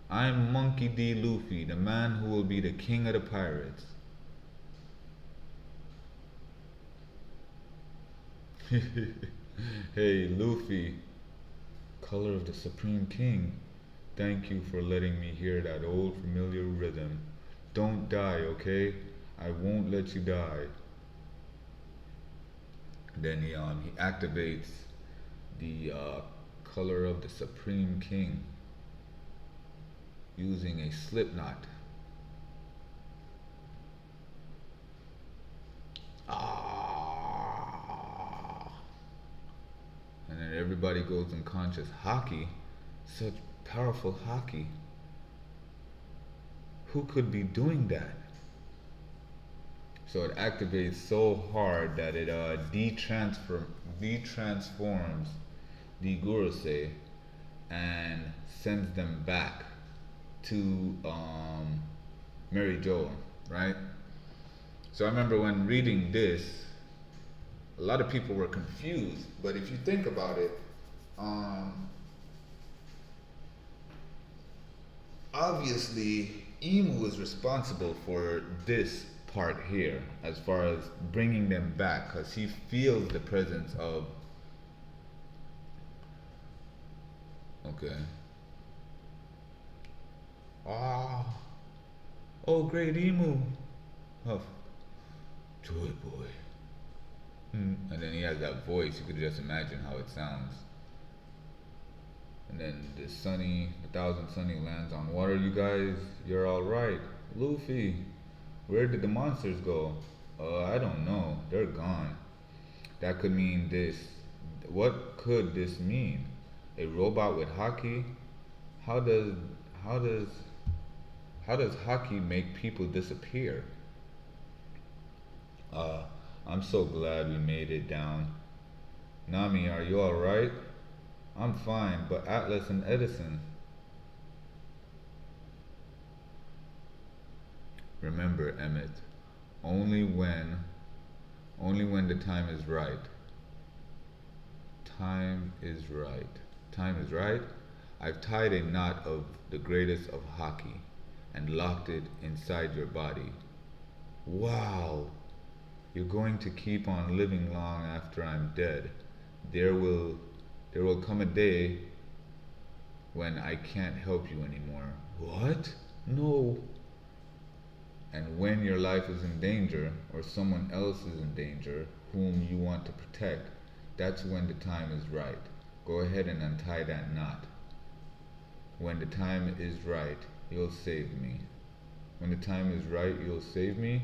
Speaker 1: I'm Monkey D. Luffy, the man who will be the king of the pirates. Hey, Luffy, color of the Supreme King. Thank you for letting me hear that old familiar rhythm. Don't die, okay? I won't let you die. Then he activates the color of the Supreme King using a slip knot. Ah. And then everybody goes unconscious. Haki? Such powerful Haki. Who could be doing that? So it activates so hard that it detransforms the Gurusei and sends them back to Mary Jo, right? So I remember when reading this, a lot of people were confused. But if you think about it, obviously Imu is responsible for this part here as far as bringing them back, because he feels the presence of. Okay. Ah. Oh, great Imu. Huff. Joy Boy. And then he has that voice. You could just imagine how it sounds. And then the thousand sunny lands on water. You guys, you're all right. Luffy, where did the monsters go? I don't know. They're gone. That could mean this. What could this mean? A robot with Haki? How does Haki make people disappear? I'm so glad we made it down. Nami, are you alright? I'm fine, but Atlas and Edison. Remember, Emmett, only when the time is right. Time is right. Time is right? I've tied a knot of the greatest of Haki and locked it inside your body. Wow! You're going to keep on living long after I'm dead. There will come a day when I can't help you anymore. What? No. And when your life is in danger, or someone else is in danger, whom you want to protect, that's when the time is right. Go ahead and untie that knot. When the time is right, you'll save me. When the time is right, you'll save me?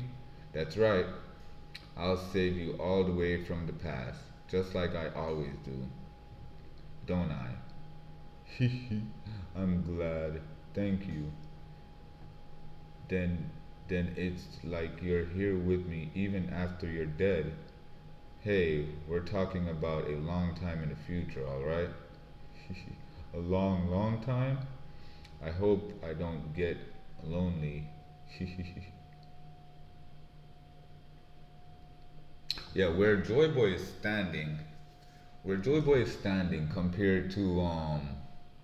Speaker 1: That's right. I'll save you all the way from the past, just like I always do. Don't I? I'm glad. Thank you. Then it's like you're here with me even after you're dead. Hey, we're talking about a long time in the future, alright? A long, long time? I hope I don't get lonely. Yeah, where Joy Boy is standing compared to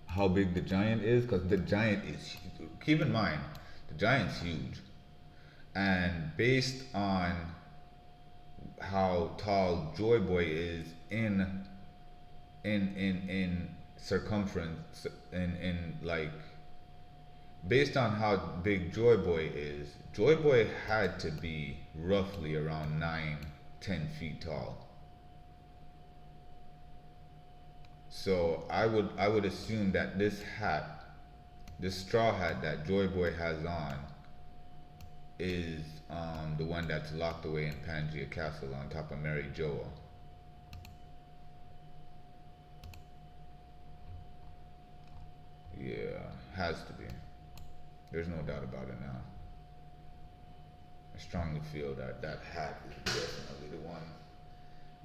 Speaker 1: how big the giant is, because the giant is, keep in mind, the giant's huge. And based on how tall Joy Boy is in circumference, in like, based on how big Joy Boy is, Joy Boy had to be roughly around 9, 10 feet tall. So I would assume that this hat, this straw hat that Joy Boy has on, is the one that's locked away in Pangea Castle on top of Mary Joa. Yeah, has to be. There's no doubt about it now. I strongly feel that that hat is definitely the one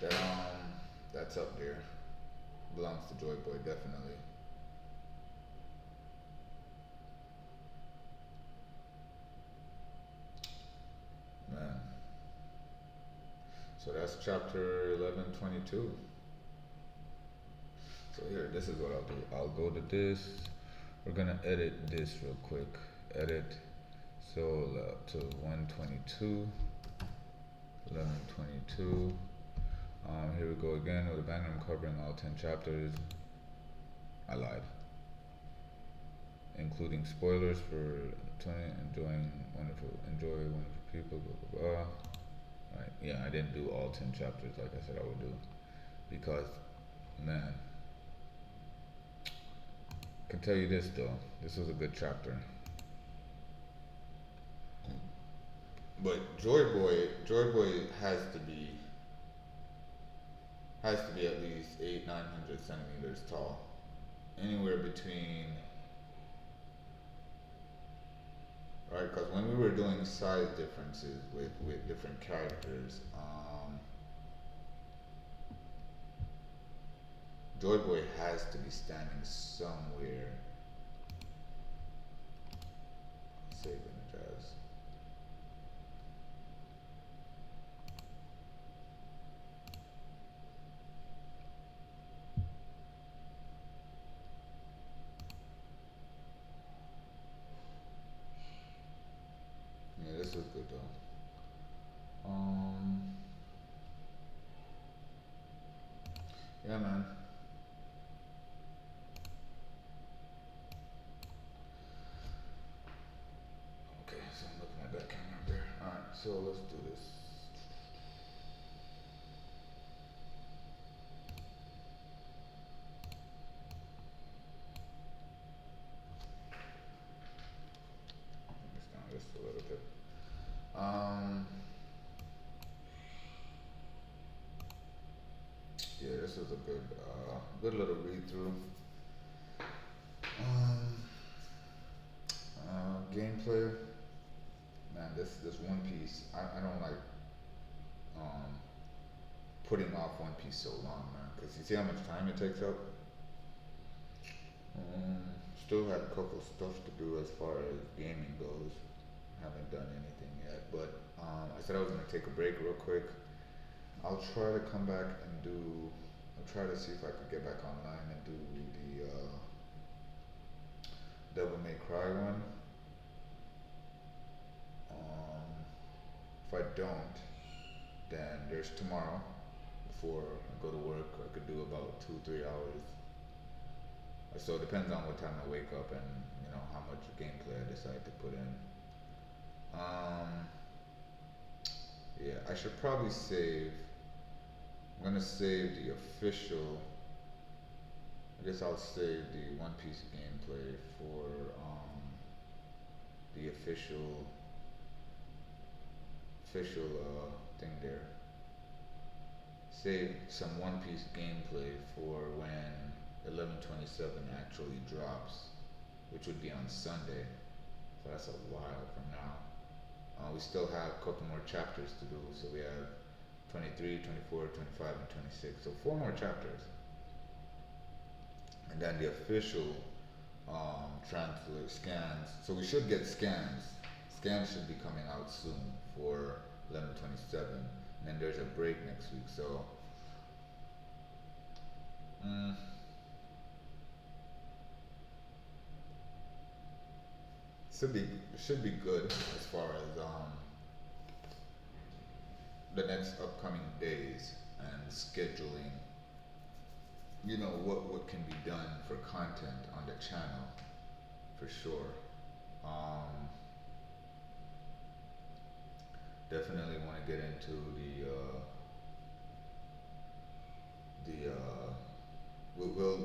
Speaker 1: that that's up there. Belongs to Joy Boy, definitely. Man. So that's chapter 1122. So here, this is what I'll do. I'll go to this. We're gonna edit this real quick. Edit. So to 122. 1122. Here we go again with a banner. I'm covering all 10 chapters. I lied. Including spoilers for 20. Enjoy wonderful people. Blah blah blah. Right. Yeah, I didn't do all 10 chapters like I said I would do, because, man, I can tell you this though. This was a good chapter. But Joy Boy has to be at least 800-900 centimeters tall. Anywhere between, right? Because when we were doing size differences with different characters, Joy Boy has to be standing somewhere. Saving the jazz. Yeah, this was good though. Yeah, man. Okay, so I'm looking at that camera up there. All right, so let's do this. Bring this down just a little bit. Yeah, this was a good little read through. Um, Gameplay, man. This One Piece, I don't like um putting off One Piece so long, man. Cause you see how much time it takes up. Still had a couple stuff to do as far as gaming goes. Haven't done anything yet, but I said I was gonna take a break real quick. I'll try to come back and do. I'll try to see if I could get back online and do the Devil May Cry one. If I don't, then there's tomorrow. Before I go to work, I could do about 2-3 hours. So it depends on what time I wake up and how much gameplay I decide to put in. Yeah, I should probably save. I'm gonna save the official. I guess I'll save the One Piece gameplay for the official thing there. Save some One Piece gameplay for when 1127 actually drops, which would be on Sunday. So that's a while from now. We still have a couple more chapters to do, so we have 23, 24, 25, and 26. So 4 more chapters. And then the official translate scans. So we should get scans. Scans should be coming out soon for 1127. And then there's a break next week. So should be good as far as the next upcoming days and scheduling, you know, what can be done for content on the channel for sure. Um, Definitely want to get into the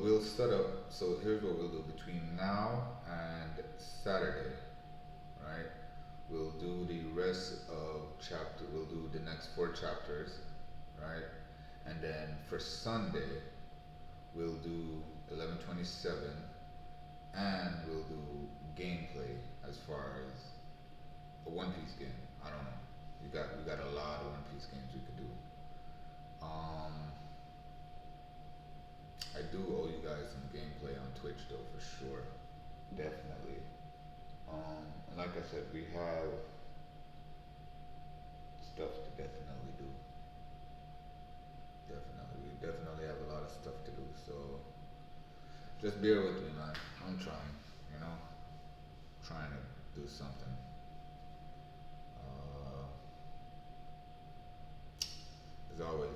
Speaker 1: we'll set up. So here's what we'll do between now and Saturday, right? We'll do the rest of chapter. We'll do the next 4 chapters, right? And then for Sunday, we'll do 1127, and we'll do gameplay as far as a One Piece game. I don't know. We got a lot of One Piece games we could do. Um, I do owe you guys some gameplay on Twitch though, for sure. Definitely. And like I said, we have stuff to definitely do. Definitely, we definitely have a lot of stuff to do. So just bear with me, man. I'm trying, you know, trying to do something. Uh, as always.